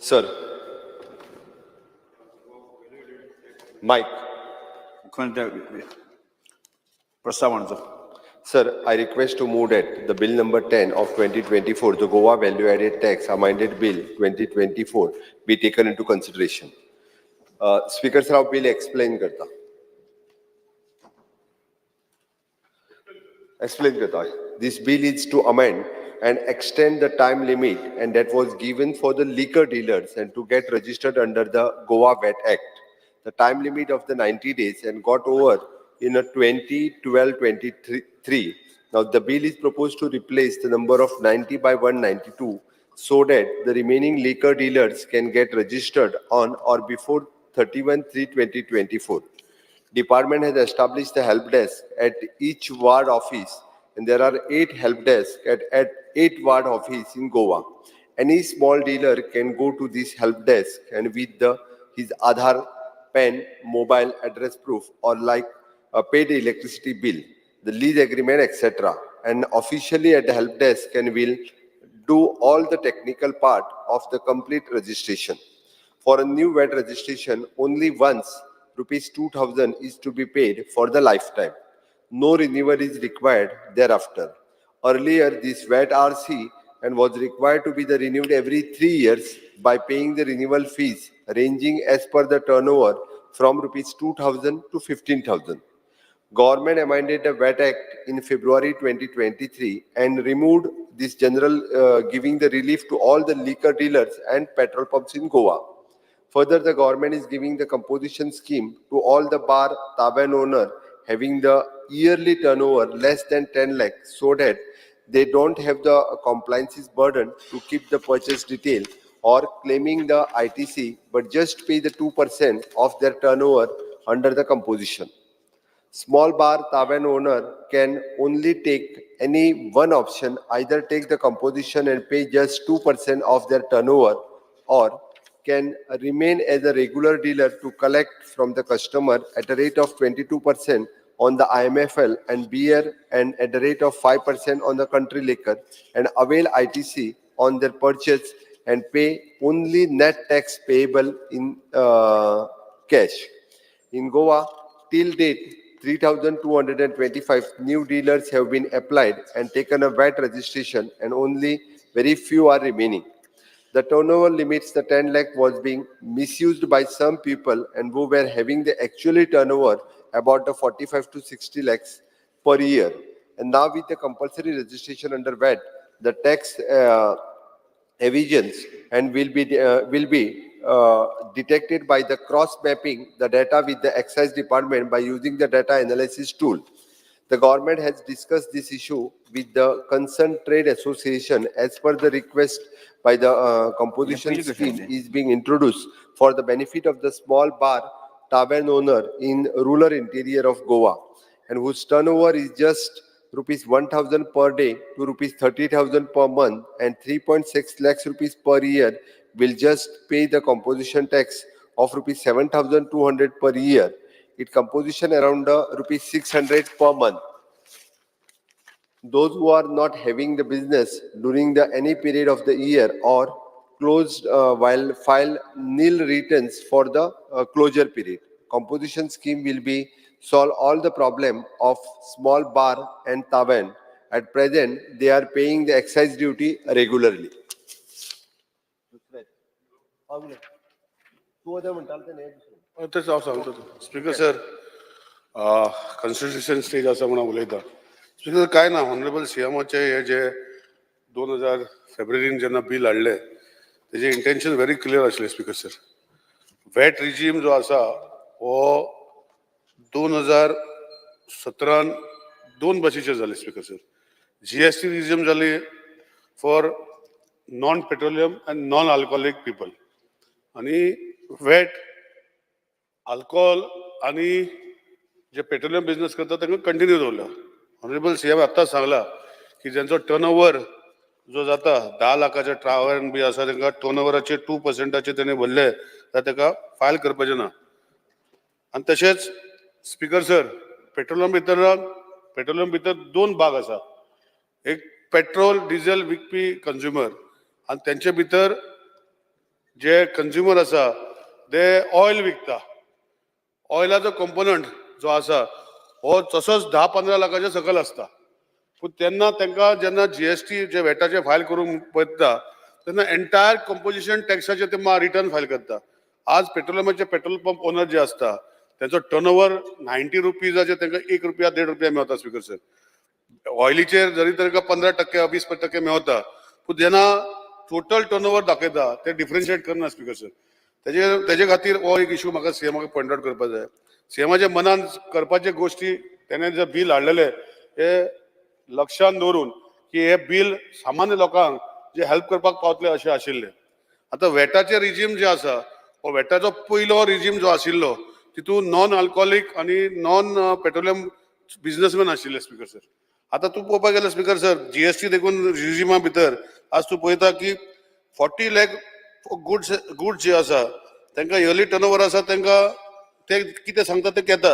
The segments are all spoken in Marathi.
Sir. Mike. Sir, I request to move that the bill number 10 of 2024, the Goa Value Added Tax Amended Bill 2024, be taken into consideration. Speaker sir, bill explain करता. This bill is to amend and extend the time limit and that was given for the liquor dealers and to get registered under the Goa VAT Act. The time limit of the 90 days and got over in a 2012-23. Now the bill is proposed to replace the number of 90 by 192 so that the remaining liquor dealers can get registered on or before 31/3/2024. Department has established the help desk at each ward office and there are 8 help desks at 8 ward office in Goa. Any small dealer can go to this help desk and with his Aadhaar, PAN, mobile address proof or like a paid electricity bill, the lease agreement, etc. and officially at the help desk and will do all the technical part of the complete registration. For a new VAT registration, only once Rupees 2,000 is to be paid for the lifetime. No renewal is required thereafter. Earlier, this VAT RC and was required to be renewed every 3 years by paying the renewal fees ranging as per the turnover from Rupees 2,000 to 15,000. Government amended the VAT Act in February 2023 and removed this general giving the relief to all the liquor dealers and petrol pumps in Goa. Further, the government is giving the composition scheme to all the bar tavern owner having the yearly turnover less than 10 lakh so that they don't have the compliances burden to keep the purchase detail or claiming the ITC but just pay the 2% of their turnover under the composition. Small bar tavern owner can only take any one option, either take the composition and pay just 2% of their turnover or can remain as a regular dealer to collect from the customer at a rate of 22% on the IMFL and beer and at the rate of 5% on the country liquor and avail ITC on their purchase and pay only net tax payable in cash. In Goa, till date, 3,225 new dealers have been applied and taken a VAT registration and only very few are remaining. The turnover limits, the 10 lakh, was being misused by some people and who were having the actually turnover about the 45 to 60 lakhs per year. And now with the compulsory registration under VAT, the tax evasions and will be detected by the cross-mapping the data with the excise department by using the data analysis tool. The government has discussed this issue with the concerned trade association as per the request by the composition scheme is being introduced for the benefit of the small bar tavern owner in rural interior of Goa and whose turnover is just Rupees 1,000 per day to Rupees 30,000 per month and 3.6 lakhs rupees per year will just pay the composition tax of Rupees 7,200 per year. It composition around Rupees 600 per month. Those who are not having the business during the any period of the year or closed while file nil returns for the closure period. Composition scheme will be solve all the problem of small bar and tavern. At present, they are paying the excise duty regularly. Speaker sir, Constituency stage असं म्हणा उलयता. Speaker काय ना Honorable CMचे हे जे 2000 फेब्रुवारीन जेन्ना बिल हाडले तेजे इंटेंशन व्हेरी क्लियर आसले स्पीकर सर. VAT regime जो आसा हो 2017 दोन भाशेचे जाले स्पीकर सर. GST regime जाली for non petroleum end non alcoholic people आणि VAT अल्कोहोल आणि जे पेट्रोलियम बिझनेस करतात तांकां कंटिन्यू दवरला. ऑनरेबल सीएम आत्तां सांगला की ज्यांचो टर्नओवर जो जाता 10 लाखाचे ट्रॅव्हल बी आसा तांकां टर्नओवराचे 2% ताणें भरले जाल्यार ताका फायल करपाचें ना. आनी तशेंच स्पीकर सर पेट्रोलियम भितर दोन भाग आसा. एक पेट्रोल डिझेल विकपी कंज्युमर आनी तेंचे भितर जे कंझ्युमर आसा ते ऑयल विकता, ऑयलाचो कंपोनंट जो आसा हो तसोच 10-15 लाखाच्या सकयल आसता. पूण तेन्ना तांकां जेन्ना जीएसटी जे वॅटाचे फायल करूंक पळयता तेन्ना एंटायर कंपोजिशन टॅक्साचे ते रिटर्न फायल करता. आज पेट्रोलियमाचे पेट्रोल पंप ओनर जे असता त्यांचो टर्नओव्हर 90 रुपीजाचे तांकां ₹1 ₹1.5 मेळटा स्पीकर सर. ऑयलीचेर जरी तांकां 15% 20% मेळटा, पूण जेन्ना टोटल टर्नओव्हर दाखयता ते डिफरन्शिएट करना स्पीकर सर. तेजे खातीर हो एक इशू म्हाका सीएमाक पॉयंट आउट करपाक जाय. सीएमाच्या मनान करपाचे गोष्टी तेणें जे बील हाडलेले हे लक्षांत दवरून की हे बील सामान्य लोकांक जे हेल्प करपाक पावतले अशें आशिल्ले. आतां वॅटाचे रिजीम जे आसा हो वॅटाचो पयलो रिजीम जो आशिल्लो तितून नॉन अल्कोहोलीक आनी नॉन पेट्रोलियम बिझनेसमॅन आशिल्ले स्पीकर सर. आतां तूं पळोवपाक गेल्यार स्पीकर सर जीएसटी देखून रिजिमा भितर आज तूं पळयता की 40 लाख गुड्स जे आसा तांकां इयरली टर्नओव्हर आसा तांकां ते कितें सांगता ते घेता.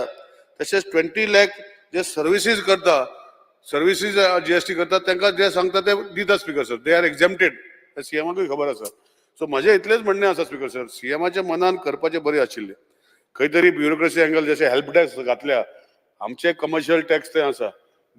तशेंच 20 लाख जे सर्विसीस करता, सर्विसीस जीएसटी करता तांकां जे सांगता ते दिता speaker sir. They are exempted. सीएमाकूय खबर आसा. सो म्हजें इतलेंच म्हणणें आसा स्पीकर सर, सीएमाच्या मनान करपाचें बरें आशिल्लें. खंय तरी ब्युरोक्रेसी एंगल जशें हेल्प डेस्क घातल्या, आमचे कमर्शियल टॅक्स ते आसा,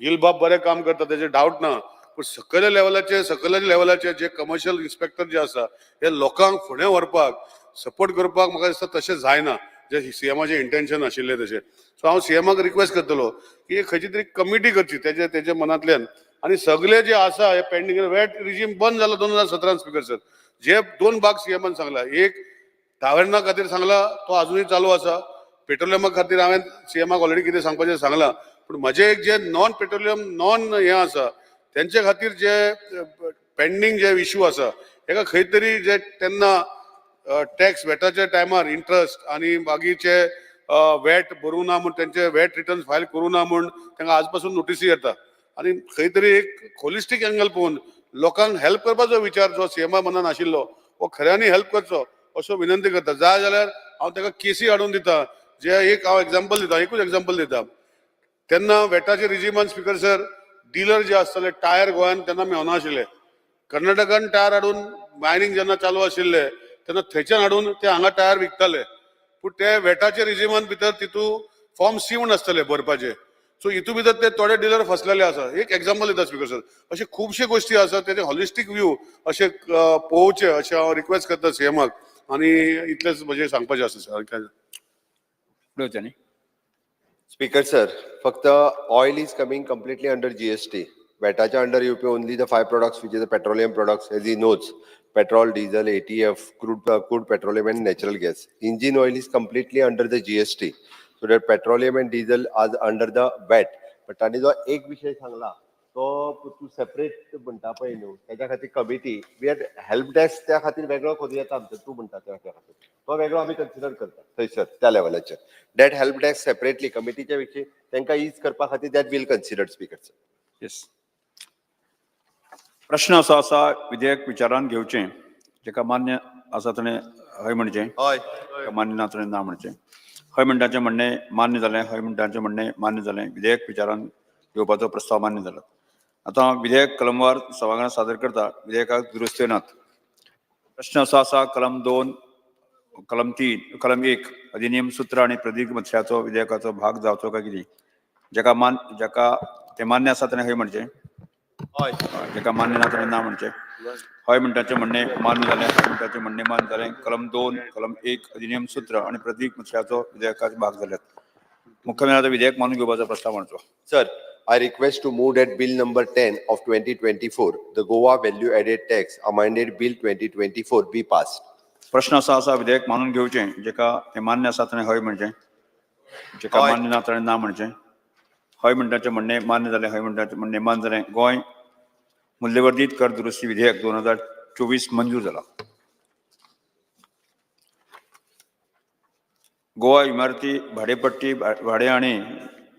गिल बाब बरें काम करता तेजे डावट ना. पूण सकयल्या लेवलाचे जे कमर्शियल इन्स्पेक्टर जे आसा हे लोकांक फुडें व्हरपाक सपोर्ट करपाक म्हाका दिसता तशें जायना जे सीएमाचें इंटेन्शन आशिल्लें तशें. सो हांव सीएमाक रिक्वेस्ट करतलो की खंयची तरी कमिटी करची तेजे मनांतल्यान आनी सगळे जे आसा हे पेंडींग वॅट रिजीम बंद जाला 2017 स्पीकर सर. जे 2 भाग सीएमान सांगला, एक तावेर्ना खातीर सांगला तो अजूनही चालू आसा. पेट्रोलियमा खातीर हांवें सीएमाक ऑलरेडी कितें सांगपाचें सांगलां. पूण म्हजें एक जे नॉन पेट्रोलियम नॉन हें आसा तेंचे खातीर जे पेंडींग जे इश्यू आसा हेका खंय तरी जे तेन्ना टॅक्स वॅटाच्या टायमार इंट्रस्ट आनी बाकीचे वॅट भरूं ना म्हूण तेंचे वॅट रिटर्न फायल करूं ना म्हूण तांकां आज पासून नोटीसी येता. आनी खंय तरी एक होलिस्टीक एंगल पळोवन लोकांक हेल्प करपाचो विचार जो सीएमा मनान आशिल्लो हो खऱ्यांनी हेल्प करचो असो विनंती करता. जाय जाल्यार हांव ताका केसी हाडून दिता. जे एक हांव एग्जांपल दिता, एकूच एग्जांपल दिता. तेन्ना वॅटाच्या रिजिमान स्पीकर सर डीलर जे आसताले टायर गोंयान तेन्ना मेळनाशिल्ले. कर्नाटकान टायर हाडून मायनिंग जेन्ना चालू आशिल्ले तेन्ना थंयच्यान हाडून ते हांगा टायर विकताले. पूण ते वॅटाच्या रिजिमान भितर तितू फॉर्म सी म्हूण आसताले भरपाचे. सो हितू भितर ते थोडे डीलर फसलेले आसा. एक एग्जांपल दिता स्पीकर सर. अशे खुबशे गोष्टी आसा तेजे हॉलिस्टीक व्यू अशे पळोवचे अशें हांव रिक्वेस्ट करता सीएमाक. आनी इतलेंच म्हजें सांगपाचें आसा सर. Speaker sir, फक्त oil is coming completely under GST. VAT under you pay only the 5 products which is the petroleum products as he knows. Petrol, diesel, ATF, crude petroleum and natural gas. Engine oil is completely under the GST. So that petroleum and diesel are under the VAT. But ताणी जो एक विषय सांगला तो तू सेपरेट म्हणटा पळय न्हू त्याच्या खातीर committee we are help desk त्या खातीर वेगळो करूं येता आमचो तू म्हणटा त्या खातीर तो वेगळो आमी कन्सिडर करता थंयसर त्या लेवलाचेर. दॅट हेल्प डेस्क सेपरेटली कमिटीच्या विशीं तांकां ईज करपा खातीर that will consider speaker sir. Yes. प्रश्न असो आसा विधेयक विचारान घेवचें जेका मान्य आसा ताणें हय म्हणचें, हय मान्य ना ताणें ना म्हणचें. हय म्हणटाचें म्हणणें मान्य जालें, हय म्हणटाचें म्हणणें मान्य जालें. विधेयक विचारान घेवपाचो प्रस्ताव मान्य जाला. आतां विधेयक कलमवार सभाघरांत सादर करता. विधेयकाक दुरुस्त्यो नात. प्रश्न असो आसा कलम 2, कलम 3, कलम 1 अधिनियम सूत्र आनी प्रदीक मत्स्याचो विधेयकाचो भाग जावचो काय कितें. जेका ते मान्य आसा ताणें हय म्हणचें, जेका मान्य ना ताणें ना म्हणचें. हय म्हणटाचें म्हणणें मान्य जालें, हय म्हणटाचें म्हणणें मान्य जालें. कलम 2, कलम 1 अधिनियम सूत्र आनी प्रदीक मत्स्याचो विधेयकाचे भाग जाल्यात. मुख्यमंत्री आता विधेयक मानून घेवपाचो प्रस्ताव मांडचो. Sir, I request to move that Bill number 10 of 2024, the Goa Value Added Tax Amended Bill 2024 be passed. प्रश्न असो आसा विधेयक मानून घेवचें जेका ते मान्य आसा ताणें हय म्हणचें, जेका मान्य ना ताणें ना म्हणचें. हय म्हणटाचें म्हणणें मान्य जालें, हय म्हणटाचें म्हणणें मान्य जालें. गोंय मूल्यवर्धित कर दुरुस्ती विधेयक 2024 मंजूर जाला. गोवा इमारती भाडेपट्टी भाडे आणि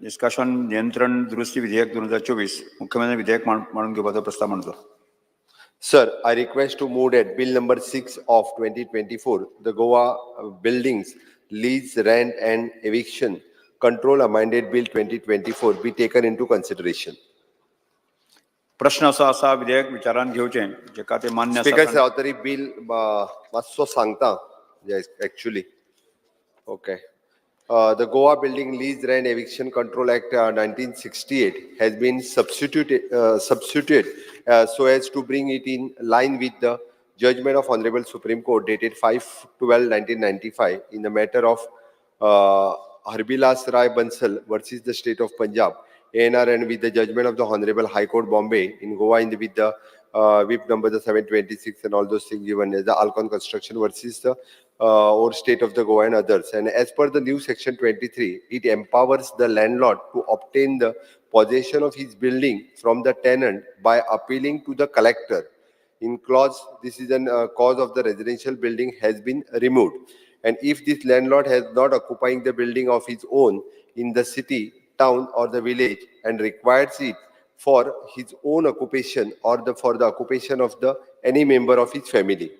निष्कासन नियंत्रण दुरुस्ती विधेयक 2024 मुख्यमंत्री विधेयक मानून घेवपाचो प्रस्ताव मांडचो. Sir, I request to move that Bill number 6 of 2024, the Goa Buildings, Lease, Rent and Eviction Control Amended Bill 2024 be taken into consideration. प्रश्न असो आसा विधेयक विचारान घेवचें जेका ते मान्य आसा स्पीकर सर, हांव तरी बिल मातसो सांगता. Yes, actually. Okay. The Goa Building Lease Rent Eviction Control Act 1968 has been substituted so as to bring it in line with the judgment of Honorable Supreme Court dated 5/12/1995 in the matter of Harbilas Rai Bansal versus the State of Punjab, ANR, and with the judgment of the Honorable High Court Bombay in Goa with the WIP number the 726 and all those things given as the Alcon Construction versus the or State of the Goa and others. And as per the new section 23, it empowers the landlord to obtain the possession of his building from the tenant by appealing to the collector. In clause, this is a cause of the residential building has been removed. And if this landlord has not occupying the building of his own in the city, town, or the village and requires it for his own occupation or for the occupation of any member of his family.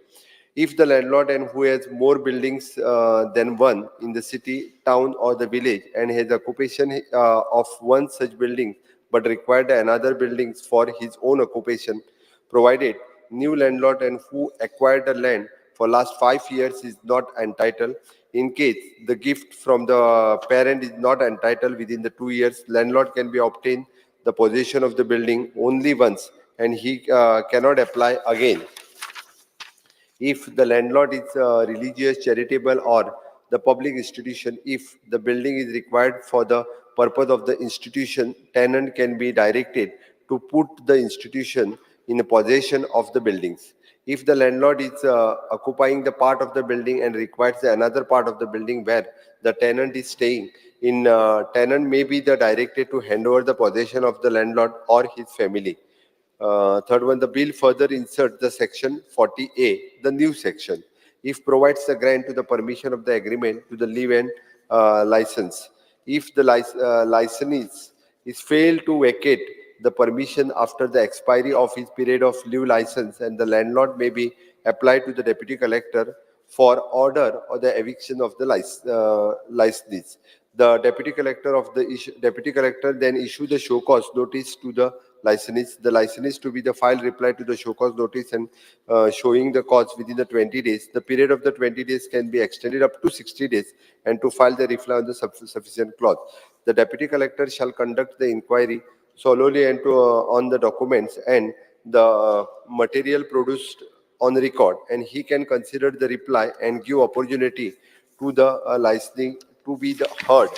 If the landlord and who has more buildings than one in the city, town, or the village and has occupation of one such building but required another buildings for his own occupation, provided new landlord and who acquired the land for last 5 years is not entitled. In case the gift from the parent is not entitled within the 2 years, landlord can be obtained the possession of the building only once and he cannot apply again. If the landlord is religious, charitable, or the public institution, if the building is required for the purpose of the institution, tenant can be directed to put the institution in possession of the buildings. If the landlord is occupying the part of the building and requires another part of the building where the tenant is staying, tenant may be directed to hand over the possession of the landlord or his family. Third one, the bill further inserts the section 40A, the new section. If provides the grant to the permission of the agreement to the live-in license. If the licensee is failed to vacate the permission after the expiry of his period of live license, and the landlord may be applied to the deputy collector for order or the eviction of the licensee. The deputy collector then issue the show cause notice to the licensee. The licensee to be the file reply to the show cause notice and showing the cause within the 20 days. The period of the 20 days can be extended up to 60 days and to file the reply on the sufficient clause. The deputy collector shall conduct the inquiry solely and on the documents and the material produced on record, and he can consider the reply and give opportunity to the licensee to be heard.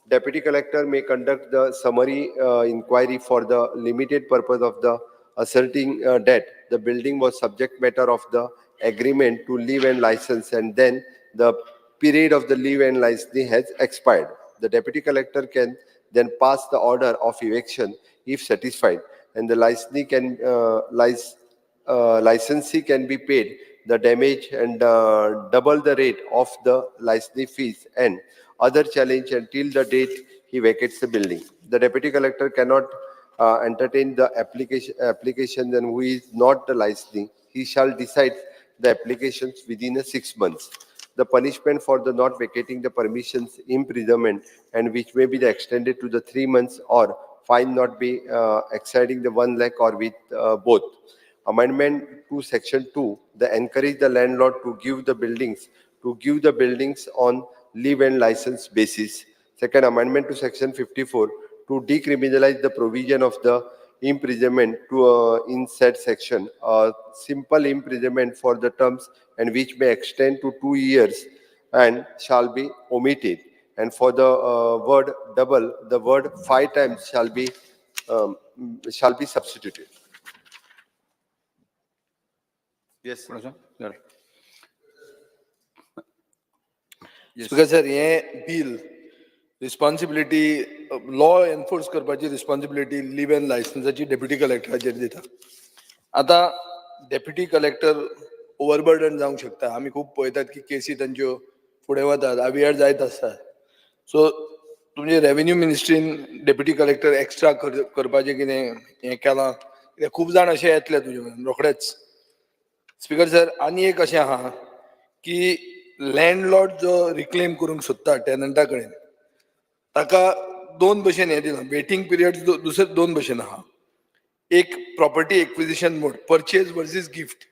Deputy collector may conduct the summary inquiry for the limited purpose of the asserting that the building was subject matter of the agreement to leave and license, and then the period of the leave and license has expired. The deputy collector can then pass the order of eviction if satisfied, and the licensee can be paid the damage and double the rate of the licensee fees and other challenge until the date he vacates the building. The deputy collector cannot entertain the application and who is not the licensee. He shall decide the applications within 6 months. The punishment for the not vacating the permissions, imprisonment, and which may be extended to the 3 months, or fine not be exceeding the 1 lakh or with both. Amendment to Section 2, the encourage the landlord to give the buildings on leave and license basis. Second amendment to Section 54 to decriminalize the provision of the imprisonment to in said section, simple imprisonment for the terms and which may extend to 2 years and shall be omitted. And for the word double, the word 5 times shall be substituted. Yes. Speaker sir, हे bill responsibility law enforce करपाची responsibility live and licenseची deputy collectoraचेर दिता. आता deputy collector overburden जावंक शकता. आमी खूब पळयतात की केसी तांच्यो फुडें वतात, आवियार जायत आसतात. सो तुमचे रेव्हेन्यू मिनिस्ट्रीन डेप्युटी कलेक्टर एक्स्ट्रा करपाचें कितें हें केलां? कित्याक खूब जाण अशे येतले तुजे कडेन रोखडेच. स्पीकर सर, आनी एक अशें आहा की लँडलॉर्ड जो रिक्लेम करूंक सोदता टेनंटा कडेन, ताका 2 भशेन हें दिलां. वेटिंग पिरियड दुसरे 2 भशेन आहा. एक property acquisition mode, purchase versus gift.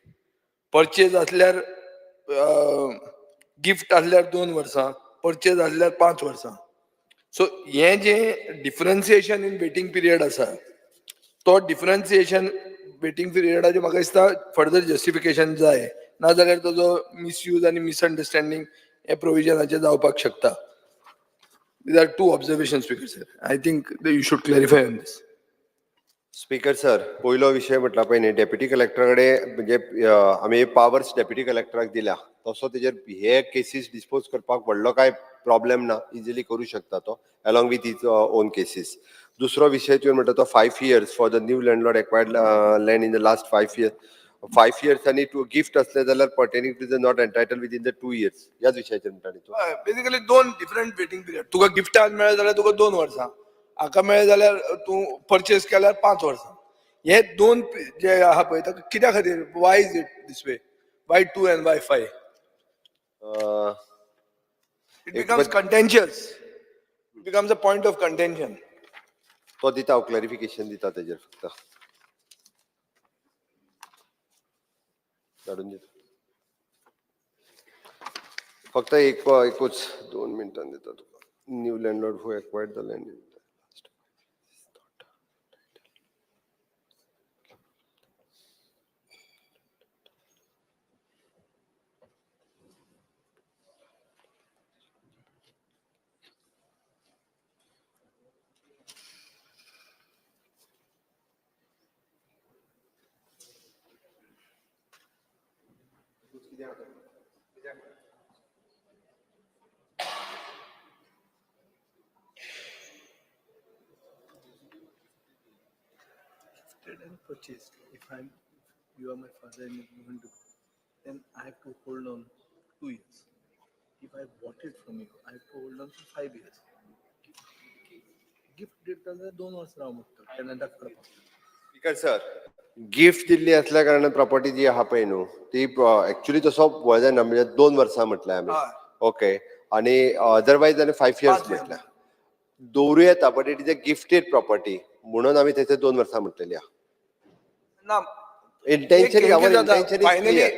Purchase असल्यार गिफ्ट असल्यार 2 वर्सां, परचेज असल्यार 5 वर्सां. सो हे जे डिफरन्सिएशन इन वेटिंग पिरियड आसा, तो डिफरन्सिएशन वेटिंग पिरियडाचे म्हाका दिसता फर्दर जस्टिफिकेशन जाय, नाजाल्यार ताजो मिसयूज आनी मिसअंडरस्टँडींग हे प्रोविजनाचे जावपाक शकता. These are two observations, Speaker sir. I think that you should clarify on this. Speaker sir, पयलो विशय म्हटला पळय न्ही, डेप्युटी कलेक्टराकडे म्हणजे आमी पावर्स डेप्युटी कलेक्टराक दिल्या, तसो तेजेर हे केसीस डिस्पोज करपाक व्हडलो काय प्रॉब्लेम ना, इजिली करू शकता तो along with his own cases. दुसरो विशय तुवें म्हणटा तो 5 years for the new landlord acquired land in the last 5 years. 5 years आनी टू गिफ्ट असले जाल्यार pertaining to the not entitle within the 2 years. ह्याच विशयाचेर म्हणटा न्ही तूं. Basically 2 different waiting period. तुका गिफ्टान मेळ्ळे जाल्यार तुका 2 वर्सां, हाका मेळ्ळे जाल्यार तूं परचेज केल्यार 5 वर्सां. हे 2 जे आहा पळय ताका कित्या खातीर, Y is it this way, Y 2 and why 5? It becomes contentious. It becomes a point of contention. तो दिता, हांव क्लॅरिफिकेशन दिता तेजेर फक्त. धाडून दिता. फक्त एकूच 2 मिनटां दिता तुका. New landlord who acquired the land. And purchased. If you are my father and you want to, then I have to hold on 2 years. If I bought it from you, I have to hold on for 5 years. Gift देता जाल्यार 2 वर्सां राव म्हणटा, टेनंटाक करपाक. स्पीकर सर, गिफ्ट दिल्ली असल्या कारणान प्रॉपर्टी जी आहा पळय न्हू, ती एक्चुअली तसो वय जायना, म्हणजे 2 वर्सां म्हटलें आमी. ओके. आनी अदरवायज जाल्यार 5 years म्हटलें. दवरूं येता, but it is a gifted property म्हणून आमी थंयसर 2 वर्सां म्हटलेली आहा. ना, इंटेन्शन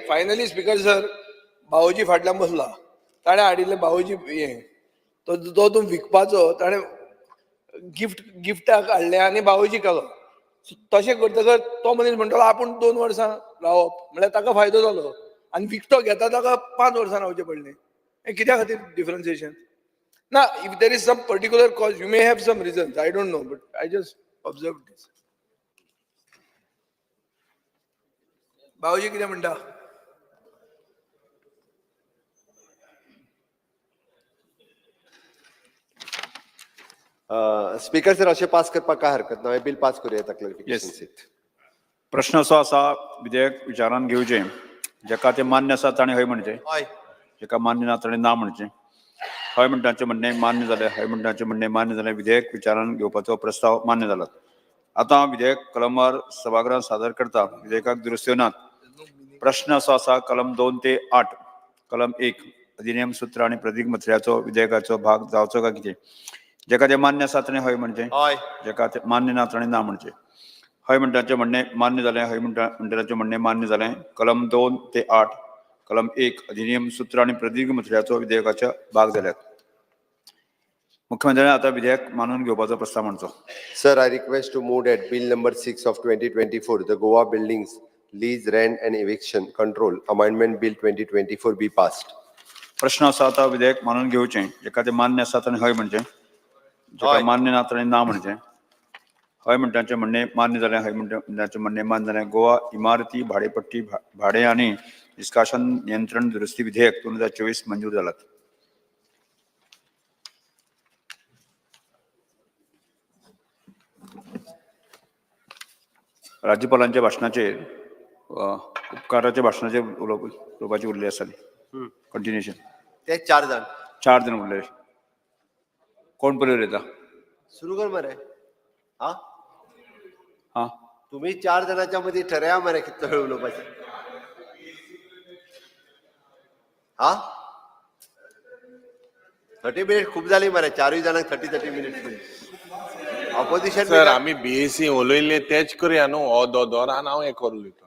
फायनली स्पीकर सर बावोजी फाटल्यान बसला, ताणें हाडिल्ले बावोजी हे तो तूं विकपाचो, ताणें गिफ्टाक हाडलें आनी बावोजी केलो. तशें करतकर तो मनीस म्हणटलो आपूण 2 वर्सां रावप, म्हळ्यार ताका फायदो जालो, आनी विकतो घेता ताका 5 वर्सां रावचें पडलें. हें कित्या खातीर डिफरन्सिएशन ना? If there is some particular cause, you may have some reasons, I don't know, but I just observe this. बावोजी कितें म्हणटा? स्पीकर सर, अशें पास करपाक काय हरकत ना, बिल पास करूं येता क्लॅरिफिकेशन सहित. प्रश्न असो आसा, विधेयक विचारान घेवचें, जेका ते मान्य आसा ताणें हय म्हणचें, जेका मान्य ना ताणें ना म्हणचें. हय म्हणटाचें म्हणणें मान्य जालें, हय म्हणटाचें म्हणणें मान्य जालें. विधेयक विचारान घेवपाचो प्रस्ताव मान्य जाला. आतां विधेयक कलमवार सभागृहांत सादर करता. विधेयकाक दुरुस्त्यो नात. प्रश्न असो आसा, कलम 2 ते 8, कलम 1 अधिनियम सूत्र आनी प्रतिज्ञापत्राचो विधेयकाचो भाग जावचो काय कितें? जेका ते मान्य आसा ताणें हय म्हणचें, जेका ते मान्य ना ताणें ना म्हणचें. हय म्हणटाचें म्हणणें मान्य जालें, हय म्हणटाचें म्हणणें मान्य जालें. कलम 2 ते 8, कलम 1 अधिनियम सूत्र आनी प्रतिज्ञापत्राचो विधेयकाचे भाग जाल्यात. मुख्यमंत्र्यान आतां विधेयक मानून घेवपाचो प्रस्ताव मांडचो. Sir, I request to move that Bill number 6 of 2024, the Goa Buildings Lease, Rent and Eviction Control Amendment Bill 2024 be passed. प्रश्न आसा आतां विधेयक मानून घेवचें, जेका ते मान्य आसा ताणें हय म्हणचें, जेका मान्य ना ताणें ना म्हणचें. हय म्हणटाचें म्हणणें मान्य जालें, हय म्हणटाचें म्हणणें मान्य जालें. गोवा इमारती भाडेपट्टी भाडे आनी निश्काशन नियंत्रण दुरुस्ती विधेयक 2024 मंजूर जालात. राज्यपालांच्या भाशणाचेर उपकाराच्या भाशणाचेर उलोवपाची उरली आसा. कंटिन्युएशन ते 4 जाण 4 जण उरले. कोण पयली उलयता? सुरू कर मरे. हा, हा, तुम्ही 4 जणांच्या मध्ये ठरया मरे कितलो वेळ उलोवपाचें. हा, 30 मिनिट खूप झाली मरे. 4 जाणांक 30 मिनिट. Opposition सर आम्ही बीएससी उलयले तेच करूया न्हू हो दोन आनी हांव हें करूं दिता.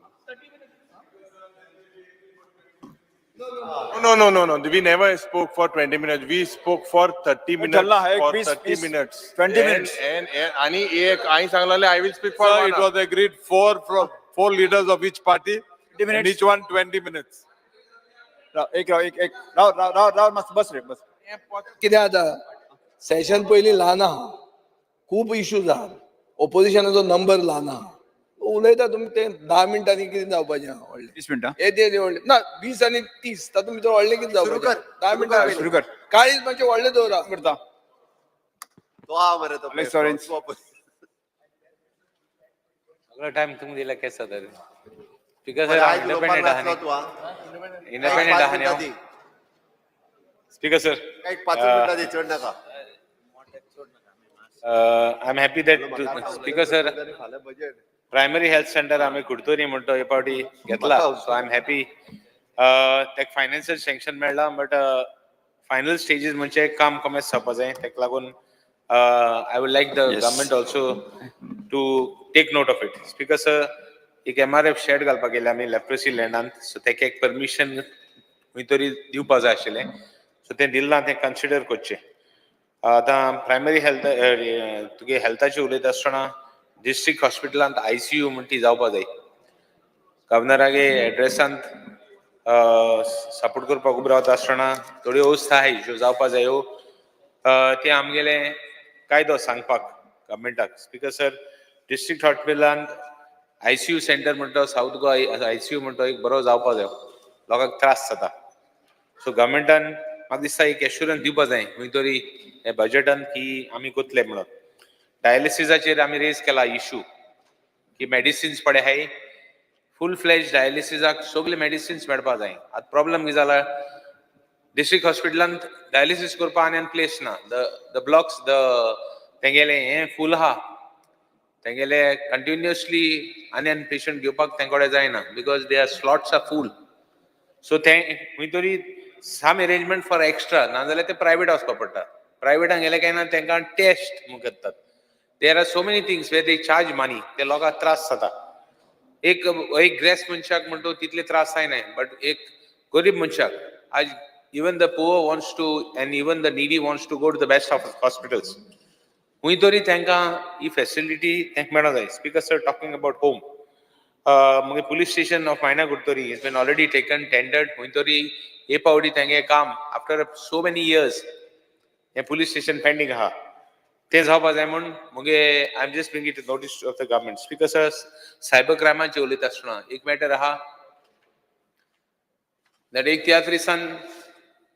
No. We never spoke for 20 minutes. We spoke for 30 minutes. चलना है, For 20 30 minutes. 20 minutes. आणि एक हांवें सांगलेलें I will speak for Sir, one it hour. was agreed four leaders of each party, 20 minutes. and each one 20 minutes. राव मस्त बस रे बस. कितें जाता सेशन पयलीं ल्हान आहा खूब इश्यूज आहा ओपोजिशनाचो नंबर ल्हान आहा उलयता तुमी ते 10 मिनटांनी कितें जावपाचें आहा व्हडलें 20 मिनिटां. ते व्हडलें ना 20 आणि 30 तातूंत भितर व्हडलें कितें सुरू जावपाचें कर. 10 मिनटां सुरू कर. काळीज मातशें व्हडलें दवरा करता. तो हा मरे तो Alex Orange. सगळं टाइम तुम्ही दिला केस तरी स्पीकर पण सर आज इंडिपेंडेंट लोकपाल आहात वाचलो तू हा? इंडिपेंडेंट पाच आहात मिनिटां दी. स्पीकर सर काही 5 मिनिटां दी चड नाका. I am happy that speaker sir फाल्यां बजेट प्रायमरी हेल्थ सेंटर आम्ही कुडतोरी म्हणतो हे पावटी घेतला सो आय एम हॅपी तेका फायनान्शियल सँक्शन मेळ्ळा बट फायनल स्टेजीस म्हणजे काम कमेस जावपा जाय तेका लागून I would like the government also to take note of it speaker sir एक MRF शेड घालपाक गेले आमी लेप्रोसी लँडांत सो तेका एक परमिशन खंय तरी दिवपा जाय आशिल्लें सो तें दिलना तें कन्सिडर करचें आतां प्रायमरी हेल्थ तुगे हेल्थाची उलयता आसतना डिस्ट्रिक्ट हॉस्पिटलांत ICU म्हण ती जावपा जाय गव्हर्नरागे एड्रेसांत सपोर्ट करपाक उबो रावता आसतना थोड्यो अवस्था आहाय ज्यो जावपा जायो ते आमगेले कायदो सांगपाक गव्हर्मेंटाक स्पीकर सर डिस्ट्रिक्ट हॉस्पिटलांत ICU सेंटर म्हणटा साऊथ गोवा ICU म्हणटा एक बरो जावपा जायो लोकांक त्रास जाता सो गव्हर्मेंटान म्हाका दिसता एक एश्युरन्स दिवपा जाय खंय तरी हे बजेटान की आमी कोतले म्हणून डायलिसिसाचेर आमी रेज केला इश्यू की मेडिसिन्स पडे हाय फूल फ्लेज डायलिसिसाक सगळे मेडिसिन्स मेळपा जाय आतां प्रॉब्लेम कितें जाला डिस्ट्रिक्ट हॉस्पिटलांत डायलिसीस करपा आनी प्लेस ना द ब्लॉक्स तेंगेले हे फूल आहा तेंगेले कंटिन्युअसली आनी पेशंट घेवपाक तेंकोडे जायना because they are slots R full so ते खंय तरी सम अरेंजमेंट फॉर एक्स्ट्रा नाजाल्यार ते प्रायवेट वचपा पडटा प्रायवेटान गेले काय ना तेंकां टेस्ट म्हूण करतात there are so many things way they charge money ते लोकांक त्रास जाता एक ग्रेस मनशाक म्हणतो तितले त्रास जायनाय बट एक गरीब मनशाक आज even the poor wants to and even the needy wants to go to the best of hospitals खंय तरी तेंकां ही फेसिलिटी तेंका मेळों जाय speaker sir talking about home मुगे पुलीस स्टेशन ऑफ मायना कुडतोरी is been already taken tendered खंय तरी हे पावटी तेंगे काम आफ्टर सो मेनी इयर्स हे पुलीस स्टेशन पेंडींग आहा ते जावपा जाय म्हूण मुगे I am just bring it notice of the government speaker sir cyber क्रायमाचेर उलयता आसतना एक मॅटर आहा दॅट एक त्या दिसान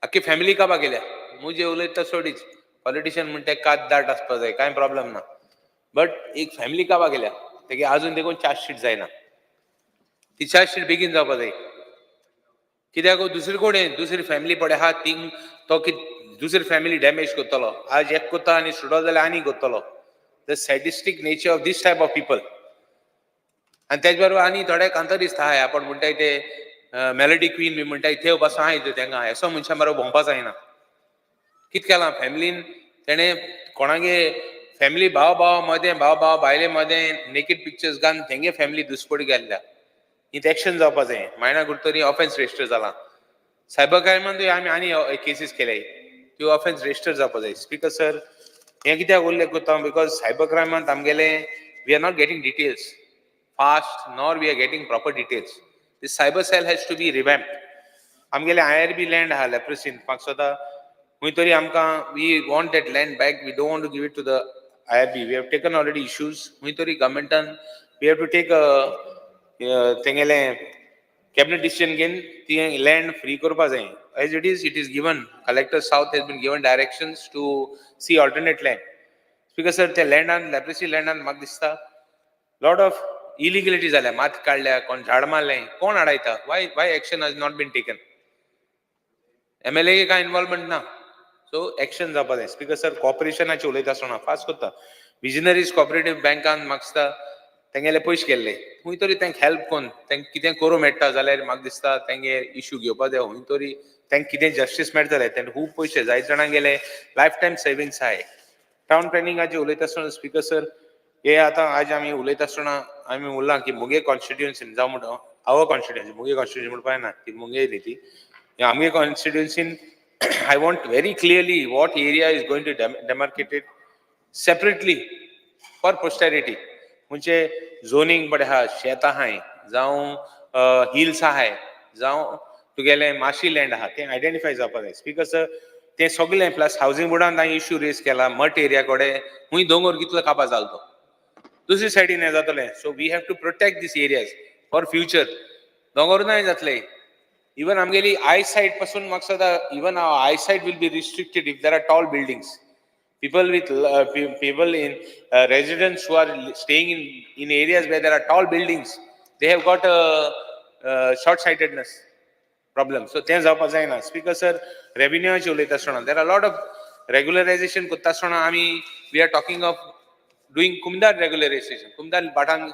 आख्खी फॅमिली काबार गेल्या मुजे उलयता सोडीच पॉलिटिशियन म्हणटा कात दाट आसपा जाय कांय प्रॉब्लेम ना बट एक फॅमिली काबार गेल्या तेगे आजून देखून चार्जशीट जायना ती चार्जशीट बेगीन जावपा जाय कित्याक दुसरे कोण दुसरी फॅमिली पडे आहा थिंग तो दुसरी फॅमिली डॅमेज करतलो आज एक कोता आनी सुडो जाल्यार आनी करतलो the sadistic nature of this type of people आनी तेच बरोबर आनी थोडे कांतरिस्त आहाय आपण म्हणटाय ते मेलोडी क्वीन बी म्हणटाय थंय बसो आहाय तेंकां असो मनशां बरो भोंवपा जायना कितें केलां फॅमिलीन तेणें कोणागे फॅमिली भाव बायले मदें नेकेड पिक्चर्स घालून तेंगे फॅमिली दुसपडी गेल्ल्या हित एक्शन जावपा जाय मायना कुडतरी ऑफेन्स रेजिस्टर जाला सायबर क्रायमांतूय आमी आनी केसीस केल्याय त्यो ऑफेन्स रेजिस्टर जावपा जाय स्पीकर सर हें कित्याक उल्लेख करता बिकॉज सायबर क्रायमांत आमगेले we are not getting details fast nor we are getting proper details this cyber cell has to be revamp आमगेले IRB लँड आहा लेप्रोसीन म्हाका स्वता खंय तरी आमकां we want that land back we don't want to give it to the IRB we have taken already issues खंय तरी गव्हर्मेंटान वी हॅव टू टेक तेंगेले कॅबिनेट डिसिजन घेवन ती लँड फ्री करपा जाय as it is given collector south has been given directions to see alternate land speaker sir त्या लँडान लेप्रोसी लँडान म्हाका दिसता लॉट ऑफ इलिगलिटी जाल्या मात काडल्या कोण झाड मारलें कोण अडायता why action has not been taken MLA कांय इन्वॉल्वमेंट ना सो एक्शन जावपा जाय स्पीकर सर कॉपरेशनाचे उलयता आसतना फास्ट करता विजनरीज कॉपरेटीव बँकान म्हाका दिसता तेंगेले पयशे गेल्ले खंय तरी तेंका हेल्प कोन्न तेंका कितें करूं मेळटा जाल्यार म्हाका दिसता तेंगे इश्यू घेवपा जाय खंय तरी तेंका कितें जस्टीस मेळटलें तें खूब पयशे जायत जाणां गेले लायफ टायम सेविंग्स आहाय टावन प्लॅनिंगाचे उलयता आसतना स्पीकर सर हे आतां आज आमी उलयता आसतना आमी उरलां की मुगे कॉन्स्टिट्युएन्सीन जावं म्हणटा आवर कॉन्स्टिट्युएन्सी मुगे कॉन्स्टिट्युएन्सी म्हणपाक ना ती मुगे न्ही ती आमगे कॉन्स्टिट्युएन्सीन I want very clearly what area is going to demarcated separately for posterity म्हणजे झोनींग बरें आहा शेत आहाय जावं हिल्स आहाय जावं तुगेलें माशी लँड आहा तें आयडेंटिफाय जावपाक जाय स्पीकर सर तें सगळें प्लस हावसिंग बोर्डान तांणी इश्यू रेज केला मठ एरिया कडेन खूंय दोंगर कितलो कापां जालो तो दुसरे सायडीन हें जातलें so we have to protect this areas for future दोंगर नाय जातले इवन आमगेली आय सायट पासून म्हाका सदां even eye sight will be restricted if there are tall buildings people with people in residents who are staying in areas where there are tall buildings they have got a short sightedness problem so तें जावपाक जायना स्पीकर सर रेव्हेन्यूचे उलयता आसतना there are lot of regularization करता आसतना आमी we are talking of doing कुमदार रेग्युलरायझेशन कुमदार भाटान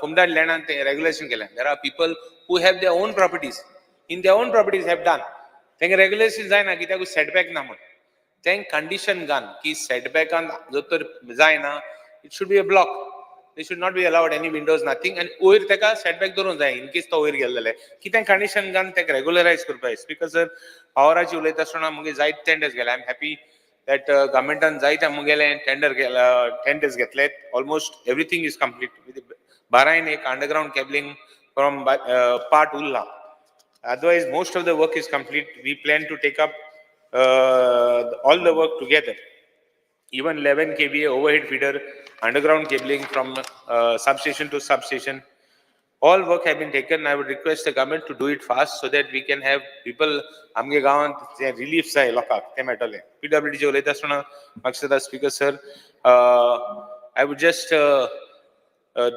कुमदार लँडान तें रेग्युलेशन केलें there are people who have their own properties in their own properties have done तेंगे रेग्युलेशन जायना कित्याक सेटबॅक ना म्हण तें कंडिशन घान की सेटबॅकान जर तर जायना it should be a block they should not be allowed any Windows nothing आनी वयर तेका सेटबॅक दवरूंक जाय इन केस तो वयर गेलो जाल्यार कितें कंडिशन घान तेका रेग्युलरायज करपाक जाय स्पीकर सर पावराची उलयता आसतना मुगे जायते टेंडर्स गेले आय एम हॅपी दॅट गव्हर्मेंटान जायते मुगेलें टेंडर्स घेतलेत ऑलमोस्ट एवरीथींग इज कंप्लीट बारायन एक अंडरग्राउंड केबलिंग फ्रॉम पार्ट उरला otherwise most of the work is complete we plan to take up all the work together even 11 kVA overhead feeder underground cabling from substation to substation all work have been taken I would request the government to do it fast so that we can have people amge gawan relief jay lokak te metale pwd je ulayta asuna maksada speaker sir I would just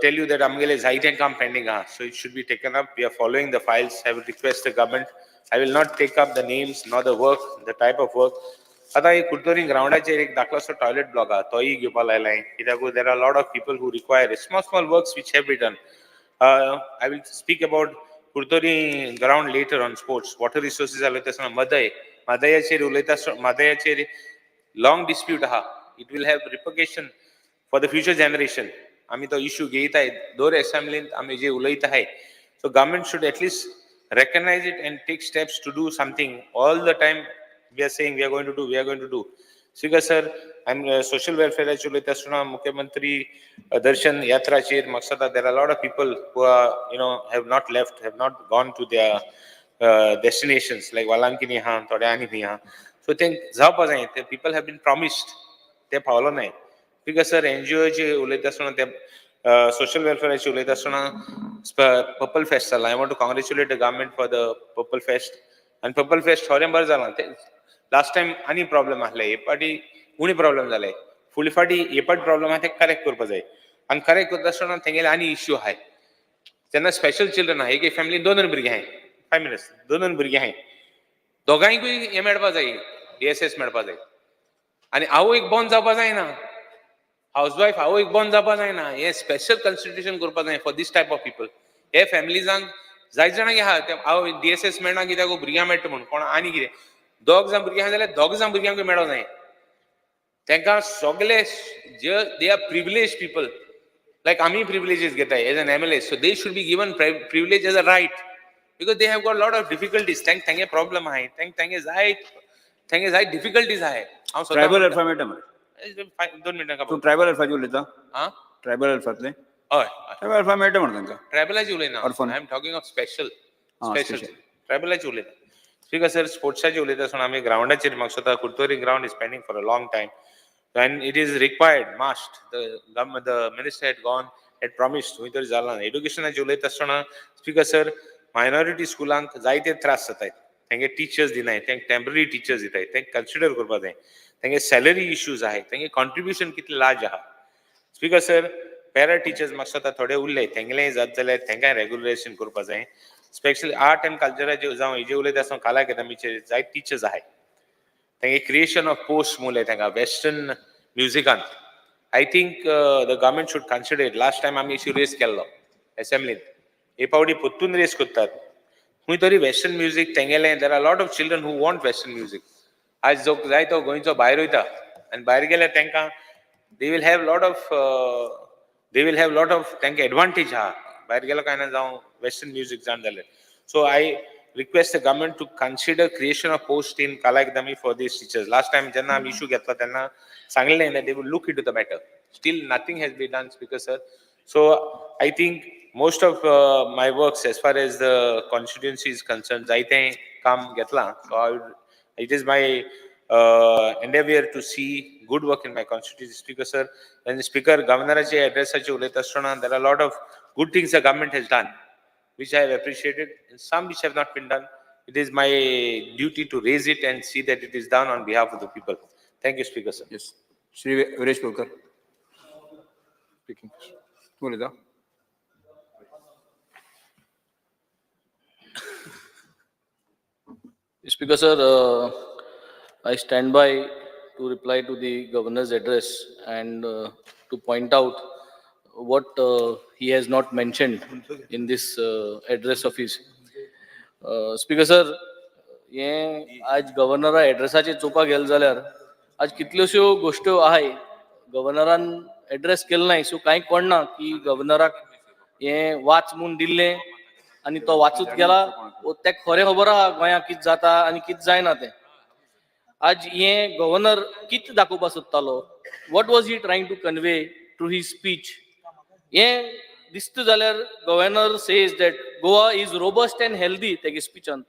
tell you that amgele zaiten kam pending ah so it should be taken up we are following the files I would request the government I will not take up the names nor the work the type of work आता एक कुर्तोरी ग्राउंडाचेर एक धाकलोसो टॉयलेट ब्लॉक आहा तोय घेवपा लायलाय कित्याक देर are lot of people who require small works which have been done I will speak about Curtorim ground later on sports water resources उलयता आसतना मदयाचेर उलयता मदयाचेर long dispute आहा it will have repercussion for the future generation आमी तो इश्यू घेयताय दर असेंब्लींत आमी जे उलयताय so government should at least recognize it and take steps to do something all the time we are saying we are going to do Speaker sir I'm social welfare actually tasuna mukhyamantri darshan yatra chair maksada there are a lot of people who are have not left have not gone to their destinations like walankini ha todani bhi ha so think zawpa jay the people have been promised te pawlo nahi Speaker sir NGO che ulayta asuna te social welfare che ulayta asuna purple fest I want to congratulate the government for the purple fest and purple fest horem bar zala last time any problem आसले हे पाटी उणी प्रॉब्लेम जाले फुडली फाटी हे पाटी प्रॉब्लेम आहा ते करेक्ट करपा जाय आनी करेक्ट करता आसतना तेंगेले आनी इश्यू आहाय जेन्ना स्पेशल चिल्ड्रन आहा एक फॅमिलीन दोन भुरगीं आहाय 5 मिनिट्स दोन भुरगीं आहाय दोगांयकूय हे मेळपा जाय DSS मेळपा जाय आनी हांव एक बॉन्ड जावपा जायना हाऊसवायफ हांव एक बॉन्ड जावपा जायना हे स्पेशल कन्स्टिट्युशन करपा जाय for this type of people हे फॅमिलीजांक जायत जाणांक आहा हांव DSS मेळना कित्याक भुरग्यां मेळटा म्हूण कोण आनी कितें दोग जाण भुरगीं आहा जाल्यार दोग जाण भुरग्यांक मेळो जाय तांकां सगळे they are privilege people like आमी प्रिविलेजीस घेताय as an MLA so they should be given privilege as a right because they have got lot of difficulties तांगे प्रॉब्लेम आहाय तांगे जाय डिफिकल्टीज आहाय हांव ट्रायबल अल्फा मेळटा मरे 2 मिनिटां तूं ट्रायबल अल्फाची उलयता हां ट्रायबल अल्फातले हय ट्रायबल अल्फा मेळटा म्हणटा तांकां ट्रायबलाची उलयना I am talking of special ट्रायबलाची उलयता Speaker sir स्पोर्ट्साची उलयता आसतना आमी ग्राउंडाचेर म्हाका स्वता Curtorim ground is pending for a long time and it is required must the minister had gone had promised we तरी जाला एड्युकेशनाची उलयता आसतना Speaker sir मायनॉरिटी स्कुलांक जायते त्रास जाताय तांगे टीचर्स दिनाय तांकां टेम्पररी टीचर्स दिताय तांकां कन्सिडर करपा जाय तांगे सॅलरी इश्यूज आहाय तांगे कॉन्ट्रिब्युशन कितले लार्ज आहा Speaker sir पॅरा टीचर्स म्हाका स्वता थोडे उरले तेंगेलेय जात जाल्यार तांकां रेग्युलरायझेशन करपा जाय स्पेशली आर्ट एंड कल्चराचे जावं हेजे उलयता आसतना कला अकादमीचे जायत टीचर्स आहाय तांगे क्रिएशन ऑफ पोस्ट मुले तांकां वेस्टर्न म्युजिकान I think the government should consider last time आमी इश्यू रेज केल्लो असेंब्लीन हे पावटी परतून रेज करतात खंय तरी वेस्टर्न म्युजीक तेंगेलें there are lot of children who want western music आज जो जाय तो गोंयचो भायर वयता आनी भायर गेल्यार तांकां they will have lot of तांकां एडवांटेज आहा भायर गेलो काय ना जावं वेस्टर्न म्युजीक जाण जालें so I request the government to consider creation of post in Kala Akademi for these teachers. Last time jenna am issue घेतला तेन्ना सांगलें that they will look into the matter. Still nothing has been done, Speaker sir. So I think most of my works as far as the constituency is concerned, जायतें काम घेतला. So it is my endeavor to see good work in my constituency, Speaker sir. And Speaker, Governorचे addressaचे उलयता आसतना there are a lot of good things the government has done, which I have appreciated, and some which have not been done. It is my duty to raise it and see that it is done on behalf of the people. Thank you, Speaker, sir. Yes. Shri Viresh Pulkar. Speaking. Tulida. Speaker sir, I stand by to reply to the governor's address and to point out what he has not mentioned in this address of his. Speaker sir, हे आज गव्हर्नरा एड्रेसाचे चोवपा गेले जाल्यार आज कितल्योश्यो गोश्ट्यो आहाय गव्हर्नरान एड्रेस केलो नाय सो कांय कळना की गव्हर्नराक हे वाच म्हूण दिल्लें आनी तो वाचूत गेला तेका खरें खबर आहा गोंयांत कितें जाता आनी कितें जायना तें आज हे गव्हर्नर कितें दाखोवपा सोदतालो what was he trying to convey through he speech हे दिसता जाल्यार governor says that Goa is robust and healthy तेगे स्पीचांत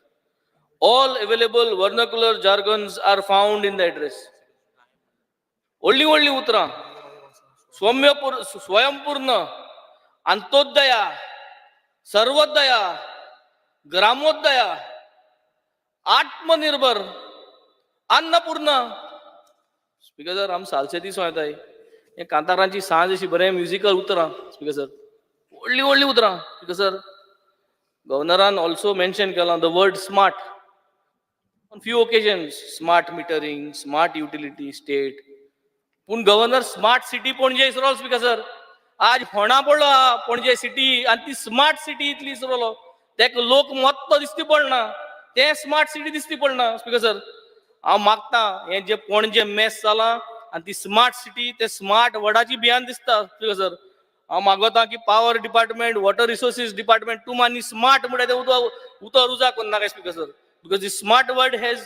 all available vernacular jargons are found in the address. Only uttara swayambhurna antodaya sarvodaya gramodaya atmanirbhar annapurna. Speaker sir, आम सालसेती सोयताय हे कांतारांची सांज अशी बरें म्युजिकल उतरां. Speaker sir, only उतरां. Speaker sir, गव्हर्नरान also mention केला the word smart on few occasions, smart metering, smart utility state. पूण गव्हर्नर स्मार्ट सिटी पणजे इसरोलो. स्पीकर सर, आज फोंडा पडलो पणजे सिटी आनी ती स्मार्ट सिटी इतली इसरोलो तेका लोक मोत्तो दिसती पडना ते स्मार्ट सिटी दिसती पडना. स्पीकर सर, हांव मागता हे जे पणजे मेस जाला आनी ती स्मार्ट सिटी ते स्मार्ट वर्डाची भियान दिसता. स्पीकर सर, हांव मागता की power department water resources department तूं मानी स्मार्ट म्हणटा तें उतर उजा करनाका. Speaker sir, because the smart word has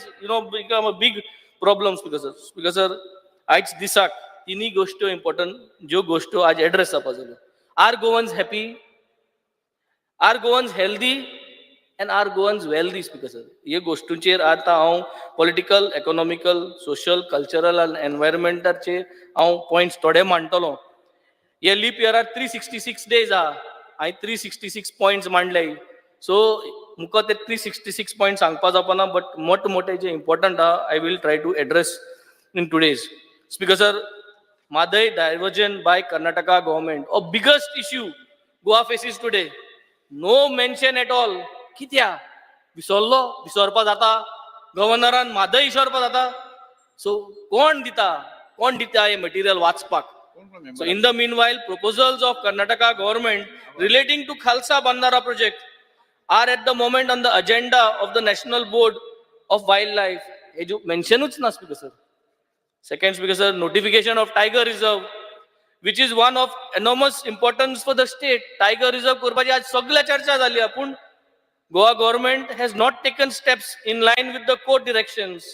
become a big problem. Speaker sir, Speaker sir, आज दिसाक तिनी गोश्ट्यो इम्पॉर्टंट ज्यो गोश्ट्यो आज एड्रेस जावपा जाल्यो. Are Goans happy, are Goans healthy and are Goans wealthy. Speaker sir, हे गोश्टींचेर आतां हांव पॉलिटिकल इकॉनॉमिकल सोशल कल्चरल आनी एनवायरमेंटाचेर हांव पॉयंट्स थोडे मांडटलो. हे लीप इयरार 366 डेज आहा हांवें 366 पॉयंट्स मांडले. सो मुको ते 366 पॉयंट सांगपा जावपाना बट मोठे जे इम्पॉर्टंट आहा I will try to address in today's. Speaker sir, Madai diversion by Karnataka government, a biggest issue Goa faces today. No mention at all. कित्या विसरलो विसरपा जाता गव्हर्नरान Madai विसरपा जाता. सो कोण दिता हे मटेरियल वाचपाक. So in the meanwhile, proposals of Karnataka government relating to Khalsa Bandara project are at the moment on the agenda of the National Board of Wildlife. हे जो मेन्शनूच ना. Speaker sir, second, Speaker sir, notification of Tiger Reserve, which is one of enormous importance for the state. Tiger Reserve करपाची आज सगळ्या चर्चा जाली पूण Goa government has not taken steps in line with the court directions.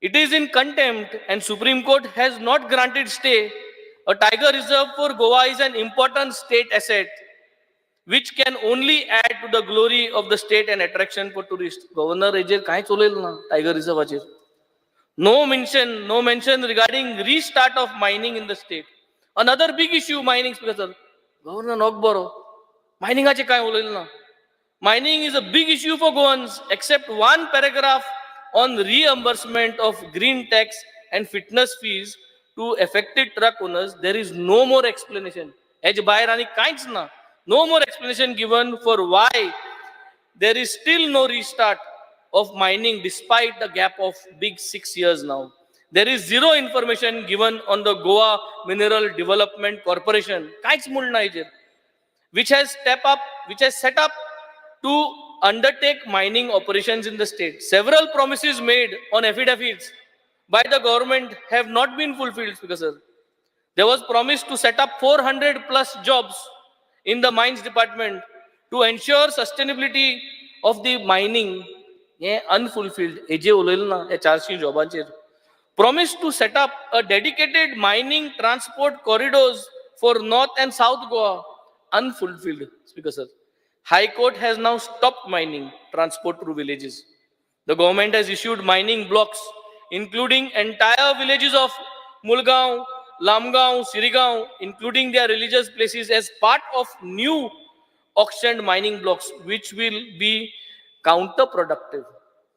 It is in contempt and Supreme Court has not granted stay. A Tiger Reserve for Goa is an important state asset which can only add to the glory of the state and attraction for tourists. Governor हेजेर कांयच उलयलें ना Tiger Reserveचेर. No mention regarding restart of mining in the state. Another big issue, mining. Speaker sir, Governor Nogboro, mining ache kai ulil na. Mining is a big issue for Goans, except one paragraph on reimbursement of green tax and fitness fees to affected truck owners. There is no more explanation. Edge bayar ani kains na. No more explanation given for why there is still no restart of mining despite the gap of big 6 years now. There is zero information given on the Goa Mineral Development Corporation, which has set up to undertake mining operations in the state. Several promises made on affidavits, by the government have not been fulfilled, Speaker sir. There was promise to set up 400 plus jobs in the mines department to ensure sustainability of the mining. Yeah, unfulfilled. AJ Ulilna, a 400 jobs. Promise to set up a dedicated mining transport corridors for North and South Goa. Unfulfilled, Speaker sir. High Court has now stopped mining transport through villages. The government has issued mining blocks, including entire villages of Mulgaon, Lamgaon, Sirigaon, including their religious places, as part of new auctioned mining blocks, which will be counterproductive.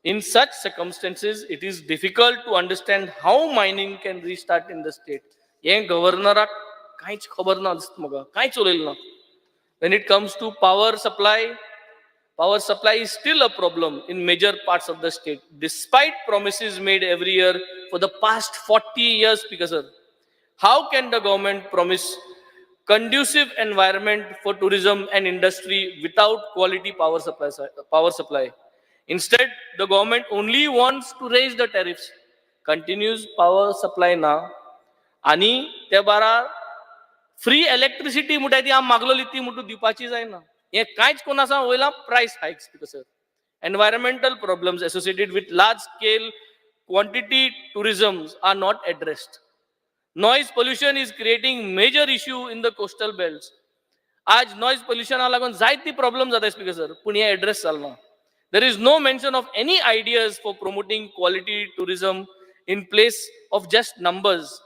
In such circumstances, it is difficult to understand how mining can restart in the state. हे गव्हर्नराक कांयच खबर ना दिसता म्हाका, कांयच उलयलें ना. When it comes to power supply is still a problem in major parts of the state, despite promises made every year for the past 40 years, Speaker sir. How can the government promise conducive environment for tourism and industry without quality power supply? Instead, the government only wants to raise the tariffs, continues power supply na, आणि त्या बारा फ्री इलेक्ट्रिसिटी मुठाय ती आम मागलोली ती मुठू दिवपाची जायना. हे कांयच कोणासा वयला price hikes, Speaker sir. Environmental problems associated with large scale quantity tourism are not addressed. Noise pollution is creating major issue in the coastal belts. आज noise pollution लागून जायती problem जाता, Speaker sir, पण हे address Jalna. There is no mention of any ideas for promoting quality tourism in place of just numbers.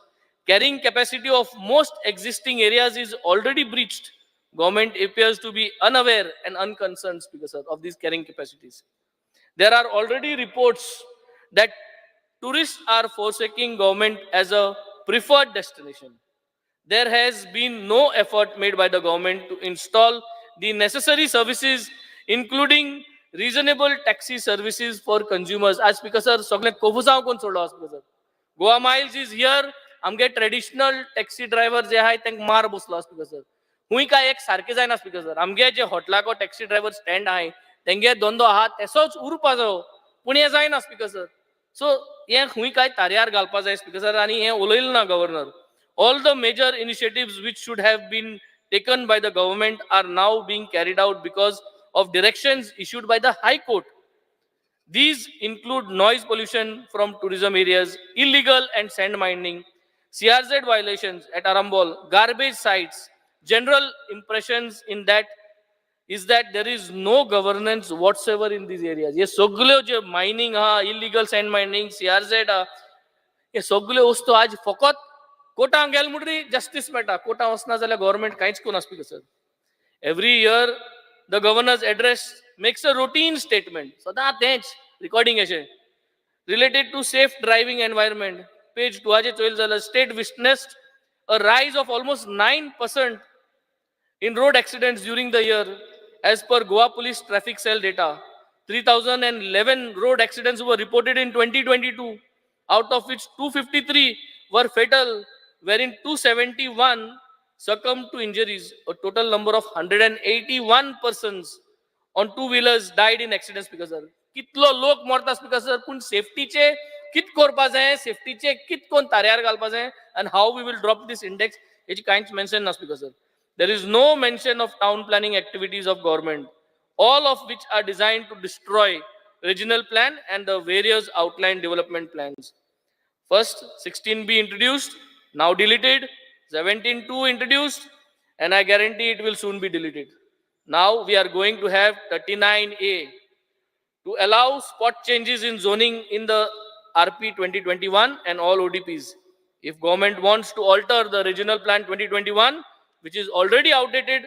Carrying capacity of most existing areas is already breached. Government appears to be unaware and unconcerned, Speaker sir, of these carrying capacities. There are already reports that tourists are forsaking government as a preferred destination. There has been no effort made by the government to install the necessary services, including reasonable taxi services for consumers. As Speaker sir, सगळे कोफुसांव कोण सोडलो, Speaker sir. Goa Miles is here. आमगे ट्रेडिशनल टॅक्सी ड्रायव्हर जे आहे त्यांना मार बसलो, Speaker sir. हुई काय एक सारखे जायना, Speaker sir. आमगे जे हॉटलाको टॅक्सी ड्रायव्हर स्टँड आहे तेंगे दोन आहा तेसोच उरपा जावो, पूण हे जायना, Speaker sir. So हे हुई काय तार्यार घालपा जाय, Speaker sir, आणि हे उलयलें ना governor. All the major initiatives which should have been taken by the government are now being carried out because of directions issued by the High Court. These include noise pollution from tourism areas, illegal and sand mining, CRZ violations at Arambol, garbage sites. General impressions in that is that there is no governance whatsoever in these areas. ये सगळे जे mining हा, illegal sand mining, CRZ हा, ये सगळे वस्तू आज फकत कोटा गेल म्हणटरी जस्टिस मेळटा. कोटा वचना जाल्यार गव्हर्नमेंट कांयच कोना, Speaker sir. Every year the governor's address makes a routine statement. सदां तेंच recording अशें related to safe driving environment. Page 2 हाचेर चोयल जाल्यार state witnessed a rise of almost 9% in road accidents during the year. As per Goa Police Traffic Cell data, 3,011 road accidents were reported in 2022, out of which 253 were fatal, wherein 271 succumbed to injuries. A total number of 181 persons on two-wheelers died in accidents, Speaker sir. कितलो लोक मरता, Speaker sir, पूण सेफ्टीचे कित करपा जाय, सेफ्टीचे कित कोण तार्यार घालपा जाय, and how we will drop this index, हेची कांयच मेन्शन ना, Speaker sir. There is no mention of town planning activities of government, all of which are designed to destroy regional plan and the various outline development plans. First, 16B introduced, now deleted, 17.2 introduced, and I guarantee it will soon be deleted. Now we are going to have 39A to allow spot changes in zoning in the RP 2021 and all ODPs. If government wants to alter the regional plan 2021, which is already outdated,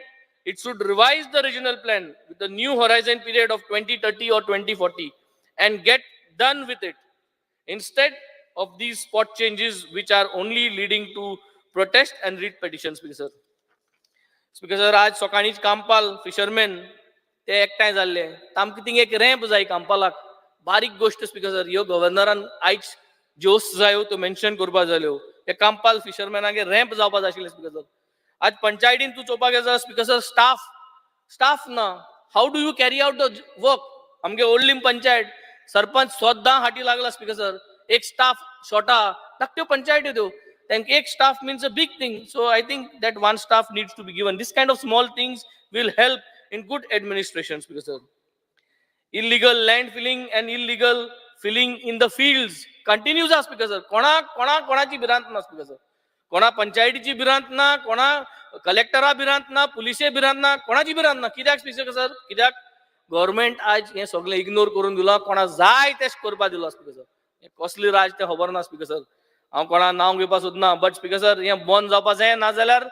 it should revise the regional plan with the new horizon period of 2030 or 2040 and get done with it. Instead of these spot changes, which are only leading to protest and writ petitions, Speaker sir. Speaker sir, आज सकाळीच कांपाल फिशरमॅन ते एकठांय जाल्ले. तांकां थिंग एक रॅम्प जाय कांपालाक. बारीक गोष्ट, Speaker sir. ह्यो गव्हर्नरान आयज ज्योस जायो त्यो मेन्शन करपा जाल्यो. हे कांपाल फिशरमॅनागे रॅम्प जावपा जाय आशिल्लें, Speaker sir. आज पंचायतीन तूं चोवपाक गेलो, Speaker sir, स्टाफ ना. How do you carry out the work? आमगे ओल्ड लिम पंचायत सरपंच सोद्दां हाटी लागला, Speaker sir. एक स्टाफ शॉर्टा धाकट्यो पंचायती त्यो तांकां एक staff means a big thing. So I think that one staff needs to be given. This kind of small things will help in good administration. Because illegal land filling and illegal filling in the fields continues as because कोणाची भिरांत ना because कोणा पंचायतीची भिरांत ना, कोणा कलेक्टरा भिरांत ना, पुलिसे भिरांत ना, कोणाची भिरांत ना. कित्याक सर कित्याक गव्हर्नमेंट आज हे सगळें इग्नोर करून दिलो, कोणा जाय तेश करपा दिलो स्पीकर. कसली राज ते खबर ना स्पीकर. हांव कोणा नांव घेवपा सोदना, बट स्पीकर हें बंद जावपा जाय, ना जाल्यार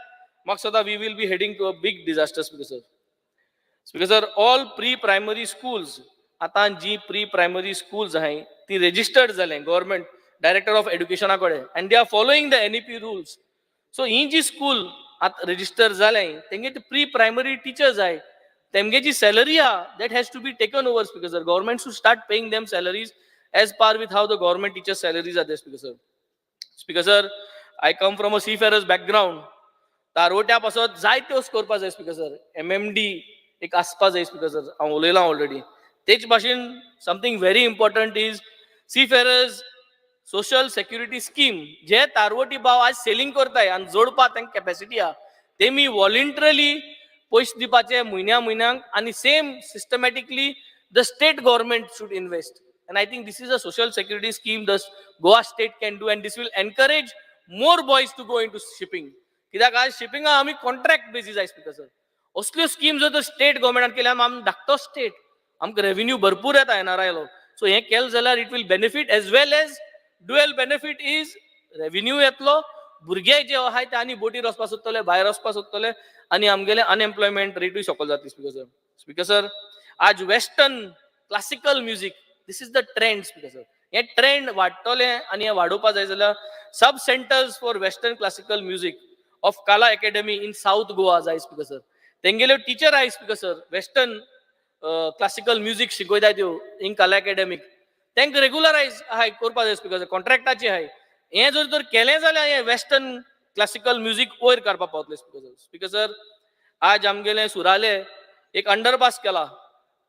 म्हाका सदां we will be heading to a big disaster speaker. Speaker all pre primary schools आतां जी प्री प्रायमरी स्कूल्स आहाय ती रेजिस्टर्ड जाले गव्हर्नमेंट डायरेक्टर ऑफ एड्युकेशना कडेन and they are following the NEP rules. So ही जी स्कूल आतां रेजिस्टर जाले तेंगे प्री प्रायमरी टिचर्स जाय, तेमगे जी सॅलरी आहा that has to be taken over speaker. Government should start paying them salaries as par with how the government teachers salaries are there speaker. Speaker I come from a seafarers background. तारवट्या पासत जायत्यो करपा जाय स्पीकर. MMD एक आसपा जाय स्पीकर. हांव उलयलां ऑलरेडी. तेच भाशेन something very important is seafarers social security scheme. जे तारवटी भाव आज सेलिंग करताय आनी जोडपा तांकां कॅपॅसिटी आहा तेमी वॉलंटरली पयशे दिवपाचे म्हयन्याक आनी same systematically the state government should invest. And I think this is a social security scheme the Goa state can do, and this will encourage more boys to go into shipping. कित्याक आज शिपिंगा आमी कॉन्ट्रॅक्ट बेसीस आय स्पीकर. असल्यो स्कीम जर स्टेट गव्हर्नमेंटान केल्या आमी धाकटो स्टेट, आमकां रेव्हेन्यू भरपूर येता NRI. सो हें केलें जाल्यार it will benefit as well as dual benefit is revenue येतलो, भुरगे जे आहाय ते आनी बोटीर वचपा सोदतले, भायर वचपा सोदतले आनी आमगेले अनएम्प्लॉयमेंट रेटूय सकयल जातली स्पीकर. स्पीकर आज western classical music this is the trend speaker. हे ट्रेंड वाडटले आनी हे वाडोवपा जाय जाल्यार sub centres for western classical music of Kala academy in South Goa जाय स्पीकर. तेंगेल्यो टीचर आहाय स्पीकर वेस्टर्न क्लासिकल म्युझिक शिकयता त्यो इन काला अकॅडमीक तांकां रेग्युलरायज आहाय करपा जाय स्पीकर. कॉन्ट्रॅक्टाची आहाय. हें जर केलें जाल्यार हें वेस्टर्न क्लासिकल म्युझिक वयर काडपा पावतलें स्पीकर. स्पीकर आज आमगेलें सुराले एक अंडरपास केला.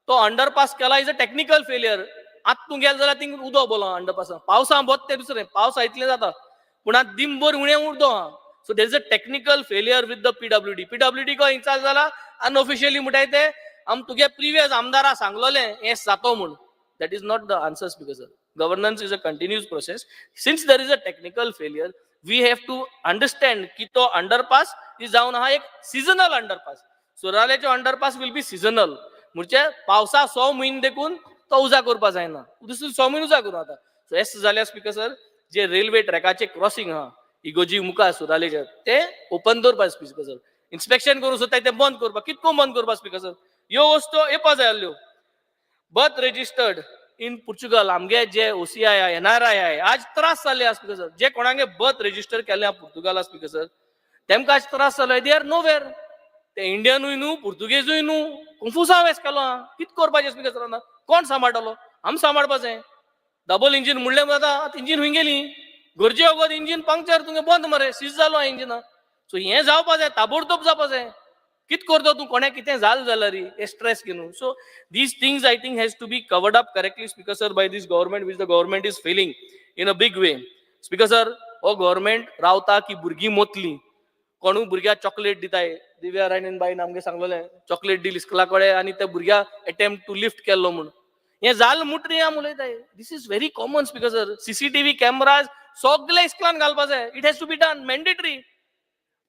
तो अंडरपास केला इज अ टेक्निकल फेलियर. आतां तूं गेल जाल्यार थिंग उदो बोलो अंडरपासान. पावसा बत तें दुसरें पावसा इतलें जाता पूण आतां दिमभर उणें उरदो आहा. So there is a technical failure with the PWD को इंचार्ज जाला अनऑफिशियली म्हणटाय ते आम तुगे प्रिवियस आमदारा सांगलोलें हें जातो म्हूण. That is not the answer speaker. Governance is a continuous process. Since there is a technical failure we have to understand की तो अंडरपास इज जावन आहा एक सिजनल अंडरपास. सुरालेचो अंडरपास विल बी सिजनल म्हणजे पावसा 6 म्हयने देखून तो उजा करपा जायना. दुसरे 6 म्हयने उजा करूं आतां. सो हें जाल्यार स्पीकर जे रेल्वे ट्रॅकाचे क्रॉसिंग आहा इगोजी मुखार सुरालेचे ते ओपन दवरपा स्पीकर. इन्स्पेक्शन करूं सोदताय ते बंद करपा. कितको बंद करपा स्पीकर. ह्यो वस्तू येवपा जाय आसल्यो. बर्थ रजिस्टर्ड इन पुर्तुगल आमगे जे OCI NRI आय आज त्रास जाल्ले आहा स्पीकर. जे कोणागे बर्थ रजिस्टर केल्ले पुर्तुगाला स्पीकर तेमकां आज त्रास जालो. They are nowhere. ते इंडियनूय न्हू पुर्तुगेजूय न्हू कन्फ्युजा वेस केलो आहा. कित करपाचें स्पीकर. कोण सांबाळटलो. आमी सांबाळपा जाय. डबल इंजीन म्हणलें जाता. आतां इंजीन खंय गेली. गरजे वगत इंजीन पंक्चर तुगे बंद मरे सीज जालो इंजिना. सो हें जावपा जाय ताबडतोब जावपा जाय. कित करतो तूं कोणें कितें जालें जाल्यार हे स्ट्रेस घेवन. So these things I think has to be covered up correctly speaker sir by this government which the government is failing in a big way. Speaker sir हो गव्हर्नमेंट रावता की भुरगीं मोतलीं. कोणूय भुरग्याक चॉकलेट दिताय. दिव्या राणीन बाईन आमगे सांगलोलें चॉकलेट दिली इस्कला कडेन आनी त्या भुरग्याक अटेम्प्ट टू लिफ्ट केल्लो म्हूण. हें जाल मुटरी आम उलयताय. This is very common speaker sir. CCTV cameras सगळे इस्कलान घालपा जाय. It has to be done mandatory.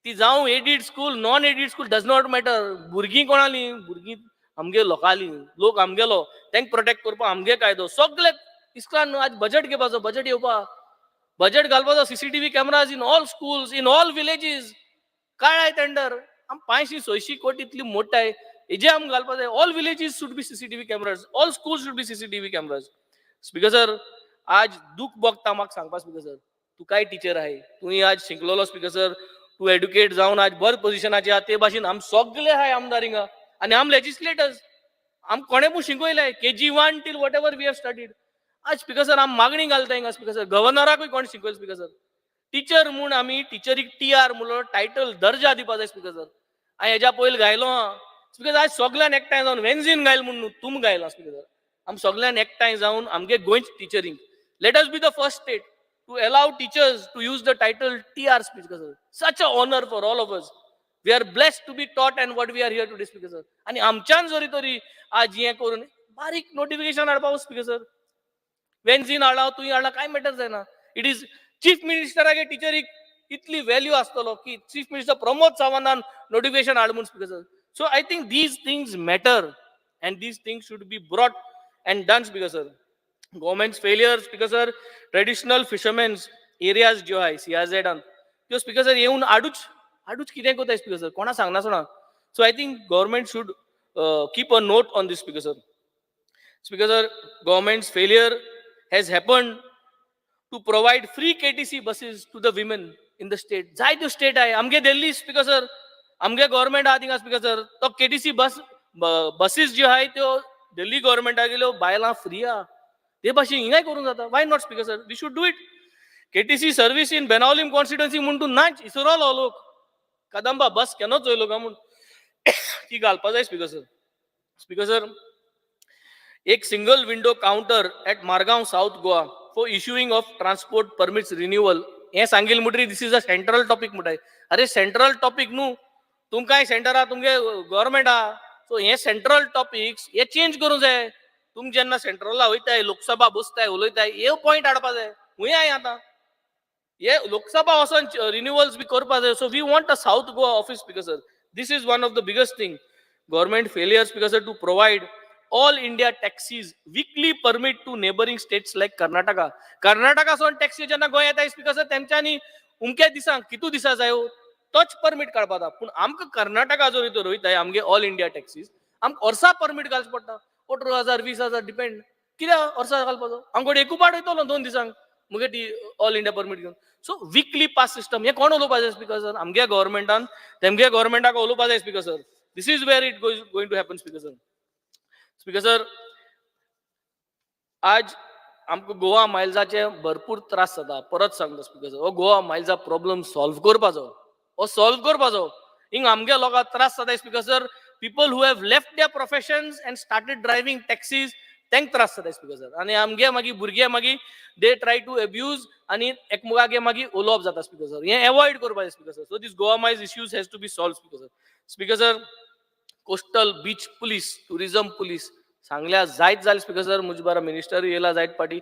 ती जावं aided school non aided school does not matter. भुरगीं कोणाली भुरगीं आमगे लोकाली लोक आमगेलो तांकां प्रोटेक्ट करपा आमगे कायदो सगळे इस्कलान. आज बजेट घेवपाचो बजेट येवपा बजेट घालपाचो. CCTV cameras in all schools in all villages. काय आय टेंडर आम 500-600 कोटी इतली मोठाय हेजे आम घालपा जाय. All villages should be CCTV cameras. All schools should be CCTV cameras. Speaker sir आज दूख भोगता म्हाका सांगपा स्पीकर सर. तूं काय टीचर आहाय. तुवें आज शिकलोलो स्पीकर सर. तूं एड्युकेट जावन आज बरे पोजिशनाचेर आहा. ते भाशेन आम सगळे आहाय आमदार हिंगा आनी आम लेजिस्लेटर्स. आम कोणें पूण शिकयलाय KG1 till whatever we have studied. आज स्पीकर सर आम मागणी घालता हिंगा स्पीकर सर. गव्हर्नराकूय कोण शिकयला स्पीकर सर. टीचर म्हूण आमी टिचरीक TR म्हणलो टायटल दर्जा दिवपा जाय स्पीकर सर. हांवें हेज्या पयलीं घायलो आहा स्पीकर. आज सगळ्यान एकठांय जावन वेन्झीन घायल म्हूण तुम घायला स्पीकर सर. आम सगळ्यान एकठांय जावन आमगे गोंयच टिचरींक Let us be the first state to allow teachers to use the title TR speaker, sir. Such a honor for all of us. We are blessed to be taught and what we are here to speaker, sir. आणि आमच्यान जरी तरी आज हे करून बारीक नोटिफिकेशन हाडपाव स्पीकर सर. वेन्झीन हाडला तुय हाडला काय मॅटर जायना. इट इज चीफ मिनिस्टरागे टिचरीक इतली व्हॅल्यू आसतलो की चीफ मिनिस्टर प्रमोद सावंतान नोटिफिकेशन हाड म्हणून speaker sir. So I think these things matter and these things should be brought and done speaker sir. Government's failures speaker sir, traditional fishermen's areas jo hai CRZ an त्यो speaker sir येऊन आडूच कितें कोताय speaker sir कोणा सांगना सोना. So I think government should keep a note on this speaker sir. Speaker sir, government's failure has happened to provide free KTC buses to the women in the state. जाय त्यो state आहे आमगे दिल्ली speaker sir, आमगे government आहा थिंगा speaker sir तो KTC बसीस ज्यो आहाय त्यो दिल्ली गव्हर्नमेंटा गेल्यो बायलां फ्री आहा ते भाशेन हिंगाय करूंक जाता. Why not speaker sir, we should do it. KTC service in Benaulim constituency म्हणून तूं नाच इसरोलो लोक कदंबा बस केन्ना चोयलो काय म्हूण ती घालपा जाय स्पीकर सर. स्पीकर सर, एक single window counter at Margao south Goa for issuing of transport permits renewal हे सांगील म्हणटरी this is a central topic म्हणटाय. अरे सेंट्रल टॉपिक न्हू, तुमकांय सेंटरा तुमगे गव्हर्नमेंट आहा. सो हे सेंट्रल टॉपिक्स हे चेंज करूंक जाय. तुम जेन्ना सेंट्रलला वयताय लोकसभा बसताय उलयताय हे पॉयंट हाडपा जाय. हुंय आय आतां हे लोकसभा वचोन रिन्युअल्स बी करपा जाय. So we want a South Goa office speaker sir. This is one of the biggest thing. Government failure speaker sir to provide all India taxis weekly permit to neighbouring states like Karnataka. कर्नाटकासून टॅक्सी जेन्ना गोंय येताय स्पीकर सर तेंच्यांनी उमक्या दिसांक कितू दिसा जाय तोच परमिट काडपा जाता. पूण आमकां कर्नाटका जर तर रोयताय आमगे ऑल इंडिया टॅक्सीज आमकां वर्सा परमिट घालचो पडटा. 18,000 20,000 डिपेंड कित्याक वर्सा घालपाचो. आमकडे एक पाट वयतलो 2 दिसांक मुगे ती ऑल इंडिया परमिट घेवन. सो वीकली पास सिस्टम हे कोण उलोवपा जाय स्पीकर सर. आमगे गव्हर्नमेंटान तेमगे गव्हर्नमेंटाक उलोवपा जाय speaker sir. This is where it going to happen speaker sir. Speaker sir, आज आमकां गोवा मायल्साचे भरपूर त्रास जाता. परत सांगता स्पीकर सर, हो गोवा मायल्सा प्रॉब्लम सॉल्व करपाचो हिंग आमगे लोकांक त्रास जाता speaker sir. People who have left their professions and started driving taxis तेंक त्रास जाता स्पीकर सर. आनी आमगे मागीर भुरगे मागीर दे ट्राय टू अब्यूज आनी एकमेकागे मागीर उलोवप जाता स्पीकर सर. हें एवॉयड करपा जाय speaker sir. So this Goa miles issues has to be solve speaker sir. Speaker sir, coastal beach police tourism police सांगल्या जायत जालें स्पीकर सर. मुझे बारा मिनिस्टर येयला जायत पाटी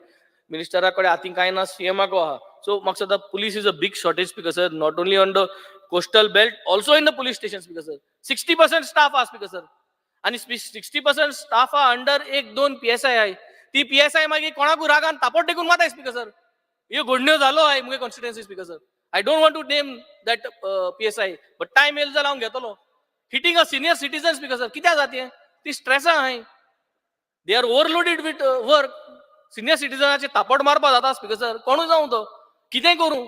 मिनिस्टरा कडेन हातीं कांय ना, सीएमाको आहा. सो म्हाका सद्दां police is a big shortage speaker sir. Not only on the coastal belt also in the police station speaker sir. 60% staff आहा स्पीकर सर. आणि 60% स्टाफ आहा अंडर 1-2 PSI आहाय. ती PSI मागीर कोणाकूय रागान तापोट टेकून माताय स्पीकर सर. ह्यो घडण्यो जालो आहाय मुगे constituency speaker sir. I don't want to name that PSI but time येयलो जाल्यार हांव घेतलो. Hitting a senior citizen speaker sir कित्याक जाता ती स्ट्रेसा आहाय. They are overloaded with work. Senior सिटीजनाचे तापोट मारपा जाता स्पीकर सर. कोणूय जावं तो कितें करूं.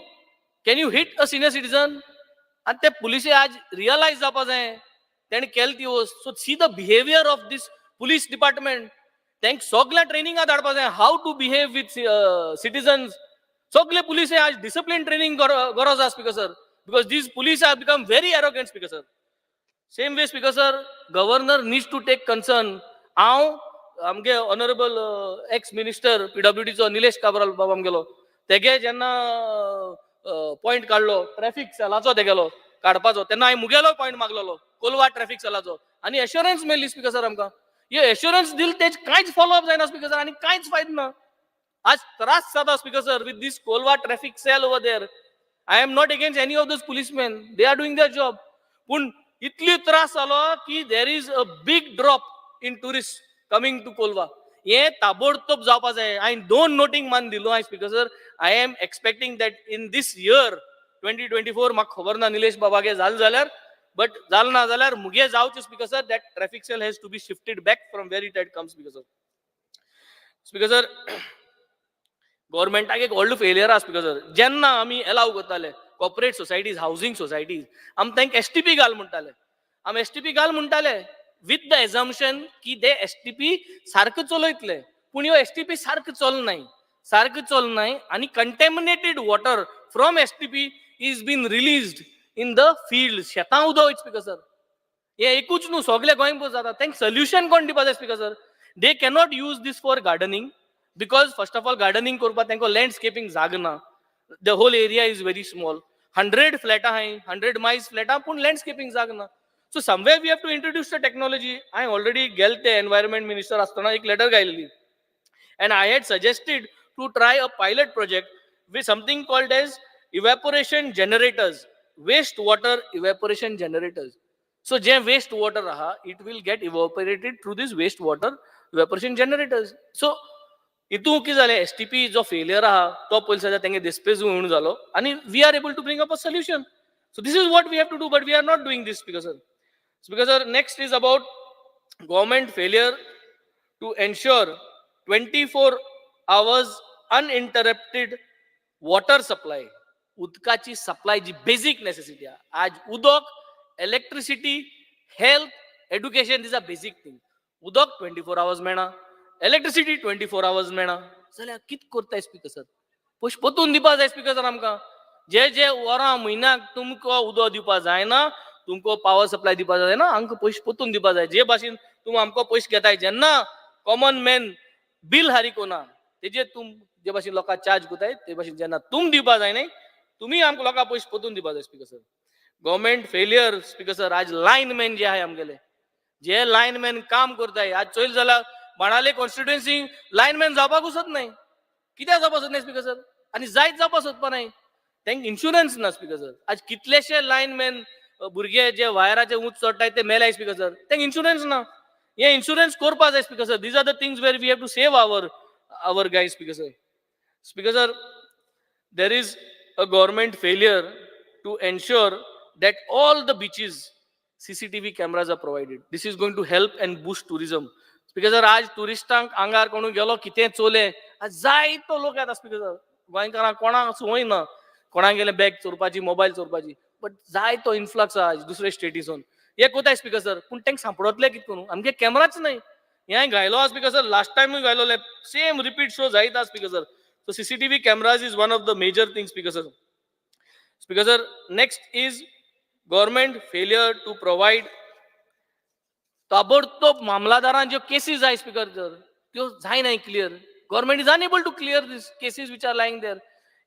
Can you hit a senior citizen. आणि ते पुलिसे आज रियलायज जावपा जाय तेणे केली ती वस्त. So see the behaviour of these police department. तेंक सगळ्या ट्रेनिंगाक धाडपा जाय how to behave with citizens. सगळे पुलिसे आज डिसिप्लिन ट्रेनिंग गरज आहा speaker sir. Because these police are become very arrogant speaker sir. Same way speaker sir, governor needs to take concern. हांव आमगे ऑनरेबल एक्स मिनिस्टर PWDचो निलेश काब्राल बाबा आमगेलो तेगे जेन्ना पॉयंट काडलो ट्रॅफिक सेलाचो तेगेलो काडपाचो तेन्ना हांवें मुगेलो पॉयंट मागलेलो कोलवा ट्रॅफिक सेलाचो आनी एश्युरन्स मेळ्ळी स्पीकर सर आमकां. हे एश्युरन्स दिल तेज कांयच फॉलोअप जायना स्पीकर सर आनी कांयच फायदो ना. आज त्रास जाता speaker sir with these Colva traffic cell over there. I am not against any of those policeman. They are doing their job. पूण इतली त्रास जालो की there is a big drop in tourist coming to Colva. हे ताबडतोब जावपा जाय. हांवें 2 नोटींग मान दिलो हांवें speaker sir. I am expecting that in this year 2024 म्हाका खबर ना निलेश बाबागे जालें जाल्यार बट जालें ना जाल्यार मुगे जावचें speaker sir. That traffic cell has to be shifted back from where it had come speaker sir. Speaker sir, गव्हर्नमेंटाक एक व्हडलो फेलियर आहा स्पीकर सर. जेन्ना आमी अलाव करताले कॉर्पोरेट सोसायटीज हावजींग सोसायटीज आमी तांकां STP घाल म्हणटाले. आमी STP घाल म्हणटाले विथ द एझम्पशन की ते STP सारको चलयतले. पूण ह्यो STP सारको चलनाय आनी contaminated water from STP is been released in the field. शेतां उदक वयता स्पीकर सर. हे एकूच न्हू सगळे गोंयभर जाता. तांकां सोल्युशन कोण दिवपा जाय speaker sir. They cannot use this for gardening. because first of all gardening करपाक तांकां landscaping जाग ना. The whole area is very small. 100 flat आहाय, 100 miles flat पूण landscaping जाग ना. So somewhere we have to introduce the technology. I already गेल ते environment minister आसतना एक letter गायलेली. And I had suggested to try a pilot project with something called as evaporation generators, wastewater evaporation generators. So जे wastewater raha, it will get evaporated through this wastewater evaporation generators. So इतू की जाले STP जो failure आहा तो पयलीं सद्या तेंगे dispose होऊन जालो आणि we are able to bring up a solution. So this is what we have to do, but we are not doing this, Speaker sir. Speaker sir, next is about government failure to ensure 24 hours uninterrupted water supply. उदकाची सप्लाय जी बेसिक नेसेसिटी आहे. आज उदक, इलेक्ट्रिसिटी, हेल्थ, एड्युकेशन दिस आर बेसिक थिंग. उदक 24 hours मेळना, इलेक्ट्रिसिटी 24 hours मेळना जाल्यार कित करताय स्पीकर सर? पयशे पोतून दिवपा जाय स्पीकर सर आमकां. जे वरां म्हयन्याक तुमकां उदक दिवपा जायना, तुमकां पावर सप्लाय दिवपा जायना, आमकां पयशे पोतून दिवपा जाय. जे भाशेन तुमी आमकां पयशे घेताय जेन्ना कॉमन मॅन बिल हारिकोना तेजे तुम जे भाशेन लोकांक चार्ज कोताय ते भाशेन जेन्ना तुम दिवपा जाय न्ही, तुम्ही आमकां लोकांक पयशे पोतून दिवपा जाय speaker sir. Government failure speaker sir. आज लायनमॅन जे आहाय आमगेले, जे लायनमॅन काम करताय, आज चोयल जाल्यार बाणाले कॉन्स्टिट्युएन्सी लायनमॅन जावपाक वचत नाही. कित्याक जावपाक सोदनाय स्पीकर सर? आनी जायत जावपाक सोदपा नाही. तांकां इन्शुरन्स ना स्पीकर सर. आज कितलेशे लायनमॅन भुरगे जे वायराचे उंच चडटाय ते मेलाय स्पीकर सर. तांकां इन्शुरन्स ना. हे इन्शुरन्स करपा जाय speaker sir. These are the things where we have to save our guys, Speaker sir. Speaker sir, there is a government failure to ensure that all the beaches CCTV cameras are provided. This is going to help and boost tourism. Speaker sir, आज टुरिस्टांक आंगार कोणू गेलो कितें चोले, आज जायतो लोक येता स्पीकर सर. गोंयकारांक कोणाक संवय ना, कोणाक गेले बॅग चोरपाची, मोबायल चोरपाची, बट जायतो इन्फ्लक्स आज दुसरे स्टेटीसून. हे कोताय स्पीकर सर, पूण तांकां सांपडतले कितें करून? आमगे कॅमेराच नाही. हे घायलो स्पीकर सर, लास्ट टायमूय घायलोले, सेम रिपीट शो जायता speaker sir. So CCTV cameras is one of the major things, Speaker sir. Speaker sir, next is government failure to provide ताबडतोब मामलादारां ज्यो केसीस आहाय स्पीकर सर, त्यो जाय नाही clear. Government is unable to clear these cases which are lying there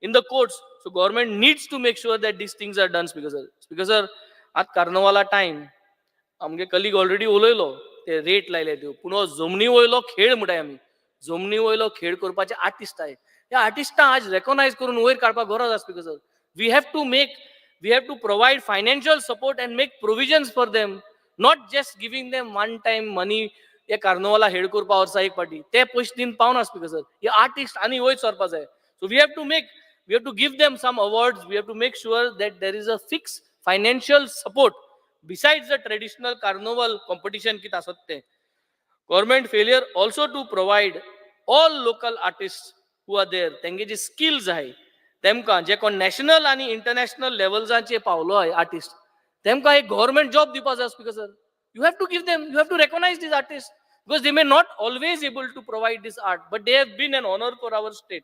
in the courts. So government needs to make sure that these things are done, Speaker sir. Speaker sir, आज कार्नवाला टाइम आमगे कलीग ऑलरेडी उलयलो ते रेट लायले त्यो, पूण हो जमनी वयलो खेळ म्हणटाय आमी. जमनी वयलो खेळ करपाचे आर्टिस्ट आहे. ह्या आर्टिस्टां आज रेकॉग्नायज करून वयर काडपाक गरज आसा speaker sir. We have to provide financial support and make provisions for them, not just giving them one time money. हे कार्नवाला हेड करपा वर्सा एक पाटी ते पयशे दिन पावना स्पीकर सर. हे आर्टिस्ट आनी वयर सरपा जाय. So we have to give them some awards. We have to make sure that there is a fix financial support besides the traditional carnival competition कित आसत ते. Government failure also to provide all local artists who are there, तेंगे जे स्किल्स आहे तेमकां जे कोण नॅशनल आणि इंटरनॅशनल लेवल्सांचेर पावलो आहे आर्टिस्ट, तेमकां एक गव्हर्मेंट जॉब दिवपा जाय speaker sir. You have to give them, you have to recognise these artist because they may not always able to provide this art, but they have been an honour for our state.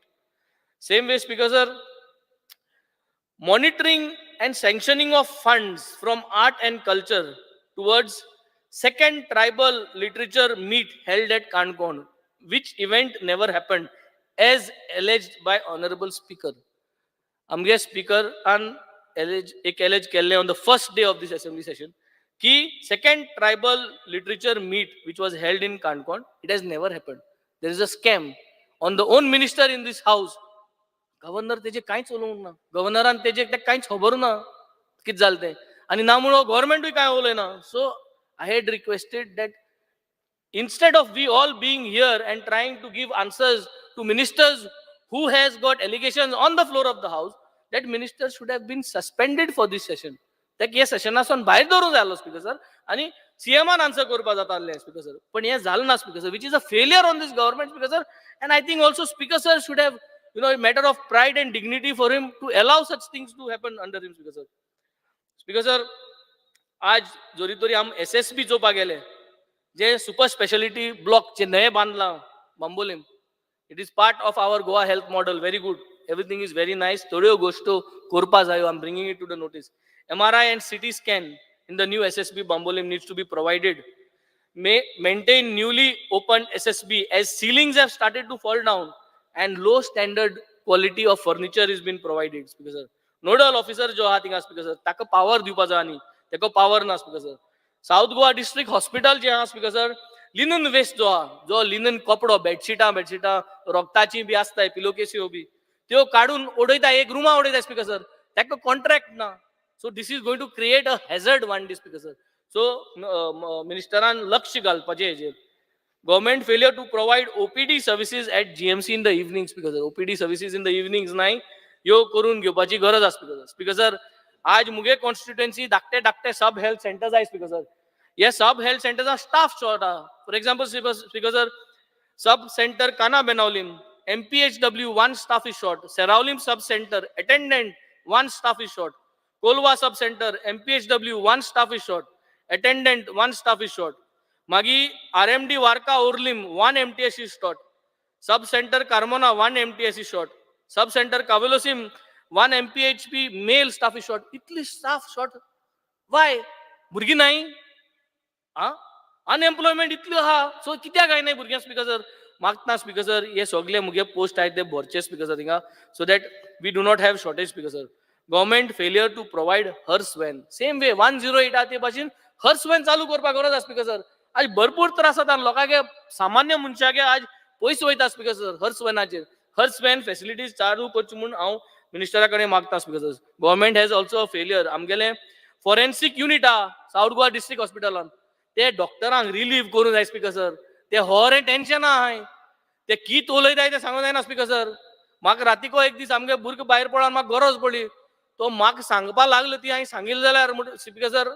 Same way speaker sir, monitoring and sanctioning of funds from art and culture towards second tribal literature meet held at Kankon, which event never happened as alleged by honorable speaker. Amge speaker ek allege kelle on the first day of this assembly session ki second tribal literature meet which was held in Kankon, it has never happened. There is a scam on the own minister in this house. Governor तेजे कांयच उलोवंक ना, गव्हर्नरान तेजे कांयच खबर ना कितें जालें तें, आनी ना म्हणून गव्हर्नमेंटूय कांय उलयना. So I had requested that instead of we all being here and trying to give answers to ministers who has got allegations on the floor of the house, that minister should have been suspended for this session. ताका हे सेशनासून भायर दवरूंक जाय आसलो स्पीकर सर, आनी सीएमान आन्सर करपा जाता आसलें स्पीकर सर. पण हें जालें ना speaker sir, which is a failure on this government speaker sir. And I think also speaker sir should have, a matter of pride and dignity for him to allow such things to happen under him, Speaker sir. Speaker sir, आज जोरी तोरी हम SSB चोवपाक गेले, जे सुपर स्पेशलिटी ब्लॉक जे नये बांधला Bambolim, it is part of our Goa health model, very good, everything is very nice. थोड्यो गोष्टो करपा जायो, I'm bringing it to the notice. MRI and CT scan in the new SSB Bambolim needs to be provided. maintain newly opened SSB as ceilings have started to fall down and low standard quality of furniture is been provided. Speaker sir, nodal officer jo आहा थिंगा speaker sir, ताका power दिवपाचो आनी तेको power ना speaker sir. South Goa district hospital जे आहा speaker sir, linen waste जो आहा, जो linen कपडो बेडशीटा रोगताची बी आसताय पिलोकेसी बी त्यो काढून उडयता एक रुमा उडयता speaker sir, ताका contract ना. So this is going to create a hazard one day speaker sir. So ministeran लक्ष घालपाचें हेजेर. Government failure to provide OPD services at GMC in the evenings because OPD services in the evenings नाही यो करून घेवपाची गरज आसा because speaker sir आज मुगे constituency धाकटे सब health centers आहे speaker sir. ये सब health centers are staff short आहे. For example speaker sir sub center Kana Benaulim MPHW one staff is short. Seraulim sub center attendant one staff is short. Kolwa sub center MPHW one staff is short. Attendant one staff is short. Magi RMD Warka Urlim one MTS is short. Sub center Carmona one MTS is short. Sub center Kavelosim one MPHP male staff is short. Itli staff short. Why? Burgi nahi? Unemployment itli ha. So kitya gai nahi burgi speaker sir. Magna speaker sir. Ye sogle muge post aayte borche speaker sir dinga. So that we do not have shortage speaker sir. Government failure to provide hearse van. Same way 108 आते पासून hearse van चालू करपाक गरज आसा speaker sir. आज भरपूर त्रास जाता लोकांगे सामान्य मनशागे आज पयस वयता स्पीकर सर हर्स वॅनाचेर हर्स वॅन फॅसिलिटीज चालू करची म्हणून हांव मिनिस्टरा कडेन मागता speaker sir. Government has also a failure. आमगेले फॉरेन्सिक युनिट आहा साऊथ गोवा डिस्ट्रिक्ट हॉस्पिटलान ते डॉक्टरांक रिलीव करूं जाय स्पीकर सर. ते हॉर टेन्शन आहाय ते कित उलयताय ते सांगूं जायना स्पीकर सर. म्हाका रातीको एक दीस आमगे भुरगे भायर पडोन म्हाका गरज पडली तो म्हाका सांगपा लागलो ती हांवें सांगिल्लें जाल्यार speaker sir.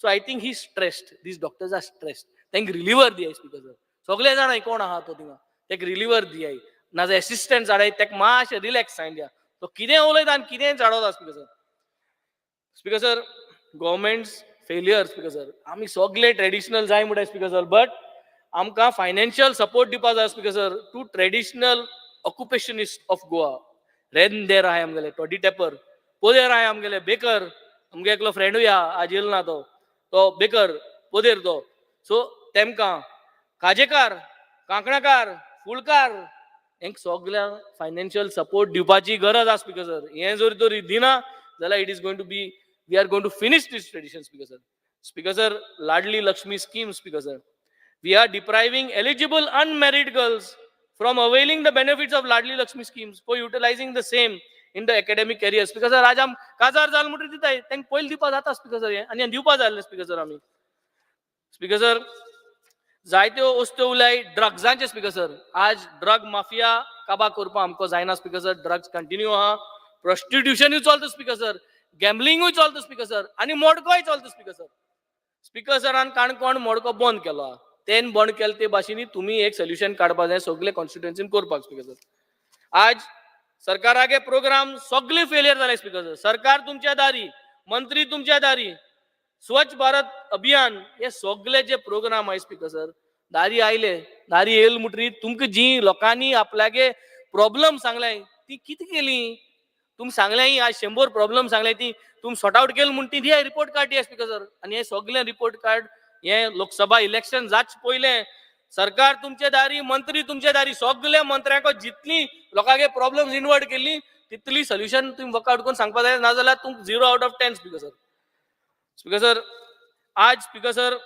So I think he stressed. These doctors are stressed. तेंक रिलीवर दियाय स्पीकर सर. सगळे जाणां कोण आहा तो थिंगा तेक रिलीवर दियाय नाजाल्यार एसिस्टंट हाडाय तेक मातशें रिलॅक्स सांगया तो कितें उलयता आनी कितें चाडवता speaker sir. Speaker sir government failure speaker sir. आमी सगळे ट्रेडिशनल जाय म्हणटाय स्पीकर सर बट आमकां फायनान्शियल सपोर्ट दिवपा जाय speaker sir to traditional occupationist of Goa. रेंदेर आहाय आमगेले टॉडी टेपर पोदेर आहाय आमगेले बेकर आमगे एकलो फ्रेंडूय आहा आज येयलो ना तो बेकर पोदेर तो. सो तेमकां काजेकार कांकणाकार फुलकार हेंक सगळ्यांक फायनान्शियल सपोर्ट दिवपाची गरज आसा स्पीकर सर. हें जर तर दिना जाल्यार it is going to be we are going to finish this tradition speaker sir. Speaker sir Ladli Laxmi scheme speaker sir. We are depriving eligible unmarried girls from availing the benefits of Ladli Lakshmi schemes for utilizing the same in the academic careers. Because sir, आज आम काजार जाल म्हणटा दिताय तेंक पयली दिवपा जाता स्पीकर सर आनी दिवपा जाय स्पीकर सर आमी. स्पीकर सर जायत्यो वस्तू उलाय ड्रग्सांचे स्पीकर सर. आज ड्रग माफिया काबा करपा आमको जायना स्पीकर सर. ड्रग्स कंटिन्यू आहा प्रॉस्टिट्यूशनूय चलता स्पीकर सर गॅम्बलिंगूय चलता स्पीकर सर आनी मोडकोय चलता स्पीकर सर. स्पीकर सरान काणकोण मोडको बंद केलो आहा तेन बंद केले ते भाशेनी तुम्ही एक सोल्युशन काढपा जाय सगळे कॉन्स्टिट्युएन्सीन करपाक स्पीकर सर. आज सरकारागे प्रोग्राम सगळे फेलियर जाले स्पीकर सर. सरकार तुमच्या दारी मंत्री तुमच्या दारी स्वच्छ भारत अभियान हे सगळे जे प्रोग्राम आहे स्पीकर सर दारी आयले दारी येयल म्हणटरी तुमकां जी लोकांनी आपल्यागे प्रॉब्लेम सांगलाय ती कितें केली तुम सांगल्याय आज 100 प्रॉब्लेम सांगलाय ती तुम सॉर्ट आउट केली म्हणून ती दिया रिपोर्ट कार्ड दिया स्पीकर सर. आणि हे सगळे रिपोर्ट कार्ड हे लोकसभा इलेक्शन जाच पयले सरकार तुमचे दारी मंत्री तुमचे दारी सगळे मंत्र्यांक जितली लोकांगे प्रॉब्लेम्स इन्वर्ट केली तितली सोल्युशन तुम्ही वर्कआउट करून सांगपा जाय नाजाल्यार तुमकां 0 out of 10 speaker sir. Speaker sir आज स्पीकर सर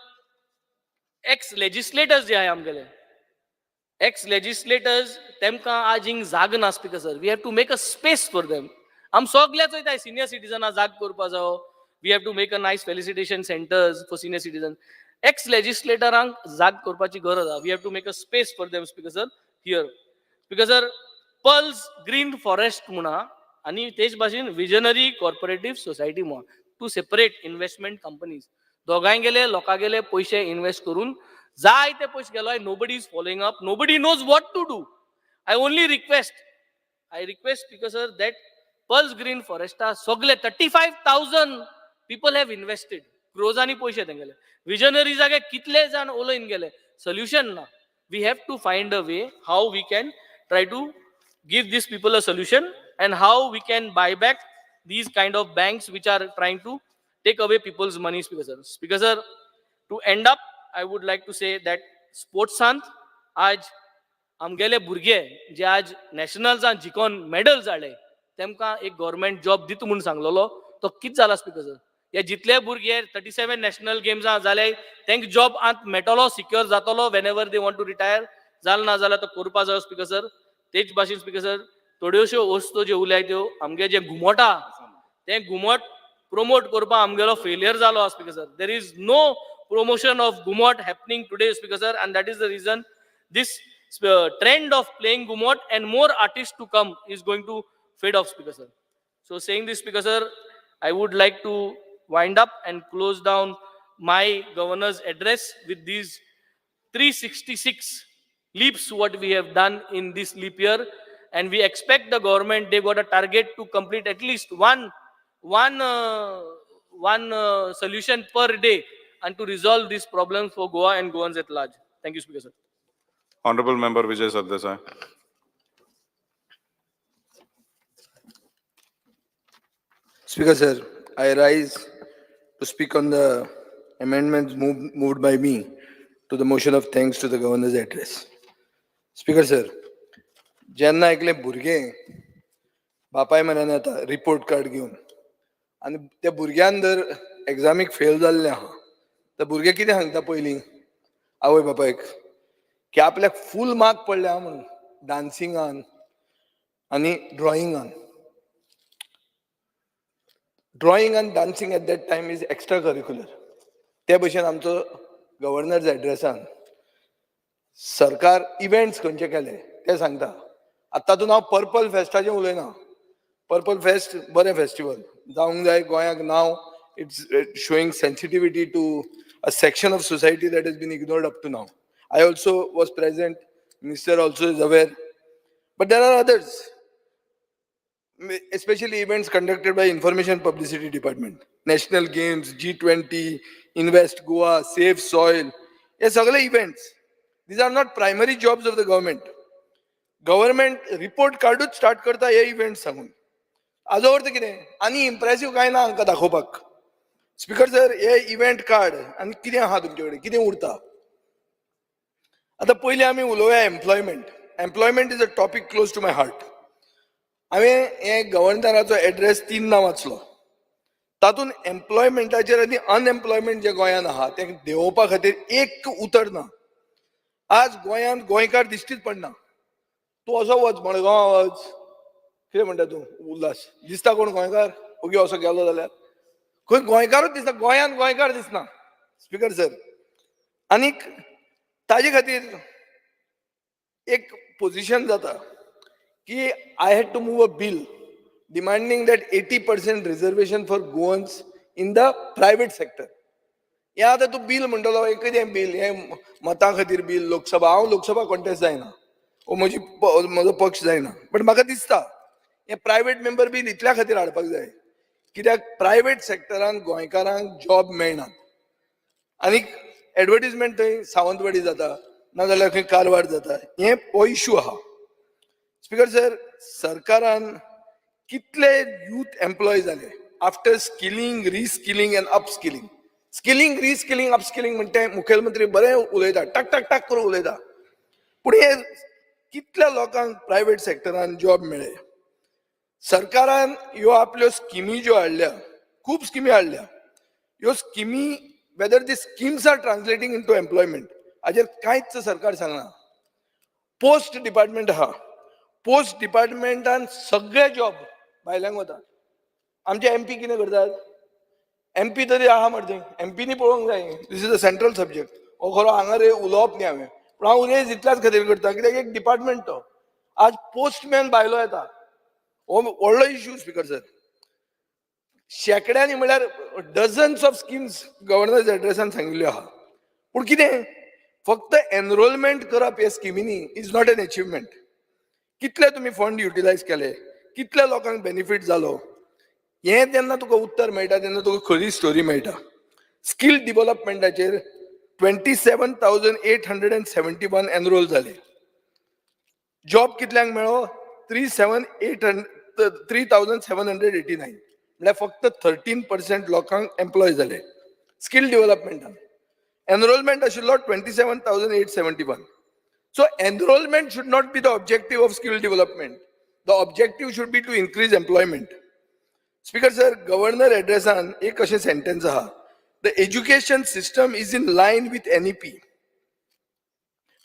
एक्स लेजिस्लेटर्स जे आहाय आमगेले एक्स लेजिस्लेटर्स तेमकां आज हिंग जाग ना speaker sir. We have to make a space for them. आम सगळेच वयताय सिनियर सिटीजनां जाग करपा जावो. We have to make a nice felicitation centres for senior citizen. Ex लेजिस्लेटरांक जाग करपाची गरज आहा. We have to make a space for them speaker sir here. Speaker sir pearls green forest म्हणा आणि तेच भाशेन विजनरी कॉर्पोरेटिव्ह सोसायटी म्हणा टू सेपरेट इन्व्हेस्टमेंट कंपनीज दोगांय गेले लोकां गेले पयशे इन्व्हेस्ट करून जाय ते पयशे गेलोय. Nobody is following up nobody knows what to do. I only request speaker sir that pulse green फॉरेस्टा सगळे 35,000 people have invested क्रोजांनी पयशे तेंगेले विजनरी जागे कितले जाण उलयन गेले सोल्युशन ना. We have to find a way how we can try to give this people a solution and how we can buy back these kind of banks which are trying to take away people's money. Speaker sir to end up I would like to say that स्पोर्ट्सांत आज आमगेले भुरगे जे आज नॅशनल्सांत जिखोन मेडल्स हाडले तेमकां एक गव्हर्मेंट जॉब दिता म्हणून सांगलेलो तो कितें जाला स्पीकर सर. हे जितले भुरगे 37 नॅशनल गेम्सां जाले तेंक जॉब आत मेळटलो सिक्युअर जातलो whenever they want to retire जाल ना जाल्यार तो करपा जायो स्पीकर सर. तेच भाशेन स्पीकर सर थोड्योश्यो वस्तू ज्यो उलयल्या त्यो आमगे जे घुमट आहा तें घुमट प्रमोट करपाक आमगेलो फेलियर जालो speaker sir. There is no promotion of Gumot happening today, Speaker sir, and that is the reason this trend of playing Gumot and more artists to come is going to fade off, Speaker sir. So saying this, Speaker sir, I would like to wind up and close down my governor's address with these 366 leaps what we have done in this leap year, and we expect the government, they got a target to complete at least one solution per day and to resolve these problems for Goa and Goans at large. Thank you, Speaker sir. Honorable Member Vijay Sardesai. Speaker sir, I rise to speak on the amendments moved by me to the motion of thanks to the governor's address. Speaker sir, जेन्ना एकले भुरगे बापाय म्हऱ्यान येता रिपोर्ट कार्ड घेवन आनी त्या भुरग्यान जर एग्जामीक फेल जाल्ले आहा तर भुरगे कितें सांगता पयलीं आवय बापायक की आपल्याक फूल मार्क पडले आहा म्हणून डान्सिंगान आनी ड्रॉइंगान. ड्रॉइंग आनी dancing at that time is extra curricular. ते भशेन आमचो गव्हर्नर्स एड्रेसान सरकार इव्हेंट्स खंयचे केले ते सांगता. आतां तातूंत हांव पर्पल फेस्टाचें उलयना. पर्पल फेस्ट बरें फेस्टिवल जावंक जाय गोंयाक नाव. It's showing sensitivity to a section of society that has been ignored up to now. I also was present. Minister also is aware. But there are others, especially events conducted by Information Publicity Department. National Games, G20, Invest Goa, Save Soil. Yes, all events. These are not primary jobs of the government. Government report card start करता हे events सांगून. आजो अर्थ कितें आनी इम्प्रेसिव्ह कांय ना हांकां दाखोवपाक. स्पीकर सर हे इव्हेंट कार्ड आनी कितें आहा तुमचे कडेन कितें उरता. आतां पयलीं आमी उलोवया employment. Employment is a topic close to my heart. हांवें हे गव्हर्नराचो एड्रेस 3 वाचलो. तातूंत एम्प्लॉयमेंटाचेर आनी अनएम्प्लॉयमेंट जे गोंयान आहा तें देंवोवपा खातीर एक उतर ना. आज गोंयान गोंयकार दिश्टीच पडना. तूं असो वच मडगांव वच कितें म्हणटा तूं उल्हास दिसता कोण गोंयकार ओगी असो गेलो जाल्यार खंय गोंयकारूच दिसता. गोंयान गोंयकार दिसना स्पीकर सर. आनीक ताजे खातीर एक पोजिशन जाता की I had to move a bill demanding that 80% reservation for Goans in the private sector. हे आतां तूं बिल म्हणटलो हे कितें बिल हे मतां खातीर बिल लोकसभा. हांव लोकसभा कॉन्टेस्ट जायना म्हजो पक्ष जायना. बट म्हाका दिसता हे प्रायवेट मेंबर बिल इतल्या खातीर हाडपाक जाय कित्याक प्रायवेट सेक्टरान गोंयकारांक जॉब मेळनात. आनीक एडवर्टिजमेंट थंय सावंतवाडी जाता नाजाल्यार खंय कारवार जाता. हे हो इश्यू आहा. स्पीकर सर सरकारान कितले यूथ एम्प्लॉय जाले after skilling reskilling end upskilling. Skilling reskilling upskilling म्हणटा मुखेलमंत्री बरें उलयता टाक टाक टाक करून उलयता. पूण हे कितल्या लोकांक प्रायवेट सेक्टरान जॉब मेळ्ळे. सरकारान ह्यो आपल्यो स्किमी ज्यो हाडल्या खूब स्किमी हाडल्या. ह्यो स्किमी whether the schemes are translating into employment हाजेर कांयच सरकार सांगना. पोस्ट डिपार्टमेंट आहा. पोस्ट डिपार्टमेंटान सगळे जॉब भायल्यांक वता. आमचे एमपी कितें करतात. एमपी तरी आहा मरे थंय एमपीनी पळोवंक जाय. This is a central subject. हो खरो हांगा रे उलोवप न्ही हांवें पूण हांव उरेज इतल्याच खातीर करता कित्याक एक डिपार्टमेंट तो. आज पोस्टमॅन भायलो येता हो व्हडलो इश्यू स्पीकर सर. शेकड्यांनी म्हळ्यार डझन्स ऑफ स्किम्स गव्हर्नर्स एड्रेसान सांगिल्ल्यो आहा. पूण कितें फक्त एनरोलमेंट करप हे स्किमीनी इज नॉट एन अचिवमेंट. कितले तुमी फंड युटिलायज केले कितल्या लोकांक बेनिफीट जालो हे जेन्ना तुका उत्तर मेळटा तेन्ना तुका खरी स्टोरी मेळटा. स्कील डेव्हलपमेंटाचेर 27,871 एनरोल जाले. जॉब कितल्यांक मेळ्ळो 3,789 म्हळ्यार फक्त 13% लोकांक एम्प्लॉय जाले स्कील डेव्हलपमेंटान. Enrollment आशिल्लो 27,871. So enrollment should not be the objective of skill development. The objective should be to increase employment. Speaker sir, Governor addressan एक अशें sentence आहा. The education system is in line with NEP.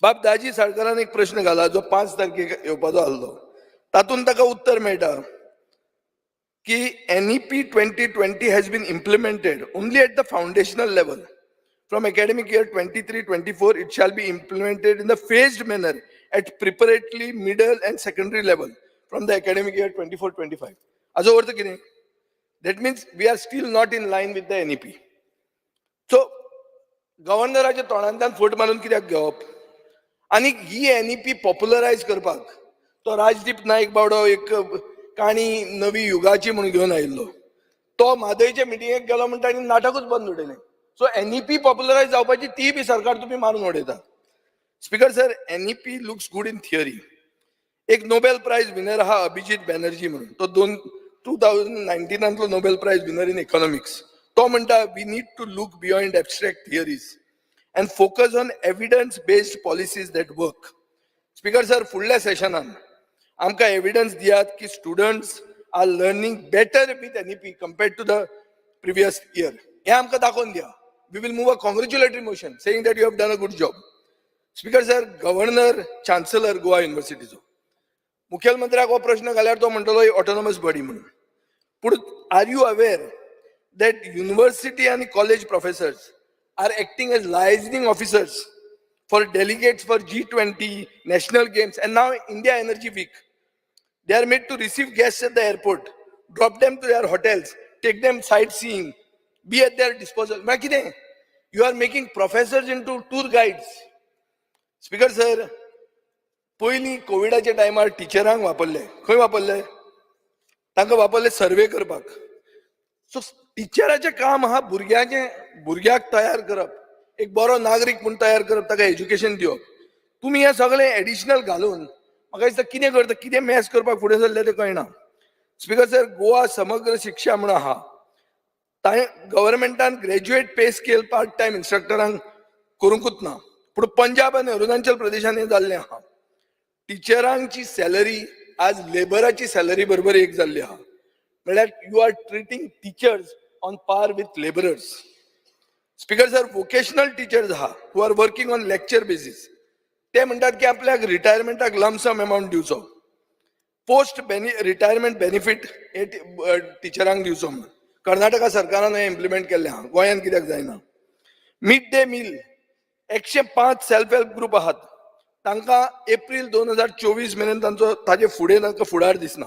बाब दाजी सरकारान एक प्रश्न घाला जो 5 तारखेक येवपाचो आसलो. तातूंत ताका उत्तर मेळटा की NEP 2020 has been implemented only at the foundational level. From academic year 23-24, it shall be implemented in the phased manner at preparatory, middle and secondary level from the academic year 24-25. Aso अर्थ कितें? That means we are still not in line with the NEP. So, गव्हर्नराच्या तोंडांतल्यान फट मारून कित्याक घेवप? आनी ही NEP पॉप्युलरायज करपाक तो राजदीप नाईक बावडो एक काणी नवी युगाची म्हणून घेवन आयिल्लो. तो म्हादयचे मिटिंगेक गेलो म्हणटा आनी नाटकूच बंद उडयलें. सो NEP पॉप्युलरायज जावपाची ती बी सरकार तुम्ही मारून उडयता. Speaker sir, NEP looks good in theory. एक नोबेल प्राइज विनर आहा अभिजीत बॅनर्जी म्हणून, तो 2019 Nobel prize winner in economics. तो म्हणटा we need to look beyond abstract theories and focus on evidence-based policies that work. Speaker sir, फुडल्या सेशनान आमकां एविडन्स दियात की students are learning better with NEP compared to the previous year. हे आमकां दाखोवन दिया. We will move a congratulatory motion saying that you have done a good job. Speaker sir, Governor, Chancellor Goa Universityचो मुख्यमंत्र्याक हो प्रश्न घाल्यार तो म्हणटलो ऑटोनॉमस बॉडी म्हणून. पूण are you aware that university and college professors are acting as liaising officers for delegates for G20, national games, and now India Energy Week. They are made to receive guests at the airport, drop them to their hotels, take them sightseeing, be at their disposal. You are making professors into tour guides. Speaker sir, पयलीं कोविडाच्या टायमार टिचरांक वापरले. खंय वापरले? तांकां वापरले सर्वे करपाक. सो टिचराचें काम आहा भुरग्याक तयार करप, एक बरो नागरीक म्हूण तयार करप, ताका एज्युकेशन दिवप. तुमी हे सगळें एडिशनल घालून म्हाका दिसता कितें करता, कितें मॅस करपाक फुडें सरले तें कळना. स्पीकर सर, गोवा समग्र शिक्षा म्हणून आहा, गव्हर्मेंटान graduate pay scale part time इन्स्ट्रक्टरांक करूंकूच ना. पूण पंजाब आनी अरुणाचल प्रदेशान हें जाल्लें आहा. टिचरांची सॅलरी आज लेबराची सॅलरी बरोबर एक जाल्ली आहा. म्हळ्यार you are treating teachers on par with labourers. Speaker sir, vocational teachers आहा who are working on lecture basis, ते म्हणटात की आपल्याक रिटायरमेंटाक लमसम अमाउंट दिवचो, पोस्ट रिटायरमेंट बेनिफीट हे टिचरांक दिवचो म्हणून. कर्नाटका सरकारान हें इम्प्लिमेंट केल्लें आहा, गोंयान कित्याक जायना. Mid day meal 105 self help group आहात, तांकां एप्रील 2024 मेरेन ताचे फुडें तांकां फुडार दिसना.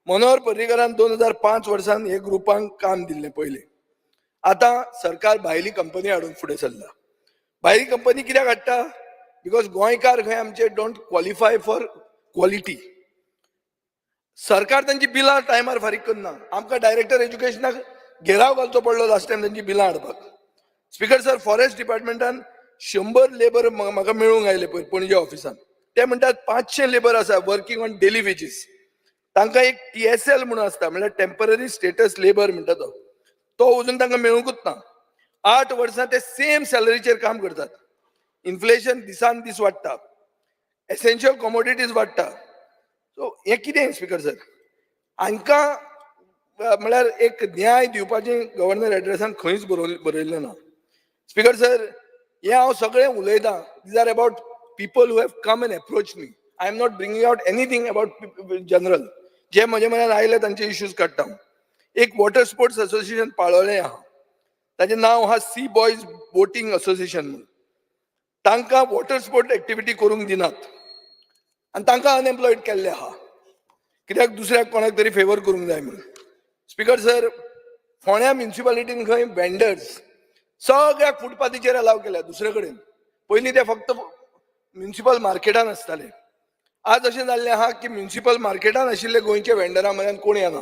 मनोहर पर्रीकरान 2005 वर्सान हे ग्रुपांक काम दिल्लें पयलें. आतां सरकार भायली कंपनी हाडून फुडें सरला. भायली कंपनी कित्याक हाडटा? बिकॉज गोंयकार खंय आमचे डोंट क्वॉलिफाय फॉर क्वॉलिटी. सरकार तांची बिलां टायमार फारीक करना. आमकां डायरेक्टर एज्युकेशनाक घेराव घालचो पडलो लास्ट टायम तांची बिलां हाडपाक. स्पीकर सर, फॉरेस्ट डिपार्टमेंटान 100 लेबर म्हाका मेळूंक आयले पळय पणजे ऑफिसान. ते म्हणटात 500 लेबर आसा वर्किंग ऑन डेली वेजीस. तांकां एक TSL म्हणून आसता, म्हळ्यार टेम्पररी स्टेटस लेबर म्हणटा तो अजून तांकां मेळूंकूच ना. 8 वर्सां ते सेम सॅलरीचेर काम करतात. इन्फ्लेशन दिसान दीस वाडटा, एसेन्शियल कमोडिटीज वाडटा. सो हें कितें स्पीकर सर? हांकां म्हळ्यार एक न्याय दिवपाचें गव्हर्नर एड्रेसान खंयच बरयल्लें ना. स्पीकर सर, हे हांव सगळें उलयतां, these are about people who have come and approach me. I am not bringing out anything about general. जे म्हजे म्हऱ्यान आयले तांचे इश्यूज काडटा. एक वॉटर स्पोर्ट्स असोसिएशन पाळोलें आहा, ताचें नांव आहा सी बॉयज बोटींग असोसिएशन म्हणून. तांकां वॉटर स्पोर्ट एक्टिविटी करूंक दिनात आनी तांकां अनएम्प्लॉयड केल्ले आहा. कित्याक? दुसऱ्याक कोणाक तरी फेवर करूंक जाय म्हणून. स्पीकर सर, फोंड्या म्युनिसिपालिटीन खंय वेंडर्स सगळ्याक फुटपाथीचेर अलाव केल्या. दुसरे कडेन पयलीं ते फक्त म्युनिसिपल मार्केटान आसताले. आज अशें जाल्लें आहा की म्युनिसिपल मार्केटान आशिल्ले गोंयचे वेंडरां म्हऱ्यान कोण येना.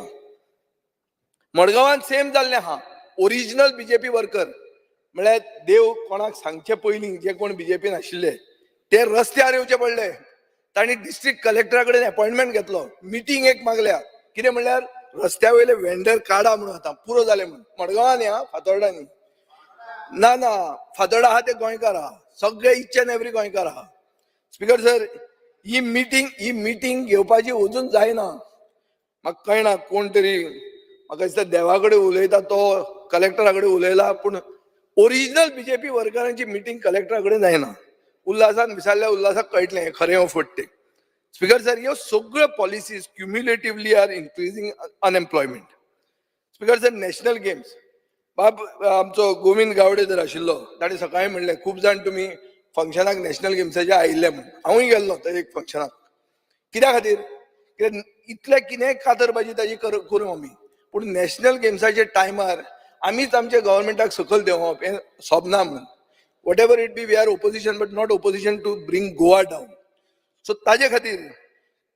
मडगांवान सेम जाल्लें आहा. ओरिजिनल BJP वर्कर म्हळ्यार देव कोणाक सांगचे पयलीं जे कोण BJPन आशिल्ले ते रस्त्यार येवचे पडले. तांणी डिस्ट्रिक्ट कलेक्टरा कडेन अपॉइंटमेंट घेतलो, मिटींग एक मागल्या. कितें म्हणल्यार रस्त्या वयले वेंडर काडा म्हणून. आतां पुरो जालें म्हणून. मडगांवान या फातोर्डा न्ही. ना ना फादोड आहा ते गोंयकार आहा सगळे इच एंड एवरी गोंयकार आहा. स्पीकर सर ही मिटींग घेवपाची अजून जायना. म्हाका कळना कोण तरी म्हाका दिसता देवा कडेन उलयता तो कलेक्टरा कडेन उलयला पूण ओरिजिनल बीजेपी वर्करांची मिटींग कलेक्टरा कडेन जायना. उल्हासान विचारल्या उल्हासाक कळटलें हें खरें हो फट्टें. स्पीकर सर ह्यो सगळ्यो policies cumulatively are increasing unemployment. Speaker sir national games Bab आमचो गोविंद गावडे जर आशिल्लो ताणें सकाळीं म्हणलें खूब जाण तुमी फंक्शनाक नॅशनल गेम्साचे आयिल्ले म्हणून. हांवूय गेल्लो त्या एक फंक्शनाक. कित्या खातीर कित्याक इतले कितेंय कातरबाजी ताजी करूं आमी पूण नॅशनल गेम्साच्या टायमार आमीच आमच्या गव्हर्मेंटाक सकयल देंवप हें सोबना म्हणून. Whatever it be we are opposition but not opposition to bring Goa down. So ताजे खातीर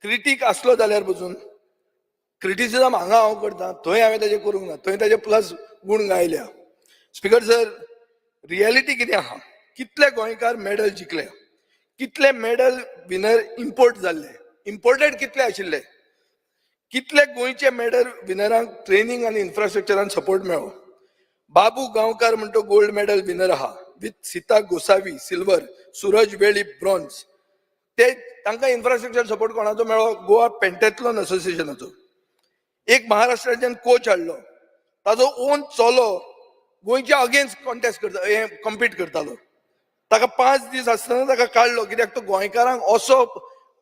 क्रिटीक आसलो जाल्यार पसून क्रिटिसिजम हांगा हांव करता थंय हांवें ताजें करूंक ना. थंय ताजे प्लस गूण गायल्या. स्पीकर सर रियलिटी कितें आहा कितले गोंयकार मेडल जिखले कितले मेडल विनर इम्पोर्ट जाल्ले इम्पोर्टेड कितले आशिल्ले कितले गोंयचे मेडल विनरांक ट्रेनिंग आनी इन्फ्रास्ट्रक्चरान सपोर्ट मेळ्ळो. बाबू गांवकार म्हणटा गोल्ड मेडल विनर आहा विथ सीता गोसावी सिल्वर सूरज वेळी ब्रॉन्झ. ते तांकां इन्फ्रास्ट्रक्चर सपोर्ट कोणाचो मेळ्ळो गोवा पेंटेथलॉन असोसिएशनाचो. एक महाराष्ट्राच्यान कोच हाडलो ताजो ओन चलो गोंयच्या अगेन्स्ट कॉन्टेस्ट करता हे कम्पीट करतालो. ताका 5 दीस आसतना ताका काडलो कित्याक तो गोंयकारांक असो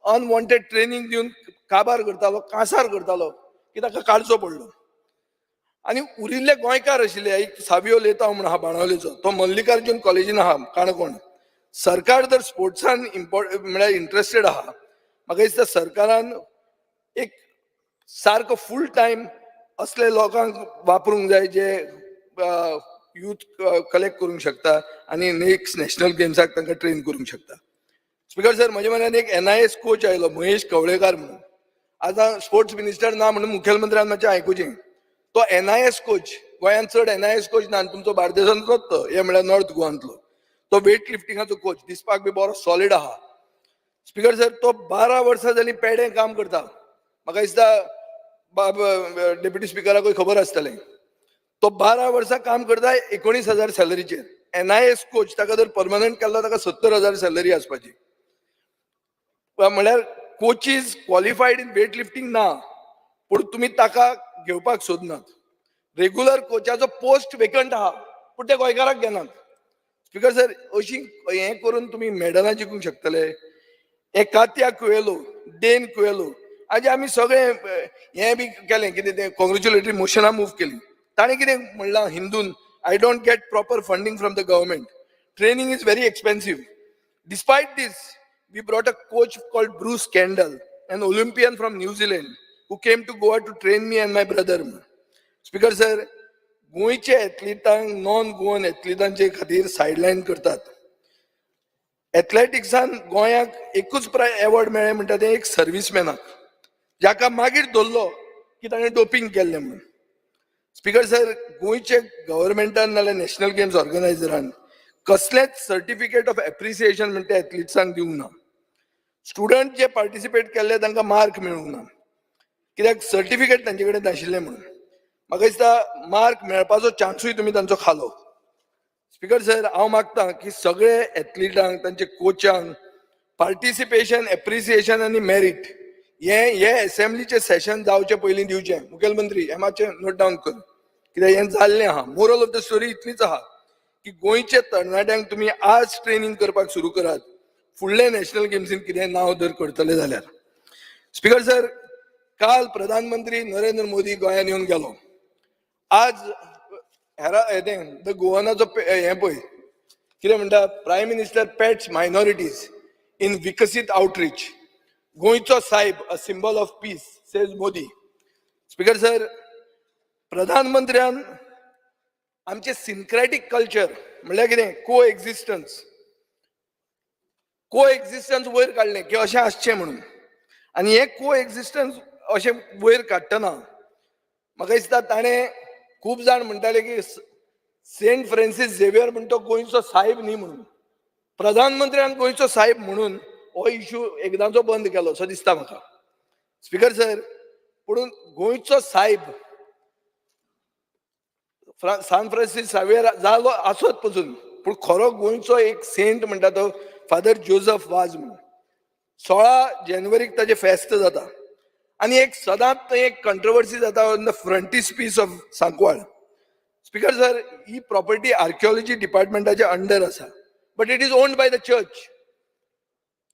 अनवॉन्टेड ट्रेनिंग दिवन काबार करतालो कांसार करतालो की ताका काडचो पडलो. आनी उरिल्ले गोंयकार आशिल्ले एक सावियो लेताव म्हण आहा बाणावलेचो तो मल्लिकार्जून कॉलेजीन आहा काणकोण. सरकार जर स्पोर्ट्सान म्हळ्यार इंट्रस्टेड आहा म्हाका दिसता सरकारान एक सारको फूल टायम असले लोकांक वापरूंक जाय जे यूथ कलेक्ट करूंक शकता आनी नेक्स्ट नॅशनल गेम्साक तांकां ट्रेन करूंक शकता. स्पीकर सर म्हजे म्हऱ्यान एक NIS कोच आयलो महेश कवळेकार म्हणून. आतां स्पोर्ट्स मिनिस्टर ना म्हणून मुखेलमंत्र्यान मातशें आयकुचें. तो NIS कोच गोंयांत चड NIS कोच ना आनी तुमचो बार्देसांतलोच तो हे म्हळ्यार नॉर्थ गोवांतलो. तो वेट लिफ्टिंगाचो कोच दिसपाक बी बरो सॉलिड आहा. स्पीकर सर तो 12 वर्सां जालीं पेडे काम करता. म्हाका दिसता डेप्युटी स्पिकराकूय खबर आसतलें. तो 12 वर्सां काम करता 19,000 सॅलरीचेर. NIS कोच ताका जर परमनंट केल्लो ताका 70,000 सॅलरी आसपाची. म्हळ्यार coaches qualified in weight lifting ना पूण तुमी ताका घेवपाक सोदनात. रेग्युलर कोचाचो पोस्ट वेकंट आहा पूण ते गोंयकाराक घेनात. स्पीकर सर अशी हें करून तुमी मेडलां जिखूंक शकतले. हे कात्या कुएलो डेन कुएलो आज आमी सगळे हें बी केलें कितें तें कॉंग्रेच्युलेटरी मोशनां मूव केलीं. ताणें कितें म्हणलां हिंदून I don't get proper funding from the government. Training is very expensive. Despite this we brought a coach called Bruce Kendall an Olympian from New Zealand who came to Goa to train me and my brother. Speaker sir गोंयचे एथलीटांक नॉन गोवन एथलीटांचे खातीर सायडलायन करतात. एथलेटिक्सान गोंयाक एकूच एवॉर्ड मेळ्ळें म्हणटा तें एक सर्वीसमॅनाक जाका मागीर धरलो की ताणें डोपिंग केल्लें म्हणून. स्पीकर सर गोंयचे गव्हर्मेंटान नाल्यार नॅशनल गेम्स ऑर्गनायझरान कसलेंच सर्टिफिकेट ऑफ एप्रिसिएशन म्हणटा एथलीट्सांक दिवंक ना. स्टुडंट जे पार्टिसिपेट केल्ले तांकां मार्क मेळूंक ना कित्याक सर्टिफिकेट तांचे कडेन नाशिल्लें म्हणून. म्हाका दिसता मार्क मेळपाचो चान्सूय तुमी तांचो खालो. स्पीकर सर हांव मागतां की सगळे एथलीटांक तांचे कोचांक पार्टिसिपेशन एप्रिसिएशन आनी मेरीट हे असेंब्लीचे सेशन जावचे पयलीं दिवचें. मुखेलमंत्री हें मातशें नोट डावन कर कित्याक हें जाल्लें आहा. मोरल ऑफ द स्टोरी इतलीच आहा की गोंयचे तरणाट्यांक तुमी आज ट्रेनिंग करपाक सुरू करात फुडले नॅशनल गेम्सीन कितें नांव जर करतले जाल्यार. स्पीकर सर काल प्रधानमंत्री नरेंद्र मोदी गोंयांत येवन गेलो. आज द गोवानाचो हें पळय कितें म्हणटा prime minister pets minorities in Viksit outreach. गोंयचो Saib a symbol of peace says Modi. Speaker sir प्रधानमंत्र्यान आमचे सिन्क्रॅटीक कल्चर म्हणल्यार कितें को एक्झिस्टन्स वयर काडलें की अशें आसचें म्हणून. आनी हें को एक्झिस्टन्स अशें वयर काडटना म्हाका दिसता ताणें खूब जाण म्हणटाले की सेंट फ्रांसीस झेवियर म्हणटा तो गोंयचो साहेब न्ही म्हणून. प्रधानमंत्र्यान गोंयचो साहेब म्हणून हो इश्यू एकदांचो बंद केलो असो दिसता म्हाका. स्पीकर सर पूण गोंयचो साहेब सान फ्रांसीस सावेर जालो आसत पसून, पूण खरो गोंयचो एक सेंट म्हणटा तो फादर जोझफ वाज म्हणून. 16 जानेवारीक ताजे फेस्त जाता आनी एक सदांच थंय एक कंट्रोवर्सी जाता on the frontispiece of Sancoale. Speaker sir, ही प्रॉपर्टी आर्किओलॉजी डिपार्टमेंटाच्या अंडर आसा, but it is owned by the church,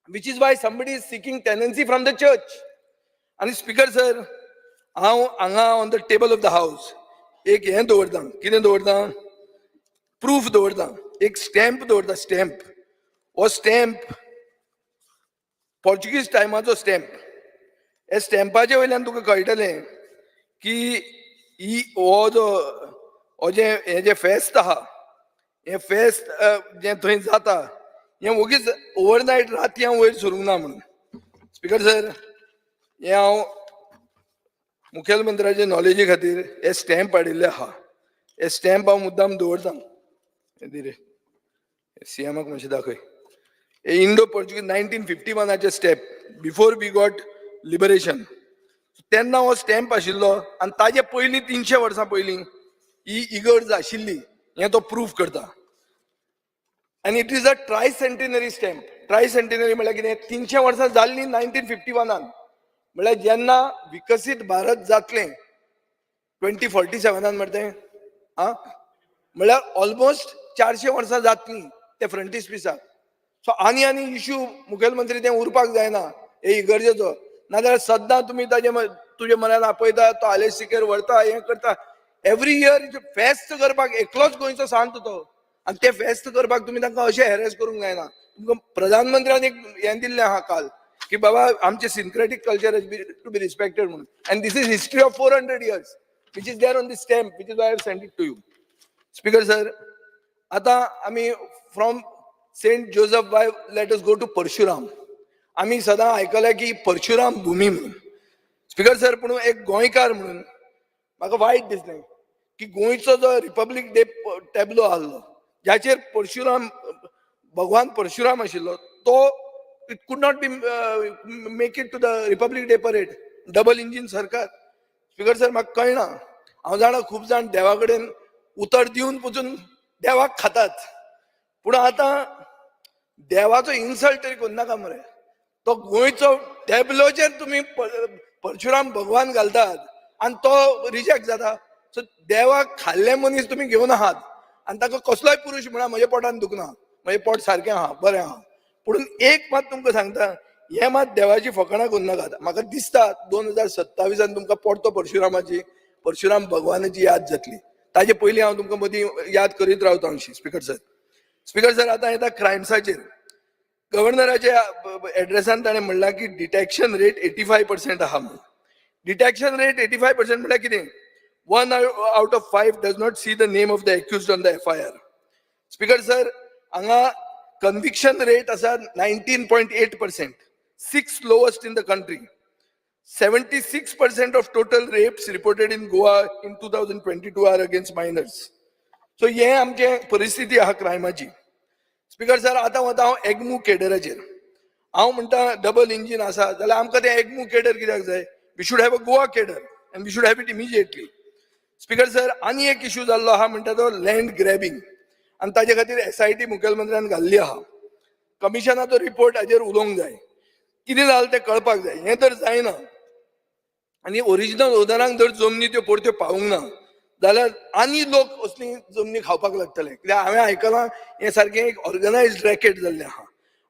which is why somebody is seeking tenancy from the church. आणि स्पीकर सर, हांव हांगा on the table of the house एक हें दवरता, कितें दवरता, प्रूफ दवरता, एक स्टॅम्प दवरता, स्टॅम्प. हो स्टॅम्प पोर्चुगीज टायमाचो स्टॅम्प. हे स्टॅम्पाचे वयल्यान तुका कळटलें की ही हो जे फेस्त आहा, हे फेस्त जे थंय जाता हें वगीच ओवरनायट रातयां वयर सरूंक ना म्हणून. स्पीकर सर, हे हांव मुखेलमंत्र्याचे नॉलेजी खातीर हे स्टॅम्प हाडिल्ले आहा. हे स्टॅम्प हांव मुद्दाम दवरतां. हे दी रे, सीएमाक मातशें दाखय. हे इंडो पोर्चुगीज 1951चे stamp, before we got liberation. तेन्ना हो स्टॅम्प आशिल्लो आनी ताजे पयलीं 300 वर्सां पयलीं ही इगर्ज आशिल्ली, हें तो प्रूफ करता. आनी इट इज अ ट्रायसेंटिनरी स्टॅम्प. ट्रायसेंटिनरी म्हळ्यार कितें, 300 वर्सां जाल्लीं 1951. म्हळ्यार जेन्ना विकसीत भारत जातलें 2047 म्हणटा तें, म्हळ्यार ऑलमोस्ट 400 वर्सां जातलीं ते फ्रंटिस्पिसाक. सो आनी इश्यू मुखेलमंत्री तें उरपाक जायना हे इगर्जेचो. नाजाल्यार सद्दां तुमी तुजे मनान आपयता, तो आलेसिकेर व्हरता, हें करता. एवरी इयर फेस्त करपाक एकलोच गोंयचो सांत तो, आनी ते फेस्त करपाक तुमी तांकां अशें हॅरेस करूंक जायना. तुमकां प्रधानमंत्र्यान एक हें दिल्लें आहा काल की बाबा आमचे सिन्क्रेटीक कल्चर टू बी रिस्पेक्टेड म्हणून. And this is history of 400 years which is there on this stamp, which is why I have sent it to you. Speaker sir, आतां आमी from saint Joseph by let us go to Parshuram. आमी सदां आयकल्या की परशुराम भुमी म्हणून. स्पीकर सर, पूण एक गोंयकार म्हणून म्हाका वायट दिसलें की गोंयचो जो रिपब्लीक डे टॅब्लो आसलो, जाचेर परशुराम, भगवान परशुराम आशिल्लो, तो it could not be make it to the republic day parade. Double engine सरकार. स्पीकर सर, म्हाका कळना. हांव जाणा खूब जाण देवा कडेन उतर दिवन पसून देवाक खातात, पूण आतां देवाचो इन्सल्ट तरी करनाका मरे. तो गोंयचो टॅब्लोचेर तुमी परशुराम भगवान घालतात आनी तो रिजेक्ट जाता. सो देवाक खाल्ले मनीस तुमी घेवन आहात आनी ताका कसलोय पुरुश म्हणा म्हज्या पोटान दुखना, म्हजें पोट सारकें आहा, बरें आहा. पूण एक मात तुमकां सांगता, हे मात देवाची फकाणां करूं नाकात. म्हाका दिसता 2027 तुमकां परतो परशुराम भगवानाची याद जातली. ताजे पयलीं हांव तुमकां मदीं याद करीत रावता अशी. स्पीकर सर, आतां येता क्रायम्साचेर. गव्हर्नराच्या एड्रेसान ताणें म्हणलां की डिटेक्शन रेट 85% आहा म्हणून. डिटेक्शन रेट 85% म्हळ्यार कितें? 1 out of 5 does not see the name of the accused on the FIR. Speaker sir, हांगा conviction rate आसा 19.8%, 6th lowest in the country. 76% of total rapes reported in Goa in 2022 are against minors. So हे आमचे परिस्थिती आहा क्रायमाची. स्पीकर सर, आतां वता हांव एग्मू केडराचेर. हांव म्हणटा डबल इंजीन आसा जाल्यार आमकां तें एग्मू केडर कित्याक जाय? We should have a Goa cadre and we should have it immediately. Speaker sir, आनी एक इश्यू जाल्लो आहा म्हणटा तो लँड ग्रॅबिंग, आनी ताजे खातीर SIT मुखेलमंत्र्यान घाल्ली आहा. कमिशनाचो रिपोर्ट हाजेर उलोवंक जाय. कितें जालें तें कळपाक जाय. हें तर जायना. आनी ओरिजिनल ओनरांक जर जमनी त्यो परत्यो पावूंक ना जाल्यार आनी लोक असली जमनी खावपाक लागतले. कित्याक हांवें आयकलां हें सारकें एक ऑर्गनायज्ड रॅकेट जाल्लें आहा.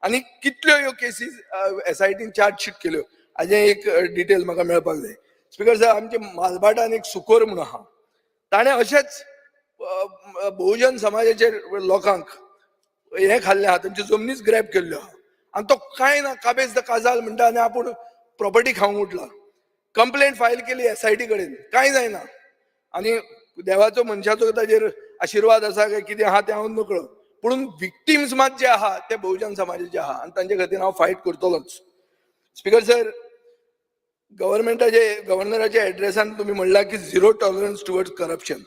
आनी कितल्यो ह्यो केसीस SITन चार्जशीट केल्यो हाजें एक डिटेल म्हाका मेळपाक जाय. स्पीकर सर, आमचे मालबाटान एक सुकोर म्हणून आहा, ताणें अशेंच बहुजन समाजाचे लोकांक हें खाल्लें आहा, तांच्यो जमनीच ग्रॅब केल्ल्यो आहा. आनी तो कांय ना, काबेज द काजाल म्हणटा आनी आपूण प्रॉपर्टी खावंक उठला. कंप्लेंट फायल केली SIT कडेन, कांय जायना. आनी देवाचो मनशाचो ताजेर आशिर्वाद आसा काय कितें आहा तें हांव नकळो, पूण विक्टिम्स मात जे आहा ते बहुजन समाजाचे आहा आनी तांचे खातीर हांव फायट करतलोच. स्पीकर सर, गव्हर्नराच्या एड्रेसान तुमी म्हणलां की 0 टॉलरन्स टुवर्ड्स करप्शन,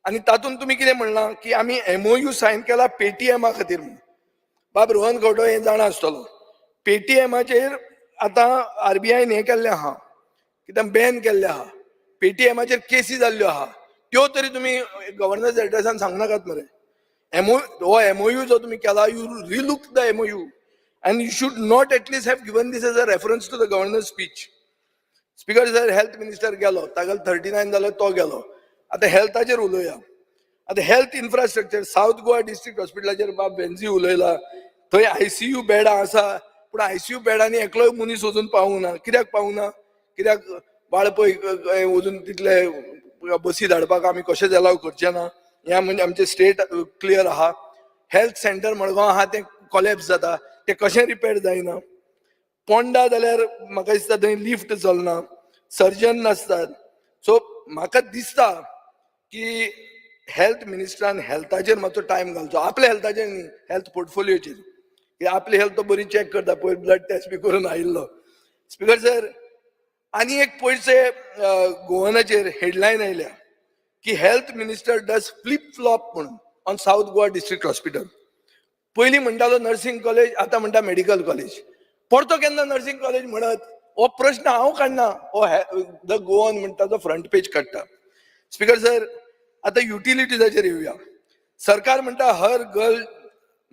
आनी तातूंत तुमी कितें म्हणलां की आमी MOU सायन केला पेटीएमा खातीर म्हणून. बाब रोहन खंवटो हें जाणा आसतलो. पेटीएमाचेर आतां RBIन हें केल्लें आहा, कितें बॅन केल्लें आहा. पेटीएमाचेर केसी जाल्ल्यो आहा. त्यो तरी तुम्ही गव्हर्नन्स एड्रेसान सांगनाकात मरे. हो MOU जो तुम्ही केला, you relook the MOU and you should not at least have given this as a reference to the governor's speech. Speaker sir, health minister गेलो, तागेलो 39 जालो, तो गेलो. आता हेल्थाचेर उलोवया. आता health infrastructure South Goa district हॉस्पिटलाचेर बाब बेन्झी उलयला. थंय ICU बेडां आसा, पूण ICU बेडांनी एकलोय मनीस वचून पावूना. कित्याक पावूना? कित्याक बाळपय वचून तितले बसी धाडपाक आमी कशेंच अलाव करचे ना. ह्या म्हणजे आमचे स्टेट क्लियर आहा. हेल्थ सेंटर मडगांव आहा तें कोलॅप्स जाता, तें कशें रिपेर जायना. पोंडा जाल्यार म्हाका दिसता थंय लिफ्ट चलना, सर्जन नासतात. सो म्हाका दिसता की हेल्थ मिनिस्टरान हेल्थाचेर मातसो टायम घालचो, आपल्या हेल्थाचेर न्ही, हेल्थ पोर्टफोलियोचेर. आपली हेल्थ तो बरी चॅक करता, पयर ब्लड टेस्ट बी करून आयिल्लो. स्पीकर सर, आनी एक पयरचे गोवनाचेर हेडलायन आयल्या की health minister does flip flop म्हणून on South Goa district hospital. पयलीं म्हणटालो नर्सिंग कॉलेज, आतां म्हणटा मेडिकल कॉलेज. परतो केन्ना नर्सिंग कॉलेज म्हणत? हो प्रश्न हांव काडना, हो द गोवन म्हणटा तो फ्रंट पेज काडटा. स्पीकर सर, आता युटिलिटीजाचेर येवया. सरकार म्हणटा हर घर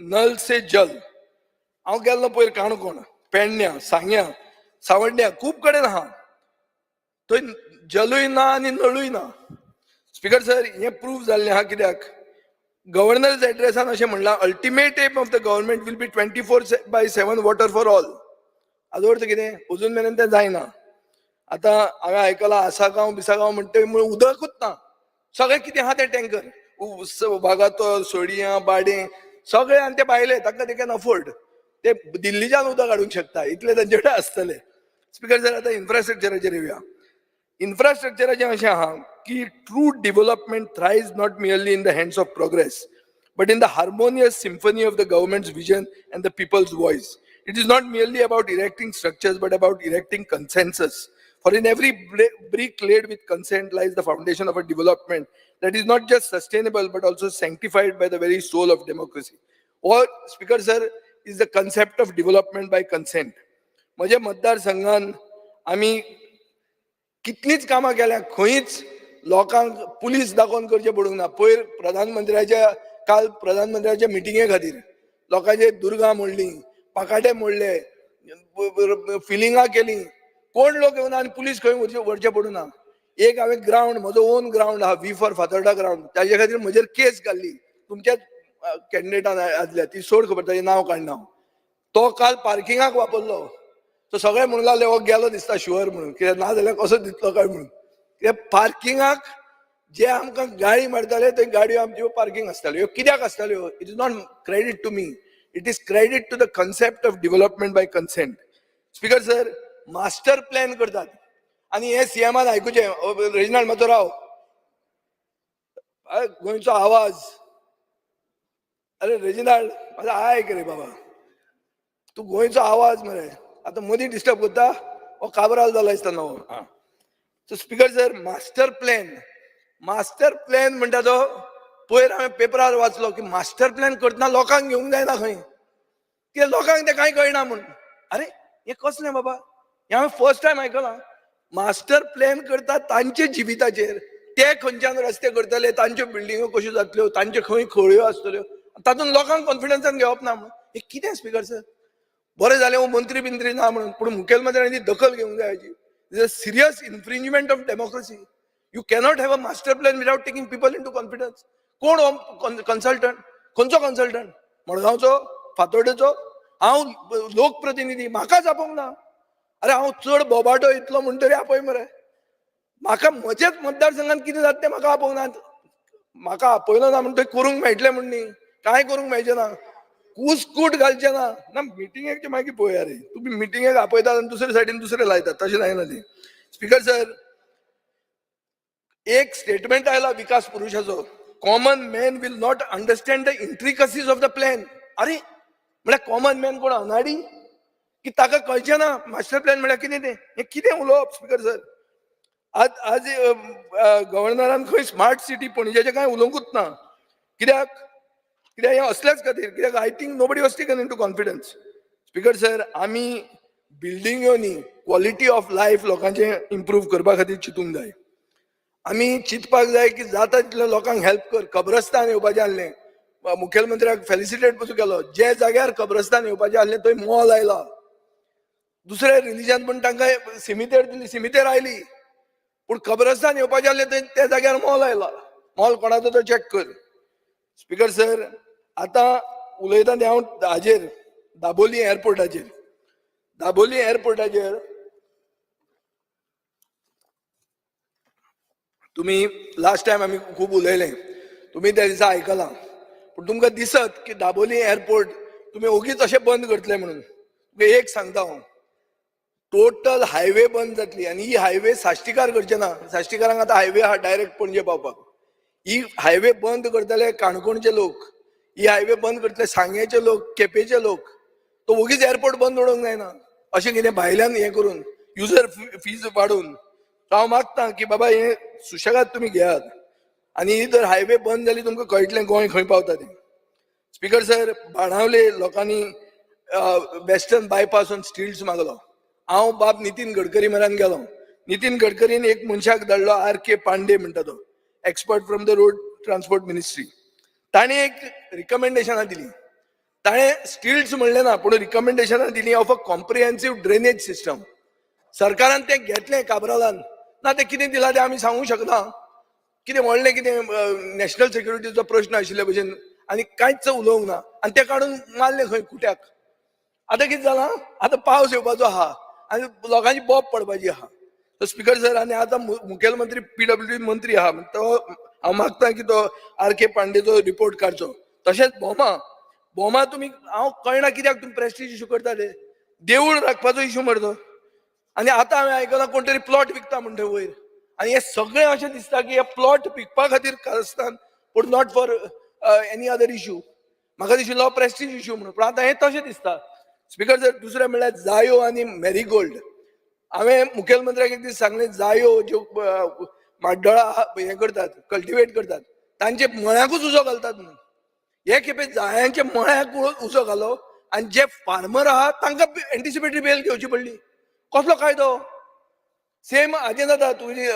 नल से जल. हांव गेल्लो पयर काणकोण, पेडण्यां, सांग्यां, सावड्ड्यां, खूब कडेन आहा. थंय जलूय ना आनी नळूय ना. स्पीकर सर, हें प्रूव जाल्लें आहा. कित्याक? गव्हर्नर्स एड्रेसान अशें म्हणलां, ultimate aim of the government will be 24/7 water for all. हाजो अर्थ कितें? अजून मेरेन तें जायना. आतां हांवें आयकलां आसागांव बिसागांव म्हणटा उदकूच ना. सगळें कितें आहा तें टँकर, वागातोर, सोडिया, बाडे, सगळे आनी ते भायले, तांकां दे कॅन अफोर्ड. ते दिल्लीच्यान उदक हाडूंक शकता, इतले तांचे कडेन आसतले. स्पीकर सर, आतां इन्फ्रास्ट्रक्चराचेर येवया. इन्फ्रास्ट्रक्चराचें अशें आहा की true development thrives not merely in the hands of progress, but in the harmonious symphony of the government's vision and the people's voice. It is not merely about erecting structures, but about erecting consensus. For in every brick laid with consent lies the foundation of a development that is not just sustainable, but also sanctified by the very soul of democracy. Or, Speaker sir, is the concept of development by consent. म्हज्या मतदारसंघान आमी कितलींच कामां केल्या, खंयच लोकांक पुलीस दाखोवन करचें पडूंक ना. पयर काल प्रधानमंत्र्याच्या मिटिंगे खातीर लोकांचे दुर्गा मोडली, पाकाटे मोडले, फिलिंगां केली, कोण लोक येवना आनी पुलीस खंय व्हरचे पडूना. एक हांवें ग्रावंड, म्हजो ओन ग्रावंड आहा, V फॉर फातोर्डा ग्रावंड, ताजे खातीर म्हजेर केस घाल्ली तुमच्याच कॅन्डिडेटान आदल्या, ती सोड खबर, ताचें नांव काडना. तो काल पार्किंगाक वापरलो. तो सगळे म्हणूंक लागले हो गेलो दिसता शुअर म्हणून, कित्याक ना जाल्यार कसो दिसलो काय म्हणून. कित्याक पार्किंगाक जे आमकां गाडी मारताले थंय गाडयो आमच्यो पार्किंग आसताल्यो. कित्याक आसताल्यो? It is not credit to me, it is credit to the concept of development by consent. Speaker sir, master plan करतात आनी हे सीएमान आयकुचें. रेजिनाल्ड मातसो राव, गोंयचो आवाज. अरे रेजिनाल्ड, माझा आयक रे बाबा, तूं गोंयचो आवाज मरे. आतां मदीं डिस्टर्ब करता, हो काबराल जाला दिसता नवो. So speaker sir, master plan म्हणटा तो पयर हांवें पेपरार वाचलो की मास्टर प्लॅन करतना लोकांक घेवंक जायना खंय, कित्याक लोकांक तें कांय कळना म्हणून. अरे हें कसलें बाबा, हें हांवें फर्स्ट टायम आयकलां. मास्टर प्लॅन करता तांचे जिविताचेर, ते खंयच्यान रस्ते करतले, तांच्यो बिल्डिंगो कश्यो जातल्यो, तांच्यो खंय खळयो आसतल्यो, तातूंत लोकांक कॉन्फिडन्सान घेवप ना म्हणून. हें कितें स्पीकर सर? बरें जालें हो मंत्री बिंत्री ना म्हणून, पूण मुखेलमंत्र्यांनी दखल घेवंक जाय हाची. Is a serious infringement of democracy. You cannot have a master plan without taking people into confidence. कोण हो कन्सल्टंट? खंयचो कन्सल्टंट? मडगांवचो, फातोर्डेचो? हांव लोकप्रतिनिधी, म्हाकाच आपोवंक ना. अरे हांव चड बोबाटो इतलो म्हणटरी आपय मरे. म्हाका म्हजेच मतदारसंघात कितें जाता तें म्हाका आपोवंक ना. म्हाका आपयलो ना म्हणून थंय करूंक मेळटलें म्हण न्ही, कांय करूंक मेळचें ना, कुसकूट घालचें ना. ना मिटिंगेक मागीर पळोवया रे. तुमी मिटिंगेक आपयतात आनी दुसरे सायडीन दुसरे लायतात, तशें जायना तें. स्पीकर सर, एक स्टेटमेंट आयला विकास पुरुषाचो, common man will not understand the intricacies of the plan. अरे म्हळ्यार कॉमन मॅन कोण अनाडी की ताका कळचें ना मास्टर प्लॅन म्हळ्यार कितें तें? हें कितें उलोवप स्पीकर सर? आज गव्हर्नरान खंय स्मार्ट सिटी पणजेचें कांय उलोवंकूच ना. कित्याक हें असल्याच खातीर, कित्याक I think nobody was taken into confidence. Speaker sir, आमी बिल्डिंग्यो न्ही, क्वॉलिटी ऑफ लायफ लोकांचें इम्प्रूव करपा खातीर चिंतूंक जाय. आमी चिंतपाक जाय की जाता तितल्या लोकांक हेल्प कर. कब्रस्तान येवपाचें आसलें, मुखेलमंत्र्याक फेलिसिटेट पसून केलो. जे जाग्यार कब्रस्तान येवपाचें आसलें थंय मॉल आयला. दुसरे रिलीजन पण तांकां सिमितेर दिली, सिमितेर आयली. पूण कब्रस्तान येवपाचें आसलें थंय त्या जाग्यार मॉल आयला. मॉल कोणाचो तो चॅक कर. स्पीकर सर, आतां उलयता तें हांव हाजेर दाबोली एअरपोर्टाचेर. दाबोली एअरपोर्टाचेर तुम्ही लास्ट टायम आमी खूब उलयले, तुम्ही त्या दिसा आयकलां. पूण तुमकां दिसत की दाबोली एअरपोर्ट तुम्ही ओगीच अशें बंद करतले म्हणून. तुमकां एक सांगता हांव, टोटल हायवे बंद जातली. आनी ही हायवे साश्टीकार करचे ना. साश्टीकारांक आतां हायवे आहा डायरेक्ट पणजे पावपाक. ही हायवे बंद करतले काणकोणचे लोक, ही हायवे बंद करतले सांगेचे लोक, केपेचे लोक. तो ओगीच एअरपोर्ट बंद उडोवंक जायना अशें कितें भायल्यान हें करून युजर फीज वाडून. हांव मागतां की बाबा हे सुशेगाद तुमी घेयात. आनी ही जर हायवे बंद जाली तुमकां कळटलें गोंय खंय पावता तें. स्पीकर सर, बाणावले लोकांनी वेस्टर्न बायपासून स्टिल्स मागलो. हांव बाब नितीन गडकरी म्हऱ्यान गेलो. नितीन गडकरीन एक मनशाक धाडलो, R.K. पांडे म्हणटा तो, expert from the road transport ministry. ताणें एक रिकमेंडेशनां दिली. ताणें स्टिल्स म्हणलें ना, पूण रिकमेंडेशनां दिली ऑफ अ कॉम्प्रिहेन्सीव ड्रेनेज सिस्टम. सरकारान तें घेतलें काबरालान. ना तें कितें दिलां तें आमी सांगूंक शकना. कितें व्हडलें कितें नॅशनल सिक्युरिटीचो प्रश्न आशिल्ले भशेन आनी कांयच उलोवंक ना. आनी तें काडून मारलें खंय कुट्याक. आतां कितें जालां, आतां पावस येवपाचो आहा आनी लोकांची बोब पडपाची आहा. स्पीकर सर, आनी आतां मुखेलमंत्री PWD मंत्री आहा, तो हांव मागतां की तो R.K. पांडेचो रिपोर्ट काडचो. तशेंच बोमा तुमी, हांव कळना कित्याक तुमी प्रेस्टीज इशू करता ते. देवूळ राखपाचो इशू मरतो. आनी आतां हांवें आयकलां कोण तरी प्लॉट विकता म्हणटा वयर. आनी हे सगळें अशें दिसता की हे प्लॉट विकपा खातीर कारस्थान, पूण not for any other issue. म्हाका दिशिल्लो प्रेस्टीज इशू म्हणून, पूण आतां हें तशें दिसता. स्पीकर सर, दुसरें म्हणल्यार जायो आनी मॅरीगोल्ड. हांवें मुखेलमंत्र्याक एक दीस सांगलें, जायो ज्यो माड्डोळा हें करतात, कल्टिवेट करतात, तांचे मळ्याकूच उजो घालतात म्हणून. हे खेपे जायांचे मळ्याक उजो घालो आनी जे फार्मर आहा तांकां एंटिसिपेटरी बेल घेवची पडली. कसलो कायदो? सेम हाजें जाता तुजी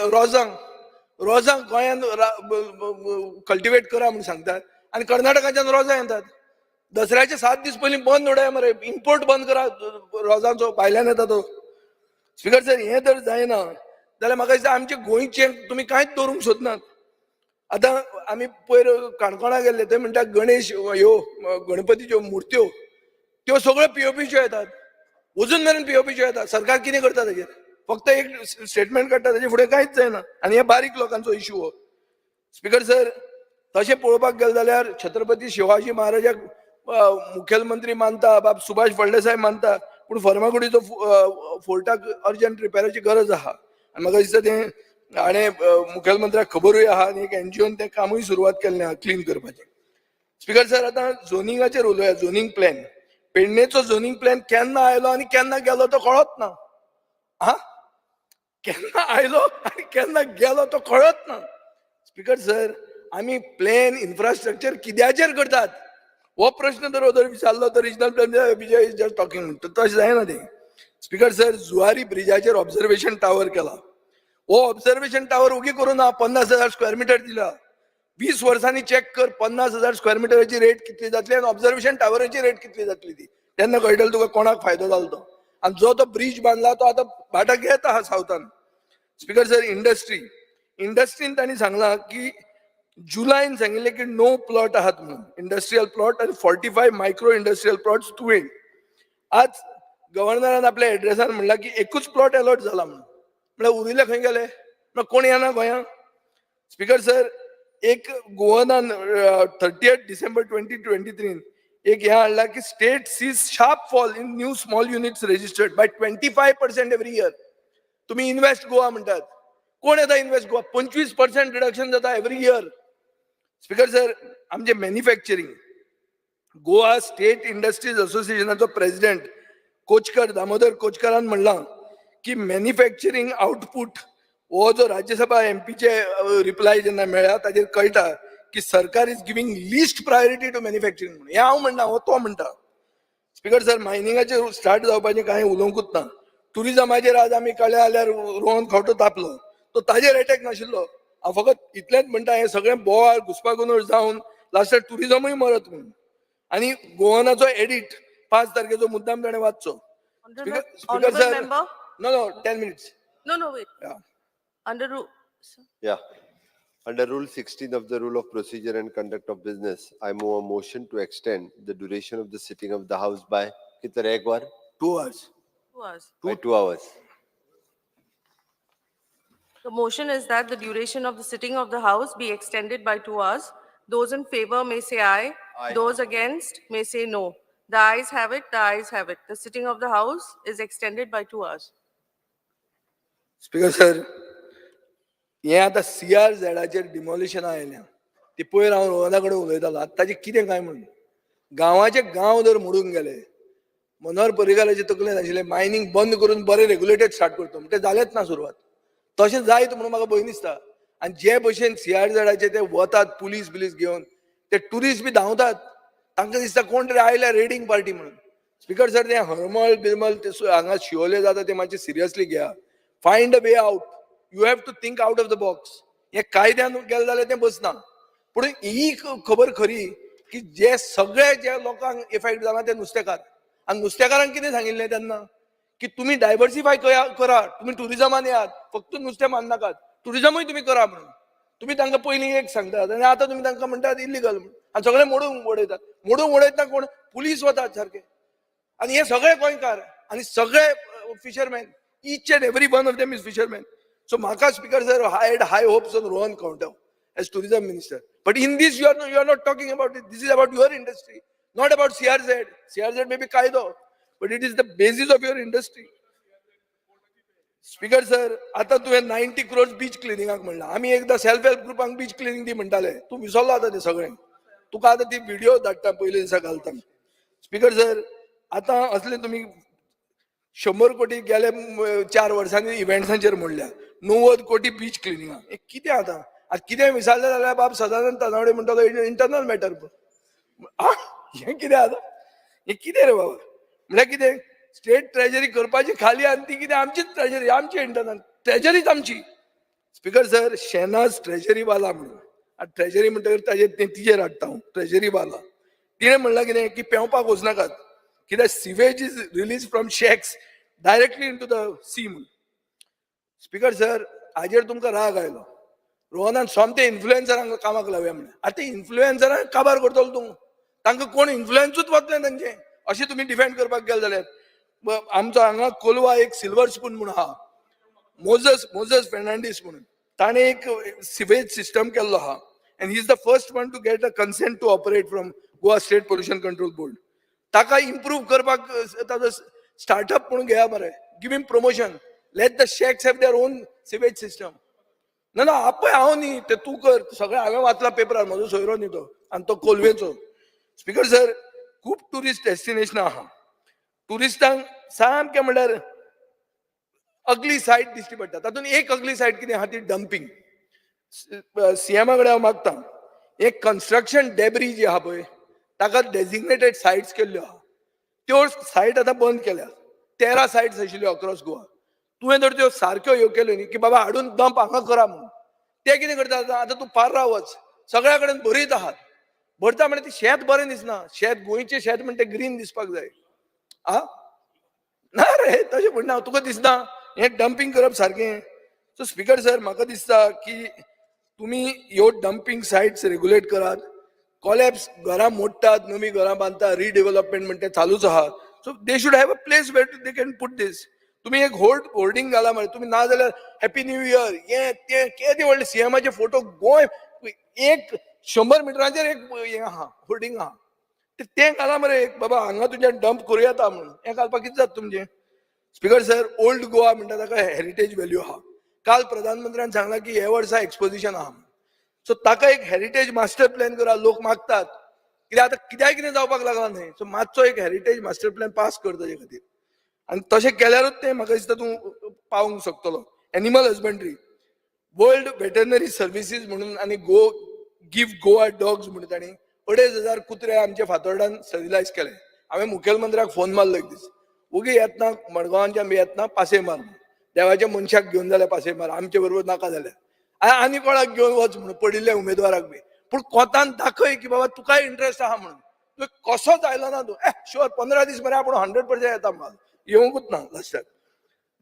रोजांक गोंयान कल्टिवेट करा म्हणून सांगतात आनी कर्नाटकाच्यान रोजां येतात. दसऱ्याचे 7 दीस पयलीं बंद उडय मरे, इम्पोर्ट बंद करा रोजांचो, भायल्यान येता तो. स्पीकर सर, हें जर जायना जाल्यार म्हाका दिसता आमचे गोंयचें तुमी कांयच दवरूंक सोदनात. आतां आमी पयर काणकोणा गेल्ले, थंय म्हणटा गणेश ह्यो गणपतीच्यो मुर्त्यो त्यो सगळ्यो POPच्यो येतात. अजून मेरेन POPच्यो येतात. सरकार कितें करता ताजेर? फक्त एक स्टेटमेंट काडटा, ताचे फुडें कांयच जायना. आनी हे बारीक लोकांचो इशू हो. स्पीकर सर, तशें पळोवपाक गेले जाल्यार छत्रपती शिवाजी महाराजाक मुखेलमंत्री मानता, बाब सुभाष फळदेसाय मानता, पूण फर्मागुडीचो फोर्टाक अर्जंट रिपेराची गरज आहा. आनी म्हाका दिसता तें हाणें मुखेलमंत्र्याक खबरूय आहा आनी एक NGOन तें कामूय सुरवात केल्लें आहा क्लीन करपाचें. स्पीकर सर, आतां झोनिंगाचेर उलोवया. झोनिंग प्लॅन, पेडणेचो झोनिंग प्लॅन केन्ना आयलो आनी केन्ना गेलो तो कळत ना. केन्ना आयलो आनी केन्ना गेलो तो कळत ना. स्पीकर सर, आमी प्लॅन इन्फ्रास्ट्रक्चर कित्याचेर करतात हो प्रश्न जर विचारलो तर regional plan Vijay is just talking म्हणटा, तशें जायना तें. स्पीकर सर, जुवारी ब्रिजाचेर ऑब्झर्वेशन टावर केला. हो ऑब्झर्वेशन टावर उगी करून ना 50,000 स्क्वेअर मिटर दिला. 20 वर्सांनी चेक कर 50,000 स्क्वेअर मिटराची रेट कितली जातली आनी ऑब्झर्वेशन टावराची रेट कितली जातली ती. तेन्ना कळटलें तुका कोणाक फायदो जालो तो. आनी जो तो ब्रिज बांदला तो आतां भाटाक येत आहा सावथान. स्पीकर सर, इंडस्ट्रीन तांणी सांगलां की जुलायन सांगिल्लें की नो प्लॉट आहात म्हणून, इंडस्ट्रियल प्लॉट आनी 45 मायक्रो इंडस्ट्रियल प्लॉट्स तुवें. आज गव्हर्नरान आपल्या एड्रेसान म्हणलां की एकूच प्लॉट अलॉट जाला म्हणून. म्हळ्यार उरिल्ले खंय गेले? म्हळ्यार कोण येना गोंयांत? स्पीकर सर, एक गोवनान 30 डिसेंबर 2023 एक हें हाडला की state sees sharp fall in new small units registered by 25% every year. तुम्ही इन्व्हेस्ट गोवा म्हणटात, कोण येता इन्व्हेस्ट गोवा? 25% रिडक्शन जाता एवरी इयर. स्पीकर सर, आमचे मॅन्युफॅक्चरींग, गोवा स्टेट इंडस्ट्रीज असोसिएशनाचो प्रेसिडेंट कोचकर, दामोदर कोचकरान म्हणलां की मॅन्युफॅक्चरींग आउटपूट हो जो राज्यसभा MPचे रिप्लाय जेन्ना मेळ्ळा ताजेर कळटा की सरकार is giving least priority to manufacturing म्हणून. हें हांव म्हणना, हो तो म्हणटा. स्पीकर सर, मायनिंगाचेर स्टार्ट जावपाचें कांय उलोवंकूच ना. टुरिजमाचेर आज आमी कळ्ळें जाल्यार रोहन खंवटो तापलो, तो ताजेर अटॅक नाशिल्लो, हांव फकत इतलेंच म्हणटा, हें सगळें बोवाळ घुसपागोंदळ जावन लास्टाक टुरिजमूय मरत म्हणून. आनी गोवानाचो एडिट 5 तारखेचो मुद्दाम ताणें वाचचो. Honorable sir, member. no, 10 minutes. No, wait. Yeah. Under rule. Yeah. Under Rule 16 of the Rule of Procedure and Conduct of Business, I move a motion to extend the duration of the sitting of the House by kitna rahe ek baar? 2 hours. 2 hours. By 2 hours. The motion is that the duration of the sitting of the House be extended by 2 hours. Those in favor may say aye. Aye. Those against may say no. The ayes have it, the ayes have it. The sitting of the House is extended by 2 hours. Speaker sir, हें आतां CRZाचेर डिमॉलिशन आयल्या. ती पयर हांव रोहना कडेन उलयतालो, आतां ताचें कितें काय म्हणून. गांवाचे गांव जर मोडून गेले, मनोहर पर्रीकाराचे तकलेंत आशिल्लें मायनिंग बंद करून बरें रेग्युलेटेड स्टार्ट करता, ते जालेंच ना सुरवात. तशें जायत म्हणून म्हाका भंय दिसता. आनी जे भशेन CRZाचे ते वतात पुलीस घेवन, ते टुरिस्ट बी धांवतात, तांकां दिसता कोण तरी आयल्या रेडिंग पार्टी म्हणून. स्पीकर सर, ते हरमळ बिरमळ ते हांगा शिवोले जाता ते मातशें सिरियसली घेया. Find a way out. You have to think out of the box. हे कायद्यान गेले जाल्यार तें बसना. पूण ही खबर खरी की जे सगळे जे लोकांक इफेक्ट जाला ते नुस्तेकार. आनी नुस्तेकारांक कितें सांगिल्लें तेन्ना की तुमी डायवर्सिफाय करा, तुमी टुरिजमान येयात, फक्त नुस्तें मान नाकात, टुरिजमूय तुमी करा म्हणून. तुमी तांकां पयलीं एक सांगतात आनी आतां तुमी तांकां म्हणटात इल्लिगल म्हणून. आनी सगळे मोडून उडयतात. मोडून उडयतना कोण? पुलीस वतात सारके. आनी हे सगळे गोंयकार आनी सगळे fisherman, each and every one of them is fishermen. So Maka Speaker sir, I had high hopes on Rohan Kaunta as tourism minister. But in this you are not talking about it. This is about your industry, not about CRZ. CRZ may be kaido, but it is the basis of your industry. Speaker sir, आता तुवें 90 crores beach cleaning म्हणला. आम्ही एकदा सेल्फ हेल्प ग्रुपांक बीच क्लिनिंग दी म्हणटाले. तूं विसरलो आता ते सगळें. तुका आता ती व्हिडिओ धाडटा पयले दिसा घालता. स्पीकर सर, आता असले तुम्ही 100 कोटी गेले 4 वर्सांनी इव्हेंट्सांचेर मोडल्या. 90 कोटी बीच क्लिनिंग. हे कितें आतां? आतां कितें विचारलें जाल्यार बाब सदानंद तानावडे म्हणटा इंटरनल मॅटर. हें कितें आतां? हें कितें रे बाबा? म्हळ्यार कितें? स्टेट ट्रेजरी करपाची खाली आनी ती कितें आमचीच ट्रेजरी, आमची इंटरनल ट्रेजरीच आमची. स्पीकर सर, शेनाज ट्रेजरी वाला म्हणून. आतां ट्रेजरी म्हणटकीर ताजेर तिजेर हाडटा हांव. ट्रेजरी वाला तिणें म्हणलां कितें की पेंवपाक वचनाकात कित्याक sewage is release from shacks directly into the sea म्हणून. स्पीकर सर, हाजेर तुमकां राग आयलो. रोहनान सोमते इन्फ्लुएन्सरांक कामाक लावया म्हणून. आतां इन्फ्लुएन्सरांक काबार करतलो तूं? तांकां कोण इन्फ्लुएन्सूच वतलें तांचें अशें तुमी डिफेंड करपाक गेले जाल्यार. आमचो हांगा कोलवा एक सिल्वर स्पून म्हणून आहा, मोझस फेर्नांडीस म्हणून. ताणें एक सिवेज सिस्टम केल्लो आहा and he is the first one to get a consent to operate from Goa state pollution control board. ताका इम्प्रूव करपाक ताजो स्टार्टअप म्हणून घेया मरे. Give him promotion. Let the shacks have their own sewage system. ना आपय हांव न्ही, ते तूं कर. सगळें हांवें वाचला पेपरार, म्हजो सोयरो न्ही तो, आनी तो कोलवेचो. स्पीकर सर, खूब टुरिस्ट डेस्टिनेशनां आहा. टुरिस्टांक सामकें म्हणल्यार अगली सायट दिश्टी पडटा. तातूंत एक अगली सायट कितें आहा ती डंपिंग. सीएमा कडेन हांव मागतां, एक कन्स्ट्रक्शन डेब्री जी आहा पळय ताका डेजिग्नेटेड सायट्स केल्ल्यो आहा. त्यो सायट आतां बंद केल्या. 13 सायट्स आशिल्ल्यो अक्रॉस गोवा. तुवें जर त्यो सारक्यो ह्यो केल्यो न्ही की बाबा हाडून डंप हांगा करा म्हणून, ते कितें करता आतां तूं पार्रा वच, सगळ्या कडेन भरीत आहात. भरता म्हणजे ती शेत बरें दिसना. शेत गोंयचें शेत म्हणटा तें ग्रीन दिसपाक जाय. ना रे, तशें म्हणना. तुका दिसना हें डंपिंग करप सारकें? सो स्पीकर सर, म्हाका दिसता की तुमी ह्यो डंपिंग सायट्स रेग्युलेट करात. कॉलेप्स घरां मोडटात, नवीं घरां बांदतात, रिडेव्हलपमेंट म्हणटा तें चालूच आहा. So they should have a place where they can put this. तुम्ही एक होर्डिंग घाला मरे. तुम्ही ना जाल्यार हॅपी न्यू इयर हें तें केदें व्हडले सीएमाचे फोटो गोंय एक 100 मिटराचेर एक हें आहा, होर्डिंग आहा. तें घाला मरे. एक बाबा हांगा तुजें डंप करूं येता म्हणून. हें घालपाक कितें जाता तुमचें? स्पीकर सर, ओल्ड गोवा म्हणटा ताका हेरिटेज व्हॅल्यू आहा. काल प्रधानमंत्र्यान सांगलां की हे वर्सा एक्सपोजिशन आहा. सो ताका एक हेरिटेज मास्टर प्लॅन करा. लोक मागतात कित्याक आतां कितें जावपाक लागला न्हय. सो मातसो एक हेरिटेज मास्टर प्लॅन पास कर ताजे खातीर. आनी तशें केल्यारूच तें म्हाका दिसता तूं पावूंक शकतलो. Animal husbandry, world veterinary services म्हणून आनी गिव्ह गोवा डॉग्स म्हणून तांणी 2,500 कुत्रे आमच्या फातोर्डान स्टॅरिलायज केले. हांवें मुखेलमंत्र्याक फोन मारलो एक दीस. ओगी येतना मडगांवांच्यान येतना पासय मार, देवाच्या मनशाक घेवन जाल्यार पासय मार, आमचे बरोबर नाका जाल्यार. आनी कोणाक घेवन वच म्हणून पडिल्ल्या उमेदवाराक बी, पूण कोंतान दाखय की बाबा तुका इंटरेस्ट आहा म्हणून. तूं कसोच आयलो ना तूं शुअर 15 दीस मरे आपूण 100% येता माल येवंकूच ना लास्टाक.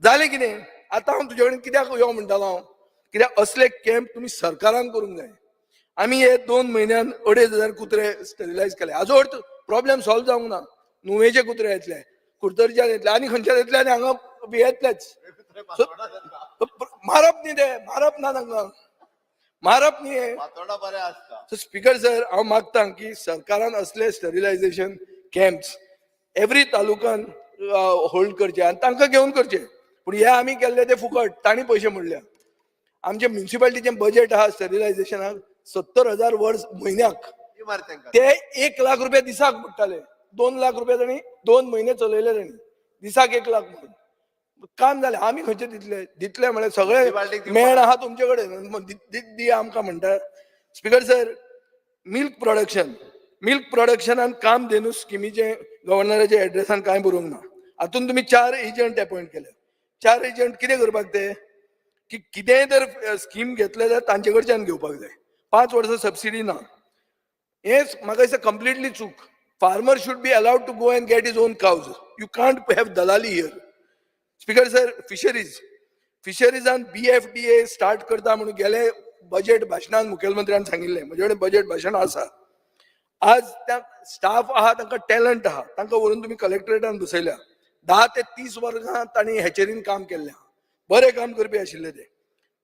जालें कितें आतां हांव तुजे कडेन कित्याक यो म्हणटालो हांव, कित्याक असले कॅम्प तुमी सरकारान करूंक जाय. आमी हे 2 म्हयन्यान 2,500 कुत्रे स्टरिलायज केले. हाजो अर्थ प्रॉब्लेम सॉल्व जावंक ना. नुवेचे कुत्रे येतले, कुर्तरच्यान येतले आनी खंयच्यान येतले आनी हांगा येतलेच. मारप न्ही ते, मारप ना तांकां, मारप न्ही हे. सो स्पीकर सर हांव मागतां की सरकारान असले स्टरिलायझेशन कॅम्प्स एव्हरी तालुकान होल्ड करचे आनी तांकां घेवन करचे. पूण हे आमी केल्ले ते फुकट, तांणी पयशे मोडल्या. आमचे म्युनिसिपालिटीचें बजेट आहा स्टरिलायझेशनाक 70,000 वर्स म्हयन्याक, ते 1 लाख रुपया दिसाक पडटाले. 2 लाख रुपया तांणी 2 म्हयने चलयले तांणी, दिसाक 1 लाख म्हणून. काम जालें. आमी खंयचे दितले म्हळ्यार सगळे मेण आहा तुमचे कडेन, दी आमकां म्हणटा. स्पीकर सर मिल्क प्रोडक्शनान काम धेनू स्किमीचे गव्हर्नराच्या एड्रेसान कांय बरोवंक ना. हातून तुमी 4 एजंट अपॉयंट केले. 4 एजंट कितें करपाक ते, की कितेंय जर स्कीम घेतले जाल्यार तांचे कडच्यान घेवपाक जाय. 5 वर्सां सबसिडी ना. हे म्हाका दिसता कंप्लिटली चूक. Farmer should be allowed to go and get his own cows. You can't have दलाली हियर. स्पीकर सर फिशरीजान BFTA स्टार्ट करता म्हणून गेले बजेट भाशणान मुखेलमंत्र्यान सांगिल्लें. म्हजे कडेन बजेट भाशण आसा. आज त्या स्टाफ आहा तांकां टॅलंट आहा, तांकां व्हरून तुमी कलेक्टरेटान बसयल्या. 10 ते 30 वर्सां तांणी हॅचेरीन काम केल्लें आहा. बरें काम करपी आशिल्ले ते.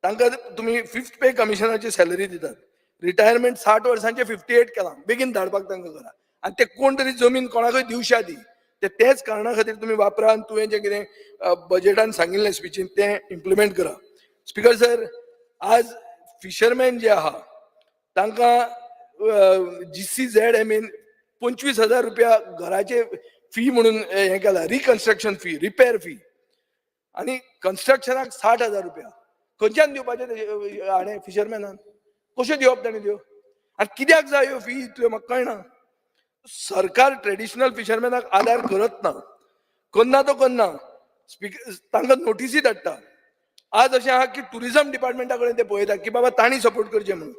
तांकां तुमी 5th पे कमिशनाची सॅलरी दितात. रिटायरमेंट 60 वर्सांचे 58 केलां. बेगीन धाडपाक तांकां करा. आनी ते कोण तरी जमीन कोणाकय दिवशा दी. तेच कारणां खातीर तुमी वापरा आनी तुवें जें कितें बजेटान सांगिल्लें स्पिचीन तें इम्प्लिमेंट करा. स्पीकर सर आज फिशरमॅन जे आहा तांकां GCZMAन 25,000 रुपया घराचे फी म्हणून हें केला, रिकन्स्ट्रक्शन फी, रिपेर फी. आनी कन्स्ट्रक्शनाक 60,000 रुपया खंयच्यान दिवपाचे हाणें फिशरमॅनान? कश्यो दिवप ताणें त्यो? आनी कित्याक जाय ह्यो फी इतल्यो म्हाका कळना. सरकार ट्रेडिशनल फिशरमॅनाक आदार करत ना, करना तो करना. तांकां नोटिसी धाडटा. आज अशें आहा की टुरिझम डिपार्टमेंटा कडेन ते पळयता की बाबा तांणी सपोर्ट करचें म्हणून.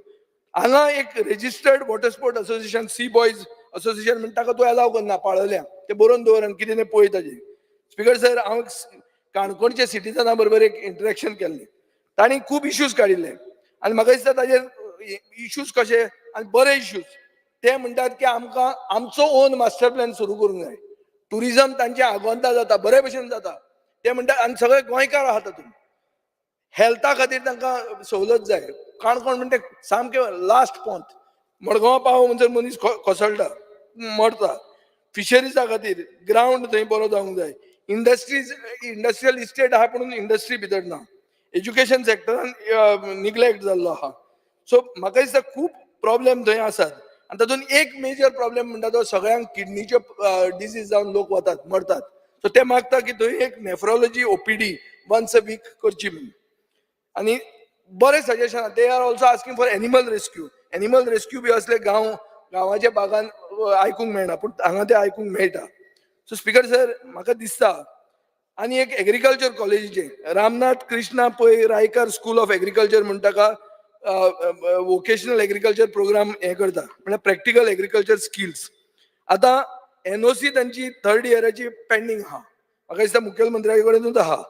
हांगा एक registered water sport association, C boys association म्हणटा ताका तूं अलाव करना पाळल्या. ते बरोवन दवर आनी कितें तें पळय ताजें. स्पीकर सर हांव काणकोणच्या सिटीजना बरोबर एक इंटरेक्शन केल्लें. तांणी खूब इश्यूज काडिल्ले आनी म्हाका दिसता ताजेर इश्यूज कशे आनी बरे इश्यूज ते म्हणटात की आमकां आमचो ओन मास्टर प्लॅन सुरू करूंक जाय. टुरिझम तांचे आगोंदा जाता, बरे भशेन जाता. ते म्हणटा आनी सगळे गोंयकार आहात तातूंत. हेल्था खातीर तांकां सवलत जाय. काणकोण म्हणटा सामकें लास्ट पोंत. मडगांवां पावो म्हणसर मनीस कोसळटा, मरता. फिशरीजा खातीर ग्रावंड थंय बरो जावंक जाय. इंडस्ट्रियल इस्टेट आहा पूण इंडस्ट्री भितर ना. एज्युकेशन सेक्टरान निग्लेक्ट जाल्लो आहा. सो म्हाका दिसता खूब प्रॉब्लेम थंय आसात. आनी तातूंत एक मेजर प्रॉब्लेम म्हणटा तो सगळ्यांक किडनीच्यो डिजीज जावन लोक वतात, मरतात. सो ते मागता की थंय एक nephrology OPD once a week करची म्हणून. आनी बरें suggestion they are also asking for animal rescue बी असले गांवाच्या भागान आयकूंक मेळना, पूण हांगा ते आयकूंक मेळटा. सो स्पीकर सर म्हाका दिसता आनी एक एग्रीकल्चर कॉलेजीचें रामनाथ कृष्णा पै रायकर स्कूल ऑफ एग्रीकल्चर म्हणटा ताका वोकेशनल एग्रीकल्चर प्रोग्राम हें करता, म्हळ्यार प्रॅक्टिकल एग्रीकल्चर स्किल्स. आतां NOC तांची 3rd इयराची पेंडींग आहा. म्हाका दिसता मुखेलमंत्र्या कडेनूच आहा.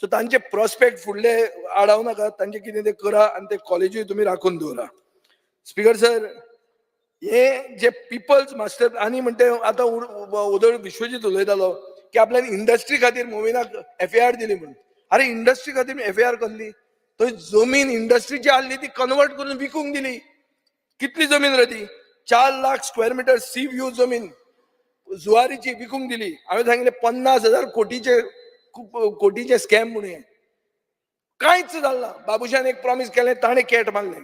सो तांचे प्रॉस्पेक्ट फुडले आडाव नाका, तांचे कितें तें करा आनी ते कॉलेजूय तुमी राखून दवरा. स्पीकर सर हे जे पिपल्स मास्टर आनी म्हणटे आतां उदळ विश्वजीत उलयतालो की आपल्यान इंडस्ट्री खातीर मोविनाक FAR दिली म्हणून. अरे इंडस्ट्री खातीर FAR कसली? थंय जमीन इंडस्ट्रीची आसली ती कन्वर्ट करून विकूंक दिली. कितली जमीन रे ती? 4 lakh square metre sea view जमीन जुवारीची विकूंक दिली. हांवें सांगिल्लें 50,000 कोटीचे स्कॅम म्हणून हें. कांयच जालें ना. बाबुशान एक प्रॉमिस केलें, ताणें कॅट मारलें.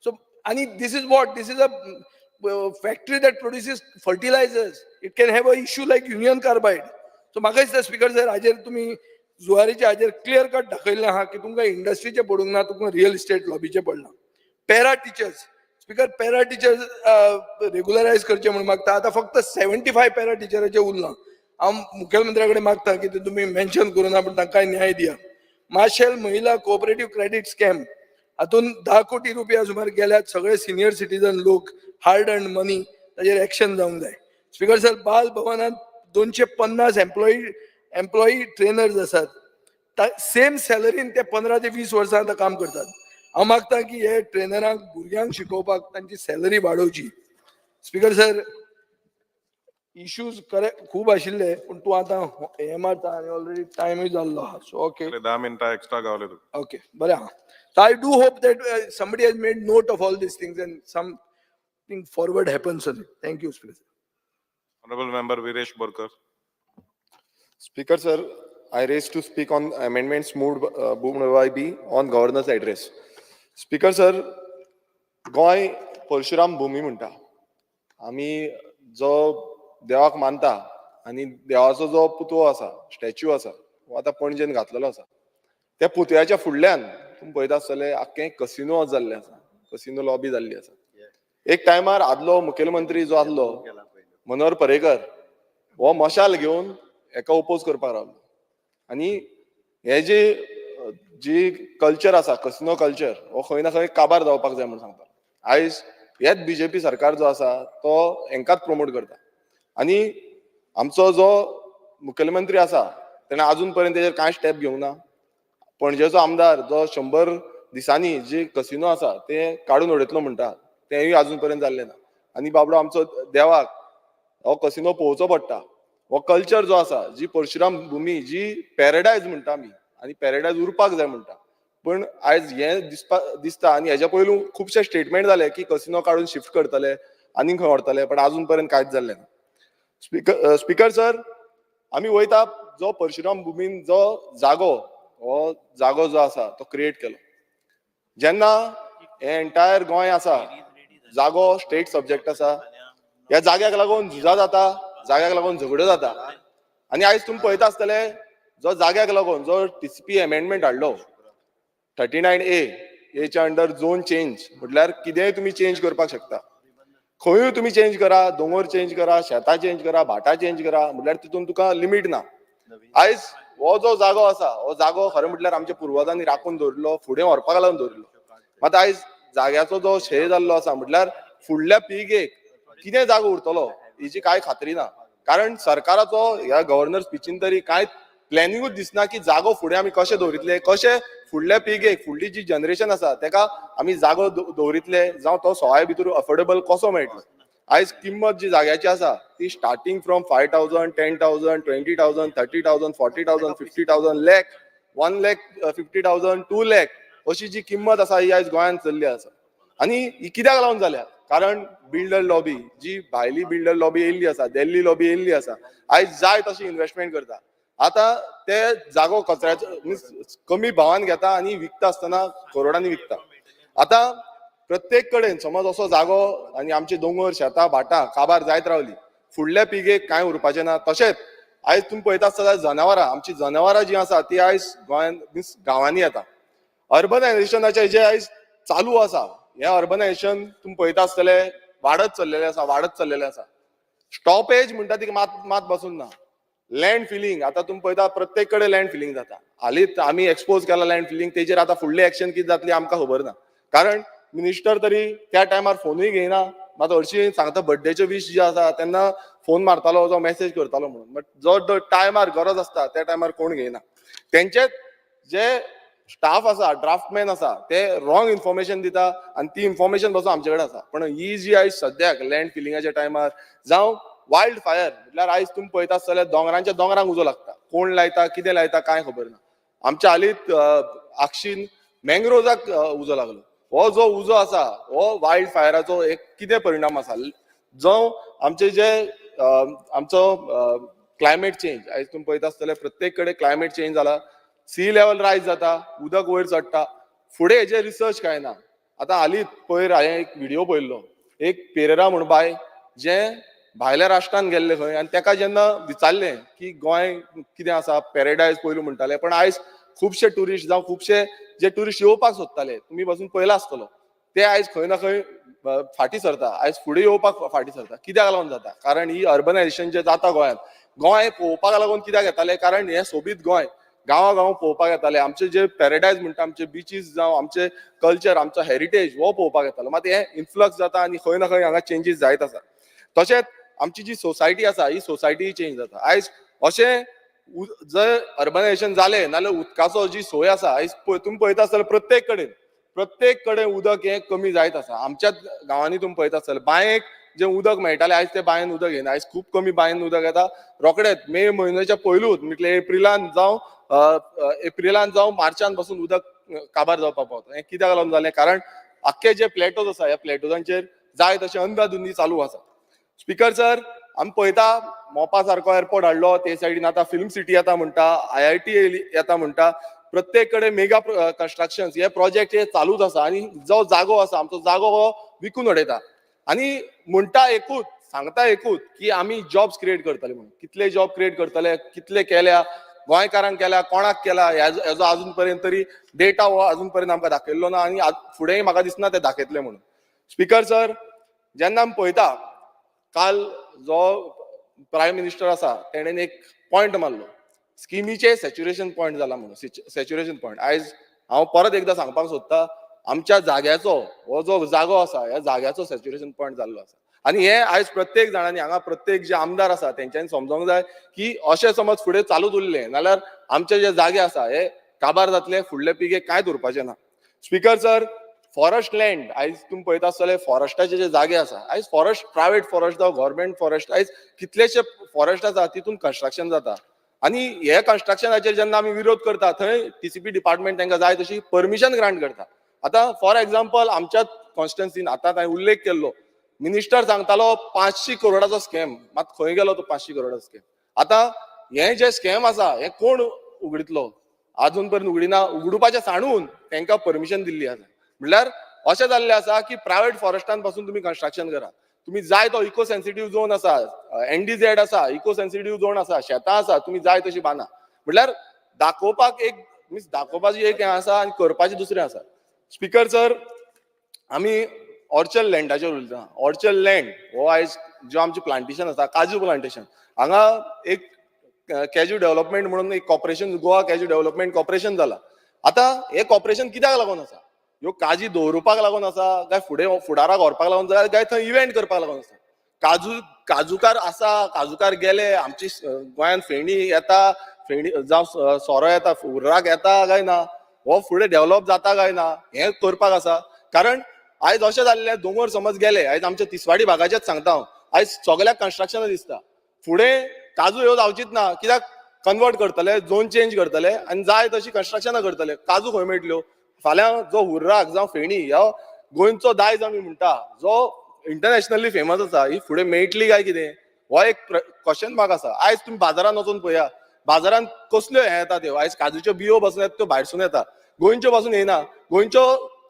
सो आनी this is a factory that produces fertilizers. It can have a issue like Union Carbide. So म्हाका दिसता स्पीकर सर हाजेर तुमी जुवारीच्या हाजेर क्लियर कट दाखयल्लें आहा की तुमकां इंडस्ट्रीचें पडूंक ना, तुमकां रियल इस्टेट लॉबीचें पडलां. Para teachers speaker para teachers regularise करचे म्हणून मागता. आतां फक्त 75 पॅरा टिचरांचे उरलां. हांव मुखेलमंत्र्या कडेन मागता की ते तुमी मेन्शन करूं ना, पूण तांकां न्याय दिया. माशेल महिला कोऑपरेटिव्ह क्रेडिट स्कॅम हातून 10 कोटी रुपया सुमार गेल्यात. सगळे सिनियर सिटीजन लोक हार्ड अर्न मनी ताजेर एक्शन जावंक जाय. स्पीकर सर, बाल भवनात 250 एम्प्लॉई ट्रेनर्स असतात. सेम सॅलरीन ते 15 ते 20 वर्सां आतां काम करतात. हांव मागतां की हे ट्रेनरांक भुरग्यांक शिकोवपाक तांची सॅलरी वाडोवची. स्पीकर सर, इश्यूज खूब आशिल्ले पूण तूं आतां हे मारता आनी ऑलरेडी टायमूय जाल्लो आहा. सो ओके 10 मिनटां एक्स्ट्रा गावले तुका. ओके बरें आहा. So I do hope that somebody has made note of all these things and something forward happens on it. Thank you, Speaker. Honorable member Viresh Borkar. Speaker, sir, I raise to speak on amendments moved by B on governor's address. Speaker, sir, Goa Parshuram भूमी म्हणटा. आमी जो देवाक मानता आनी देवाचो जो पुतळो आसा, स्टॅच्यू आसा, हो आतां पणजेन घातलेलो आसा. त्या पुतळ्याच्या फुडल्यान तुम्ही पळयता आसतले आख्खे कसिनो जाल्ले आसा, कसिनो लॉबी जाल्ली आसा. एक टायमार आदलो मुखेलमंत्री जो आसलो मनोहर पर्रेकर हो मशाल घेवन हेका ओपोज करपाक रावलो. आनी हे जी कल्चर आसा, कसिनो कल्चर, हो खंय ना खंय काबार जावपाक जाय म्हणून सांगता. आयज हेच बीजेपी सरकार जो आसा तो हेंकाच प्रमोट करता. आनी आमचो जो मुखेलमंत्री आसा तेणें अजून पर्यंत तेजेर कांय स्टेप घेवंक ना. पणजेचो आमदार जो 100 दिसांनी जे कसिनो आसा ते काडून उडयतलो म्हणटा तेंय अजून पर्यंत जाल्लें ना. आनी बाबडो आमचो देवाक हो कसिनो पळोवचो पडटा. हो कल्चर जो आसा, जी परशुराम भूमी, जी पॅराडायज म्हणटा आमी, आनी पॅराडायज उरपाक जाय म्हणटा. पण आयज हे दिसता आनी हेच्या पयलू खुबशे स्टेटमेंट जाले की कसिनो काडून शिफ्ट करतले आनी खंय व्हरतले, पण अजून पर्यंत कांयच जाल्लें ना. स्पीकर सर, आमी वयता जो परशुराम भूमीन जो जागो जो आसा तो क्रिएट केलो. जेन्ना हे एंटायर गोंय आसा, जागो स्टेट सब्जेक्ट आसा, ह्या जाग्याक लागून झुजा जाता, जाग्याक लागून झगड्यो जाता. आनी आयज तुम्ही पळयता आसतले जो जाग्याक लागून जो टीसीपी अमेंडमेंट हाडलो 39A च्या अंडर झोन चेंज म्हटल्यार कितेंय तुम्ही चेंज करपाक शकता. खंयूय तुम्ही चेंज करा, दोंगर चेंज करा, शेतां चेंज करा, भाटां चेंज करा, म्हटल्यार तितून तुका लिमीट ना. आयज हो जो जागो आसा, हो जागो खरें म्हटल्यार आमच्या पुर्वजांनी राखून दवरलो, फुडें व्हरपाक लागून दवरलो. मात आयज जाग्याचो जो क्षय जाल्लो आसा म्हटल्यार फुडल्या पिळगेक कितें जागो उरतलो हेची कांय खात्री ना. कारण सरकाराचो ह्या गव्हर्नर स्पिचीन तरी कांय प्लॅनिंगूच दिसना की जागो फुडें आमी कशें दवरितले, कशें फुडल्या पिळगेक, फुडली जी जनरेशन आसा तेका आमी जागो दवरितले, जावं तो सवाय भितर अफोर्डेबल कसो मेळटलो. आयज किंमत जी जाग्याची आसा ती स्टार्टिंग फ्रॉम 5,000, 10,000, 20,000, 30,000, 40,000, 50,000, lakh, 1,50,000, 2 lakh अशी जी किंमत आसा ही आयज गोंयांत चल्ली आसा. आनी ही कित्याक लागून जाल्या? कारण बिल्डर लॉबी, जी भायली बिल्डर लॉबी येयल्ली आसा, दिल्ली लॉबी येयल्ली आसा, आयज जाय तशी इन्व्हेस्टमेंट करता. आतां ते जागो कचऱ्याचो कमी भावान घेता आनी विकता आसतना करोडांनी विकता. आतां प्रत्येक कडेन समज असो जागो आनी आमचे दोंगर, शेतां, भाटां काबार जायत रावली, फुडल्या पिळगेक कांय उरपाचें ना. तशेंच आयज तुम्ही पळयता आसतल्यार जनावरां, आमची जनावरां जी आसा ती आयज गोंयांत मीन्स गांवांनी येता. अर्बनायझेशनाचें जें आयज चालू आसा, हें अर्बनायझेशन तुम्ही पळयता आसतले वाडत चल्लेलें आसा. स्टॉपेज म्हणटा ती मात बसून ना. लँड फिलिंग, आतां तुम्ही पळयता प्रत्येक कडेन लँड फिलिंग जाता. हालींच आमी एक्सपोज केला लँड फिलिंग, तेजेर आतां फुडली एक्शन कितें जातली आमकां खबर ना. कारण मिनिस्टर तरी त्या टायमार फोनूय घेयना. मात हरशीं सांगता बर्थडेचे वीश जे आसा तेन्ना फोन मारतालो, जो मेसेज करतालो म्हणून. बट जो टायमार गरज आसता त्या टायमार कोण घेयना. तेंचेच जे स्टाफ आसा, ड्राफ्टमॅन आसा, ते रॉंग इन्फॉर्मेशन दिता आनी ती इन्फॉर्मेशन पासून आमचे कडेन आसा. पण ही जी आयज सद्याक लँड फिलिंगाच्या टायमार जावं वायल्ड फायर म्हटल्यार आयज तुम्ही पळयता आसतले दोंगरांच्या दोंगरांक उजो लागता. कोण लायता, कितें लायता कांय खबर ना. आमच्या हालींच आक्षीन मँग्रोजाक उजो लागलो. हो जो उजो आसा हो वायल्ड फायराचो एक कितें परिणाम आसा, जो आमचे जे आमचो क्लायमेट चेंज, आयज तुम्ही पळयता आसतले प्रत्येक कडेन क्लायमेट चेंज जाला. सी लेवल रायज जाता, उदक वयर चडटा, फुडें हेजे रिसर्च कांय ना. आतां हालींच पयर हांवें एक व्हिडिओ पळयल्लो, एक पेरेरा म्हण बाय जे भायल्या राष्ट्रांत गेल्ले खंय आनी ताका जेन्ना विचारलें की गोंय कितें आसा, पॅराडायज पयलू म्हणटाले, पण आयज खुबशे टुरिस्ट जावं खुबशे जे टुरिस्ट येवपाक सोदताले, तुमी पासून पयला आसतलो, ते आयज खंय ना खंय फाटीं सरता. आयज फुडें येवपाक फाटीं सरता. कित्याक लागून जाता? कारण ही अर्बनायझेशन जें जाता गोंयांत, गोंय पळोवपाक लागून कित्याक येताले? कारण हें सोबीत गोंय गांवां पळोवपाक येताले, आमचे जे पॅराडायज म्हणटा आमचे बिचीस जावं आमचे कल्चर आमचो हेरिटेज हो पळोवपाक येतालो. मात हे इन्फ्लक्स जाता आनी खंय ना खंय हांगा चेंजीस जायत आसा. तशेंच आमची जी सोसायटी आसा ही सोसायटी चेंज जाता. आयज अशें जर अर्बनायझेशन जालें नाल्यार उदकाचो जी सोय आसा आयज तुमी पळयता आसतले प्रत्येक कडेन उदक हें कमी जायत आसा. आमच्याच गांवांनी तुमी पळयता आसतले बांयेक जे उदक मेळटालें आयज ते बांयेन उदक येना. आयज खूब कमी बांयेन उदक येता. रोखडेंच मे म्हयन्याच्या पयलूच म्हटल्यार एप्रिलान जावं मार्चान पासून उदक काबार जावपाक पावता. हें कित्याक लागून जालें? कारण आख्खे जे प्लॅटोज आसा ह्या प्लॅटोजांचेर जाय तशें अंधाधुंदी चालू आसा. स्पीकर सर, आमी पळयता मोपा सारको एअरपोर्ट हाडलो, ते सायडीन आतां फिल्म सिटी येता म्हणटा, IIT येता म्हणटा, प्रत्येक कडेन मेगा कन्स्ट्रक्शन हे प्रोजेक्ट हे चालूच आसा. आनी जो जागो आसा आमचो जागो हो विकून उडयता. आनी म्हणटा एकूच, सांगता एकूच की आमी जॉब्स क्रिएट करतले म्हणून. कितले जॉब क्रिएट करतले, कितले केल्या, गोंयकारांक केल्या, कोणाक केला, हेजो अजून पर्यंत तरी डेटा हो अजून पर्यंत आमकां दाखयल्लो ना. आनी फुडेंय म्हाका दिसना ते दाखयतले म्हणून. स्पीकर सर, जेन्ना आमी पळयता काल जो प्रायम मिनिस्टर आसा तेणेन एक पॉयंट मारलो, स्किमीचे सॅच्युरेशन पॉयंट जाला म्हणून. सॅच्युरेशन पॉयंट आयज हांव परत एकदां सांगपाक सोदता, आमच्या जाग्याचो हो जो जागो आसा ह्या जाग्याचो सॅच्युरेशन पॉयंट जाल्लो आसा. आनी हे आयज प्रत्येक जाणांनी हांगा प्रत्येक जे आमदार आसा तेंच्यांनी समजूंक जाय की अशें समज फुडें चालूच उरलें नाल्यार आमचे जे जागे आसा हे काबार जातले, फुडले पिळगेक कांयच उरपाचें ना. स्पीकर सर, फॉरेस्ट लँड आयज तुमी पळयता आसतले फॉरेस्टाचे जे जागे आसा, आयज फॉरेस्ट प्रायवेट फॉरेस्ट जावं गव्हर्मेंट फॉरेस्ट, आयज कितलेशे फॉरेस्ट आसा तितून कन्स्ट्रक्शन जाता. आनी हे कन्स्ट्रक्शनाचेर जेन्ना आमी विरोध करता थंय TCP डिपार्टमेंट तांकां जाय तशी परमिशन ग्रांट करता. आतां फॉर एग्जाम्पल आमच्याच कॉन्स्टिट्युएन्सीन आतां हांवें उल्लेख केल्लो, मिनिस्टर सांगतालो 500 करोडाचो स्कॅम, मात खंय गेलो तो 500 करोडाचो स्कॅम? आतां हे जे स्कॅम आसा हे कोण उगडितलो? अजून पर्यंत उगडिना. उगडुपाचें सांडून तांकां परमिशन दिल्ली आसा. म्हणल्यार अशें जाल्लें आसा की प्रायवेट फॉरेस्टान पासून तुमी कन्स्ट्रक्शन करा. तुमी जाय तो इको सेन्सिटीव झोन आसा, NDZ आसा, इको सेन्सिटीव झोन आसा, शेतां आसा, तुमी जाय तशी बांदा. म्हणल्यार दाखोवपाक एक मीन्स दाखोवपाची एक हें आसा आनी करपाचें दुसरें आसा. स्पीकर सर, आमी ऑर्चर्ड लँडाचेर उलयता. ऑर्चर्ड लँड हो आयज जो आमचें प्लांटेशन आसा, काजू प्लांटेशन, हांगा एक कॅज्यू डेव्हलपमेंट म्हणून एक corporation, Goa cashew development corporation जाला. आतां हे कॉर्पोरेशन कित्याक लागून आसा? ह्यो काजी दवरुपाक लागून आसा काय फुडें फुडाराक व्हरपाक लागून जाय काय थंय इव्हेंट करपाक लागून आसा? काजूकार आसा, काजूकार गेले, आमची गोंयांत फेणी येता, फेणी जावं सोरो येता, उर्राक येता काय ना, हो फुडें डेव्हलप जाता काय ना, हें करपाक आसा. कारण आयज अशें जाल्लें, दोंगर समज गेले, आयज आमच्या तिसवाडी भागाचेच सांगता हांव, आयज सगळ्याक कन्स्ट्रक्शन दिसता. फुडें काजू ह्यो जावचीच ना, कित्याक कन्वर्ट करतले, झोन चेंज करतले आनी जाय तशी कन्स्ट्रक्शनां करतले. काजू खंय मेळटल्यो? फाल्यां जो हुर्राक जावं फेणी ह्यो गोंयचो दायज आमी म्हणटा, जो इंटरनॅशनली फेमस आसा, ही फुडें मेळटली काय कितें? हो एक क्वेश्चन मार्क आसा. आयज तुमी बाजारांत वचून पळया, बाजारांत कसल्यो हे येता त्यो, आयज काजूच्यो बियो पासून येता त्यो भायरसून येता, गोंयच्यो पासून येना. गोंयच्यो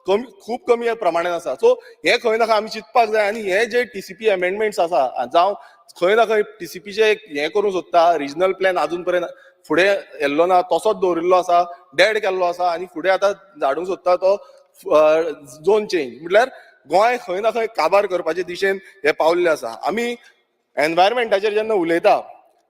खूब कमी प्रमाणान आसा. सो हे खंय ना खंय आमी चिंतपाक जाय. आनी हे जे TCP अमेंडमेंट्स आसा, जावं खंय ना खंय TCPचे एक हें करूंक सोदता, रिजनल प्लॅन अजून पर्यंत फुडें येल्लो ना, तसोच दवरिल्लो आसा, डेड केल्लो आसा आनी फुडें आतां धाडूंक सोदता तो झोन चेंज. म्हटल्यार गोंय खंय ना खंय काबार करपाचे दिशेन हे पावल्ले आसा. आमी एनवायरमेंटाचेर जेन्ना उलयता,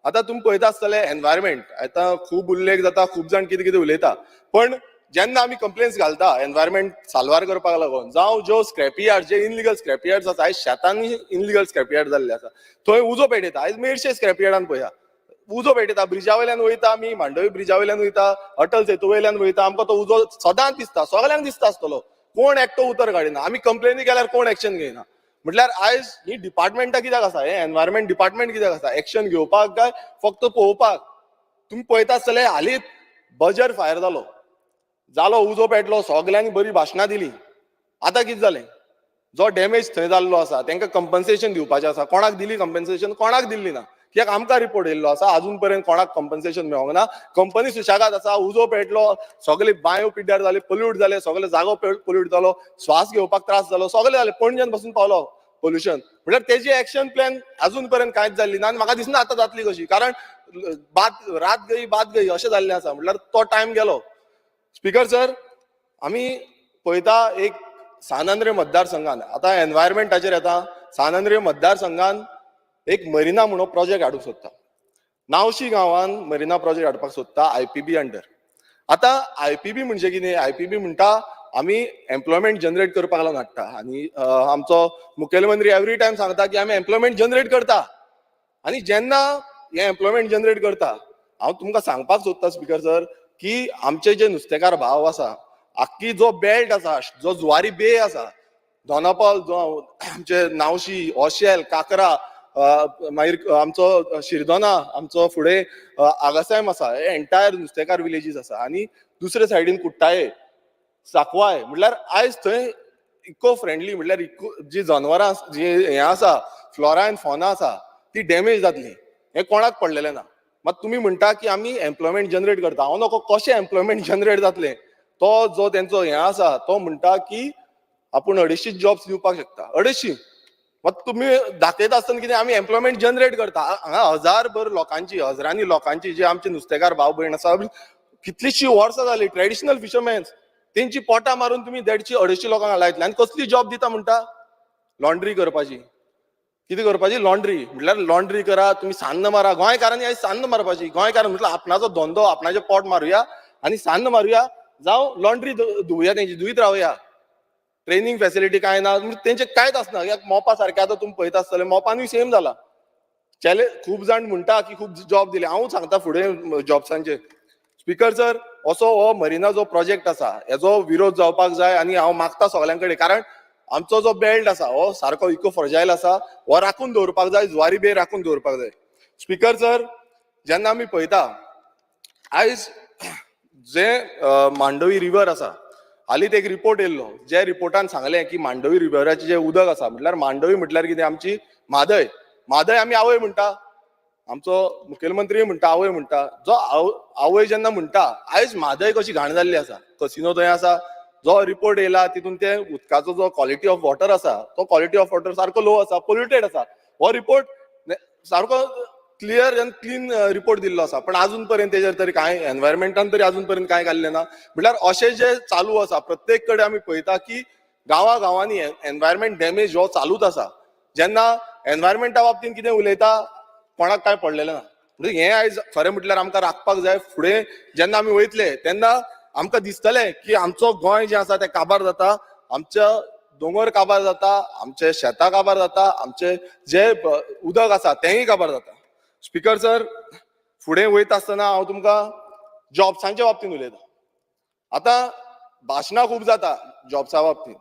आतां तुमी पळयता आसतले एनवायरमेंट आतां खूब उल्लेख जाता, खूब जाण कितें कितें उलयता, पण जेन्ना आमी कंप्लेन्स घालता एनवायरमेंट साल्वार करपाक लागून, जावं ज्यो स्क्रॅपी यार्ड, जे इनलिगल स्क्रॅपी यार्ड्स आसा, आयज शेतांनी इनलिगल स्क्रॅपी यार्ड जाल्ले आसा, थंय उजो पेटयता. आयज मेरशे स्क्रॅपी यार्डान पळया उजो पेटयता. ब्रिजा वयल्यान वयता आमी, मांडवी ब्रिजा वयल्यान वयता, अटल सेतू वयल्यान वयता, आमकां तो उजो सदांच दिसता, सगळ्यांक दिसता आसतलो, कोण एकटो उतर काडिना. आमी कंप्लेनी केल्यार कोण एक्शन घेयना. म्हटल्यार आयज ही डिपार्टमेंटां कित्याक आसा, हे एनवायरमेंट डिपार्टमेंट कित्याक आसा? एक्शन घेवपाक काय फक्त पळोवपाक? तुमी पळयता आसतले हालींच बजर फायर जालो, उजो पेटलो, सगळ्यांनी बरी भाशणां दिलीं. आतां कितें जालें? जो डॅमेज थंय जाल्लो आसा तांकां कंपन्सेशन दिवपाचें आसा. कोणाक दिली कंपन्सेशन? कोणाक दिल्ली ना. कित्याक आमकां रिपोर्ट येयल्लो आसा, अजून पर्यंत कोणाक कंपन्सेशन मेळोंक ना. कंपनी सुशेगाद आसा, उजो पेटलो, सगळे बांयो पिड्ड्यार जाले, पोल्यूट जाले, सगळे जागो पोल्यूट जालो, श्वास घेवपाक त्रास जालो, सगळे जाले. पणजेन पासून पावलो पोल्युशन. म्हटल्यार तेजी एक्शन प्लॅन अजून पर्यंत कांयच जाल्ली ना. आनी म्हाका दिसना आतां जातली कशी, कारण रात गई बात गई अशें जाल्लें आसा. म्हटल्यार तो टायम गेलो. स्पीकर सर, आमी पळयता एक सान आंद्रे मतदारसंघान, आतां एनवायरमेंटाचेर येता, सान आंद्रे मतदारसंघान एक मरिना म्हणून प्रोजेक्ट हाडूंक सोदता. नावशी गांवांत मरिना प्रोजेक्ट हाडपाक सोदता IPB अंडर. आता IPB म्हणजे कितें? IPB म्हणटा आमी एम्प्लॉयमेंट जनरेट करपाक लागून हाडटा आनी आमचो मुखेलमंत्री एवरी टायम सांगता की आमी एम्प्लॉयमेंट जनरेट करता. आनी जेन्ना हे एम्प्लॉयमेंट जनरेट करता, हांव तुमकां सांगपाक सोदता स्पिकर सर की आमचे जे नुस्तेकार भाव आसा, आख्खी जो बेल्ट आसा, जो जुवारी बे आसा, दोनापावल जो आमचे नावशी, ओशेल, काकरा, मागीर आमचो शिरदोना, आमचो फुडें आगासायम आसा, हे एंटायर नुस्तेकार विलेजीस आसा. आनी दुसरे सायडीन कुट्टाळे, सांकवाळ म्हणल्यार आयज थंय इको फ्रेंडली म्हणल्यार जी जनावरां जी हें आसा, फ्लोरा एंड फॉना आसा, ती डॅमेज जातली. हें कोणाक पडलेलें ना. मात तुमी म्हणटा की आमी एम्प्लॉयमेंट जनरेट करता. हांव नको कशें एम्प्लॉयमेंट जनरेट जातलें? तो जो तेंचो हें आसा तो म्हणटा की आपूण 250 जॉब्स दिवपाक शकता. 250. मात तुमी दाखयता आसतना कितें आमी एम्प्लॉयमेंट जनरेट करता. हांगा हजारभर लोकांची, हजारांनी लोकांची जे आमचे नुस्तेकार भाव भयण आसा, कितलींशीं वर्सां जालीं ट्रेडिशनल फिशरमॅन्स, तेंची पोटां मारून तुमी 150-250 लोकांक लायतले आनी कसली जॉब दिता म्हणटा? लॉन्ड्री करपाची. कितें करपाची? लॉन्ड्री. म्हटल्यार लॉन्ड्री करा, तुमी सान्न मारा. गोंयकारांनी आयज सान्न मारपाची. गोंयकार म्हटल्यार आपणाचो धंदो, आपणाचें पोट मारुया आनी सान्न मारुया, जावं लॉन्ड्री धुवया तेंची, धुयत रावया. ट्रेनिंग फॅसिलिटी कांय ना, तेंचे कांयच आसना. कित्याक मोपा सारकें आतां तुमी पळयता आसतले, मोपानूय सेम जाला. खूब जाण म्हणटा की खूब जॉब दिले. हांव सांगता फुडें जॉब्सांचे. स्पिकर सर, असो हो मरिना जो प्रोजेक्ट आसा, हेजो विरोध जावपाक जाय आनी हांव मागता सगळ्यां कडेन. कारण आमचो जो बेल्ट आसा हो सारको इको फ्रजायल आसा, हो राखून दवरपाक जाय, जुवारी बे राखून दवरपाक जाय. स्पिकर सर, जेन्ना आमी पळयता आयज जे मांडोवी रिवर आसा, हालींच एक रिपोर्ट येयल्लो, जे रिपोर्टान सांगलें की मांडोवी रिवराचें जे उदक आसा, म्हटल्यार मांडोवी म्हटल्यार कितें? आमची म्हादय. म्हादय आमी आवय म्हणटा, आमचो मुखेलमंत्री म्हणटा आवय म्हणटा. जो आवय जेन्ना म्हणटा, आयज म्हादय कशी घाण जाल्ली आसा, कसिनो थंय आसा. जो रिपोर्ट येयला तितून ते उदकाचो जो क्वॉलिटी ऑफ वॉटर आसा, तो क्वॉलिटी ऑफ वॉटर सारको लो आसा, पोल्युटेड आसा. हो रिपोर्ट सारको क्लियर आनी क्लीन रिपोर्ट दिल्लो आसा, पण अजून पर्यंत तेजेर तरी कांय एनवायरमेंटान तरी अजून पर्यंत कांय घाल्लें ना. म्हटल्यार अशें जे चालू आसा, प्रत्येक कडेन आमी पळयता की गांवांनी एनवायरमेंट डॅमेज हो चालूच आसा. जेन्ना एनवायरमेंटा बाबतींत कितें उलयता, कोणाक कांय पडलेलें ना. म्हणजे हें आयज खरें म्हटल्यार आमकां राखपाक जाय. फुडें जेन्ना आमी वयतले तेन्ना आमकां दिसतलें की आमचो गोंय जें आसा तें काबार जाता, आमच्या दोंगर काबार जाता, आमचे शेतां काबार जाता, आमचे जे उदक आसा तेंय काबार जाता. स्पिकर सर, फुडें वयता आसतना हांव तुमकां जॉब्सांच्या बाबतींत उलयतां. आतां भाशणां खूब जाता जॉब्सा बाबतींत.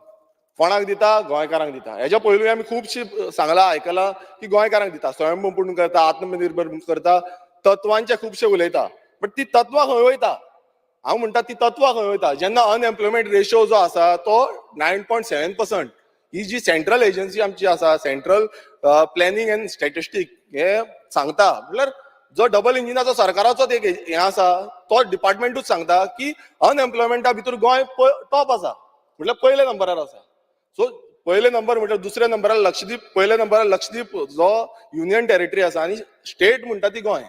कोणाक दिता? गोंयकारांक दिता. हेच्या पयलीं आमी खुबशीं सांगलां, आयकलां की गोंयकारांक दिता, स्वयंपूर्ण करता, आत्मनिर्भर करता, तत्वांचे खुबशे उलयता. बट ती तत्वां खंय वयता? हांव म्हणटा ती तत्वां खंय वयता? जेन्ना अनएम्प्लॉयमेंट रेशो जो आसा तो 9.7%. ही जी सेंट्रल एजन्सी आमची आसा, सेंट्रल प्लॅनिंग एंड स्टॅटिस्टीक, हे सांगता. म्हटल्यार जो डबल इंजिनाचो सरकाराचो एक हें आसा, तो डिपार्टमेंटूच सांगता की अनएम्प्लॉयमेंटा भितर गोंय टॉप आसा, म्हटल्यार पयल्या नंबरार आसा. सो पयले नंबर म्हटल्यार दुसऱ्या नंबरार लक्षद्वीप, पयल्या नंबरार लक्षद्वीप जो युनियन टेरिटरी आसा आनी स्टेट म्हणटा ती गोंय.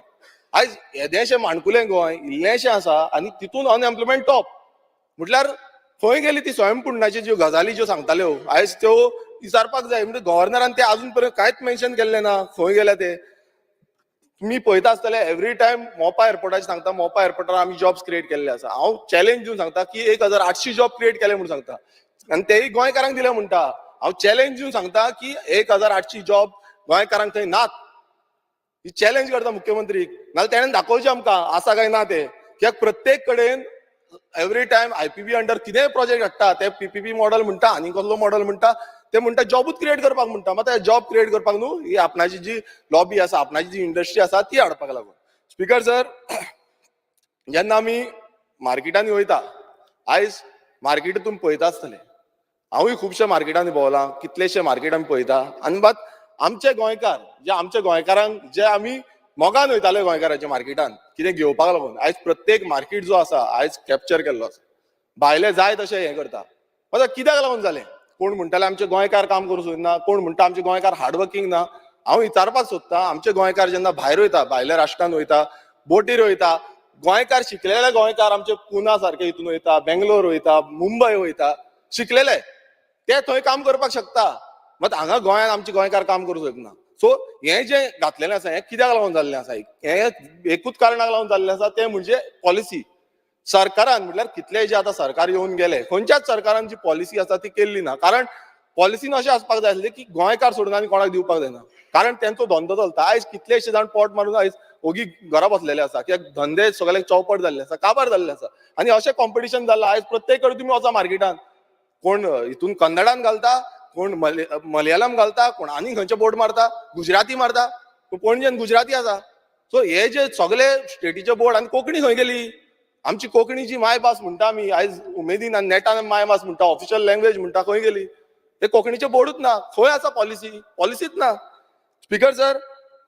आयज येदेशें माणकुलें गोंय इल्लेशें आसा आनी तितून अनएम्प्लॉयमेंट टॉप. म्हटल्यार खंय गेली ती स्वयंपूर्णाच्यो ज्यो गजाली ज्यो सांगताल्यो, आयज त्यो विचारपाक जाय. म्हणजे गव्हर्नरान ते अजून पर्यंत कांयच मेन्शन केल्लें ना, खंय गेले ते. तुम्ही पळयता आसतले एवरी टायम मोपा एअरपोर्टाचें सांगता, मोपा एअरपोर्टार आमी जॉब्स क्रिएट केल्ले आसा. हांव चॅलेंज दिवन सांगता की 1800 जॉब क्रिएट केले म्हणून सांगता, आनी तेय गोंयकारांक दिले म्हणटा. हांव चॅलेंज दिवन सांगता की 1800 जॉब गोंयकारांक थंय नात. ही चॅलेंज करता मुख्यमंत्रीक. नाल्यार तेणेन दाखोवचें आमकां आसा काय ना तें. कित्याक प्रत्येक कडेन एवरी टायम IPB अंडर कितेंय प्रोजेक्ट हाडटा, ते PPP मॉडल म्हणटा आनी कसलो मॉडल म्हणटा, ते म्हणटा जॉबूच क्रिएट करपाक म्हणटा. मात जॉब क्रिएट करपाक न्हू, ही आपणाची जी लॉबी आसा, आपणाची जी इंडस्ट्री आसा ती हाडपाक लागून. स्पिकर सर, जेन्ना आमी मार्केटांनी वयता, आयज मार्केट तुमी पळयता आसतले, हांवूय खुबशे मार्केटांनी भोंवलां, कितलेशे मार्केट आमी पळयता. आनी बात आमचे गोंयकार, जे आमच्या गोंयकारांक जे आमी मोगान वयताले गोंयकाराच्या मार्केटान कितें घेवपाक लागून, आयज प्रत्येक मार्केट जो आसा आयज कॅप्चर केल्लो आसा. भायले जाय तशें हें करता. आतां कित्याक लागून जालें? कोण म्हणटाले आमचे गोंयकार काम करूं सोदिना, कोण म्हणटा आमचे गोंयकार हार्डवर्कींग ना. हांव विचारपाक सोदतां, आमचे गोंयकार जेन्ना भायर वयता, भायल्या राष्ट्रांत वयता, बोटीर वयता, गोंयकार शिकलेले गोंयकार आमचे पुना सारके हितून वयता, बेंगलोर वयता, मुंबय वयता, शिकलेले ते थंय काम करपाक शकता. मात हांगा गोंयांत आमचे गोंयकार काम करूं शकना. सो हे जे घातलेलें आसा हें कित्याक लागून जाल्लें आसा हें एकूच कारणाक लागून जाल्लें आसा तें म्हणजे पॉलिसी. सरकारान म्हटल्यार कितलेय जे आतां सरकार येवन गेले खंयच्याच सरकारान जी पॉलिसी आसा ती केल्ली ना. कारण पॉलिसीन अशें आसपाक जाय आसलें की गोंयकार सोडून आनी कोणाक दिवपाक जायना. कारण तेंचो धंदो चलता. आयज कितलेशे जाण पोट मारून आयज ओगी घरा बसलेले आसा कित्याक धंदे सगळे चौपट जाल्ले आसा, काबार जाल्ले आसा. आनी अशें कॉम्पिटिशन जाल्लें आयज प्रत्येक कडेन तुमी वचा मार्केटान कोण हितून कन्नडान घालता, कोण मलयालम घालता, कोण आनी खंयचे बोर्ड मारता, गुजराती मारता. पणजेन गुजराती आसा. सो हे जे सगळे स्टेटीचे बोर्ड आनी कोंकणी खंय गेली? आमची कोंकणी जी मायभास म्हणटा आमी आयज उमेदीन आनी नेटान मायभास म्हणटा, ऑफिशियल लँग्वेज म्हणटा, खंय गेली? ते कोंकणीचे बोर्डूच ना. खंय आसा पॉलिसी? पॉलिसीच ना. स्पीकर सर,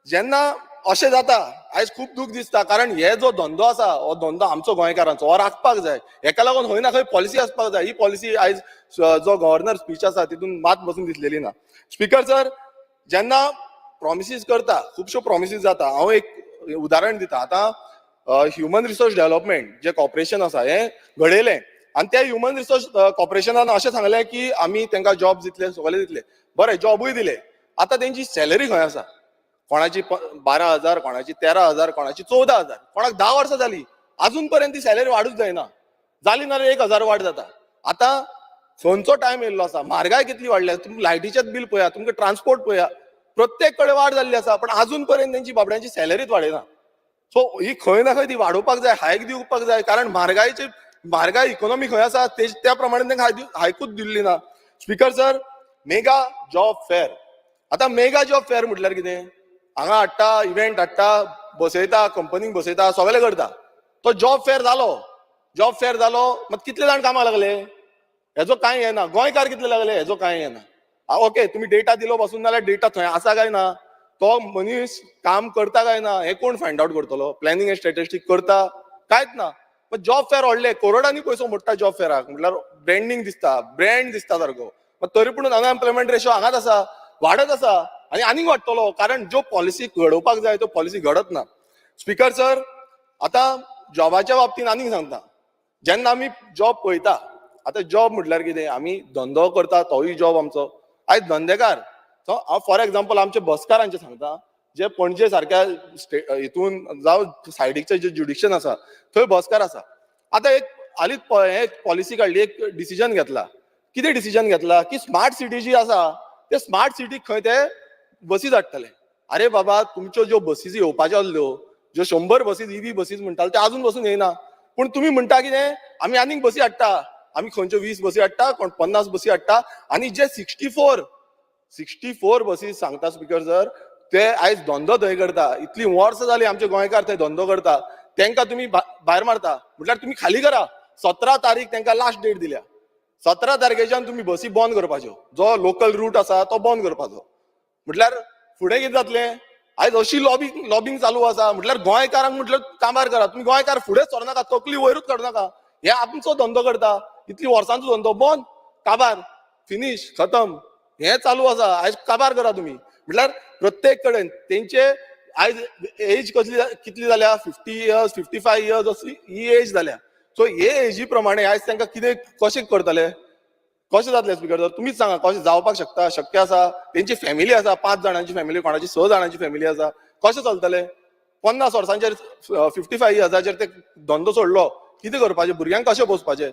जेन्ना अशें जाता आयज खूब दूख दिसता. कारण हे जो धंदो आसा हो धंदो आमचो गोंयकारांचो हो राखपाक जाय. हेका लागून खंय ना खंय पॉलिसी आसपाक जाय. ही पॉलिसी आयज जो गव्हर्नर स्पीच आसा तितून मात बसून दिसलेली ना. स्पीकर सर, जेन्ना प्रॉमिसीस करता खुबश्यो प्रॉमिसीस जाता. हांव एक उदाहरण दिता. आतां ह्युमन रिसोर्स डेव्हलपमेंट जे कॉर्पोरेशन आसा हें घडयलें आनी त्या ह्युमन रिसोर्स कॉर्पोरेशनान अशें सांगलें की आमी तांकां जॉब दितले, सगळे दितले. बरें, जॉबूय दिले. आतां तेंची सॅलरी खंय आसा? कोणाची 12,000, कोणाची 13,000, कोणाची 14,000, कोणाक 10 वर्सां जाली. अजून पर्यंत ती सॅलरी वाडूच जायना. जाली नाल्यार 1,000 वाड जाता. आतां खंयचो टायम येयल्लो आसा, म्हारगाय कितली वाडल्या, तुमी लायटीचेच बील पळया, तुमकां ट्रान्सपोर्ट पळया, प्रत्येक कडेन वाड जाल्ली आसा. पण अजून पर्यंत तेंची बाबड्यांची सॅलरीच वाडयना. सो ही खंय ना खंय ती वाडोवपाक जाय, हायक दिवपाक जाय. कारण म्हारगाय इकॉनॉमी खंय आसा त्या प्रमाणे तांकां हायकूच दिल्ली ना. Speaker sir, mega job fair. आतां मेगा जॉब फेअर म्हटल्यार कितें? हांगा हाडटा, इव्हेंट हाडटा, बसयता, कंपनीक बसयता, सगळे करता. तो जॉब फेअर जालो, मात कितले जाण कामाक लागले? हेजो कांय येना. गोंयकार कितले लागले? हेजो कांय येना. ओके, तुम्ही डेटा दिलो बसून जाल्यार डेटा थंय आसा काय ना? तो मनीस काम करता काय ना हे कोण फायंड आउट करतलो? प्लॅनिंग एंड स्ट्रॅटेजिक करता? कांयच ना. पण जॉब फेअर व्हडले करोडांनी पयसो मोडटा जॉब फेअराक. म्हटल्यार ब्रँड दिसता सारको. पण तरी पूण अनएम्प्लॉयमेंट रेशो हांगाच आसा, वाडत आसा आनी आनीक वाडटलो. कारण ज्यो पॉलिसी घडोवपाक जाय त्यो पॉलिसी घडत ना. स्पीकर सर, आतां जॉबाच्या बाबतींत आनीक सांगता. जेन्ना आमी जॉब पळयता, आतां जॉब म्हटल्यार कितें? आमी धंदो करता तोय जॉब आमचो. आयज धंदेकार, हांव फॉर एग्जाम्पल आमच्या बसकारांचे सांगता, जे पणजे सारक्या हितून जावं सायडीकचे जे ज्युडिक्शन आसा थंय बसकार आसा. आतां एक हालींच पॉलिसी काडली, एक डिसिजन घेतला. कितें डिसिजन घेतला? की स्मार्ट सिटी जी आसा ते स्मार्ट सिटीक खंय ते बसीस हाडटले. अरे बाबा, तुमच्यो ज्यो बसीस येवपाच्यो आसल्यो, ज्यो 100 बसीस ईव्ही बसीस म्हणटाले ते अजून बसून येयना. पूण तुमी म्हणटा कितें? आमी आनीक बसी हाडटा, आमी खंयच्यो 20 बसी हाडटा, कोण 50 बसी हाडटा. आनी जे 64 बसीस सांगता स्पीकर सर, ते आयज धंदो थंय करता. इतली वर्सां जाली आमचे गोंयकार थंय धंदो करता. तांकां तुमी भायर मारता. म्हटल्यार तुमी खाली करा. 17 तारीख तांकां लास्ट डेट दिल्या. 17 तारखेच्यान तुमी बसी बंद करपाच्यो. जो लोकल रूट आसा तो बंद करपाचो. म्हटल्यार फुडें कितें जातलें? आयज अशी लॉबिंग चालू आसा. म्हटल्यार गोंयकारांक म्हटल्यार कामार करा. तुमी गोंयकार फुडेंच सरनाका, तकली वयरूच काडनाका. हे आमचो धंदो करता, इतली वर्सांचो धंदो बंद, काबार, फिनिश, खतम. हे चालू आसा. आयज काबार करा तुमी. म्हटल्यार प्रत्येक कडेन तेंचे आयज एज कितली जाल्या? 50 इयर्स, 55 इयर्स अशी ही एज जाल्या. सो हे एजी प्रमाणे आयज तांकां कितें कशें करतले? कशें जातलें स्पीकर सर? तुमीच सांगा, कशें जावपाक शकता? शक्य आसा? तेंची फॅमिली आसा, 5 जाणांची फॅमिली, कोणाची 6 जाणांची फॅमिली आसा. कशें चलतले? 50 वर्सांचेर 55 इयर्साचेर ते धंदो सोडलो, कितें करपाचें? भुरग्यांक कशें पोसपाचें?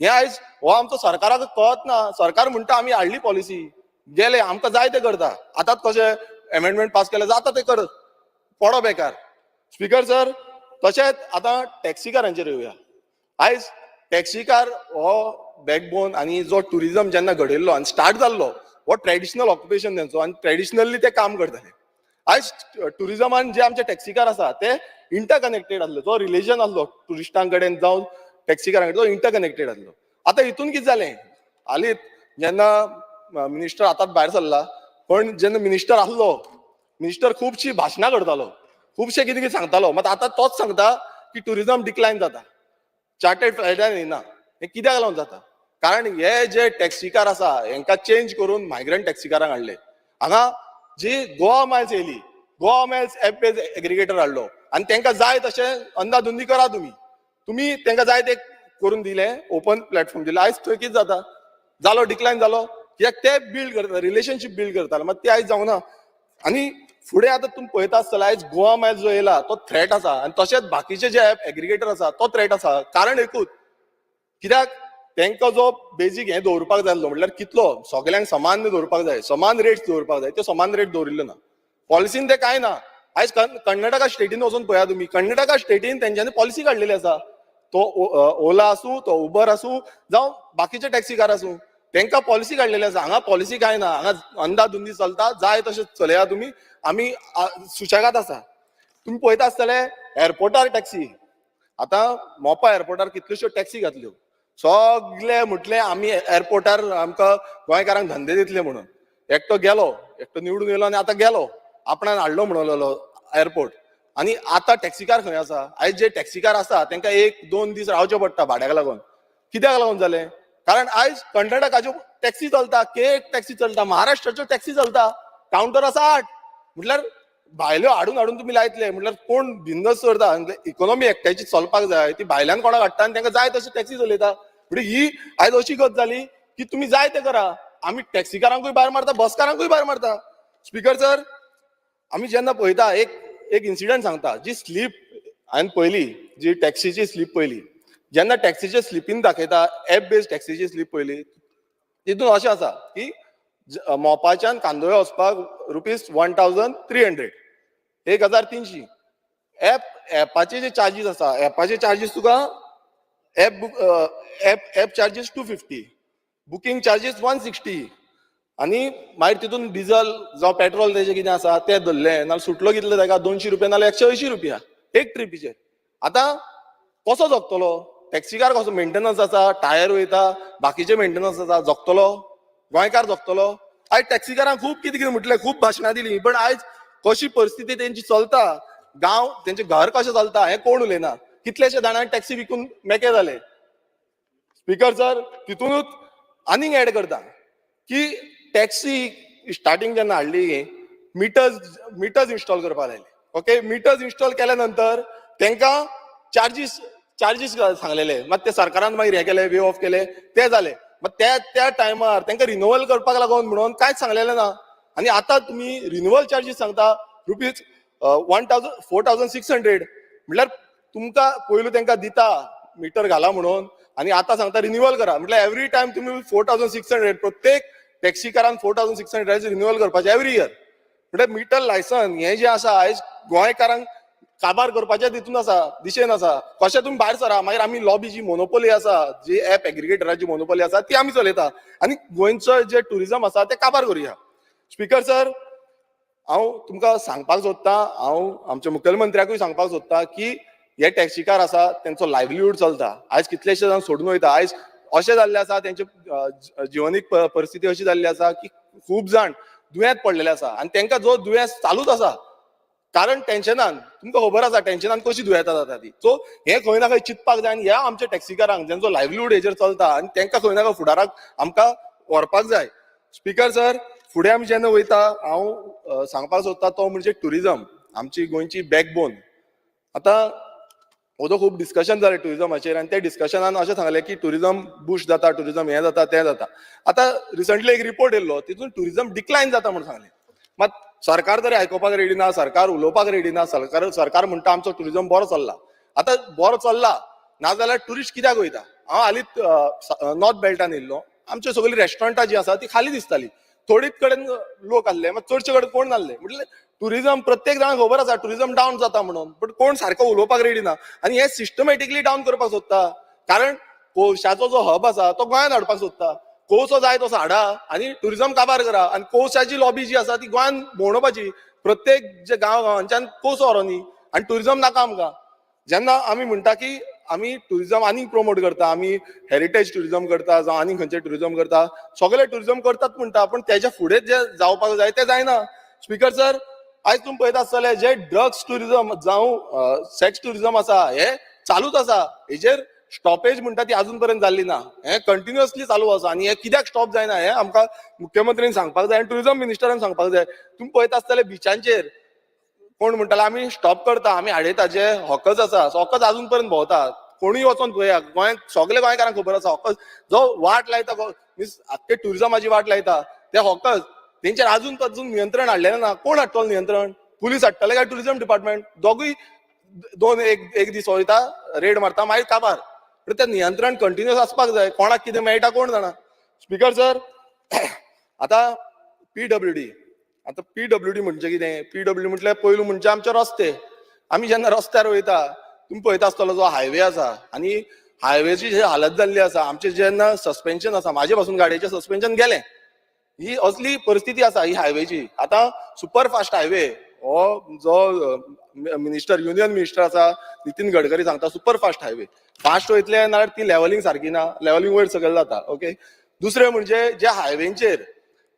हे आयज हो आमचो सरकाराक कळत ना. सरकार म्हणटा आमी हाडली पॉलिसी, गेले, आमकां जाय ते करता. आतांच कशें अमेंडमेंट पास केले, जाता ते कर, पडो बेकार. स्पीकर सर, तशेंच आतां टॅक्सीकारांचेर येवया. आयज टॅक्सीकार हो बॅकबोन आनी जो टुरिझम जेन्ना घडयल्लो आनी स्टार्ट जाल्लो, हो ट्रेडिशनल ऑक्युपेशन तेंचो आनी ट्रेडिशनली ते काम करताले. आयज टुरिझमान जे आमचे टॅक्सीकार आसा ते इंटरकनेक्टेड आसले. जो रिलीजन आसलो टुरिस्टां कडेन जावं टॅक्सीकारां कडेन, तो इंटरकनेक्टेड आसलो. आतां हितून कितें जालें? हालींच जेन्ना मिनिस्टर आतांच भायर सरला, पण जेन्ना मिनिस्टर आसलो, मिनिस्टर खुबशीं भाशणां करतालो, खुबशे कितें कितें सांगतालो. मात आतां तोच सांगता की टुरिझम डिक्लायन जाता, चार्टर्ड फ्लायटान येयना. हें कित्याक लागून जाता? कारण हे जे टॅक्सीकार आसा हेंकां चेंज करून मायग्रंट टॅक्सीकारांक हाडले. हांगा जी गोवा मायल्स येयली, Goa miles app based aggregator हाडलो आनी तांकां जाय तशें अंदाधुंदी करा तुमी तांकां जाय ते करून दिले, ओपन प्लॅटफॉर्म दिले. आयज थंय कितें जाता? डिक्लायन जालो. कित्याक ते बिल्ड करता, रिलेशनशीप बिल्ड करताले, मात ते आयज जावना. आणि फुडें आतां तुम्ही पळयता आसतले आयज गोवा मॅच जो येयला तो थ्रेट आसा आनी तशेंच बाकीचे जे ऍप एग्रिगेटर आसा तो थ्रेट आसा. कारण एकूच, कित्याक तांकां जो बेजीक हें दवरपाक जाय आसलो म्हटल्यार कितलो सगळ्यांक समान दवरपाक जाय, समान रेट्स दवरपाक जाय, त्यो समान रेट दवरिल्ल्यो ना. पॉलिसीन ते कांय ना. आयज कर्नाटका स्टेटीन वचून पळया तुमी, कर्नाटका स्टेटीन तेंच्यांनी पॉलिसी काडलेली आसा. तो ओला आसूं, तो उबर आसूं, जावं बाकीचे टॅक्सी कार आसूं, तांकां पॉलिसी काडलेली आसा. हांगा पॉलिसी कांय ना. हांगा अंदाधुंदी चलता, जाय तशें चलया तुमी, आमी सुशेगाद आसा. तुम्ही पळयता आसतले एअरपोर्टार टॅक्सी, आतां मोपा एअरपोर्टार कितल्योश्यो टॅक्सी घातल्यो. सगळे म्हटले आमी एअरपोर्टार आमकां गोंयकारांक धंदे दितले म्हणून. एकटो गेलो, एकटो निवडून येयलो आनी आतां गेलो, आपणान हाडलो म्हणलो एअरपोर्ट. आनी आतां टॅक्सीकार खंय आसा? आयज जे टॅक्सीकार आसा तांकां 1-2 दीस रावचें पडटा भाड्याक लागून. कित्याक लागून जालें? कारण आयज कर्नाटकाच्यो टॅक्सी चलता, टॅक्सी चलता, महाराष्ट्राच्यो टॅक्सी चलता, कावंटर आसा 8. म्हटल्यार भायल्यो हाडून हाडून तुमी लायतले म्हटल्यार कोण बिझनस करता? इकॉनॉमी एकट्याची चलपाक जाय, ती भायल्यान कोणाक हाडटा आनी तांकां जाय तशी टॅक्सी चलयता. म्हणजे ही आयज अशी गत जाली की तुमी जाय ते करा. आमी टॅक्सीकारांकूय भायर मारता, बसकारांकूय भायर मारता. स्पीकर सर, आमी जेन्ना पळयता एक इन्सिडंट सांगता. जी स्लीप हांवें पयली, जी टॅक्सीची स्लीप पयली, जेन्ना टॅक्सीचे स्लिपीन दाखयता, एप बेस्ड टॅक्सीची स्लीप पयली, तितून अशें आसा की मोपाच्यान कांदोळे वचपाक ₹1300, 1300. एपाचे जे चार्जीस आसा, एपाचे चार्जीस तुका एप चार्जीस 250, बुकींग चार्जीस 160, आनी मागीर तितून डिझल जावं पेट्रोल तेजे कितें आसा तें धरलें, नाल्यार सुटलो कितले ताका ₹200 नाल्यार ₹180 एक ट्रिपीचेर. आतां कसो जगतलो टॅक्सीकार? कसो मेंटेनन्स आसा, टायर वयता, बाकीचे मेंटेनन्स आसा, जगतलो गोंयकार जगतलो? आयज टॅक्सीकारांक खूब कितें कितें म्हटलें, खूब भाशणां दिलीं, पण आयज कशी परिस्थिती तेंची चलता, गांव तेंचें घर कशें चलता हें कोण उलयना. कितलेशे जाणांनी टॅक्सी विकून मेके जाले. स्पीकर सर, तितूनूच आनीक एड करता की टॅक्सी स्टार्टींग जेन्ना हाडली मिटर्स इन्स्टॉल करपाक लायले. ओके, मिटर्स इन्स्टॉल केल्या नंतर तांकां चार्जीस सांगलेले. मात ते सरकारान मागीर हे केले, वे ऑफ केले, ते जाले. मग त्या टायमार तांकां रिन्युअल करपाक लागून म्हणून कांयच सांगलेलें ना. आनी आतां तुमी रिन्युअल चार्जीस सांगता ₹4600. म्हटल्यार तुमकां पयलू तांकां दिता मिटर घाला म्हणून, आनी आतां सांगता रिन्युअल करा. म्हटल्यार एवरी टायम तुमी 4600, प्रत्येक टॅक्सीकारान 4600 रिन्युअल करपाचें एवरी इयर. म्हटल्यार मिटर लायसन हें जें आसा आयज गोंयकारांक काबार करपाच्या तितून आसा, दिशेन आसा. कशें तुमी भायर सरा, मागीर आमी लॉबी जी मोनोपोली आसा, जी ऍप एग्रिगेटराची मोनोपोली आसा ती आमी चलयता, आनी गोंयचो जे टुरिजम आसा ते काबार करुया. स्पीकर सर, हांव तुमकां सांगपाक सोदतां, हांव आमच्या मुखेलमंत्र्याकूय सांगपाक सोदतां की हे टॅक्सीकार आसा तेंचो लायव्हलीहूड चलता. आयज कितलेशे जाण सोडून वयता. आयज अशें जाल्लें आसा, तेंचे जिवनीक परिस्थिती अशी जाल्ली आसा की खूब जाण दुयेंत पडलेले आसा, आनी तांकां जो दुयेंस चालूच आसा. कारण टेन्शनान, तुमकां खबर आसा टेन्शनान कशी दुयेंतां जाता ती. सो हें खंय ना खंय चिंतपाक जाय, आनी ह्या आमच्या टॅक्सीकारांक जेंचो लायव्हलीहूड हेजेर चलता, आनी तांकां खंय ना खंय फुडाराक आमकां व्हरपाक जाय. स्पीकर सर, फुडें आमी जेन्ना वयता, हांव सांगपाक सोदतां तो म्हणजे टुरिजम, आमची गोंयची बॅकबोन. आतां ओदो खूब डिस्कशन जालें टुरिजमाचेर, आनी त्या डिस्कशनान अशें सांगलें की टुरिजम बूस्ट जाता, टुरिजम हें जाता तें जाता. आतां रिसंटली एक रिपोर्ट येयल्लो, तितून टुरिजम डिक्लायन जाता म्हणून सांगलें. मात सरकार तरी आयकोपाक रेडी ना, सरकार उलोवपाक रेडी ना. सरकार म्हणटा आमचो टुरिजम बरो चल्ला. आतां बरो चल्ला नाजाल्यार टुरिस्ट कित्याक वयता? हांव हालींच नॉर्थ बेल्टान येयल्लो, आमची सगळीं रेस्टॉरंटां जी आसा ती खाली दिसतालीं. थोडीच कडेन लोक आसले, मात चडशे कडेन कोण नासले. म्हटल्यार टुरिजम प्रत्येक जाणांक खबर आसा टुरिजम डावन जाता म्हणून, बट कोण सारको उलोवपाक रेडी ना. आनी हे सिस्टमॅटिकली डावन करपाक सोदता. कारण कोळशाचो जो हब आसा तो गोंयांत हाडपाक सोदता. कोळसो जाय तसो हाडा आनी टुरिजम काबार करा. आनी कोळशाची लॉबी जी आसा ती गोंयांत भोंवडोवपाची. प्रत्येक जे गांवांच्यान कोळसो व्हरोनी, आनी टुरिजम नाका आमकां. जेन्ना आमी म्हणटा की आमी टुरिजम आनीक प्रमोट करता, आमी हेरिटेज टुरिजम करता, जावं आनीक खंयचें टुरिजम करता, सगळे टुरिजम करतात म्हणटा, पण तेच्या फुडें जे जावपाक जाय तें जायना. स्पीकर सर, आयज तुमी पळयता आसतले जे ड्रग्स टुरिजम जावं सेक्स टुरिजम आसा हें चालूच आसा. हेजेर स्टॉपेज म्हणटा ती अजून पर्यंत जाल्ली ना. हें कंटिन्युअसली चालू आसा, आनी हें कित्याक स्टॉप जायना हें आमकां मुख्यमंत्र्यान सांगपाक जाय, आनी टुरिजम मिनिस्टरान सांगपाक जाय. तुमी पळयता आसतले बिचांचेर कोण म्हणटाले आमी स्टॉप करता, आमी हाडयता. जे हॉकर्स आसा, हॉकर्स अजून पर्यंत भोंवतात. कोणूय वचोन पळया, गोंयांत सगळे गोंयकारांक खबर आसा हॉकर्स जो वाट लायता, मीन्स आख्खे टुरिजमाची वाट लायता, ते हॉकर्स तेंचेर अजून नियंत्रण हाडलेलें ना. कोण हाडटलो नियंत्रण? पुलीस हाडटले काय टुरिझम डिपार्टमेंट? दोगूय एक दीस वयता, रेड मारता, मागीर काबार. ते नियंत्रण कंटिन्युअस आसपाक जाय. कोणाक कितें मेळटा कोण जाणा. स्पीकर सर, आतां PWD. आतां PWD म्हणजे कितें? PWD म्हटल्यार पयलू म्हणजे आमचे रस्ते. आमी जेन्ना रस्त्यार वयता, तुमी पळयता आसतलो जो हायवे आसा, आनी हायवेची जी हालत जाल्ली आसा, आमचे जेन्ना सस्पेन्शन आसा, म्हाजे पासून गाडयेचें सस्पेन्शन गेलें. ही असली परिस्थिती आसा ही हायवेची. आतां सुपरफास्ट हायवे हो जो युनियन मिनिस्टर आसा नितीन गडकरी सांगता सुपरफास्ट हायवे. फास्ट वयतले नाल्यार ती लेवलिंग सारकी ना, लेवलिंग वयर सकयल जाता. ओके. दुसरें म्हणजे ज्या हायवेंचेर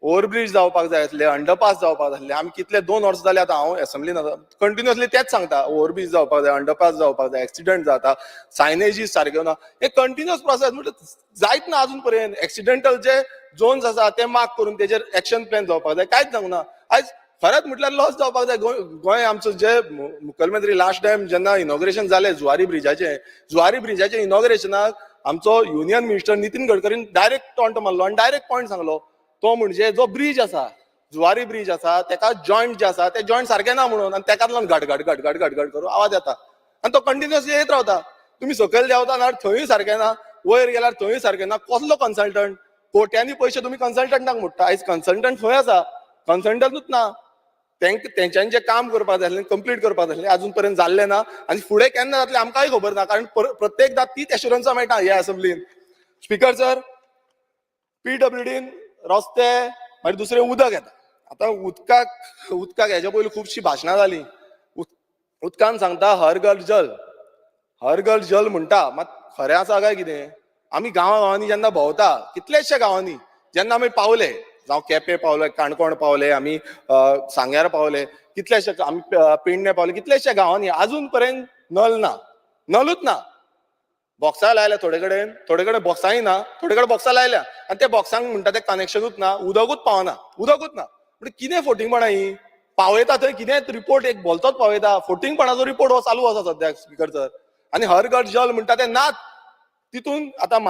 ओव्हरब्रिज जावपाक जाय आसले, अंडरपास जावपाक जाय आसले, आमी कितले 2 वर्सां जाली आतां हांव असेंब्लीन आसा, कंटिन्युअसली तेच सांगता. ओव्हरब्रिज जावपाक जाय, अंडरपास जावपाक जाय, एक्सिडेंट जाता, सायनेजीस सारक्यो ना. हे कंटिन्युअस प्रोसेस म्हणजे जायत ना अजून पर्यंत. एक्सिडेंटल जे झोन्स आसा ते मार्क करून तेजेर एक्शन प्लॅन जावपाक जाय, कांयच जावना. आयज खरेंच म्हटल्यार लॉस जावपाक जाय. गोंय आमचो जे मुखेलमंत्री लास्ट टायम जेन्ना इनॉग्रेशन जालें जुवारी ब्रिजाचें इनॉग्रेशनाक आमचो युनियन मिनिस्टर नितीन गडकरीन डायरेक्ट टॉन्ट मारलो आनी डायरेक्ट पॉयंट सांगलो. तो म्हणजे जो ब्रिज आसा, जुवारी ब्रिज आसा, तेका जॉयंट जे आसा ते जॉयंट सारखे ना म्हणून, आनी तेकाच लागून घड करून आवाज येता. आनी तो कंटिन्युअसली येत रावता. तुम्ही सकयल देंवता ना थंयूय सारकें ना, वयर गेल्यार थंयूय सारकें ना. कसलो कन्सल्टंट? कोट्यांनी पयशे तुम्ही कन्सल्टंटाक मोडटा. आयज कन्सल्टंट खंय आसा? कन्सल्टंटूच ना. तेंच्यांनी जे काम करपाक जाय आसलें, कंप्लीट करपाक जाय आसलें, अजून पर्यंत जाल्लें ना. आनी फुडें केन्ना जातलें आमकांय खबर ना. कारण प्रत्येकदां तीच एश्युरन्सां मेळटा ह्या असेंब्लीन. स्पीकर सर, PWDन रस्ते मागीर दुसरें उदक येता. आतां उदकाक हेच्या पयलीं खुबशीं भाशणां जालीं. उदकान सांगता हर घर जल म्हणटा, मात खरें आसा काय कितें? आमी गांवांनी जेन्ना भोंवता, कितलेशे गांवांनी जेन्ना आमी पावले, जावं केपें पावले, काणकोण पावले, आमी सांग्यार पावले, कितलेशे आमी पेडणे पावले, कितलेशे गांवांनी अजून पर्यंत नलूच ना. बॉक्सां लायल्या थोडे कडेन बॉक्सांय ना, थोडे कडेन बॉक्सां लायल्या आनी त्या बॉक्सांक म्हणटा ते कनेक्शनूच ना, उदकूच पावना. म्हणजे कितें फोटिंगपणां ही? पावयता थंय कितें रिपोर्ट एक भलतोच पावयता. फोटिंगपणाचो रिपोर्ट हो चालू आसा सद्याक स्पीकर सर. आनी हर घर जल म्हणटा ते नाच. तितून आतां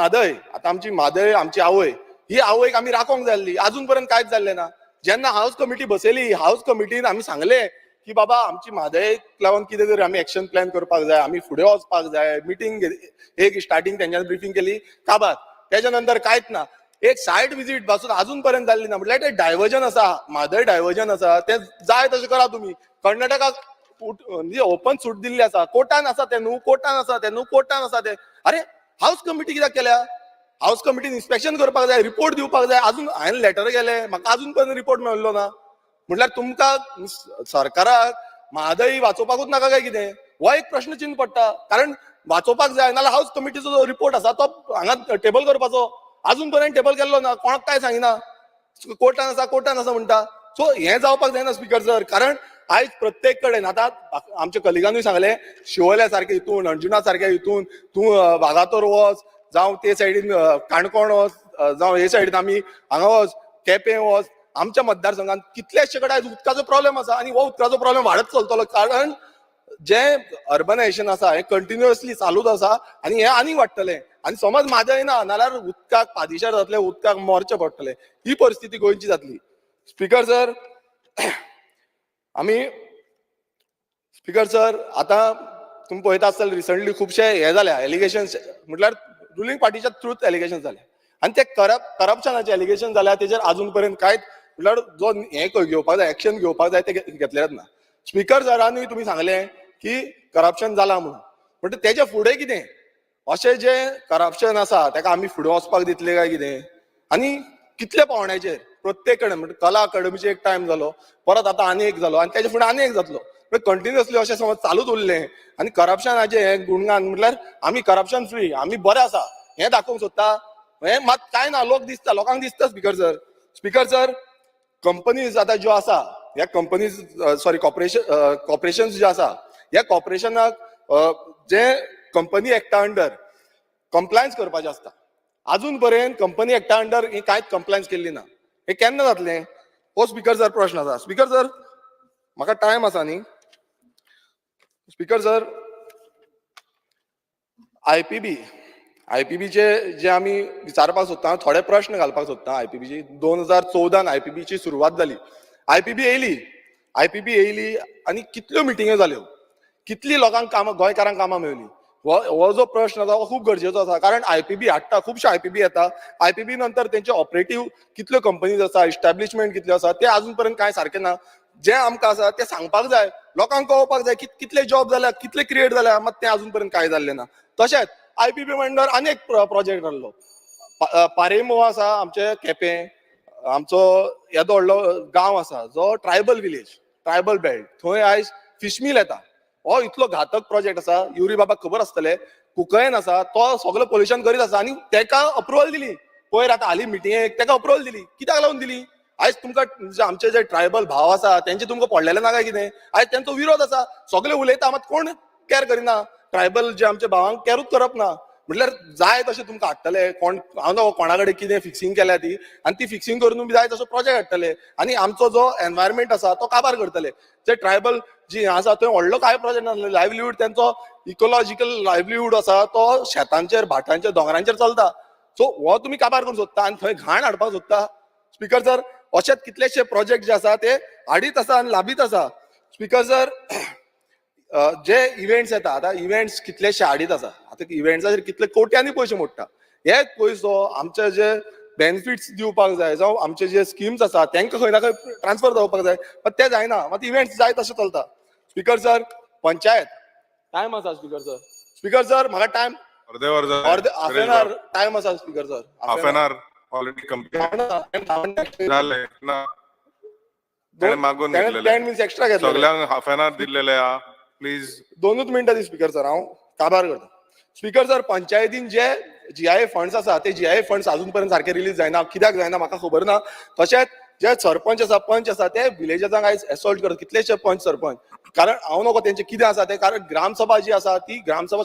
आमची आवय, ही आवयक आमी राखोंक जाय आसली, अजून पर्यंत कांयच जाल्लें ना. जेन्ना हाऊस कमिटी बसयली, हाऊस कमिटीन आमी सांगलें की बाबा आमची म्हादयक लागून कितें तरी आमी एक्शन प्लॅन करपाक जाय, आमी फुडें वचपाक जाय. मिटींग एक स्टार्टींग तेंच्यानी ब्रिफींग केली, काबार. तेच्या नंतर कांयच ना. एक सायट विजीट पासून अजून पर्यंत जाल्ली ना. म्हटल्यार ते डायव्हर्जन आसा, म्हादय डायव्हर्जन आसा, ते जाय तशें करा तुमी. कर्नाटकाक म्हणजे ओपन सूट दिल्ली आसा. कोर्टान आसा ते न्हू. अरे हाऊस कमिटी कित्याक केल्या? हाऊस कमिटीन इन्स्पेक्शन करपाक जाय, रिपोर्ट दिवपाक जाय. अजून हांवें लेटर गेले, म्हाका अजून पर्यंत रिपोर्ट मेळिल्लो ना. म्हटल्यार तुमकां सरकाराक म्हादय वाचोवपाकूच नाका काय कितें? हो एक प्रश्न चिन्न पडटा. कारण वाचोवपाक जाय नाल्यार हाऊस कमिटीचो जो रिपोर्ट आसा तो हांगा टेबल करपाचो. अजून पर्यंत टेबल केल्लो ना, कोणाक काय सांगिना. कोर्टान आसा म्हणटा. सो हें जावपाक जायना स्पीकर सर. कारण आयज प्रत्येक कडेन आतां आमच्या कलिगांनूय सांगलें, शिवोल्या सारक्या हितून, अंजुना सारक्या हितून तूं वागातोर वच, जावं ते सायडीन काणकोण वच, जावं हे सायडीन आमी हांगा वच, केपें वच. आमच्या मतदारसंघात कितलेशे कडेन आयज उदकाचो प्रॉब्लेम आसा आनी हो उदकाचो प्रॉब्लेम वाडत चलतलो. कारण जे अर्बनायझेशन आसा हें कंटिन्युअसली चालूच आसा आनी हें आनीक वाडटलें. आनी समज म्हादय ना नाल्यार उदकाक पादिशार जातले, उदकाक मरचें पडटलें. ही परिस्थिती गोंयची जातली. स्पीकर सर, आतां तुम्ही पळयता आसतले रिसंटली खुबशे हे जाल्या एलिगेशन्स, म्हटल्यार रुलींग पार्टीच्या थ्रूच एलिगेशन जाले आनी ते करप्शनाचे एलिगेशन जाल्या. तेजेर अजून पर्यंत कांयच म्हटल्यार जो हे घेवपाक जाय, एक्शन घेवपाक जाय ते घेतलेच ना. स्पीकर सरानूय तुमी सांगलें की करप्शन जालां म्हणून. म्हणजे तेच्या फुडें कितें? अशें जे करप्शन आसा तेका आमी फुडें वचपाक दितले काय कितें? आनी कितले पावंड्याचेर प्रत्येक कडेन म्हणजे कला अकादमीचो एक टायम जालो, परत आतां आनी एक जालो आनी तेच्या फुडें आनी एक जातलो. कंटिन्युअसली अशें समज चालूच उरलें आनी करप्शनाचे हे गुणगान म्हटल्यार आमी करप्शन फ्री, आमी बरे आसा हें दाखोवंक सोदता. हें मात कांय ना. लोकांक दिसता स्पीकर सर, कंपनीज आतां ज्यो आसा, ह्या कंपनीज कॉर्पोरेशन्स जे आसा, ह्या कॉर्पोरेशनाक जे कंपनी एक्टा अंडर कंप्लायन्स करपाचें आसता. अजून पर्यंत कंपनी एक्टा अंडर ही कांयच कंप्लायन्स केल्ली ना. हें केन्ना जातलें? हो स्पीकर सर प्रश्न आसा. स्पीकर सर, म्हाका टायम आसा न्ही? स्पीकर सर, IPBचे जे आमी विचारपाक सोदता, थोडे प्रश्न घालपाक सोदता IPBची. 2014 IPBची सुरवात जाली. IPB येयली आनी कितल्यो मिटिंग्यो जाल्यो, कितली लोकांक कामां, गोंयकारांक कामां मेळ्ळी. हो जो प्रश्न आसा हो खूब गरजेचो आसा, कारण IPB हाडटा, खुबशे IPB येता. IPB नंतर तेंचे ऑपरेटीव कितल्यो कंपनीज आसा, इस्टॅब्लिशमेंट कितल्यो आसा, ते अजून पर्यंत कांय सारकें ना. जे आमकां आसा ते सांगपाक जाय, लोकांक कळोवपाक जाय कितले जॉब जाल्या, कितले क्रिएट जाल्या, मात ते अजून पर्यंत कांय जाल्लें ना. तशेंच IPB अंडर अनेक प्रोजेक्ट आहलो. पारेमो आसा आमचे केपें, आमचो येदो व्हडलो गांव आसा जो ट्रायबल विलेज, ट्रायबल बेल्ट, थंय आयज फिश मील येता. हो इतलो घातक प्रोजेक्ट आसा. युरी बाबाक खबर आसतलें, कुंकळेन आसा तो सगळो पोल्युशन करीत आसा आनी तेका अप्रुवल दिली. पयर आतां हालीं मिटिंगेक तेका अप्रुवल दिली. कित्याक लागून दिली? आयज तुमकां आमचे जे ट्रायबल भाव आसा तेंचे तुमकां पडलेले ना काय कितें? आयज तेंचो विरोध आसा. सगळे उलयता मात कोण कॅर करिना. ट्रायबल जे आमचे भावांक कॅरूच करप ना. म्हटल्यार जाय तशें तुमकां हाडटले, कोण हांव कोणा कडेन कितें फिक्सिंग केल्या ती, आनी ती फिक्सिंग करून तुमी जाय तसो प्रोजेक्ट हाडटले आनी आमचो जो एनवायरमेंट आसा तो काबार करतले. जे ट्रायबल जी आसा थंय व्हडलो काय प्रोजेक्ट नासलो. लायव्हलीहूड तेंचो इकोलॉजिकल लायव्हलीहूड आसा तो शेतांचेर, भाटांचेर, दोंगरांचेर चलता. सो हो तुमी काबार करूंक सोदता आनी थंय घाण हाडपाक सोदता. स्पिकर सर, अशेच कितलेशे प्रोजेक्ट जे आसा ते हाडीत आसा आनी लाबीत आसा. स्पिकर सर, जे इव्हेंट्स येता, आतां इव्हेंट्स कितलेशे हाडीत आसा. आतां इव्हेंट्साचेर कितले कोट्यांनी पयशे मोडटा. हेच पयसो आमचे जे बेनिफिट्स दिवपाक जाय, जावं आमचे जे स्किम्स आसा तांकां खंय ना खंय ट्रान्सफर जावपाक जाय, पण ते जायना. मात इव्हेंट्स जाय तशें चलता. स्पिकर सर, पंचायत टायम आसा. स्पिकर सर, स्पिकर सर म्हाका टायम अर्दे वर जालें. हाफ एन आवर टायम आसा. Speaker sir, half an hour already complete जालें ना. ताणें मागून घेतलेले 10 मिनिट्स एक्स्ट्रा घेतले. सगळ्यांक हाफ एन आवर दिल्लेले आहा. प्लीज 2 मिनटां दी. स्पिकर सर, हांव काबार करता. स्पिकर सर, पंचायतीन जे GIA फंड्स आसा ते GIA फंड्स अजून पर्यंत सारखे रिलीज जायना. कित्याक जायना म्हाका खबर ना. तशेंच जे सरपंच आसा, पंच आसा, ते विलेजांक आयज एसॉल्ट करता. कितलेशे पंच सरपंच, कारण हांव नकळो तेंचे कितें आसा ते, कारण ग्रामसभा जी आसा ती ग्रामसभा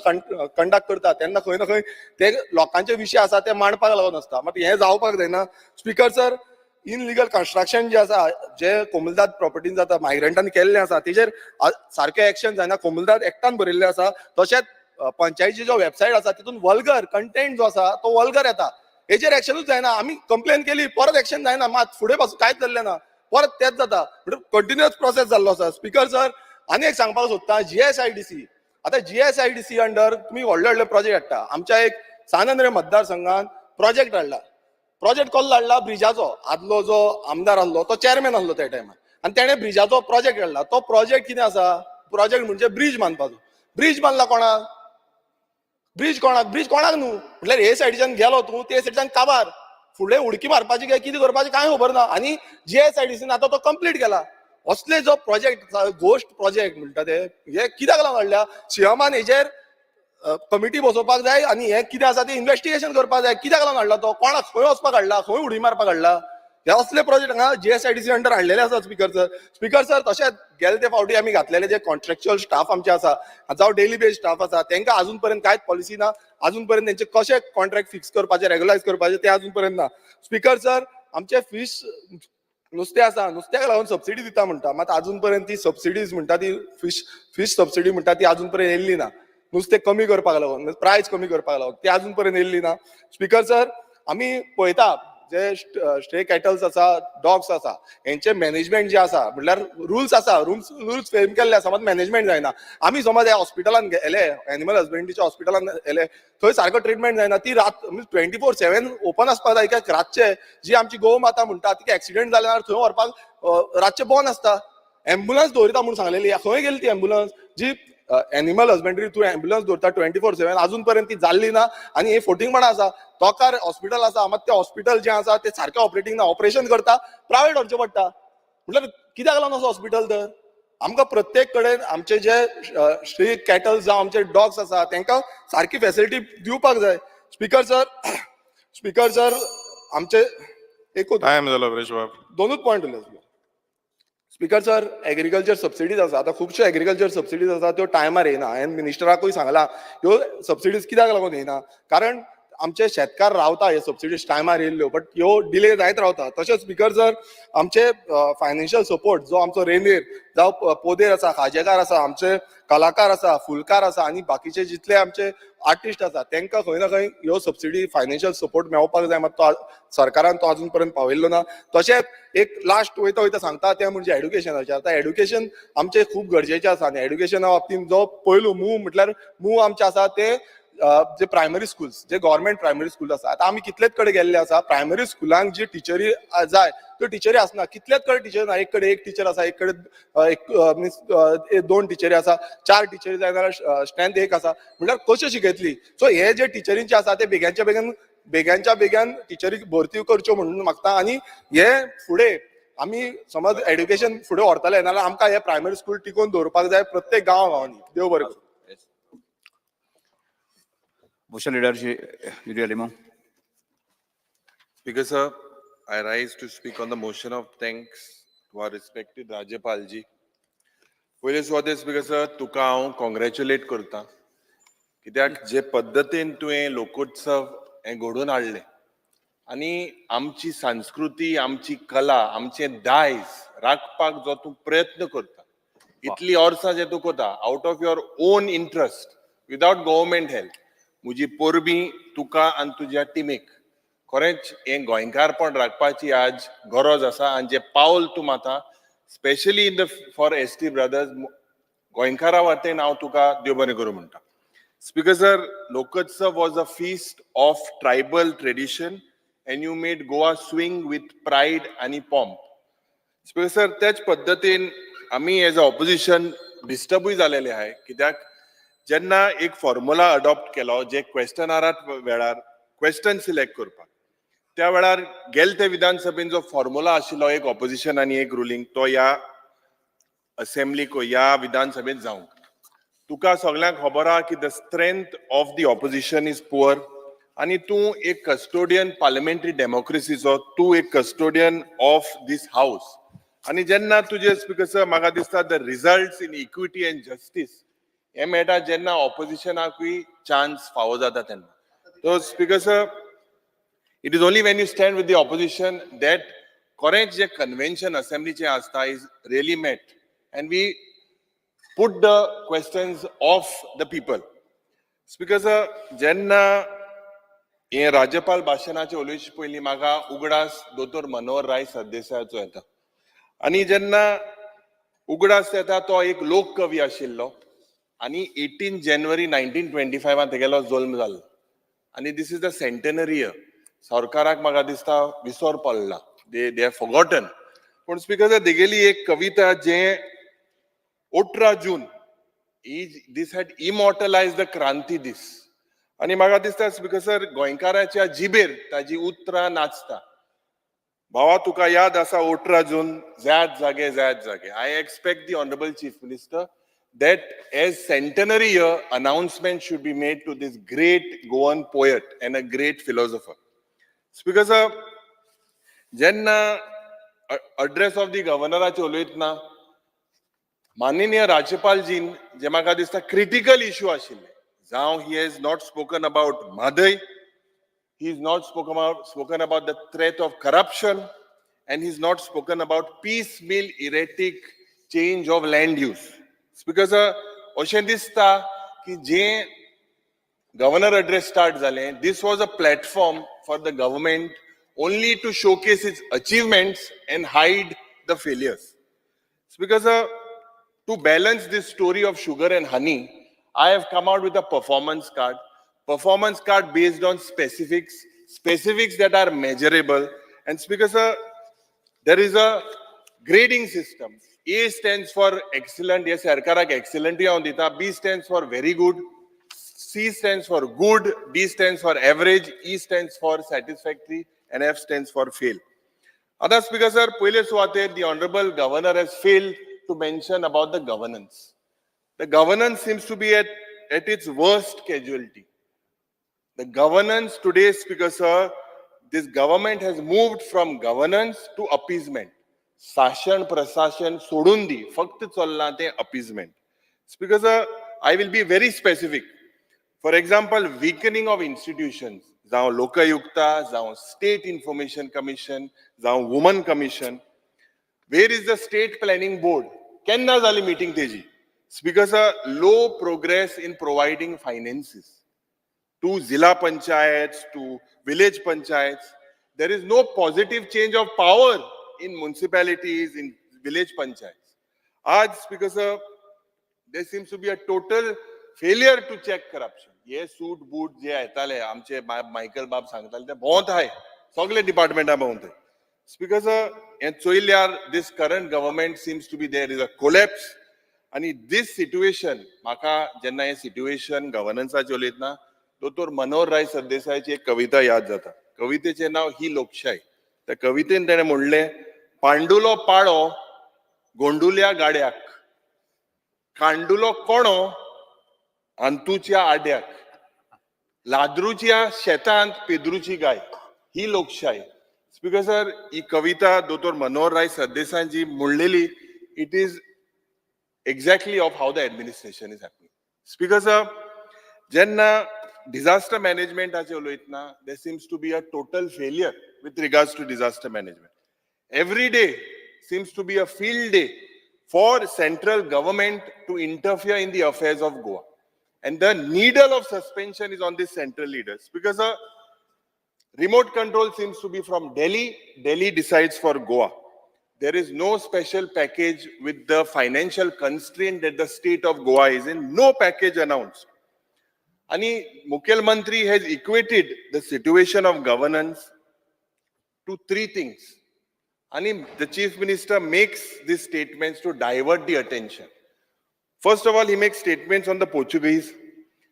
कंडक्ट करता तेन्ना खंय ना खंय ते लोकांचे विशय आसा ते मांडपाक लागून आसता. मात हें जावपाक जायना. स्पिकर सर, इनलिगल कन्स्ट्रक्शन जे आसा, जे कोमुलदाद प्रॉपर्टीन जाता, मायग्रंटांनी केल्लें आसा, तेजेर सारकें एक्शन जायना. कोमुलदाद एक्टान बरयल्लें आसा. तशेंच पंचायतीची जो वेबसायट आसा तितून वल्गर कंटेंट जो आसा तो वल्गर येता. हेजेर एक्शनूच जायना. आमी कंप्लेन केली, परत एक्शन जायना. मात फुडें पासून कांयच जाल्लें ना. परत तेच जाता. कंटिन्युअस प्रोसेस जाल्लो आसा. स्पिकर सर, आनी एक सांगपाक सोदता, GSIDC. आतां GSIDC अंडर तुमी व्हडले व्हडले प्रोजेक्ट हाडटा. आमच्या एक सानंद्रे मतदारसंघान प्रोजेक्ट हाडला. प्रोजेक्ट कसलो हाडला? ब्रिजाचो. आदलो जो आमदार आसलो तो चेअरमॅन आसलो त्या टायमार, आनी तेणें ब्रिजाचो प्रोजेक्ट हाडला. तो प्रोजेक्ट कितें आसा? प्रोजेक्ट म्हणजे ब्रिज बांदपाचो. ब्रिज बांदला कोणाक? ब्रिज कोणाक न्हू. म्हटल्यार हे सायडीच्यान गेलो तूं, ते सायडीच्यान काबार. फुडें उडकी मारपाची काय कितें करपाचें कांय खबर ना. आनी GSIDCन आतां तो कंप्लीट केला. असले जो प्रोजेक्ट, गोश्ट प्रोजेक्ट म्हणटा ते, हे कित्याक लागून हाडल्या? सीएमान हेजेर कमिटी बसोवपाक जाय आनी हे कितें आसा ते इन्व्हेस्टिगेशन करपाक जाय. कित्याक लागून हाडला तो? कोणाक खंय वचपाक हाडला? खंय उडी मारपाक हाडला? हे असले प्रोजेक्ट हांगा GSIDC अंडर हाडलेले आसा. स्पिकर सर, तशेंच गेले ते फावटी आमी घातलेले जे कॉन्ट्रॅक्च्युअल स्टाफ आमचे आसा, जावं डेली बेज स्टाफ आसा, तांकां अजून पर्यंत कांयच पॉलिसी ना. अजून पर्यंत तेंचे कशे कॉन्ट्रॅक्ट फिक्स करपाचे, रेग्युलायज करपाचे ते अजून पर्यंत ना. स्पिकर सर, आमचे फीश नुस्तें आसा, नुस्त्याक लागून सबसिडी दिता म्हणटा, मात अजून पर्यंत ती सबसिडीज म्हणटा ती फीश सबसिडी म्हणटा ती अजून पर्यंत येयल्ली ना. नुस्तें कमी करपाक लागून, प्रायस कमी करपाक लागून ती अजून पर्यंत येयल्ली ना. स्पिकर सर, आमी पळयता जे स्ट्रे कॅटल्स आसा, डॉग्स आसा, हेंचे मॅनेजमेंट जे आसा, म्हटल्यार रूल्स आसा, रूल्स फ्रेम केल्ले आसा, मात मॅनेजमेंट जायना. आमी समज ह्या हॉस्पिटलान गेले, एनिमल हजबंड्रीच्या हॉस्पिटलान गेले, थंय सारको ट्रिटमेंट जायना. ती रात 24/7 ओपन आसपाक जाय. कित्याक रातचे जी आमची गोव माता म्हणटा तिका एक्सिडेंट जाल्यार थंय व्हरपाक रातचे बंद आसता. एम्बुलन्स दवरिता म्हणून सांगलेली. खंय गेली ती एम्बुलन्स? जी एनिमल हजबंड्री तूं एम्बुलन्स दवरता 24/7, अजून पर्यंत ती जाल्ली ना. आनी हे फोटिंगपणां आसा. तोकार हॉस्पिटल आसा, मात ते हॉस्पिटल जे आसा ते सारकें ऑपरेटींग ना. ऑपरेशन करता प्रायवेट व्हरचें पडटा. म्हटल्यार कित्याक लागून असो हॉस्पिटल? तर आमकां प्रत्येक कडेन आमचे जे स्ट्रे कॅटल्स जावं आमचे डॉग्स आसा तांकां सारकी फॅसिलिटी दिवपाक जाय. स्पिकर सर, आमचे एकूच टायम जालो विरेश बाब. 2 पॉयंट उरले. स्पिकर सर, एग्रीकल्चर सबसिडीज आसा. आतां खुबश्यो एग्रीकल्चर सबसिडीज आसा त्यो टायमार येयना. हांवें मिनिस्टराकूय सांगला ह्यो सबसिडीज कित्याक लागून येयना. कारण आमचे शेतकार रावता हे सबसिडीज टायमार येयल्ल्यो बट ह्यो डिले जायत रावता. तशेंच स्पिकर सर आमचे फायनान्शियल सपोर्ट जो आमचो रेल्वे जावं पोदेर आसा, खाजेकार आसा, आमचे कलाकार आसा, फुलकार आसा आनी बाकीचे जितले आमचे आर्टिस्ट आसा तांकां खंय ना खंय ह्यो सबसिडी फायनान्शियल सपोर्ट मेळपाक जाय, मात तो सरकारान तो अजून पर्यंत पावयल्लो ना. तशेंच एक लास्ट वयता वयता सांगता तें म्हणजे एड्युकेशनाचें. आतां एड्युकेशन आमचें खूब गरजेचें आसा आनी एड्युकेशना बाबतींत जो पयलो मूव म्हटल्यार मूव आमचे आसा ते जे प्रायमरी स्कुल्स, जे गव्हर्मेंट प्रायमरी स्कूल आसा. आतां आमी कितलेच कडेन गेल्ले आसा, प्रायमरी स्कुलांक जी टिचरी जाय त्यो टिचरी आसना. कितलेच कडेन टिचर ना, एक कडेन एक टिचर आसा, एक कडेन मिन्स 2 टिचरी आसा, 4 टिचरी जाय जाल्यार स्ट्रेंथ एक आसा. म्हटल्यार कश्यो शिकयतली. सो हे जे टिचरींचे आसा ते बेग्याच्या बेग्यान टिचरी भरती करच्यो म्हणून मागता. आनी हे फुडें आमी समज एड्युकेशन फुडें व्हरतले नाल्यार आमकां हे प्रायमरी स्कूल टिकोवन दवरपाक जाय प्रत्येक गांवांनी. देव बरें करूं. Motion leader Yuri Alimon. Speaker sir, I rise to speak on the motion of thanks to our respected Rajyapal ji. पहिले सुवातेर स्पीकर सर तुका हांव कॉंग्रॅच्युलेट करता, कित्याक जे पद्दतीन तुवें लोकोत्सव हें घडोवन हाडलें आनी आमची संस्कृती, आमची कला, आमचे दायज राखपाक जो तूं प्रयत्न करता, इतली वर्सां जे तूं करता out of your on interest without government help, म्हजी परबीं तुका आनी तुज्या टिमीक. खरेंच हें गोंयकारपण राखपाची आज गरज आसा आनी जे पावल तूं माता स्पेशली फॉर एसटी ब्रदर्स गोंयकारा वाटेन हांव तुका देव बरें करूं म्हणटा. स्पीकर सर, लोकोत्सव was a feast of tribal tradition end you made Goa swing with pride आनी पॉम्प. स्पीकर सर, त्याच पद्दतीन आमी एज अ ऑपोजिशन डिस्टर्बूय जालेले आहाय, कित्याक जेन्ना एक फॉर्म्युला अडॉप्ट केलो जे क्वेश्चनारात वेळार क्वेश्चन सिलेक्ट करपाक, त्या वेळार गेल ते विधानसभेन जो फॉर्म्युला आशिल्लो एक ऑपोजिशन आनी एक रुलींग, तो ह्या असेंब्लीक ह्या विधानसभेत जावंक. तुका सगळ्यांक खबर आहा की the strength of the opposition is poor आनी तूं एक कस्टोडियन पार्लिमेंटरी डेमोक्रेसीचो, तूं एक कस्टोडियन ऑफ दीस हाऊस. आनी जेन्ना तुजे स्पीकर सर म्हाका दिसता the results in equity and justice हे मेळटा जेन्ना ऑपोजिशनाकूय चान्स फावो जाता तेन्ना. तो speaker sir, it is only when you stand with the opposition that खरेंच जे कन्व्हेन्शन असेंब्लीचें आसता is really met and we put the questions of the people. Speaker sir, जेन्ना हे राज्यपाल भाशणाचे उलोवचे पयलीं म्हाका उगडास दोतोर मनोहर राय सरदेसायाचो येता. आनी जेन्ना उगडास येता तो एक लोक कवी आशिल्लो आनी 18 जानेवारी 1925 तेगेलो जल्म जाल्लो आनी this is the centenary year. सरकाराक म्हाका दिसता विसर पडला, दे हॅव फॉरगॉटन. पूण स्पीकर सर, तेगेली एक कविता जे 18 जून दीस हॅड इमॉर्टलायज द क्रांती दीस. आनी म्हाका दिसता स्पीकर सर, गोंयकाराच्या जिबेर ताजी उतरां नाचता. भावा तुका याद आसा 18 जून ज्यात जागे. I expect the honourable chief minister that as centenary year announcement should be made to this great Goan poet and a great philosopher. Speaker sir, jenna address of the governor उलयतना माननीय राज्यपाल जीन जे म्हाका दिसता क्रिटिकल इश्यू आशिल्ले, जावं he has not spoken about Madai, he has not spoken about the threat of corruption, and he has not spoken about piecemeal erratic change of land use. Speaker sir, अशें दिसता की जे governor address start जाले, this was a platform for the government only to showcase its achievements and hide the failures. Speaker sir, to balance this story of sugar and honey, I have come out with a performance card based on specifics that are measurable. And Speaker sir, there is a grading system. A stands for excellent, yes, सरकाराक excellent या दिता. B stands for very good, C stands for good, D stands for average, E stands for satisfactory, and F stands for fail. Other Speaker sir, पहिले सुवातेर the honorable governor has failed to mention about the governance. The governance seems to be at its worst casualty. The governance today, Speaker sir, this government has moved from governance to appeasement. शासन प्रशासन सोडून दी, फक्त चलना ते appeasement. Speaker sir, I will be very specific. For example, weakening of institutions. जावं लोकयुक्ता, जावं स्टेट इन्फॉर्मेशन कमिशन, जावं woman commission. Where is the state planning board? केन्ना जाली meeting तेजी? It's because of low progress in providing finances to Zilla Panchayats, to village panchayats. There is no positive change of power in municipalities, in village panchayats. It's because of there seems to be a total failure to check corruption. ये सूट बूट जे येताले आमचे मायकल बाब सांगताले ते भोंवत आहाय सगळे डिपार्टमेंटा भोंवत. It's because in Choilyar, this current government seems to be there is a collapse. And this situation, Maka Jenna situation, governance Cholitna, Dr. Manor Rai Sardesaichi एक कविता याद जाता. कवितेचे नाव ही लोकशाही. त्या कवितेन त्याने म्हणले पांडुलो पाळो गोंडुल्या गाड्याक कांडुलो कोणो अंतुच्या आड्याक लाद्रुच्या शेतांत पेद्रुची गाय ही लोकशाही. Because he Kavita Dr. Manor Rai Sardesaichi म्हणलेली it is exactly of how the administration is happening. Because jenna disaster management there seems to be a total failure with regards to disaster management. Every day seems to be a field day for central government to interfere in the affairs of Goa. And the needle of suspension is on these central leaders. Because remote control seems to be from Delhi. Delhi decides for Goa. There is no special package with the financial constraint that the state of Goa is in. No package announced. Ani Mukhyamantri has equated the situation of governance to three things. Ani the chief minister makes these statements to divert the attention. First of all, he makes statements on the Portuguese.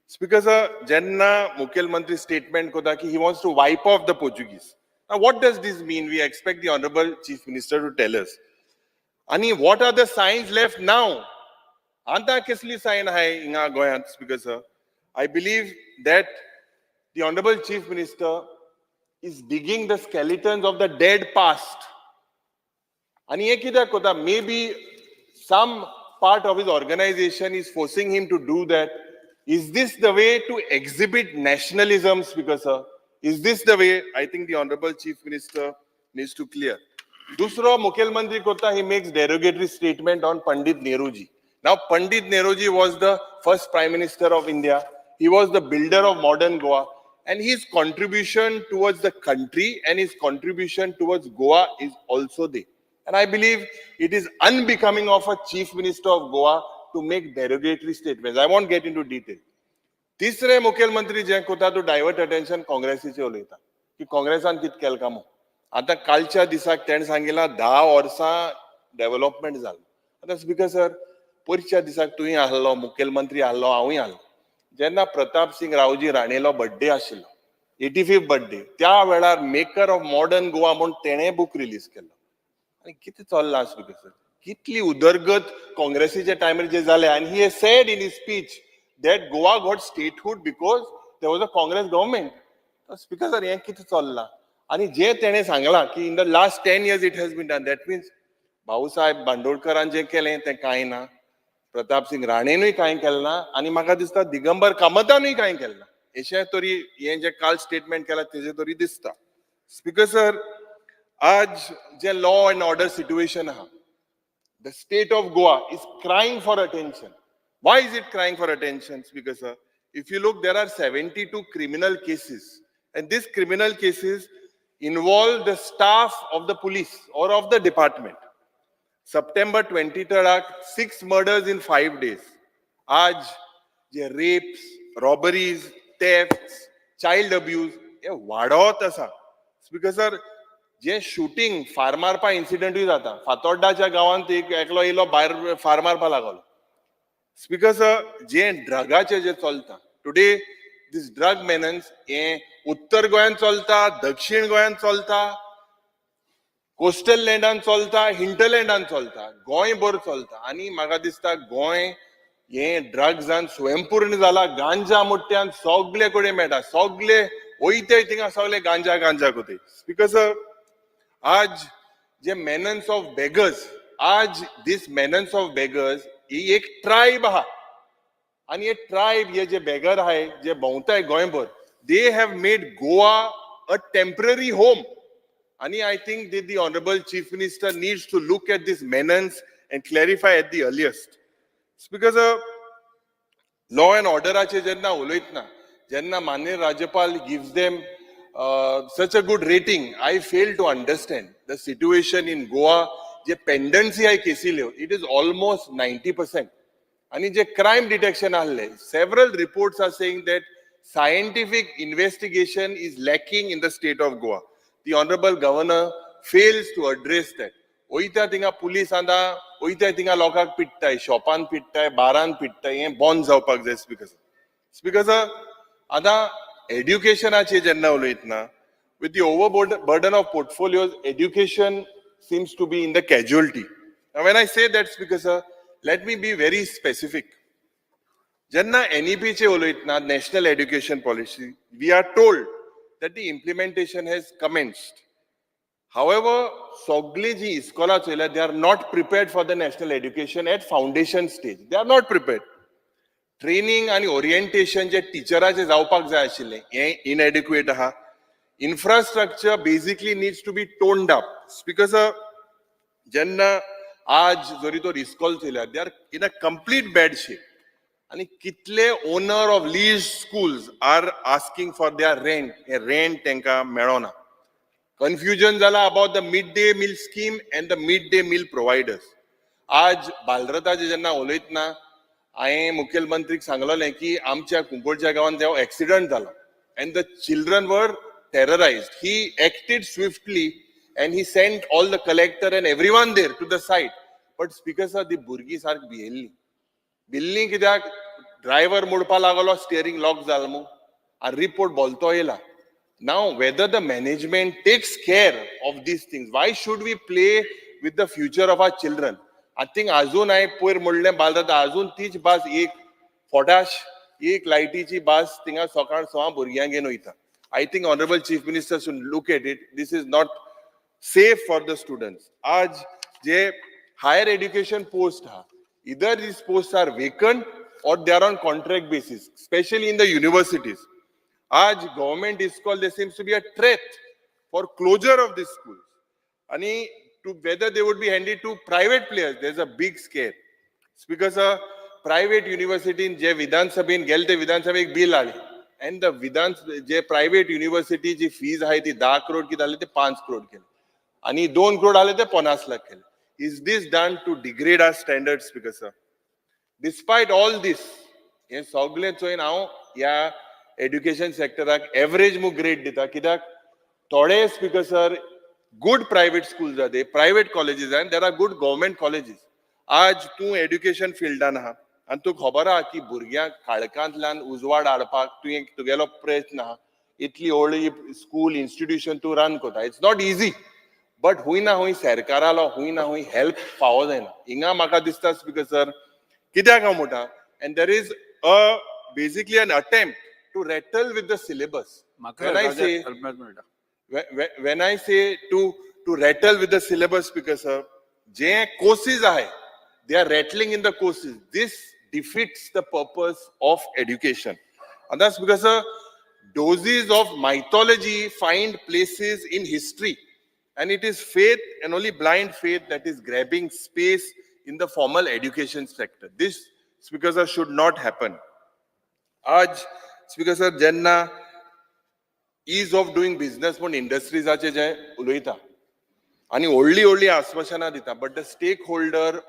It's because Jenna Mukhyamantri statement kota ki he wants to wipe off the Portuguese. Now, what does this mean? We expect the Honorable Chief Minister to tell us. Ani, what are the signs left now? Anta kisli sign hai inga goyan because I believe that the Honorable Chief Minister is digging the skeletons of the dead past. Ani ekida kota maybe some part of his organization is forcing him to do that. Is this the way to exhibit nationalisms? Because is this the way? I think the Honorable Chief Minister needs to clear. Dusro Mukhyamantri kota he makes derogatory statement on Pandit Nehruji. Now Pandit Nehruji was the first Prime Minister of India. He was the builder of modern Goa, and his contribution towards the country and his contribution towards Goa is also there. And I believe it is unbecoming of a Chief Minister of Goa to make derogatory statements. I won't get into detail. तिसरे मुख्यमंत्री जे कोता तो डायवर्ट अटेन्शन काँग्रेसीचे उलयता की काँग्रेसान कित केलें काय म्हणून. आतां कालच्या दिसाक तेणें सांगिल्ला 10 वर्सां डेव्हलपमेंट जालें. आतां स्पीकर सर परच्या दिसाक तुवें आहलो मुख्यमंत्री आहलो हांवूय आहलो जेन्ना प्रताप सिंग रावजी राणेलो बर्थडे आशिल्लो 85th बर्थडे त्या वेळार मेकर ऑफ मॉडर्न गोवा म्हणून तेणें बूक रिलीज केलो. आनी कितें चल्लां स्पीकर सर कितली उदरगत काँग्रेसीच्या टायमार जे जालें. आनी he said in his speech that Goa got statehood because there was a Congress government. Speaker sir, हे कितें चल्लां. आनी जे तेणें सांगलां की in the last 10 years it has been done. That means Bhausaheb बांदोडकरान जें केलें तें कांय ना, प्रताप सिंग राणेनूय कांय केलें ना, आनी म्हाका दिसता दिगंबर कामतानूय कांय केलें ना. अशें तरी हें जें काल स्टेटमेंट केलां तेजें तरी दिसता. स्पीकर सर, आज जें लॉ एंड ऑर्डर सिच्युएशन आहा, the state of Goa is crying for attention. Why is it crying for attention? Because if you look, there are 72 criminal cases. And these criminal cases involve the staff of the police or of the department. September 23rd, 6 murders in 5 days. Aaj, je rapes, robberies, thefts, child abuse, ye वाढवत आसा. Because sir, जे शूटिंग फार मारपा इन्सिडेंट जाता. फातोड्डाच्या गांवांत एक एकलो येयलो भायर फार मारपा लागलो. Because जे ड्रगाचे जे चलता टुडे दिस ड्रग मेनन्स हे उत्तर गोंयांत चलता, दक्षिण गोंयांत चलता, कोस्टल लँडान चलता, हिंटरलँडान चलता, गोंयभर चलता. आनी म्हाका दिसता गोंय हे ड्रग्सान स्वयंपूर्ण जाला. गांजा मुट्ट्यान सगळे कडेन मेळटा, सगळे वयते थिंगा सगळे गांजा गांजा कोते. बिकॉज आज जे मेनन्स ऑफ बेगर्स, आज दिस मेनन्स ऑफ बेगर्स ही एक ट्रायब आहा. आणि हे ट्रायब हे जे बेगर आहाय जे भोंवताय गोंयभर they have made Goa a temporary home. And I think that the Honorable Chief Minister needs to look at this menace and clarify at the earliest. It's because law and order jenna uloitna, jenna Manya Rajapal gives them such a good rating, I fail to understand the situation in Goa. जे पेंडन्सी आहे केसील्यो, it is almost 90%. आणि जे crime detection आले, several reports are saying that scientific investigation is lacking in the state of Goa. The Honorable Governor fails to address that. ओयत्या थिंगा पुलीस आंदा, ओयत्या थिंगा लोकांक पिट्टाय, शॉपान पिट्टाय, बारान पिट्टाय, हे बंद जावपाक जाय because आतां एड्युकेशनाचे जेन्ना उलयतना, with the overburden of portfolios, education seems to be in the casualty. Now, when I say that's because, let me be very specific. Jenna NEP che uloitna, National Education Policy, we are told that the implementation has commenced. However, Sogle ji iskola chela, they are not prepared for the national education at foundation stage. They are not prepared. Training and orientation je teacherache जावपाक जाय आशिल्ले, हे inadequate आहा. Infrastructure basically needs to be toned up because jenna aaj jori to riscall chila, they are in a complete bad shape. And kitle owner of leased schools are asking for their rent, a rent tenka melona. Confusion zala about the midday meal scheme and the midday meal providers. Aaj balrata jenna uloitna, हांवें मुखेलमंत्रीक सांगलोलें की आमच्या कुंकोळच्या गांवांत जेव्हा एक्सिडंट जाला and the children were terrorized. He acted swiftly and he sent all the collector and everyone there to the site. But Speaker sir, the burgi sark bihelli. Billing kidak driver mudpa lagalo, steering lock zalmu. A report bolto yela. Now, whether the management takes care of these things, why should we play with the future of our children? I think azun I poor mudle balda azun teach bas ek potash, ek lightichi bas tinga sokar soa burgiyan genoita. I think Honorable Chief Minister should look at it. This is not safe for the students. Aaj je higher education post ha, either these posts are vacant or they are on contract basis, especially in the universities. Aaj government is called, there seems to be a threat for closure of these schools. And to whether they would be handed to private players, there's a big scare. It's because a private university in Je Vidhan Sabha in Gelte Vidhan Sabha ek bill aali. And the Vidhan je private university ji fees hai thi 10 crore ki dale the 5 crore ke. Ani 2 crore dale the 50 lakh ke. Is this done to degrade our standards, Speaker sir? Despite all this, ye sogle choy now ya education sector ak average mu grade dita kidak thode, Speaker sir, good private schools are there, private colleges, and there are good government colleges. Aaj tu education field na and tu khabar ha ki burgya khalkantlan uzwad adpak tu tugelo prayatna itli old school institution to run kota. It's not easy, but hui na hui sarkarala hui na hui help pawo jaina. Inga maka dista, Speaker sir, kidya ka mota, and there is basically an attempt to rattle with the syllabus. When I say to rattle with the syllabus, Speaker sir, je courses are, they are rattling in the courses. This defeats the purpose of education. And that's because doses of mythology find places in history. And it is faith and only blind faith that is grabbing space in the formal education sector. This, Speaker sir, should not happen. Aaj, Speaker sir, jenna ease of doing business पण industries ache jay uloita आणि only आश्वासना dita, but the stakeholder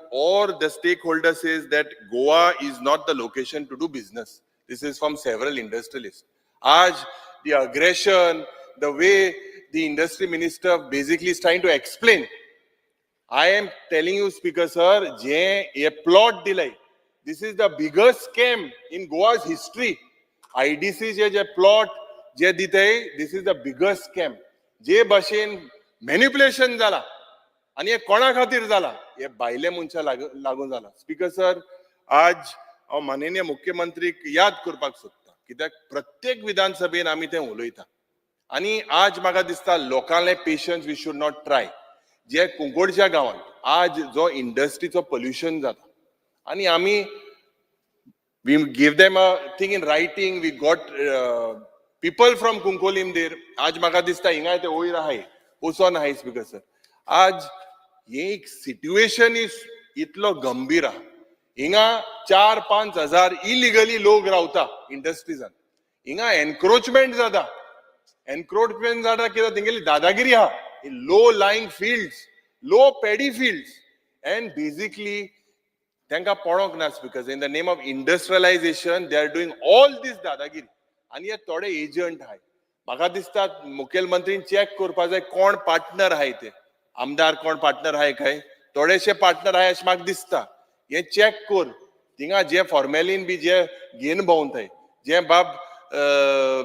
says that Goa is not the location to do business. This is from several industrialists. Aaj the aggression, the way the industry minister basically is trying to explain, I am telling you, Speaker sir, je ye plot delay, this is the biggest scam in Goa's history. IDC je plot जे दिते, this is the biggest scam. जे भाशेन manipulation जाला आणि हे कोणा खातीर जाला, हे बायले मनशा लागून जाला. स्पीकर सर, आज हांव माननीय मुख्यमंत्रीक याद करपाक सोदता, कित्याक प्रत्येक विधानसभेन आमी तें उलयता आणि आज म्हाका दिसता लोकांले patience we should not try. जे कुंकोडच्या गांवांत आज जो इंडस्ट्रीचो पोल्युशन जाता आणि आमी we give them a thing in writing, we got people from Kunkolim there. आज म्हाका दिसता हिंगा ते वयर आहाय वचोन आहाय स्पीकर सर. आज हे एक सिच्युएशन इतलो गंभीर आहा. हिंगा 4-5 हजार इलिगली लोक रावता इंडस्ट्रीजान. हिंगा एनक्रोचमेंट जाता. एनक्रोचमेंट जाता कित्याक तेंगेली दादागिरी आहा. Low lying fields, low paddy fields, and basically तांकां पळोवंक ना speaker. In the name of industrialization, they are doing all this दादागिरी. आणि हे थोडे एजंट आहाय. म्हाका दिसता मुखेलमंत्रीन चॅक करपा जाय कोण पार्टनर आहाय ते. आमदार कोण पार्टनर आहाय काय? थोडेशे पार्टनर आहाय अशें म्हाका दिसता. हे चॅक कर. थिंगा जे फॉर्मेलीन बी जे घेवन भोंवताय, जे बाब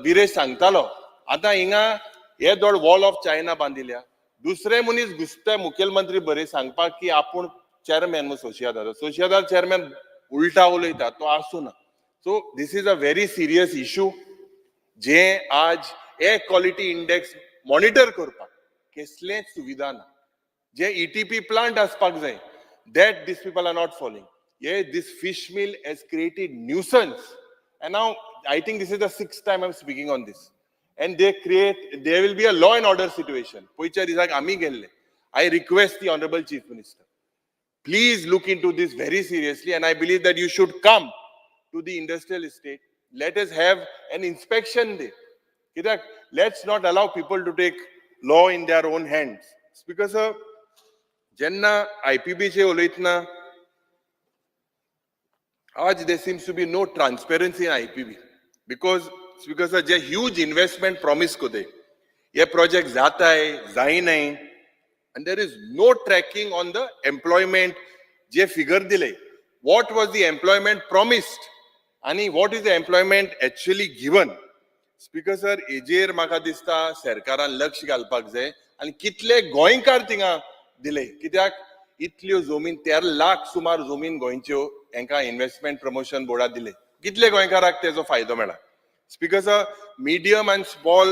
विरेश सांगतालो, आतां हिंगा हे दोड वॉल ऑफ चायना बांदिल्या. दुसरे मनीस घुसता मुखेलमंत्री बरे सांगपाक की आपूण चेअरमॅन सोशियादार चेअरमॅन उलटा उलयता, तो आसूना. So this is a very serious issue जे आज एअर क्वॉलिटी इंडेक्स मॉनिटर करपाक कसलेच सुविधा ना. जे ETP प्लांट आसपाक जाय, that these people are not following. Yeah, this fish mill has created nuisance. And now I think this is the 6th time I'm speaking on this. And there will be a law and order situation. Poicha disak ami gelle. I request the Honorable Chief Minister, please look into this very seriously. And I believe that you should come to the industrial estate. Let us have an inspection day. Kidak, let's not allow people to take law in their own hands. Because जेन्ना IPB चे उलयतना, आज there seems to be no transparency in IPB because जे huge investment promise कोते, ये project जाता है, जाई नहीं, and there is no tracking on the employment जे figure दिले. What was the employment promised? आणि what is the employment actually given? Speaker sir, एजेर म्हाका दिसता सरकारान लक्ष घालपाक जाय आणि कितले गोंयकार थिंगा दिले. कित्याक इतल्यो जमीन 13 लाख सुमार जमीन गोंयच्यो हांकां इन्व्हेस्टमेंट प्रमोशन बोर्डाक दिले. कितले गोंयकाराक तेजो फायदो मेळ्ळा. Speaker sir, medium and small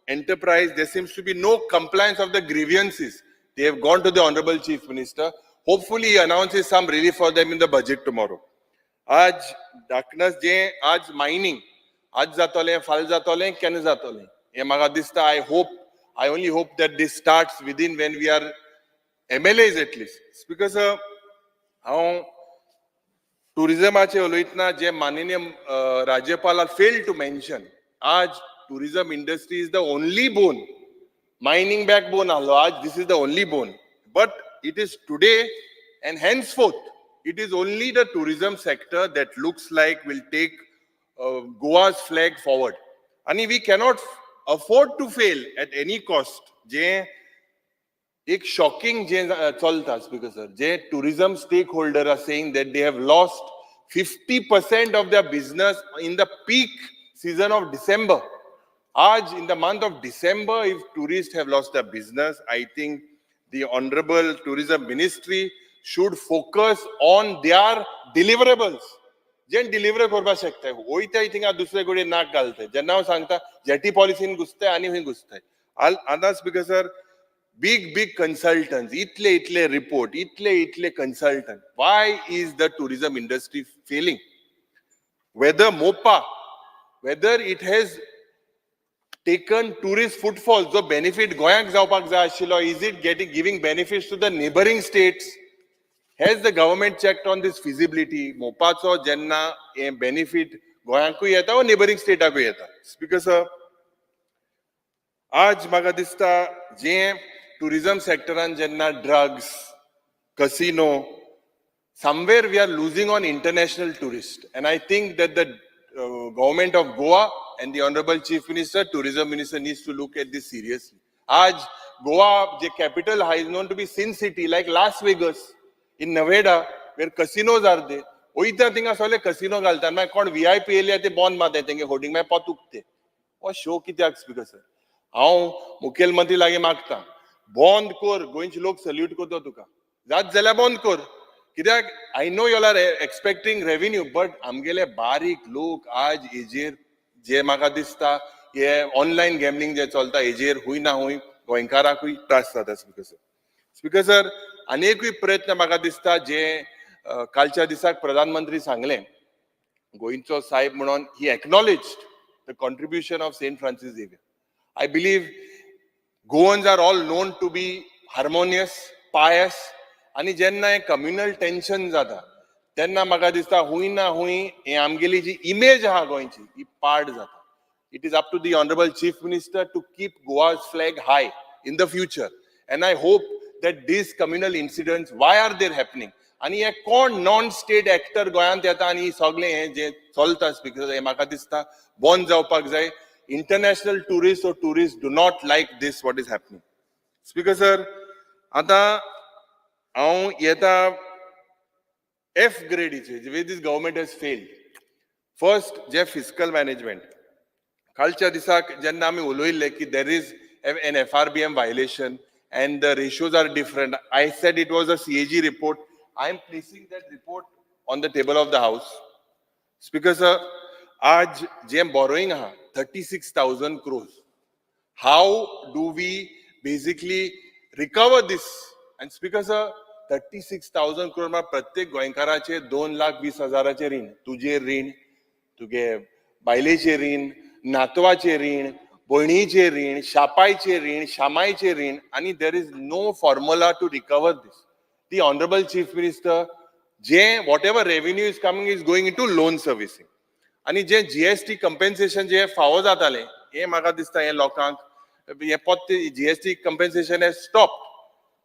enterprise, there seems to be no compliance of the grievances. They have gone to the Honorable Chief Minister. Hopefully he announces some relief for them in the budget tomorrow. आज darkness जे आज mining आज जातोलें, फाल जातोलें, केन्ना जातोलें हें म्हाका दिसता. I only hope that this starts within when we are MLAs at least. Speaker sir, हांव टुरिझमाचे उलयतना जे माननीय राज्यपाल failed to mention, आज tourism industry is the only bone. Mining backbone ahlo, आज this is the only bone. But it is today and henceforth, it is only the tourism sector that looks like will take Goa's flag forward. And we cannot afford to fail at any cost. जे एक shocking जे चलता स्पीकर सर, जे tourism stakeholder are saying that they have lost 50% of their business in the peak season of December. आज in the month of December, if tourists have lost their business, I think the Honorable Tourism Ministry should focus on their deliverables. जे डिलिव्हर करपाक शकता, वयताय थिंगा दुसरे कडेन नाक घालताय. जेन्ना हांव सांगता जेटी पॉलिसीन घुसताय आनी खंय घुसताय. आतां स्पीकर सर, big consultants, इतले report, इतले consultant. Why is the tourism industry failing? Whether MOPA, whether it has taken tourist footfalls, the benefit Goyank जावपाक जाय आशिल्लो, is it giving benefits to the neighboring states? Has the government checked on this feasibility? MOPAचो जेन्ना हे benefit गोंयाकूय येता वा neighboring stateाकूय येता. Speaker sir, आज म्हाका दिसता जे tourism sectoran जेन्ना drugs, casino, somewhere we are losing on international tourists. And I think that the government of Goa and the Honorable Chief Minister, Tourism Minister needs to look at this seriously. आज Goa, the capital, is known to be Sin City, like Las Vegas, in Nevada, where casinos are there. Oita tinga sole casino galtan, मैं कौन VIP एलिया ते बॉन्ड मारते तेंगे होर्डिंग मैं पतुकते. और शो कित्याक स्पीकर सर, हांव मुखेलमंत्री लागी मागता, बॉन्ड कर, गोंयचे लोक सल्यूट करता तुका. जात जाल्यार बॉन्ड कर. कित्याक I know you all are expecting revenue, but आमगेले बारीक लोक आज हेजेर जे म्हाका दिसता हे ऑनलायन गॅमलिंग जे चलता हेजेर हुंय ना हुंय गोंयकाराकूय त्रास जाता. स्पीकर सर, स्पीकर सर, अनेकूय प्रयत्न म्हाका दिसता जे कालच्या दिसाक प्रधानमंत्री सांगले, गोंयचो साहेब म्हणून ही acknowledged the contribution of St. Francis Xavier. I believe Goans are all known to be harmonious, pious, आणि जेन्ना हे कम्युनल टेन्शन जाता तेन्ना म्हाका दिसता हुंय ना हुंय हे आमगेली जी इमेज आहा गोंयची ही पाड जाता. It is up to the Honorable Chief Minister to keep Goa's flag high in the future. And I hope that these communal incidents, why are they happening? आणि हे कोण नॉन स्टेट एक्टर गोंयांत येता आणि सगळे हे जे चलता स्पीकर हे म्हाका दिसता बंद जावपाक जाय. International tourists or tourists do not like this what is happening. Speaker sir, आता हांव येता F grade where this government has failed. First, जे fiscal management. कालच्या दिसाक जेन्ना आमी उलयल्ले की there is an FRBM violation and the ratios are different. I said it was a CAG report. I am placing that report on the table of the House. Speaker sir, आज जे borrowing आहा 36,000 crores. How do we basically recover this? And Speaker sir, 36,000 crore मा प्रत्येक गोंयकाराचे 2,20,000 रीण, तुझे रीण, तुगे बायलेचे रीण, नातवाचे रीण, भयणीचे रीण, शापायचे रीण, शामायचे रीण, आणि there is no formula to recover this. The Honorable Chief Minister, जे whatever revenue is coming is going into loan servicing. आणि जे GST compensation जे फावो जाताले, हे म्हाका दिसता हे लोकांक हे पत्ते GST compensation has stopped.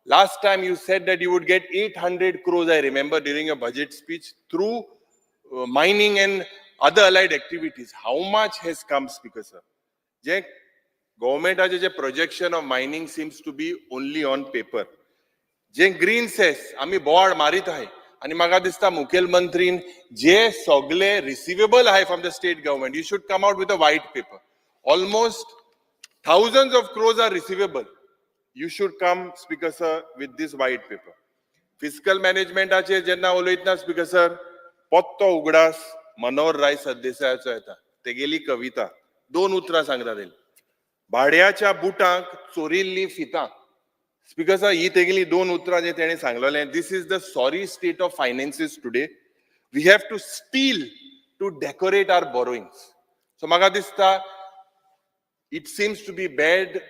Last time you said that you would get 800 crores, I remember, during your budget speech through mining and other allied activities. How much has come, Speaker sir? जे government जे projection of mining seems to be only on paper. जे green cess आम्ही board मारित आहे आणि म्हाका दिसता मुखेलमंत्रीन जे सगळे receivable आहे from the state government, you should come out with a white paper. Almost thousands of crores are receivable. You should come, Speaker sir, with this white paper. Fiscal management आचे जेन्ना उलयतना Speaker sir, पत्तो उगडास मनोहर राय सरदेसायाचो येता. तेगेली कविता 2 उतरां सांगता तेणी. भाड्याच्या बुटांक चोरिल्लीं फितां. Speaker sir, ही तेगेली 2 उतरां जे तेणे सांगलेलें. This is the sorry state of finances today. We have to steal to decorate our borrowings. So म्हाका दिसता it seems to be bad,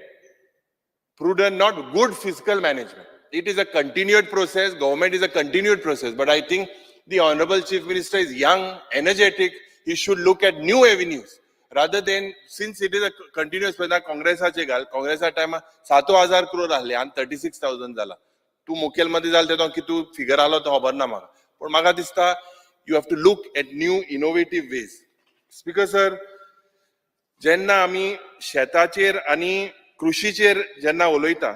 prudent, not good fiscal management. It is a continued process. Government is a continued process. But I think the Honorable Chief Minister is young, energetic. He should look at new avenues rather than, since it is a continuous process. Congressaचे घाल, Congressa time 7,000 crore आहले and 36,000 जाला. तू मुखेलमंत्री जाल तेदो की तू figure आलो तो खबर ना म्हाका. पण म्हाका दिसता you have to look at new innovative ways. Speaker sir, जेन्ना आमी शेताचेर आनी कृषीचेर जेन्ना उलयता,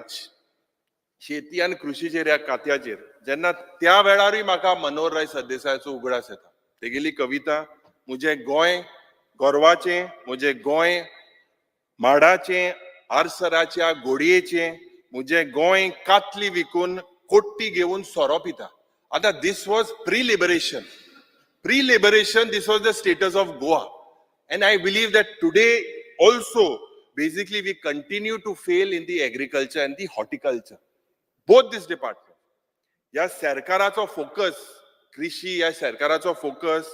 शेती आनी कृषीचेर ह्या खात्याचेर जेन्ना त्या वेळारूय म्हाका मनोहर राय सरदेसायाचो उगडास येता. तेगेली कविता, मुझे गोंय गोरवाचें, मुझे गोंय माडाचें, आरसराच्या गोडयेचें, मुझे गोंय कातली विकून कोट्टी घेवन सोरो पिता. आतां this was pre-liberation. Pre-liberation, this was the status of Goa. And I believe that today also, basically, we continue to fail in the agriculture and the horticulture. Both these departments. या सरकाराचो फोकस, कृषी या सरकाराचो फोकस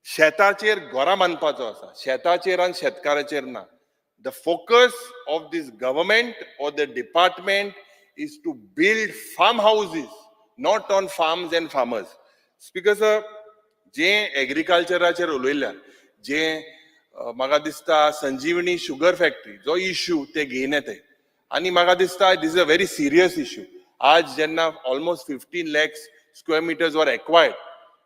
शेताचेर घरां बांदपाचो आसा. शेताचेर आनी शेतकाराचेर ना. The focus of this government or the department is to build farmhouses, not on farms and farmers. Speaker sir, जे एग्रीकल्चराचेर उलयल्या, जे म्हाका दिसता संजीवनी शुगर फॅक्टरी जो इश्यू ते घेवन येताय आनी म्हाका दिसता this is a very serious issue. आज जेन्ना almost 15 lakhs square meters were acquired,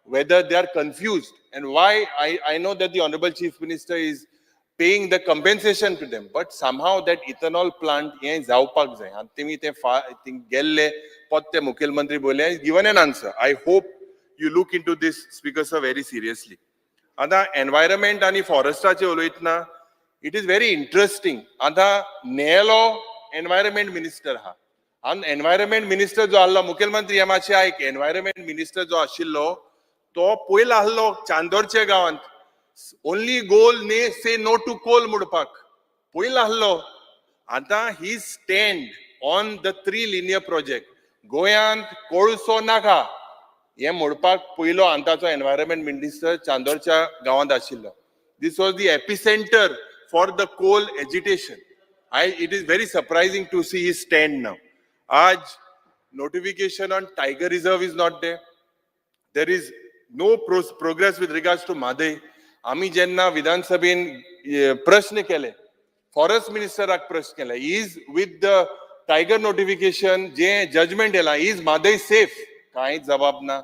whether they are confused and why I know that the Honorable Chief Minister is paying the compensation to them, but somehow that ethanol plant हे जावपाक जाय आनी तेमी ते गेल्ले पत्ते मुखेलमंत्री बोले given an answer. I hope you look into this, Speaker sir, very seriously. आता एनवायरमेंट आणि फॉरेस्टाचे उलयतना इट इज व्हेरी इंटरेस्टिंग. आता नेलो एनवायरमेंट मिनिस्टर हा आणि एनवायरमेंट मिनिस्टर जो आसलो मुखेलमंत्री हे मातशें आयक, एनवायरमेंट मिनिस्टर जो आशिल्लो तो पयलो आसलो चांदोरच्या गांवांत ओन्ली गोल ने से नो टू कोल म्हणपाक पयलो आसलो. आता ही stand on the 3 linear project गोंयांत कोळसो नाका हे म्हणपाक पयलो आतांचो एनवायरमेंट मिनिस्टर चांदोरच्या गांवांत आशिल्लो. This was the epicenter for the coal agitation. It is very surprising to see his stand now. Aaj notification on Tiger Reserve is not there. There is no progress with regards to Madai. आम्ही जेन्ना विधानसभेन प्रश्न केले, फॉरेस्ट मिनिस्टराक प्रश्न केला, is with the tiger notification जे जजमेंट येला, इज मादई सेफ? कांयच जबाब ना.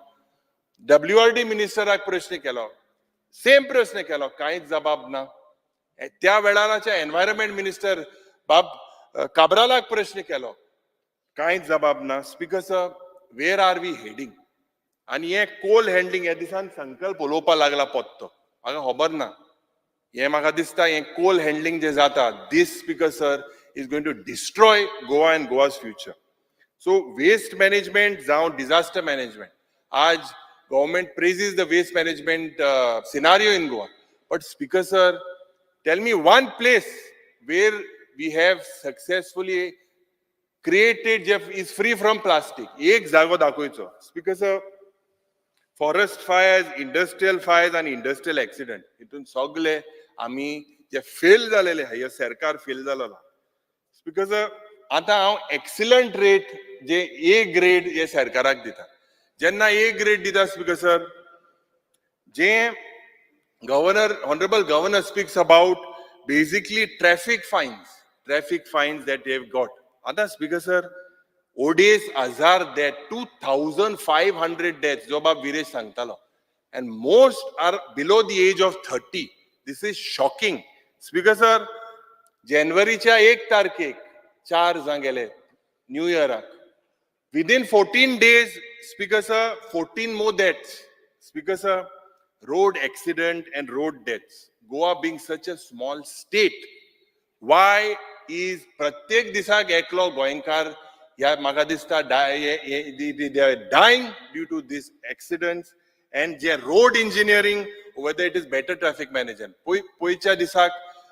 WRD मिनिस्टराक प्रश्न केलो, सेम प्रश्न केलो, कांयच जबाब ना. त्या वेळाराच्या एन्व्हायरमेंट मिनिस्टर काब्रालाक प्रश्न केलो, कांयच जबाब ना. Speaker sir, where are we heading? आनी हे कोल हँडलिंग हे दिसान संकल्प उलोवपाक लागला पोत्तो, म्हाका खबर ना. हे म्हाका दिसता हे कोल हँडलिंग जे जाता, this speaker sir is going to destroy Goa and Goa's future. So waste management जावं डिझास्टर मॅनेजमेंट, आज government praises the waste management scenario in Goa. But Speaker sir, tell me one place where we have successfully created Jeff is free from plastic. एक जागो दाखोयचो. Speaker sir, forest fires, industrial fires and industrial accident. हितून सगळे आम्ही जे फेल झालेले आहे, हे सरकार फेल झालेला. Speaker sir, आता हांव एक्सिलंट रेट जे A ग्रेड हे सरकाराक दिता. जेन्ना A ग्रेड दिता स्पीकर सर, जे governor, honourable governor speaks about basically traffic fines that they have got. आता speaker sir, ODs 1000 deaths, 2500 deaths, जो बाब वीरेश सांगतालो, and most are below the age of 30. This is shocking. Speaker sir, जानेवारीच्या 1 तारखेक 4 जाण गेले new इयराक. Within 14 days, Speaker sir, 14 more deaths. Speaker sir, road accident and road deaths. Goa being such a small state, why is pratyek disak eklo goenkar ya म्हाका दिसता they are dying due to these accidents and their road engineering, whether it is better traffic management. Poicha disak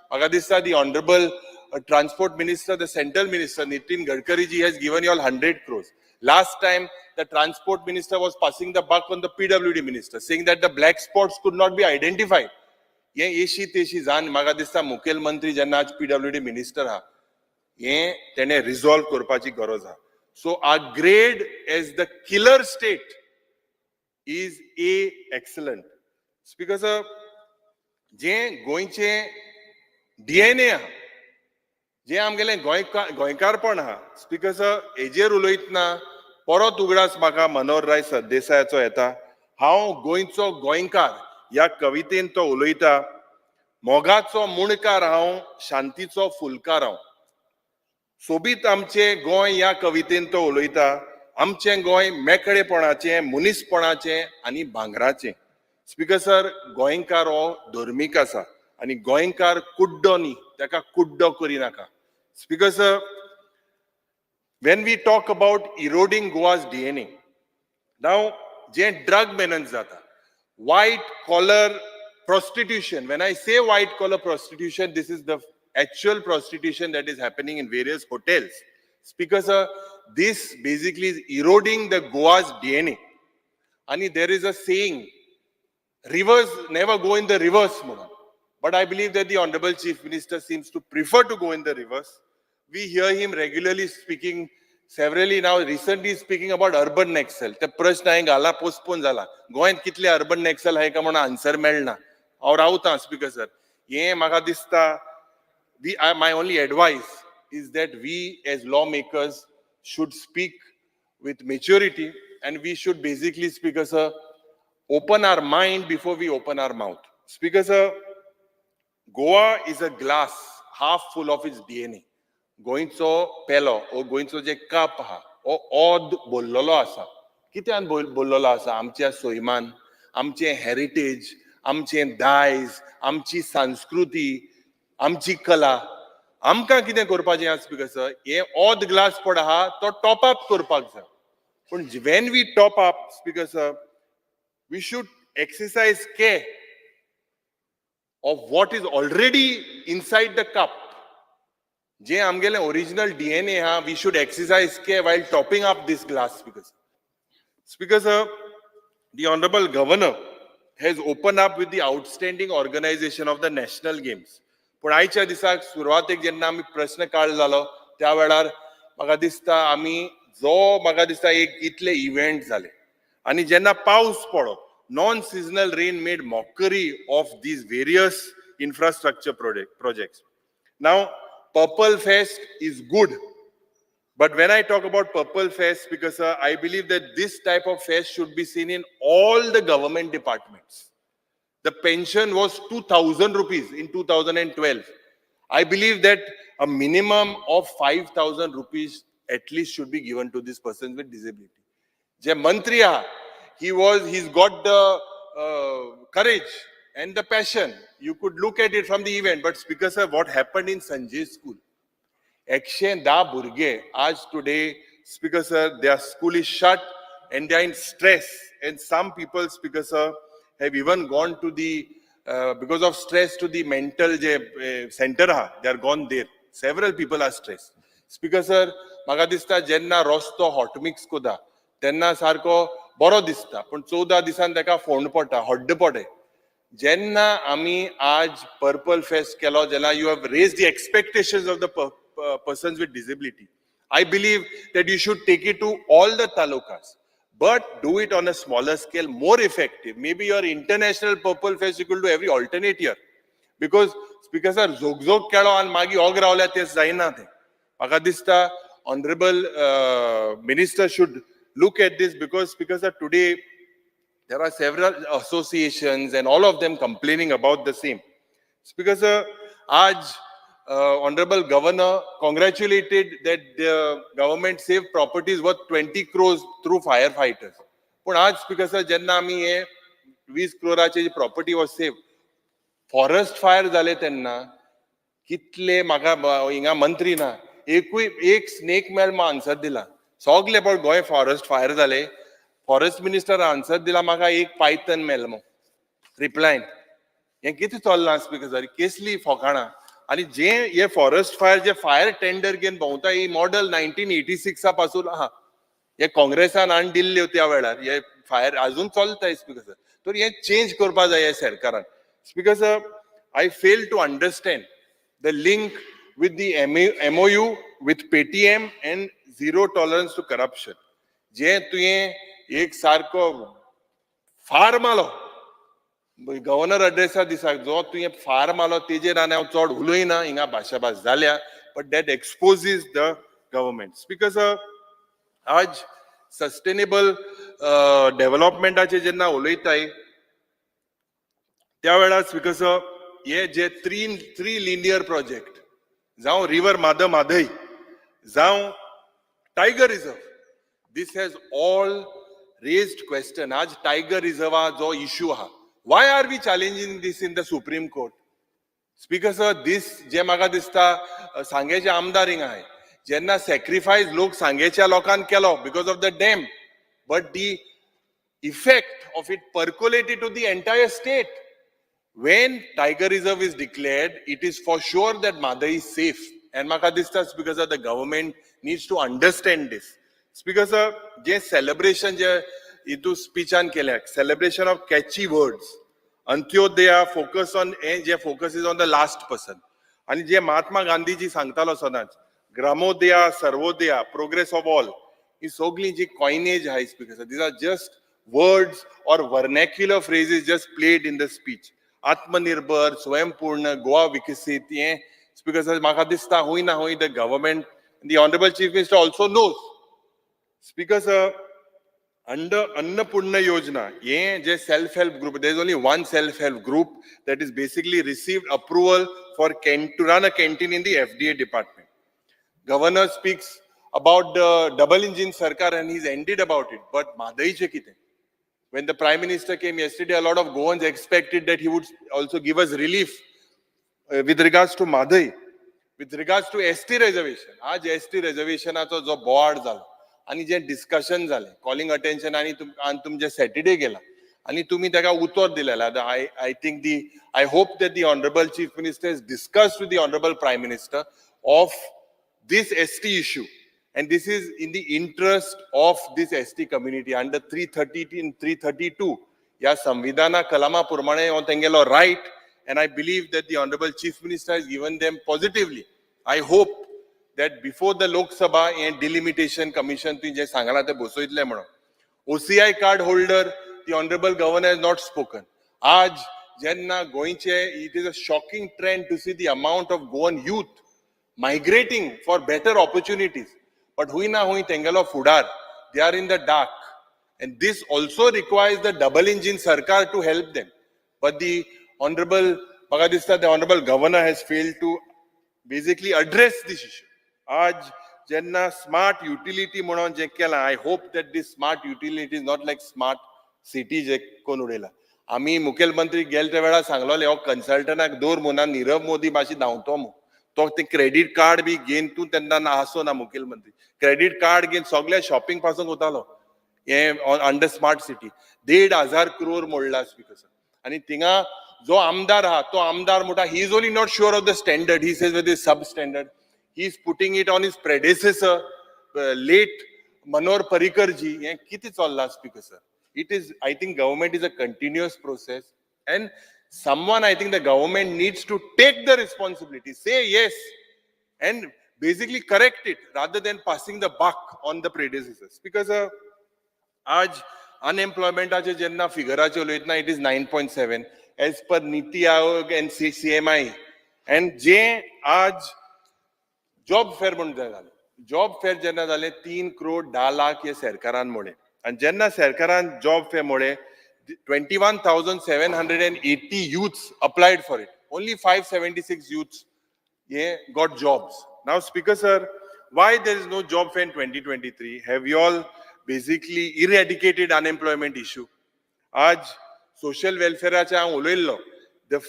म्हाका दिसता the honorable transport minister, the central minister Nitin Gadkari ji has given you all 100 crores. Last time, the transport minister was passing the buck on the PWD minister, saying that the black spots could not be identified. ये एशी तेशी जाण म्हाका दिसता मुखेल मंत्री जेन्ना आज PWD मिनिस्टर हा, हे तेणे रिझॉल्व करपाची गरज हा. So our grade as the killer state is A excellent. Speaker sir, जे गोंयचे DNA हा, जे आमगेले गोंयकारपण आहा, स्पीकर सर, हेजेर उलयतना परत उगडास म्हाका मनोहर राय सरदेसायाचो येता. हांव गोंयचो गोंयकार ह्या कवितेन तो उलयता. मोगाचो मुणकार हांव, शांतीचो फुलकार हांव. सोबीत आमचे गोंय ह्या कवितेन तो उलयता. आमचें गोंय मेकळेपणाचें, मुनीसपणाचें आनी भांगराचें. स्पीकर सर, गोंयकार हो धर्मीक आसा आनी गोंयकार कुड्डो न्ही, ताका कुड्डो करिनाका. Speaker sir, when we talk about eroding Goa's DNA, now, je drug menace jata, white collar prostitution. When I say white collar prostitution, this is the actual prostitution that is happening in various hotels. Speaker sir, this basically is eroding the Goa's DNA. And there is a saying, rivers never go in the reverse. But I believe that the Honorable Chief Minister seems to prefer to go in the reverse. We hear him regularly speaking, severally now, recently speaking about urban nexal. The प्रश्न आहे घाला postpone झाला. गोंयांत कितले urban nexal आहे का म्हणून answer मेळना. हांव रावतां स्पीकर सर. हे म्हाका दिसता, my only advice is that we as lawmakers should speak with maturity and we should basically, Speaker sir, open our mind before we open our mouth. Speaker sir, Goa is a glass half full of its DNA. गोंयचो पेलो ओ गोंयचो जे कप आहा ओ ओद बोल्लोलो आसा. कित्यान बोल्लोलो आसा? आमच्या सैमान, आमचे हेरिटेज, आमचे दायज, आमची संस्कृती, आमची कला. आमकां कितें करपाचें आसा स्पीकर सर? हे ओद ग्लास पड आहा तो टॉप अप करपाक जाय. पूण when we top up, Speaker sir, we should exercise care of what is already inside the cup. जे आमगेले ओरिजिनल DNA हा, we should exercise care while topping up this glass. Speaker sir, the Honorable Governor has opened up with the outstanding organization of the national games. पण आयच्या दिसाक सुरवातेक जेन्ना आमी प्रश्न काळ जालो त्या वेळार म्हाका दिसता आमी म्हाका दिसता एक इतले इव्हेंट जाले आनी जेन्ना पावस पडलो non seasonal rain made mockery of these various infrastructure projects. Now, Purple Fest is good. But when I talk about Purple Fest, because I believe that this type of fest should be seen in all the government departments. The pension was 2,000 rupees in 2012. I believe that a minimum of 5,000 rupees at least should be given to this person with disability. Je Mantri he's got the courage and the passion. You could look at it from the event, but Speaker sir, what happened in Sanjay school? 110 burge, आज today, Speaker sir, their school is shut and they are in stress. And some people, Speaker sir, have even gone to the, because of stress, to the mental center. They are gone there. Several people are stressed. Speaker sir, म्हाका दिसता जेन्ना रस्तो हॉट मिक्स कोता तेन्ना सारको बरो दिसता पण 14 दिसान ताका फोंड पडटा हड्ड पडे जेन्ना आमी आज पर्पल फेस्ट केलो जेन्ना you have raised the expectations of the persons with disability. I believe that you should take it to all the talukas, but do it on a smaller scale, more effective. Maybe your international purple fest you could do every alternate year, because Speaker sir zog kelo and magi og raवल्या तेच जायना ते म्हाका दिसता honorable minister should look at this, because Speaker sir, today there are several associations and all of them complaining about the same. Speaker sir, आज honorable governor congratulated that the government saved properties worth 20 crores through firefighters. पण आज Speaker sir, जेन्ना आमी हे 20 crores property was saved, forest fire जाले तेन्ना कितले म्हाका हिंगा मंत्री ना एक स्नेक मेळ आन्सर दिला सगळे पण गोंय फॉरेस्ट फायर जाले फॉरेस्ट मिनिस्टर आन्सर दिला म्हाका एक पायथन मेल रिप्लायन हे कितें चल्लां स्पीकर सर केसली फोकाणां आनी जे हे फॉरेस्ट फायर जे फायर टेंडर घेवन भोंवता ही मॉडल 1986 पासून आहा हे काँग्रेसान हाडून दिल्ल्यो त्या वेळार हे फायर अजून चलताय स्पीकर सर तर हे चेंज करपा जाय सरकारान speaker sir I fail to understand the link with the MOU with Paytm and zero tolerance to corruption. जे तुवें एक सारको फार मालो गव्हर्नर अड्रेसा दिसाक जो तुवें फार मालो तेजेर आनी हांव चड उलयना हिंगा भाशाभास जाल्या but that exposes the government speaker sir आज सस्टेनेबल डेव्हलपमेंटाचेर जेन्ना उलयताय त्या वेळार स्पीकर सर हे जे थ्री लिनियर प्रोजेक्ट जावं रिवर माधय जावं tiger reserve this has all raised question. आज टायगर रिझर्वा जो इश्यू आहा why are we challenging this in the Supreme Court? Speaker sir, this जे म्हाका दिसता सांगेचे आमदार हिंगा आहाय जेन्ना सॅक्रिफायस लोक सांगेच्या लोकांन केलो because of the dam, but the effect of it percolated to the entire state. When Tiger Reserve is declared, it is for sure that Madai is safe. And म्हाका दिसता Speaker sir, the government needs to understand this. Speaker sir, जे celebration जे इतू स्पीचान केल्याक celebration of catchy words, Antyodaya focus on जे focuses on the last person. आणि जे महात्मा गांधीजी सांगतालो सदांच ग्रामोदया सर्वोदया progress of all ही सगळी जी coinage आहाय Speaker sir, these are just words or vernacular phrases just played in the speech. आत्मनिर्भर स्वयंपूर्ण गोवा विकसित हे स्पीकर सर म्हाका दिसता हुंय ना हुंय the government the honourable chief minister also knows speaker sir under Annapurna Yojana हे जे self help group there is only one self help group that is basically received approval for to run a canteen in the FDA department. Governor speaks about the double engine sarkar and he's ended about it, but madaiche kite when the Prime Minister came yesterday, a lot of Goans expected that he would also give us relief with regards to Madhai, with regards to ST reservation. आज ST reservationाचो जो बोर्ड जालो आणि जे डिस्कशन जाले कॉलिंग अटेन्शन आणि तुमचे सॅटरडे गेला आणि तुम्ही ताका उत्तर दिलेला I think I hope that the Honorable Chief Minister has discussed with the Honorable Prime Minister of this ST issue. And this is in the interest of this ST community. Under 330 and 332, ह्या संविधाना कलमा प्रमाणे हो तेंगेलो right, and I believe that the Honorable Chief Minister has given them positively. I hope that before the Lok Sabha and delimitation commission tu je sangala te bosoitले म्हणून OCI card holder, the Honorable Governor has not spoken. Aaj jenna goinche, it is a shocking trend to see the amount of Goan youth migrating for better opportunities. But hui na hui tengalo fudar, they are in the dark. And this also requires the double engine sarkar to help them. But the Honorable Pagadista, the Honorable Governor has failed to basically address this issue. Aaj jenna smart utility म्हणून जे केला, I hope that this smart utility is not like smart city जे कोण उडयला. आम्ही मुखेलमंत्री गेल त्या वेळा सांगलोले हो कन्सल्टंटाक दौर म्हणून नीरव मोदी भाशी धांवतो मो तो ते क्रेडिट कार्ड बी घेन तू तेन्ना आसो ना मुखेलमंत्री क्रेडिट कार्ड घेन सगळ्या शॉपिंग पासून वतालो हे अंडर स्मार्ट सिटी 1,500 crore मोडला स्पीकर आणि थिंगा जो आमदार हा तो आमदार म्हणटा he is only not sure of the standard he says with sub standard he is putting it on his predecessor late Manohar Parrikar ji हे किती चल्ला speaker sir it is I think government is a continuous process and someone I think the government needs to take the responsibility say yes and basically correct it rather than passing the buck on the predecessors because आज unemployment ache jenna figure ache uloyतना it is 9.7 as per Niti Aayog and CMI and जे आज job fair म्हणून जाले job fair जेन्ना जाले 3 crore 10 lakh हे सरकारान मोडे आणि जेन्ना सरकारान job fair mode 21,780 youths applied for it only 576 youths got jobs. Now speaker sir, why there is no job fair in 2023? Have you all basically eradicated unemployment issue? Aaj social welfare acha uloillo the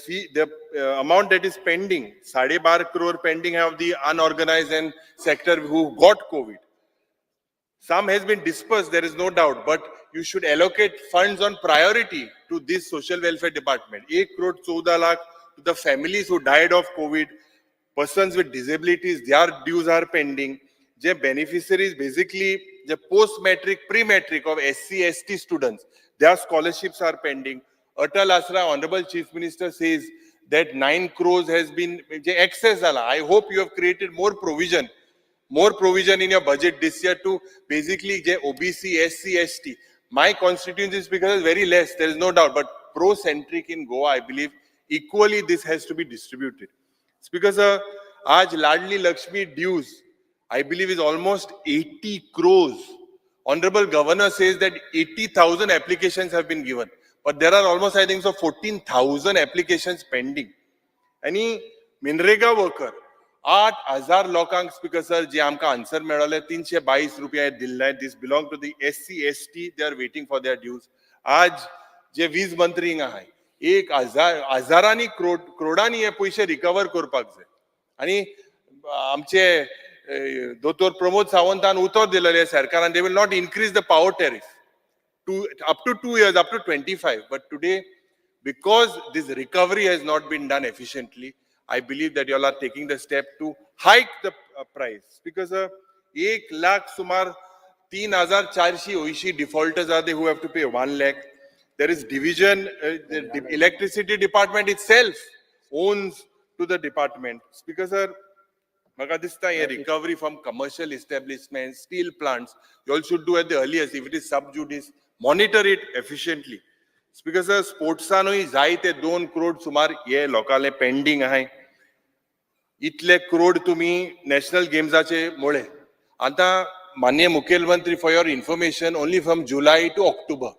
amount that is pending 12.5 crore pending of the unorganized and sector who got COVID. Some has been dispersed, there is no doubt, but you should allocate funds on priority to this social welfare department. 1 crore 14 lakh to the families who died of COVID, persons with disabilities, their dues are pending. The beneficiaries basically the post-matric, pre-matric of SC, ST students, their scholarships are pending. Atal Asra, Honorable Chief Minister says that 9 crores has been excess. I hope you have created more provision in your budget this year to basically OBC, SC, ST. My constituency is because very less, there is no doubt, but pro-centric in Goa, I believe equally this has to be distributed. It's because Aaj Ladli Lakshmi dues, I believe is almost 80 crores. Honorable Governor says that 80,000 applications have been given, but there are almost I think so 14,000 applications pending. Any Minrega worker, 8,000 लोकांक स्पीकर सर जे आमकां आन्सर मेळ्ळले 322 रुपया दिल्ले this belong to the SC, ST, they are waiting for their dues. आज जे वीज मंत्री हिंगा आहाय 1,000 करोडांनी हे पयशे रिकवर करपाक जाय आनी आमचे दोतोर प्रमोद सावंतान उतर दिलेले सरकारान they will not increase the power tariff up to 2 years, up to 25. But today, because this recovery has not been done efficiently, I believe that you all are taking the step to hike the price. Because 1 lakh sumar 3,480 defaulters are they who have to pay 1 lakh. There is division, the electricity department itself owns to the department. Because Maka this time a recovery from commercial establishments, steel plants, you all should do at the earliest. If it is sub judice, monitor it efficiently. Because sportsanoi जायते 2 crore sumar ye lokale pending ahay. इतले crore तुम्ही national games ache मोळे. आता माननीय मुख्यमंत्री for your information only from July to October.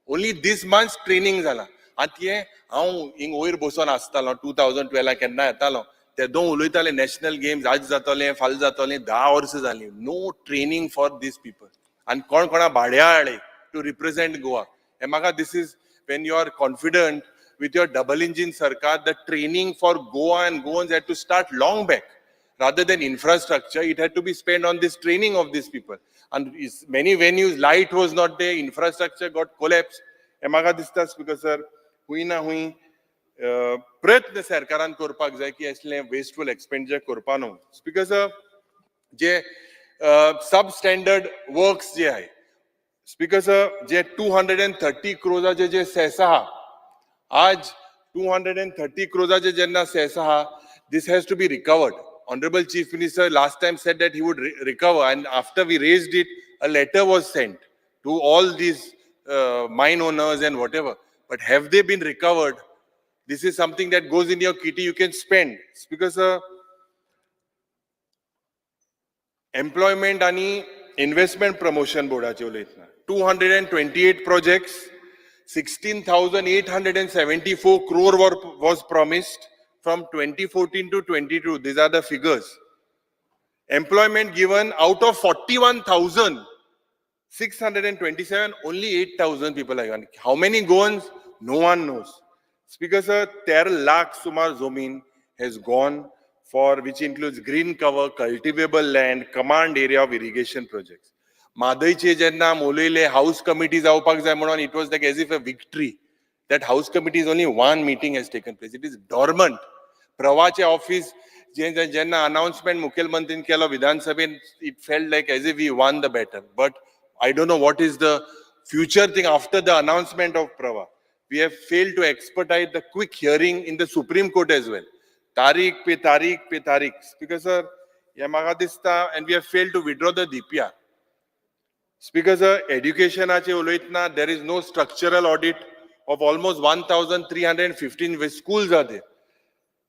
Only this month's training झाला. आता हांव हिंग वयर बसून आसतालो 2012 केन्ना येतालो. ते दोन उलयताले national games आज जातले फाल जातले 10 वर्सां जाली. No training for these people. And कोण कोणा भाड्या हाडे to represent Goa. And Maka, this is when you are confident with your double engine sarkar, the training for Goa and Goans had to start long back. Rather than infrastructure, it had to be spent on this training of these people. And many venues, light was not there, infrastructure got collapsed. And Maka, this is because sir, hui na hui, प्रयत्न सरकारान करपाक जाय की असले वेस्टफुल एक्सपेंडिचर करपा न्हू. बिकॉज जे सब स्टँडर्ड वर्क्स जे आहे स्पीकर सर जे 230 क्रोजाचे जे सेस आहा आज 230 क्रोजाचे जेन्ना सेस आहा this has to be recovered. Honorable Chief Minister last time said that he would recover, and after we raised it, a letter was sent to all these mine owners and whatever. But have they been recovered? This is something that goes in your kitty, you can spend. Because employment आणि investment promotion boardaचे उलयतना 228 projects, 16,874 crore was promised from 2014 to 22. These are the figures. Employment given out of 41,627, only 8,000 people are gone. How many Goans? No one knows. Speaker sir, 13 lakh sumar zomin has gone for, which includes green cover, cultivable land, command area of irrigation projects. Madaiche jenna molele house committees avpak jay म्हणून, it was like as if a victory. That house committees only one meeting has taken place. It is dormant. प्रवाचे ऑफिस जेन्ना अनाउन्समेंट मुखेलमंत्रीन केलो विधानसभेन, it felt like as if we won the battle. But I don't know what is the future thing after the announcement of Prava. We have failed to expedite the quick hearing in the Supreme Court as well. Tariq pe tariq pe tariq. Speaker sir, Yamagadista, and we have failed to withdraw the DPR. Speaker sir, education ache uloitna, there is no structural audit of almost 1,315 schools are there.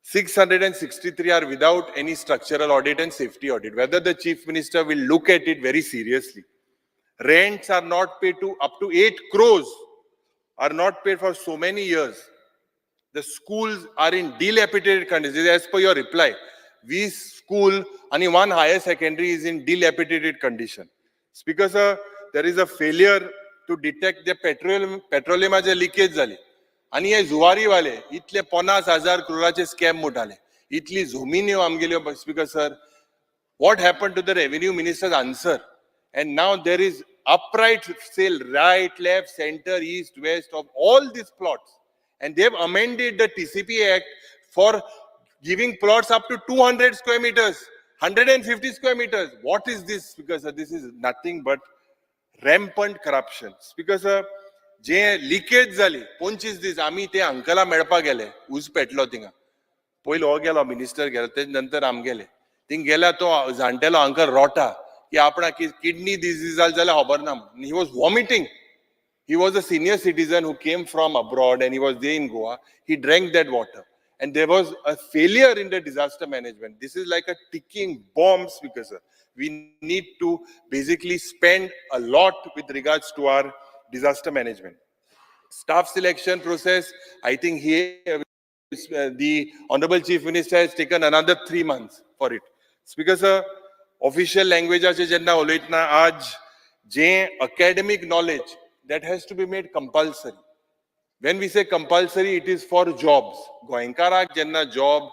663 are without any structural audit and safety audit. Whether the Chief Minister will look at it very seriously. Rents are not paid to up to 8 crores, are not paid for so many years. The schools are in dilapidated condition. As per your reply, we school, only one higher secondary is in dilapidated condition. Speaker sir, there is a failure to detect the petroleum leakage zali. आणि हे जुवारीवाले इतले 50,000 crore स्कॅम मुटाले, इतली जमीन आमगेल्यो. Speaker sir, what happened to the revenue minister's answer? And now there is upright sale, right, left, center, east, west of all these plots, and they have amended the TCP Act for giving plots up to 200 square meters, 150 square meters. What is this? Because this is nothing but rampant corruption. Speaker sir, जे लिकेज जाली 25 दीस आम्ही ते अंकला मेळपाक गेले, ऊस पेटलो थिंगा. पयलो हो गेलो, मिनिस्टर गेलो, तेज नंतर आम गेले. थिंग गेल्या तो जाणटेलो अंकल रोटा की आपणा किडनी डिजीज जाल्यार खबर ना. He was vomiting. He was a senior citizen who came from abroad and he was there in Goa. He drank that water. And there was a failure in the disaster management. This is like a ticking bomb, Speaker sir. We need to basically spend a lot with regards to our disaster management. Staff selection process, I think the Honorable Chief Minister has taken another 3 months for it. Speaker sir, official language ache jenna uloitna aaj je academic knowledge that has to be made compulsory. When we say compulsory, it is for jobs. Goenkarak jenna job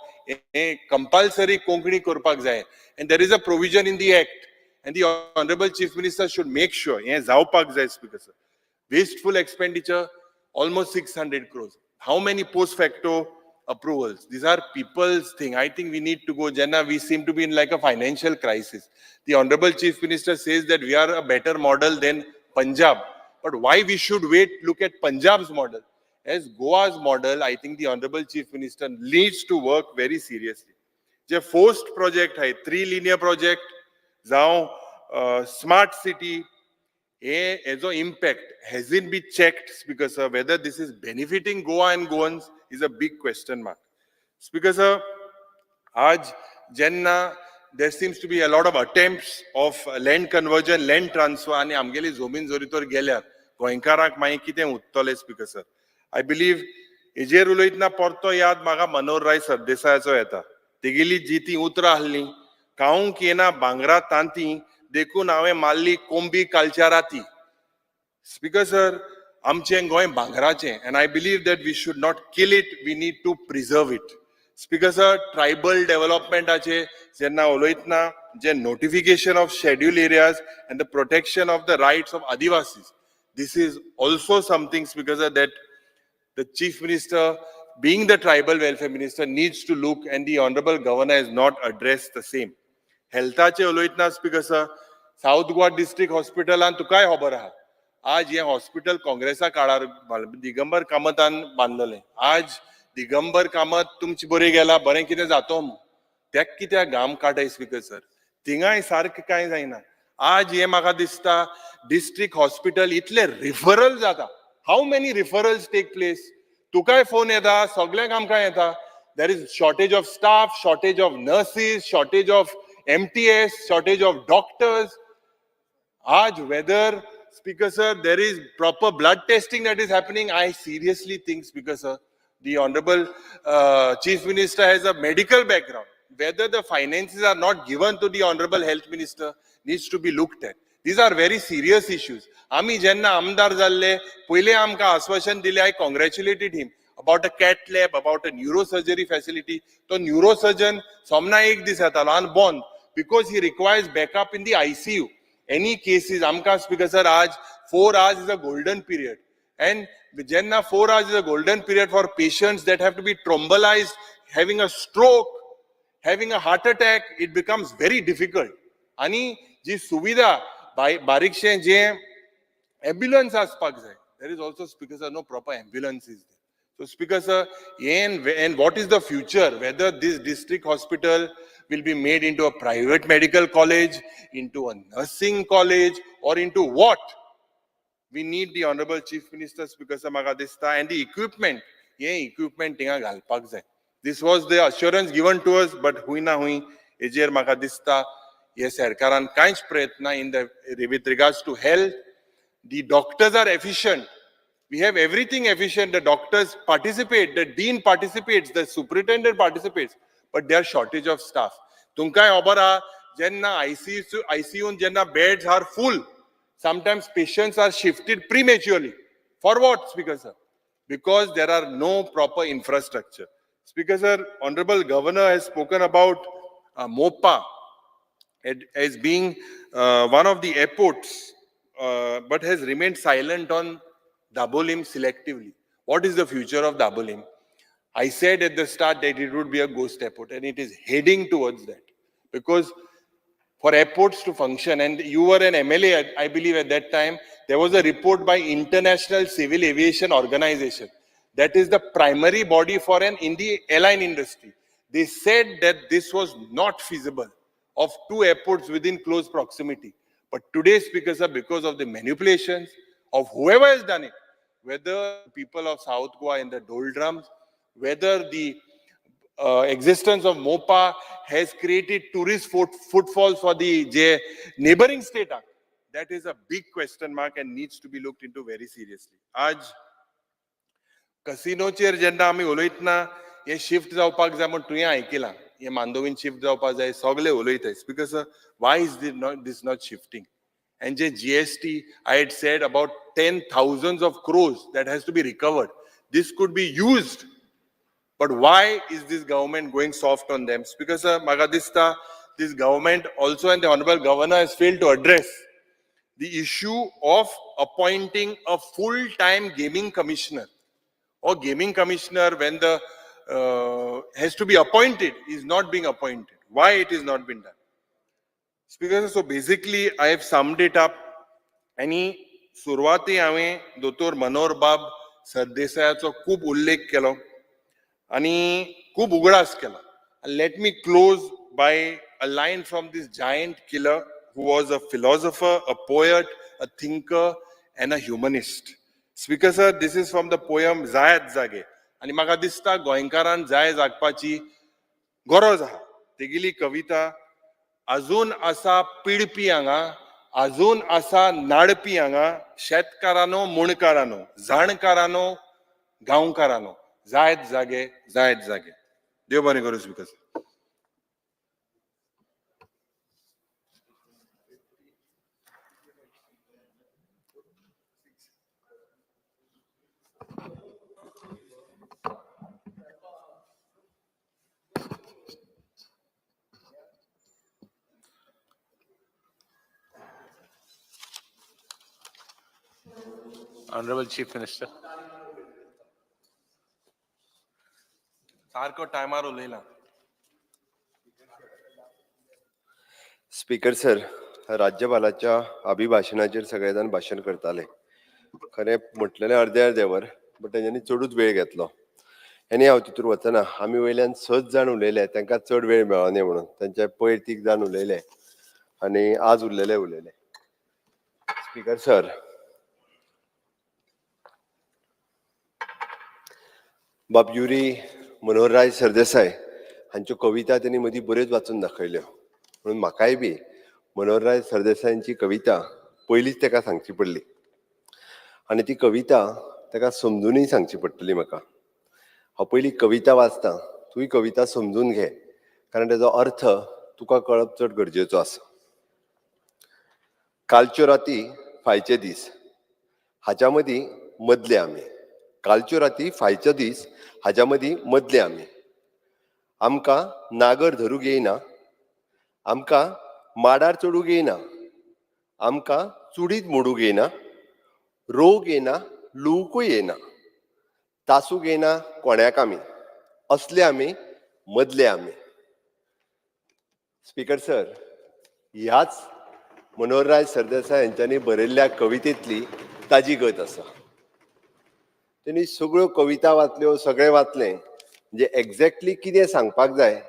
compulsory konkani korpak jay, and there is a provision in the act, and the Honorable Chief Minister should make sure zawpak jay. Speaker sir, wasteful expenditure, almost 600 crores. How many post facto approvals? These are people's thing. I think we need to go, Jenna, we seem to be in like a financial crisis. The Honorable Chief Minister says that we are a better model than Punjab. But why we should wait, look at Punjab's model? As Goa's model, I think the Honorable Chief Minister needs to work very seriously. The forced project hai, 3 linear project, Zao, smart city, as an impact hasn't been checked, Speaker sir. Whether this is benefiting Goa and Goans is a big question mark. Speaker sir, aaj jenna there seems to be a lot of attempts of land conversion, land transfer, and amgeli zomin zoritor gelia goenkarak mai kite uttole. Speaker sir, I believe ejer uloitna porto yad maga Manor Rai Sardesayacho yeta tegeli jiti utra halni kaun kiena bangra tanti देखून हांवें माल्ली कोंबी कालचाराती. Speaker sir, आमचें गोंय भांगराचें, and I believe that we should not kill it, we need to preserve it. Speaker sir, tribal development ache jenna uloitna je notification of scheduled areas and the protection of the rights of Adivasis. This is also something, Speaker sir, that the Chief Minister, being the Tribal Welfare Minister, needs to look, and the Honorable Governor has not addressed the same. Healthache uloitna, Speaker sir, South Goa District Hospital and tukai hobar aha. आज हे हॉस्पिटल काँग्रेसा काळार दिगंबर कामतान बांदलेलें. आज दिगंबर कामत तुमची बरी गेला, बरें कितें जातो त्याक कित्याक घाम काडटाय स्पीकर सर? थिंगाय सारकें कांय जायना. आज हे म्हाका दिसता डिस्ट्रिक्ट हॉस्पिटल इतले रिफरल जाता. How many referrals take place? तुकाय फोन येता, सगळ्यांक आमकां येता. There is shortage of staff, shortage of nurses, shortage of MTS, shortage of doctors. Aaj whether, Speaker sir, there is proper blood testing that is happening, I seriously think, Speaker sir, the Honorable Chief Minister has a medical background. Whether the finances are not given to the Honorable Health Minister needs to be looked at. These are very serious issues. Ami jenna amdar jalle, पहिले आमकां आश्वासन दिले, I congratulated him about a cath lab, about a neurosurgery facility. तो neurosurgeon somna एक दीस येतालो unborn because he requires backup in the ICU. Any cases, amka Speaker sir, aaj 4 hours is a golden period. And jenna 4 hours is a golden period for patients that have to be thrombolized, having a stroke, having a heart attack, it becomes very difficult. Ani ji suvidha, bariksheen je ambulance aspak jai. There is also, Speaker sir, no proper ambulance is there. So Speaker sir, and what is the future? Whether this district hospital will be made into a private medical college, into a nursing college, or into what? We need the Honorable Chief Minister, Speaker sir, म्हाका दिसता, and the equipment. Ye equipment tinga घालपाक जाय. This was the assurance given to us, but hui na hui, heजेर म्हाका दिसता, हे सरकारान कांयच प्रयत्न with regards to health. The doctors are efficient. We have everything efficient. The doctors participate, the dean participates, the superintendent participates, but there are shortage of staff. Tunkay obara, jenna ICU jenna beds are full. Sometimes patients are shifted prematurely. For what, Speaker sir? Because there are no proper infrastructure. Speaker sir, Honorable Governor has spoken about MOPA as being one of the airports, but has remained silent on Dabolim selectively. What is the future of Dabolim? I said at the start that it would be a ghost airport, and it is heading towards that. Because for airports to function, and you were an MLA, I believe at that time, there was a report by International Civil Aviation Organization. That is the primary body in the airline industry. They said that this was not feasible of 2 airports within close proximity. But today, Speaker sir, because of the manipulations of whoever has done it, whether people of South Goa in the doldrums, whether the existence of MOPA has created tourist footfalls for the neighboring state, that is a big question mark and needs to be looked into very seriously. Aj casino चेर जेन्ना आमी उलयतना हे शिफ्ट जावपाक जाय म्हण तुवें आयकलां हे मांदोवीन शिफ्ट जावपाक जाय सगळे उलयताय. Speaker sir, why is this not shifting? And GST, I had said about 10,000s of crores that has to be recovered. This could be used. But why is this government going soft on them? Speaker sir, Magadista, this government also and the Honorable Governor has failed to address the issue of appointing a full-time gaming commissioner or gaming commissioner when the has to be appointed is not being appointed. Why it is not been done? Speaker sir, so basically I have summed it up. आणि सुरवाती हांवें दोतोर मनोहर बाब सरदेसायाचो खूब उल्लेख केलो आणि खूब उगडास केला. Let me close by a line from this giant killer who was a philosopher, a poet, a thinker, and a humanist. Speaker sir, this is from the poem जायत जागे. आणि म्हाका दिसता गोंयकारान जाय जागपाची गरज आहा. तेगेली कविता अजून आसा पिडपी हांगा, अजून आसा नाडपी हांगा, शेतकारांनो मुणकारांनो, जाणकारांनो गांवकारांनो, जायत जागे, जायत जागे. देव बरें करूं speaker sir. Honorable Chief Minister. सारको टायमार उलयला. स्पीकर सर, राज्यपालाच्या अभिभाशणाचेर सगळे जाण भाशण करताले. खरें म्हटलेलें अर्दे वर बट तेंच्यांनी चडूच वेळ घेतलो. आनी हांव तितूर वचना. आमी वयल्यान 6 जाण उलयले, तांकां चड वेळ मेळो न्ही म्हणून. तांचे पयर 3 जाण उलयले आनी आज उरलेले उलयले. स्पीकर सर, बाब युरी मनोहरराय सरदेसाय हांच्यो कविता तेणी मदीं बऱ्योच वाचून दाखयल्यो. म्हणून म्हाकाय बी मनोहरराय सरदेसायांची कविता पयलींच ताका सांगची पडली आनी ती कविता ताका समजुनूय सांगची पडटली म्हाका. हांव पयलीं कविता वाचतां, तूंय कविता समजून घे, कारण तेजो अर्थ तुका कळप चड गरजेचो आसा. कालच्यो राती फायचे दीस हाच्या मदीं मदले आमी. कालच्यो राती फायचो दीस हाच्या मदीं मदले आमी. आमकां नागर धरूंक येयना, आमकां माडार चडूंक येयना, आमकां चुडीत मोडूंक येयना, रोग येना, लुवूंकूय येना, तासूंक येना कोण्याक आमी. असले आमी, मदले आमी. स्पीकर सर, ह्याच मनोहरराय सरदेसाय हांच्यांनी बरयल्ल्या कवितेंतली ताजी गत आसा. तेणी सगळ्यो कविता वाचल्यो, सगळें वाचलें. म्हणजे एक्झॅक्टली कितें सांगपाक जाय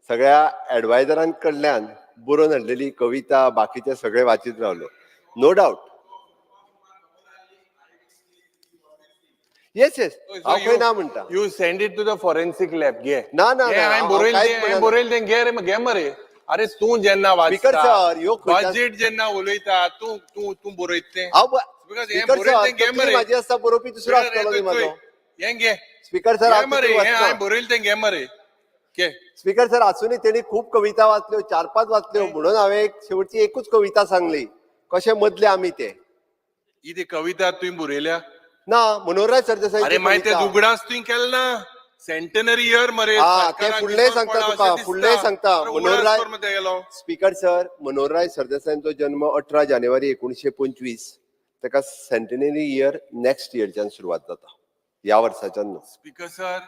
सगळ्या एडवायजरां कडल्यान बरोवन हाडलेली कविता बाकीचे सगळे वाचीत रावलो. No doubt. येस येस, हांव खंय ना म्हणटा. You send it to the forensic lab घे. ना ना ना, हांवें बरयलें तें घे मरे. अरे तूं जेन्ना स्पीकर वाचता, सर, ह्यो खंयच्या बजेट जेन्ना उलयता, तूं बरयत तें. स्पीकर सर, तकली म्हाजी आसता, बरोवपी दुसरो आसतलो न्ही म्हाजो. हें घे स्पीकर सर, हांव मरे, तितून हें वचना. हांवें बरयलें तें घे मरे. घे. स्पीकर सर, आसुनी तेणी खूब कविता वाचल्यो, 4-5 वाचल्यो, म्हणून हांवें शेवटची एकूच कविता सांगली. कशे मदले आमी ते. ही ती कविता तुवें बरयल्या? ना, मनोहरराय सरदेसाय. अरे मागीर ते उगडास तुवें केलें ना. सेंटनरी इयर मरे. ते फुडलें सांगता तुका, फुडलें सांगता. मनोहरराय स्पीकर सर, मनोहरराय सरदेसायांचो जन्म 18 जानेवारी 1925. ताका सेंटनरी इयर नेक्स्ट इयरच्यान सुरवात जाता, ह्या वर्साच्यान न्हू. Speaker sir,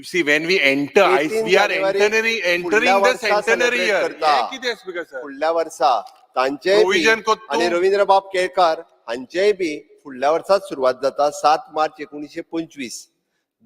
see when we enter, we are entering the centenary year. हें कितें स्पीकर सर? फुडल्या वर्सा तांचेय बी आनी रवींद्रबाब केळकार हांचेय बी फुडल्या वर्साच सुरवात जाता, 7 मार्च 1925.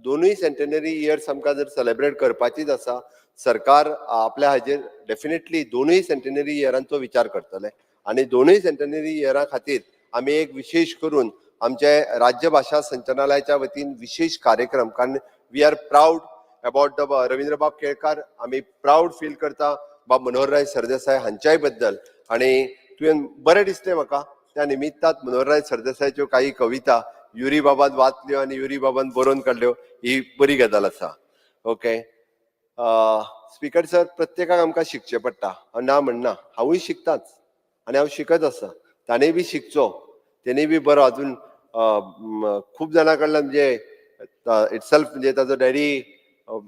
दोनूय सेंटनरी इयर्स आमकां जर सेलेब्रेट करपाचीच आसा, सरकार आपल्या हाजेर डेफिनेटली दोनूय सेंटनरी इयरांचो विचार करतले आनी दोनूय सेंटनरी इयरा खातीर आमी एक विशेष करून आमचे राज्य भाषा संचालनालयाच्या वतीन विशेष कार्यक्रम, कारण we are proud about the Ravindrabab Kelekar. आमी प्राऊड फील करता बाब मनोहरराय सरदेसाय हांच्याय बद्दल. आनी तुवें बरें दिसलें म्हाका त्या निमित्तात मनोहरराय सरदेसायच्यो काही कविता युरी बाबान वाचल्यो आनी युरी बाबान बरोवन काडल्यो, ही बरी गजाल आसा. ओके स्पीकर सर, प्रत्येकाक आमकां शिकचें पडटा, हांव ना म्हणना. हांवूय शिकताच आनी हांव शिकत आसा. ताणें बी शिकचो, तेणी बी बरो अजून खूब जाणां कडल्यान म्हणजे इटसेल्फ म्हणजे ताजो डॅडी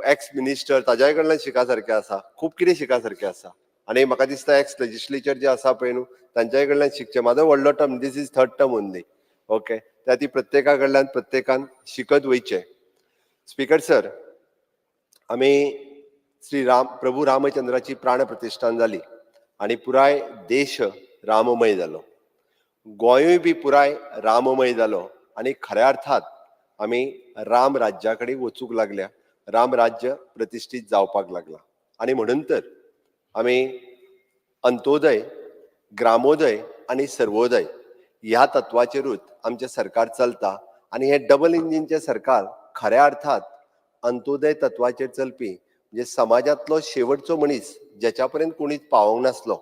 एक्स मिनिस्टर, ताज्याय कडल्यान शिका सारकें आसा. खूब कितें शिका सारकें आसा. आनी म्हाका दिसता एक्स लेजिस्लेचर जे आसा पळय न्हू, तांच्याय कडल्यान शिकचें. म्हाजो व्हडलो term, this is 3rd term only. Okay, त्या ती प्रत्येका कडल्यान प्रत्येकान शिकत वयचें. स्पीकर सर, आमी प्रभू रामचंद्राची प्राण प्रतिश्ठान जाली आनी पुराय देश राममय जालो. गोंयूय बी पुराय राममय जालो आनी खऱ्या अर्थात आमी राम राज्या कडेन वचूंक लागल्या, राम राज्य प्रतिश्ठीत जावपाक लागला. आनी म्हणून तर आमी अंत्योदय, ग्रामोदय आनी सर्वोदय ह्या तत्वाचेरूच आमचें सरकार चलता. आनी हे डबल इंजिनचें सरकार खऱ्या अर्थात अंत्योदय तत्वाचेर चलपी, म्हणजे समाजांतलो शेवटचो मनीस जेच्या पर्यंत कोणीच पावोंक नासलो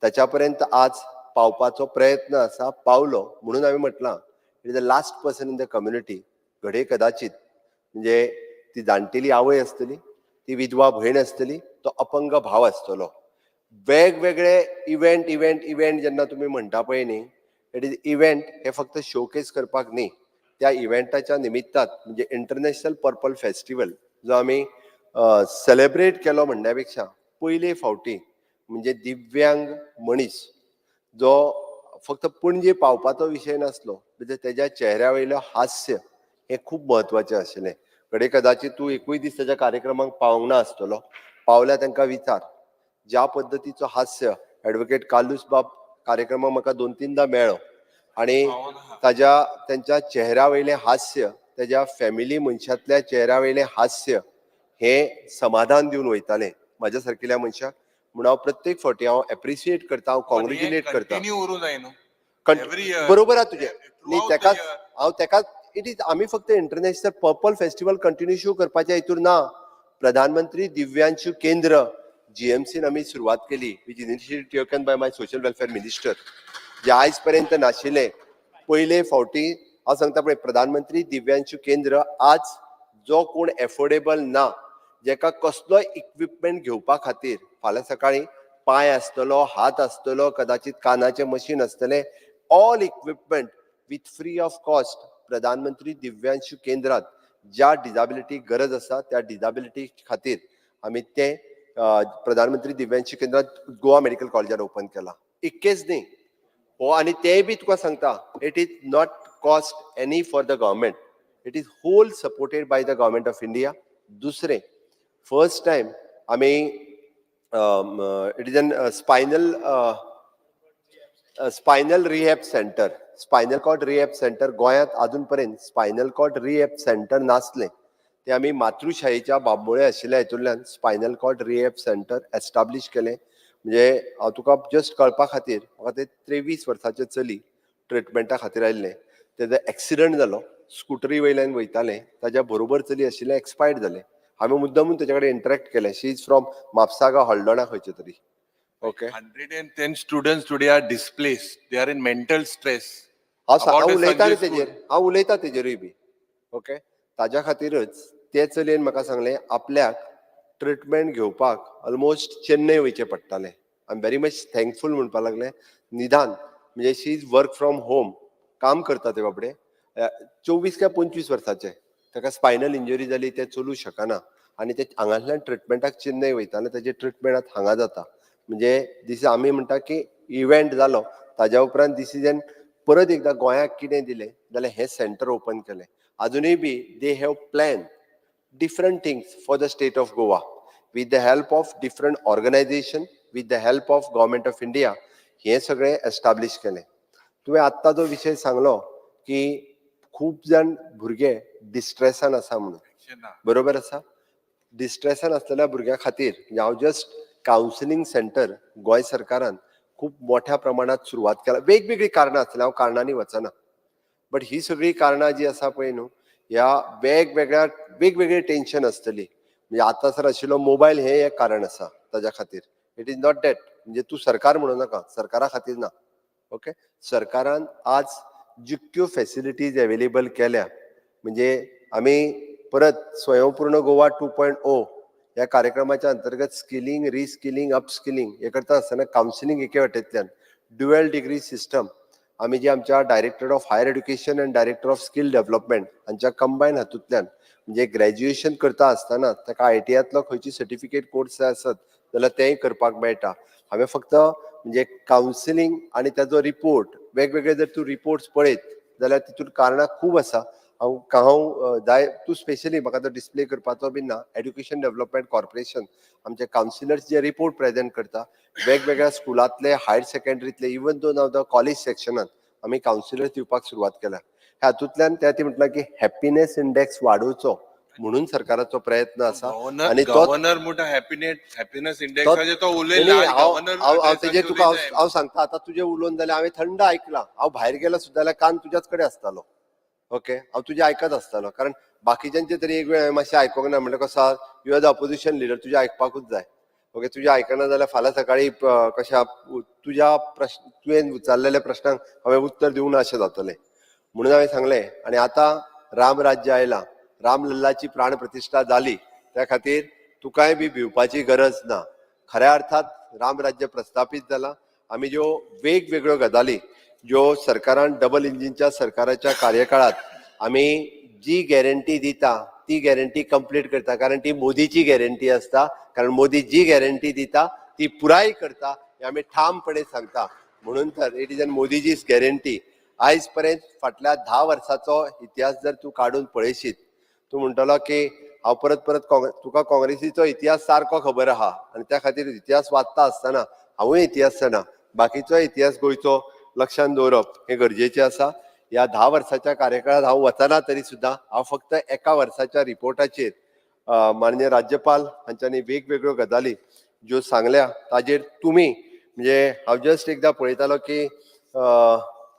ताच्या पर्यंत आज पावपाचो प्रयत्न आसा, पावलो. म्हणून हांवें म्हटलां it is the last person in the community. घडये कदाचित म्हणजे ती जाणटेली आवय आसतली, ती विधवा भयण आसतली, तो अपंग भाव आसतलो. वेगवेगळे इव्हेंट जेन्ना तुमी म्हणटा पळय न्ही, इट इज इव्हेंट हे फक्त शोकेस करपाक न्ही, त्या इव्हेंटाच्या निमित्तात म्हणजे इंटरनॅशनल पर्पल फेस्टिवल जो आमी सेलेब्रेट केलो म्हणण्या पेक्षा पयले फावटी म्हणजे दिव्यांग मनीस जो फक्त पणजे पावपाचो विशय नासलो, म्हणजे तेज्या चेहऱ्या वयलो हास्य हें खूब म्हत्वाचें आशिल्लें. घडये कदाचित तूं एकूय दीस तेज्या कार्यक्रमाक पावोंक ना आसतलो. पावल्या तांकां विचार. ज्या पद्दतीचो हास्य ॲडव्होकेट कालूस बाब कार्यक्रमाक म्हाका 2-3दां मेळ्ळो आणि त्यांच्या चेहऱ्यावयलें हास्य, त्याच्या फॅमिली मनशातल्या चेहऱ्यावयलें हास्य हे समाधान दिवन वयतालें म्हाज्या सारकिल्या मनशाक. म्हणून हांव प्रत्येक फावटी हांव एप्रिशिएट करता, हांव कॉंग्रेच्युलेट करता. कंटिन्यू उरूं जाय न्हू. बरोबर आहे तुझे न्ही, तेकाच इट इज आमी फक्त इंटरनॅशनल पर्पल फेस्टिवल कंटिन्यू करपाच्या हितूर ना. प्रधानमंत्री दिव्यांशू केंद्र जीएमसीन आमी सुरवात केली, which initiated taken by my social welfare minister, जे आयज पर्यंत नाशिल्लें. पयले फावटी हांव सांगता पळय, प्रधानमंत्री दिव्यांशू केंद्र आज जो कोण एफोर्डेबल ना, जेका कसलोय इक्विपमेंट घेवपा खातीर, फाल्यां सकाळी पाय आसतलो, हात आसतलो, कदाचित कानाचें मशीन आसतलें, all equipment with free of cost प्रधानमंत्री दिव्यांशू केंद्रात ज्या डिजाबिलिटी गरज आसा त्या डिजाबिलिटी खातीर आमी ते प्रधानमंत्री दिव्यांशू केंद्रात गोवा मेडिकल कॉलेजान ओपन केला. इतकेच न्ही हो, आनी तेय बी तुका सांगता, it is not cost any for the government, it is whole supported by the government of India. दुसरें, फर्स्ट टायम आमी it is an spinal rehab centre, spinal cord rehab centre गोंयांत अजून पर्यंत स्पायनल कॉर्ड रिहॅब सेंटर नासलें. ते आमी मातृशाळेच्या बांबोळे आशिल्ल्या हितूंतल्यान spinal cord rehab centre establish केलें. म्हणजे हांव तुका जस्ट कळपा खातीर, म्हाका ते 23 वर्साचें चली ट्रिटमेंटा खातीर आयिल्लें. तेजो एक्सिडंट जालो, स्कुटरी वयल्यान वयतालें, ताज्या बरोबर चली आशिल्लें एक्सपायर्ड जालें. हांवें मुद्दामून तेजे कडेन इंटरेक्ट केलें. शी इज फ्रॉम म्हापसा हॉल्डोणा खंयचे तरी. Okay, 110 students today are displaced. They are in mental stress. हांव उलयतां तेजेरूय बी. ओके, ताज्या खातीरच ते चलयेन म्हाका सांगलें आपल्याक ट्रिटमेंट घेवपाक ऑलमोस्ट चेन्नय वयचें पडटालें. I am very much thankful म्हणपाक लागलें. निदान म्हणजे शी इज वर्क फ्रॉम होम, काम करता ते बाबडे, 24 काय 25 वर्साचे. ताका स्पायनल इंजरी जाली, ते चलूं शकना आनी ते हांगासल्यान ट्रिटमेंटाक चेन्नय वयताले. ताजे ट्रिटमेंट हांगा जाता. म्हणजे दीस आमी म्हणटा की इव्हेंट जालो, ताज्या उपरांत डिसिजन परत एकदां गोंयाक कितें दिलें जाल्यार हें सेंटर ओपन केलें. अजुनूय बी they have plan different things for the state of Goa with the help of different organization, with the help of government of India. हे सगळे एस्टाब्लिश केले. तुवें आत्ता जो विशय सांगलो की खूब जाण भुरगे डिस्ट्रेसान आसा म्हणून, बरोबर आसा. डिस्ट्रेसान आसलेल्या भुरग्यां खातीर हांव जस्ट कावन्सिलींग सेंटर गोंय सरकारान खूब मोठ्या प्रमाणात सुरवात केला. वेगवेगळी कारणां आसतली, हांव कारणांनी वचना, बट ही सगळी कारणां जी आसा पळय न्हू, ह्या वेगवेगळे टेन्शन आसतली. म्हणजे आतां सर आशिल्लो मोबायल हे एक कारण आसा ताज्या खातीर. इट इज नॉट दॅट, म्हणजे तूं सरकार म्हणूं नाका, सरकारा खातीर ना. ओके, सरकारान आज जितक्यो फॅसिलिटीज अवेलेबल केल्या, म्हणजे आमी परत स्वयंपूर्ण गोवा 2.0 ह्या कार्यक्रमाच्या अंतर्गत स्किलिंग, रिस्किलिंग, अपस्किलिंग हे करता आसतना कावन्सिलींग एके वाटेंतल्यान ड्युअल डिग्री सिस्टम आमी जे आमच्या director of higher education and director of skill development हांच्या कंबायन हातूंतल्यान, म्हणजे ग्रॅज्युएशन करता आसतना ताका ITIतलो खंयची सर्टिफिकेट कोर्स जाय आसत जाल्यार तेंय करपाक मेळटा. हांवें फक्त म्हणजे कावन्सिलींग आनी ताजो रिपोर्ट, वेगवेगळे जर तूं रिपोर्ट्स पळयत जाल्यार तितून कारणां खूब आसा. हांव जाय तूं स्पेशली म्हाका तो डिस्प्ले करपाचो बीन ना. एड्युकेशन डेव्हलपमेंट कॉर्पोरेशन आमचे कावन्सिलर्स जे रिपोर्ट प्रेजेंट करता, वेगवेगळ्या स्कुलांतले, हायर सेकंडरीतले, even though now the college सेक्शनात आमी कावन्सिलर्स दिवपाक सुरवात केल्या. हातूंतल्यान ते म्हटलं की हॅपीनेस इंडेक्स वाडोवचो म्हणून सरकाराचो प्रयत्न आसा. आनी गव्हर्नर मोठा हॅपीनेस इंडेक्साचेर तो उलयला. हांव सांगता, आतां तुजें उलोवन जाल्यार हांवें थंड आयकलां. हांव भायर गेलो सुद्दां जाल्यार कान तुज्याच कडेन आसतालो. ओके, हांव तुजें आयकत आसतालो, कारण बाकीच्यांचे तरी एक वेळ हांवें मातशें आयकोंक ना. म्हणल्यार कसो you are the opposition leader, तुजें आयकपाकूच जाय. ओके, तुजें आयकना जाल्यार फाल्यां सकाळी कशा तुज्या तुवें विचारलेल्या प्रश्नांक हांवें उत्तर दिवंक ना अशें जातलें. म्हणून हांवें सांगलें. आनी आतां राम राज्य आयलां, रामलल्लाची प्राण प्रतिश्ठा जाली, त्या खातीर तुकाय बी भिवपाची गरज ना. खऱ्या अर्थात राम राज्य प्रस्थापीत जाला. आमी ज्यो वेगवेगळ्यो गजाली ज्यो सरकारान डबल इंजिनच्या सरकाराच्या कार्यकाळात आमी जी गॅरंटी दिता ती गॅरंटी कंप्लीट करता, कारण ती मोदीची गॅरंटी आसता. कारण मोदी जी गॅरंटी दिता ती पुराय करता हे आमी ठामपणे सांगता. म्हणून तर इट इज एन मोदीजीज गॅरंटी. आयज पर्यंत फाटल्या 10 वर्साचो इतिहास जर तूं काडून पळयशीत, तूं म्हणटलो की हांव परत तुका काँग्रेसीचो इतिहास सारको खबर आहा, आनी त्या खातीर इतिहास वाचता आसतना हांवूय इतिहास जाणा, बाकीचो इतिहास गोंयचो लक्षात दवरप हे गरजेचें आसा. ह्या 10 वर्साच्या कार्यकाळात हांव वचना तरी सुद्दां हांव फक्त एका वर्साच्या रिपोर्टाचेर माननीय राज्यपाल हांच्यांनी वेगवेगळ्यो गजाली ज्यो सांगल्या ताजेर तुमी म्हणजे हांव जस्ट एकदां पळयतालो की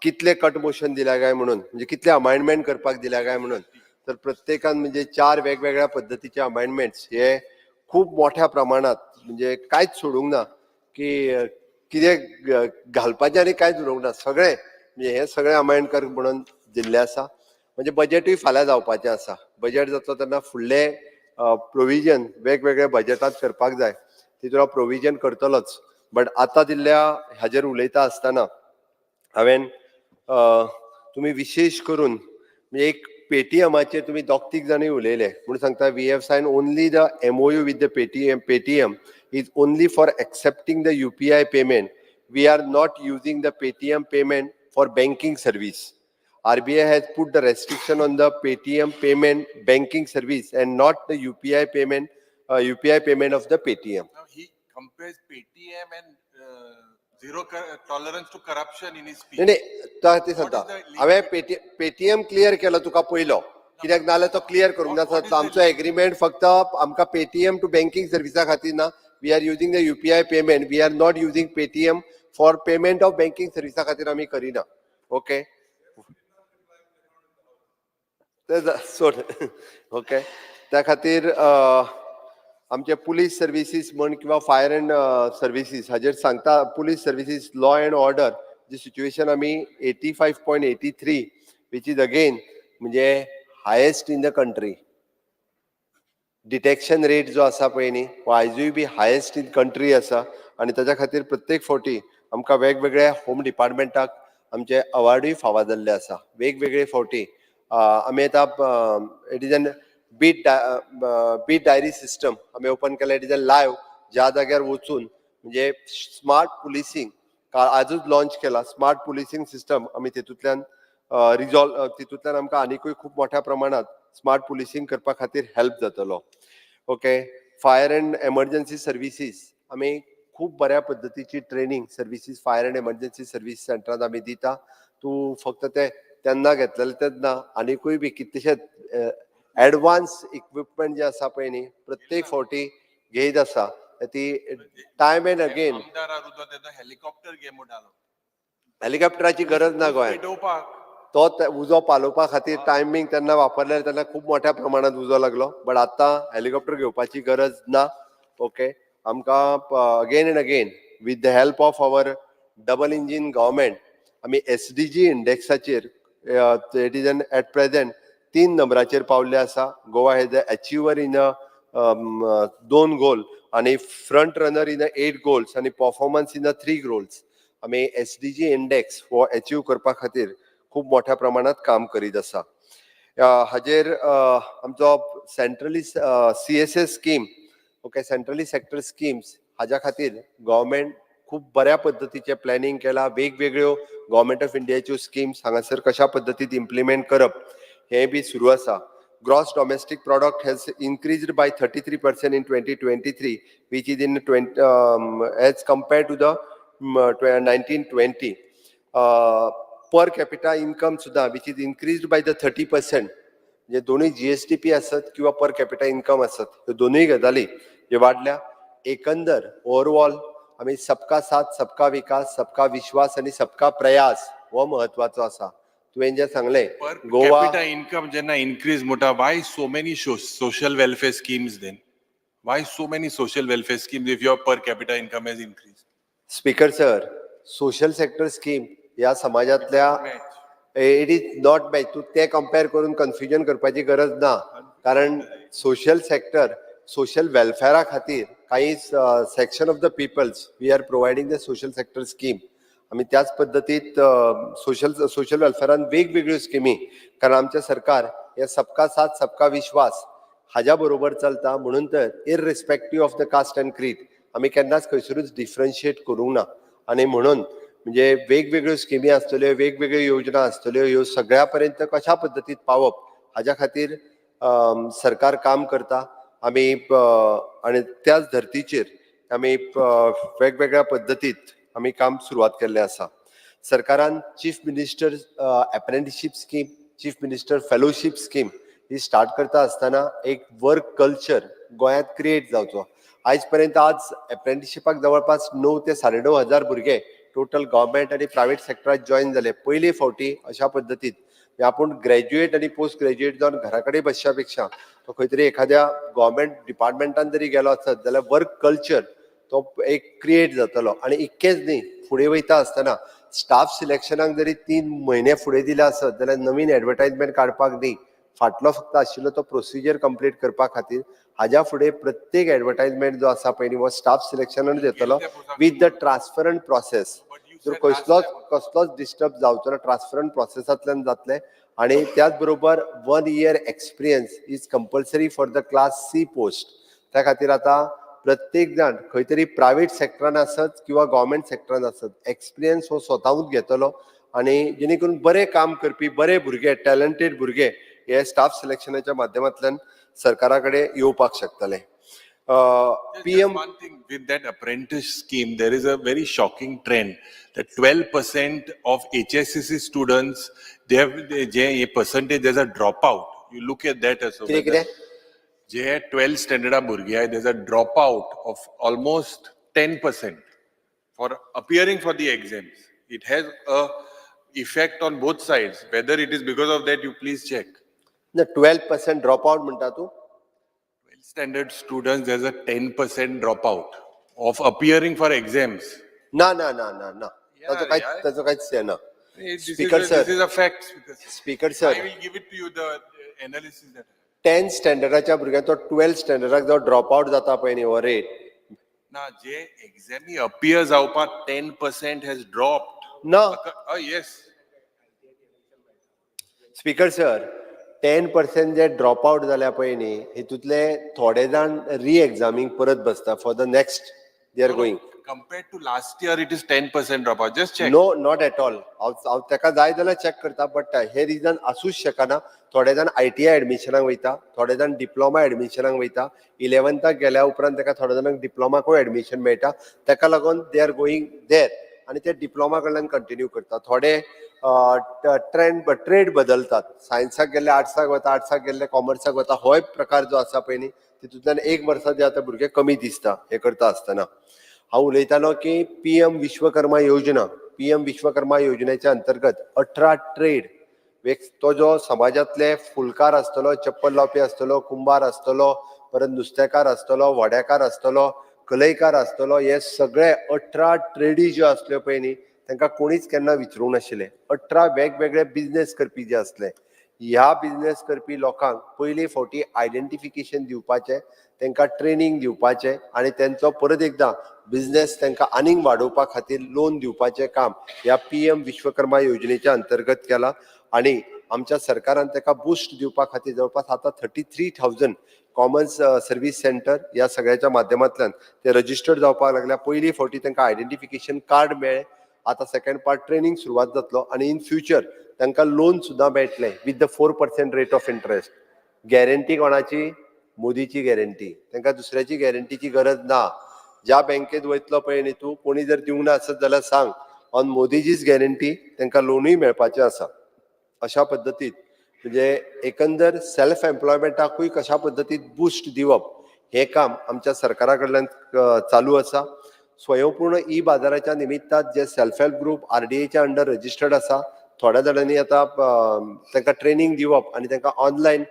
कितले कट मोशन दिल्या काय म्हणून, म्हणजे कितले अमायंडमेंट करपाक दिल्या काय म्हणून. तर प्रत्येकान म्हणजे 4 वेगवेगळ्या पद्धतीचे अमायंडमेंट्स हे खूब मोठ्या प्रमाणात म्हणजे कांयच सोडूंक ना की कितें घालपाचें आनी कांयच उरोवंक ना. सगळे म्हणजे हे सगळे अमायंडकर म्हणून दिल्ले आसा. म्हणजे बजेटूय फाल्यां जावपाचें आसा. बजेट जातलो तेन्ना फुडले प्रोविजन वेगवेगळे बजेटांत करपाक जाय. तितून हांव प्रोविजन करतलोच. बट आतां दिल्ल्या हाजेर उलयता आसतना हांवें तुमी विशेश करून म्हणजे एक पेटीएमाचेर तुमी दोग तीग जाणूय उलयले म्हूण सांगता we have sign only the MOU with the Paytm is only for accepting the UPI payment. We are not using the Paytm payment for banking service. RBI has put the restriction on the Paytm payment banking service and not the UPI payment of the Paytm. Now he compares Paytm and zero tolerance to corruption in his speech. नाही ते सांगता हांवें पेटीएम क्लियर केलो तुका पयलो कित्याक नाल्यार तो क्लियर करूंक ना. आमचो एग्रीमेंट फक्त आमकां पेटीएम टू बँकिंग सर्विसा खातीर ना. We are using the UPI payment. We are not using Paytm for payment of banking सर्विसा खातीर आमी करिना. ओके सोड. ओके त्या खातीर आमचे पुलीस सर्विसीस म्हण किंवा फायर अँड सर्विसीस हाजेर सांगता. Police services law and order जी सिच्युएशन आमी 85.83 विच इज अगेन म्हणजे highest in the country. Detection rate जो आसा पळय न्ही हो आयजूय बी हायेस्ट इन कंट्री आसा. आनी ताच्या खातीर प्रत्येक फावटी आमकां वेगवेगळ्या होम डिपार्टमेंटाक आमचे अवॉर्डूय फावो जाल्ले आसा. वेगवेगळे फावटी आमी आतां it is an beat diary system आमी ओपन केला. इट इज अ लायव्ह ज्या जाग्यार वचून म्हणजे स्मार्ट पुलिसींग आजूच लॉन्च केला. स्मार्ट पुलिसींग सिस्टम आमी तितूंतल्यान तितूंतल्यान आमकां आनीकूय खूब मोठ्या प्रमाणात स्मार्ट पुलिसींग करपा खातीर हेल्प जातलो. Okay fire and emergency services आमी खूब बऱ्या पद्धतीची training services fire and emergency service सेंटरांत आमी दिता. तूं फक्त ते तेन्ना घेतलेले तेन्ना आनीकूय बी कितलेशेच एडवान्स इक्विपमेंट जे आसा पळय न्ही प्रत्येक फावटी घेयत आसा. ती time and again helicopter game उडालो. हेलिकॉप्टराची गरज ना गोंयांत. तो उजो पालोवपा खातीर टायमींग तेन्ना वापरलेले तेन्ना खूब मोठ्या प्रमाणात उजो लागलो. बट आतां हेलिकॉप्टर घेवपाची गरज ना. ओके आमकां again and again with the help of our double engine government आमी SDG इंडेक्साचेर it is an at present 3 नंबराचेर पावल्ले आसा. Goa has the achiever in 2 goal आनी फ्रंट रनर इन 8 गोल्स आनी परफॉर्मन्स इन 3 गोल्स. आमी SDG इंडेक्स हो अचीव करपा खातीर खूब मोठ्या प्रमाणात काम करीत आसा. हाजेर आमचो centrally CSS scheme okay centrally sector schemes हाज्या खातीर गव्हर्मेंट खूब बऱ्या पद्धतीचे प्लॅनिंग केला. वेगवेगळ्यो गव्हर्मेंट ऑफ इंडियाच्यो स्किम्स हांगासर कशा पद्धतीन इम्प्लिमेंट करप हे बी सुरू आसा. Gross domestic product has increased by 33% in 2023, which is in as compared to the 1920. Per capita income सुद्धा which is increased by the 30%. जे दोन्ही GSTP असत किंवा पर कॅपिटा इन्कम असत ह्यो दोनूय गजाली जे वाढल्या. एकंदर ओव्हरऑल आमी सबका साथ सबका विकास सबका विश्वास आणि सबका प्रयास हो महत्वाचो आसा. तुवें जे सांगले गोवा कॅपिटा इन्कम जेन्ना इन्क्रीज म्हणटा why so many social welfare schemes then why so many social welfare schemes if your per capita income has increase. Speaker sir social sector scheme या समाजातल्या इट इज नॉट मॅच. तू ते कंपेअर करून कन्फ्युजन करपाची गरज ना. कारण सोशल सेक्टर सोशल वेलफेअरा खातीर काही section of the peoples we are providing the social sector scheme. आमी त्याच पद्दतीत सोशल वेलफेअरान वेगवेगळ्यो स्किमी कारण आमचे सरकार हे सबका साथ सबका विश्वास हाज्या बरोबर चलता. म्हणून तर इररिस्पेक्टिव्ह ऑफ द कास्ट अँड क्रीड आमी केन्नाच खंयसरूच डिफरन्शिएट करूंक ना. आनी म्हणून म्हणजे वेगवेगळ्यो स्किमी आसतल्यो वेगवेगळ्यो योजना आसतल्यो ह्यो सगळ्या पर्यंत कशा पद्दतीत पावप हाज्या खातीर सरकार काम करता. आमी आनी त्याच धर्तीचेर आमी वेगवेगळ्या पद्दतीत आमी काम सुरवात केल्लें आसा. सरकारान chief minister apprenticeship scheme, chief minister fellowship scheme ही स्टार्ट करता आसतना एक वर्क कल्चर गोंयांत क्रिएट जावचो. आयज पर्यंत आज अप्रेंटिसशिपाक जवळपास 9 ते 9,500 भुरगे टोटल गव्हर्मेंट आणि प्रायव्हेट सेक्टरात जॉईन झाले. पयले फावटी अशा पद्दतीन आपूण ग्रॅज्युएट आणि पोस्ट ग्रॅज्युएट जावन घरा कडेन बसच्या पेक्षा तो खंय तरी एखाद्या गव्हर्मेंट डिपार्टमेंटान जरी गेलो आसत जाल्यार वर्क कल्चर तो एक क्रिएट जातलो. आणि इतकेंच न्ही, फुडें वयता आसतना स्टाफ सिलेक्शनाक जरी 3 म्हयने फुडें दिले आसत जाल्यार नवीन एडवर्टायजमेंट काडपाक न्ही, फाटलो फक्त आशिल्लो तो प्रोसिजर कंप्लीट करपा खातीर हाज्या फुडें प्रत्येक एडवर्टायजमेंट जो आसा पळय न्ही, हो स्टाफ सिलेक्शनान येतलो विथ द ट्रान्सपरंट प्रोसेस. तर कसलोच डिस्टर्ब जावचो ना, ट्रान्सपरंट प्रोसेसांतल्यान जातलें. आणि त्याच बरोबर 1 year experience is compulsory for the class C post. त्या खातीर आतां प्रत्येक जाण खंय तरी प्रायव्हेट सेक्टरान आसत किंवा गव्हर्मेंट सेक्टरान आसत एक्सपिरियन्स हो स्वताहूच घेतलो. आणि जेणे करून बरे काम करपी बरे भुरगे, टॅलंटेड भुरगे हे स्टाफ सिलेक्शनाच्या माध्यमांतल्यान सरकारा कडेन येवपाक शकतले. PM One thing with that apprentice scheme, there is a very shocking trend that 12% of HSCC students, they percentage there's a dropout. You look at that as well. जे 12th standard भुरगे आहे, there's a dropout of almost 10% for appearing for the exams. It has a effect on both sides. Whether it is because of that, you please check. The 12% dropout म्हणटा तूं? 12th standard students, there's a 10% dropout of appearing for exams. ना. ताचो कांयच हे ना. Speaker sir, this is a fact. Speaker sir, I will give it to you the analysis that. 10th स्टँडर्डाच्या भुरग्यांचो 12th स्टँडर्डाक जो ड्रॉप आउट जाता पळय न्ही हो रेट, ना जे एक्झामी अपियर जावपाक 10% has dropped. ना. Yes. स्पीकर सर, 10% जे ड्रॉप आउट जाल्या पळय न्ही, हितूंतले थोडे जाण री एक्झामीक परत बसता for the next they are going. Compared to last year, it is 10% dropout. Just check. No, not at all. हांव ताका जाय जाल्यार चॅक करता, बट हे रिजन आसूच शकना. थोडे जाण ITI एडमिशनाक वयता, थोडे जाण डिप्लोमा एडमिशनाक वयता. 11th गेल्या उपरांत ताका थोडे जाणांक डिप्लोमाकूय एडमिशन मेळटा. ताका लागून दे आर गोईंग देर आणि ते डिप्लोमा कडल्यान कंटिन्यू करता. थोडे ट्रेड बदलतात. सायन्साक गेल्ले आर्ट्साक वता, आर्ट्साक गेल्ले कॉमर्साक वता. हो एक प्रकार जो आसा पळय न्ही, तितूंतल्यान एक वर्सा जे आतां भुरगे कमी दिसता हे करता आसतना. हांव उलयतालो की PM विश्वकर्मा योजना, PM विश्वकर्मा योजनेच्या अंतर्गत 18 ट्रेड, तो जो समाजातले फुलकार आसतलो, चप्पल लावपी आसतलो, कुंभार आसतलो, परत नुस्तेकार आसतलो, वड्याकार आसतलो, कलयकार आसतलो, हे सगळे 18 ट्रेडी ज्यो आसल्यो पळय न्ही, तांकां कोणीच केन्ना विचारूंक नाशिल्ले. 18 वेगवेगळे बिझनेस करपी जे आसले, ह्या बिझनेस करपी लोकांक पयली फावटी आयडेंटिफिकेशन दिवपाचें, तांकां ट्रेनिंग दिवपाचें आणि तांचो परत एकदां बिझनेस तांकां आनीक वाडोवपा खातीर लोन दिवपाचें काम ह्या PM विश्वकर्मा योजनेच्या अंतर्गत केलां. आणि आमच्या सरकारान ताका बूस्ट दिवपा खातीर जवळपास आतां 33,000 कॉमन सर्व्हिस सेंटर ह्या सगळ्याच्या माध्यमांतल्यान ते रजिस्टर्ड जावपाक लागल्या. पयली फावटी तांकां आयडेंटिफिकेशन कार्ड मेळ्ळें. आतां सेकंड पार्ट ट्रेनिंग सुरवात जातलो आणि इन फ्युचर तांकां लोन सुद्दां मेळटलें with the 4% rate of interest. Guarantee कोणाची? मोदीची गॅरंटी. तांकां दुसऱ्याची गॅरंटीची गरज ना. ज्या बँकेत वयतलो पळय न्ही तूं, कोणी जर दिवंक ना आसत जाल्यार सांग, ऑन मोदीजीच गॅरंटी तांकां लोनूय मेळपाचें आसा. अशा पद्दतीन म्हणजे एकंदर सेल्फ एम्प्लॉयमेंटाकूय कशा पद्दतीन बूस्ट दिवप हे काम आमच्या सरकारा कडल्यान चालू आसा. स्वयंपूर्ण ई बाजाराच्या निमित्तान जे सेल्फ हेल्प ग्रुप RDAच्या अंडर रजिस्टर्ड आसा, थोड्या जाणांनी आतां तांकां ट्रेनिंग दिवप आणि तांकां ऑनलायन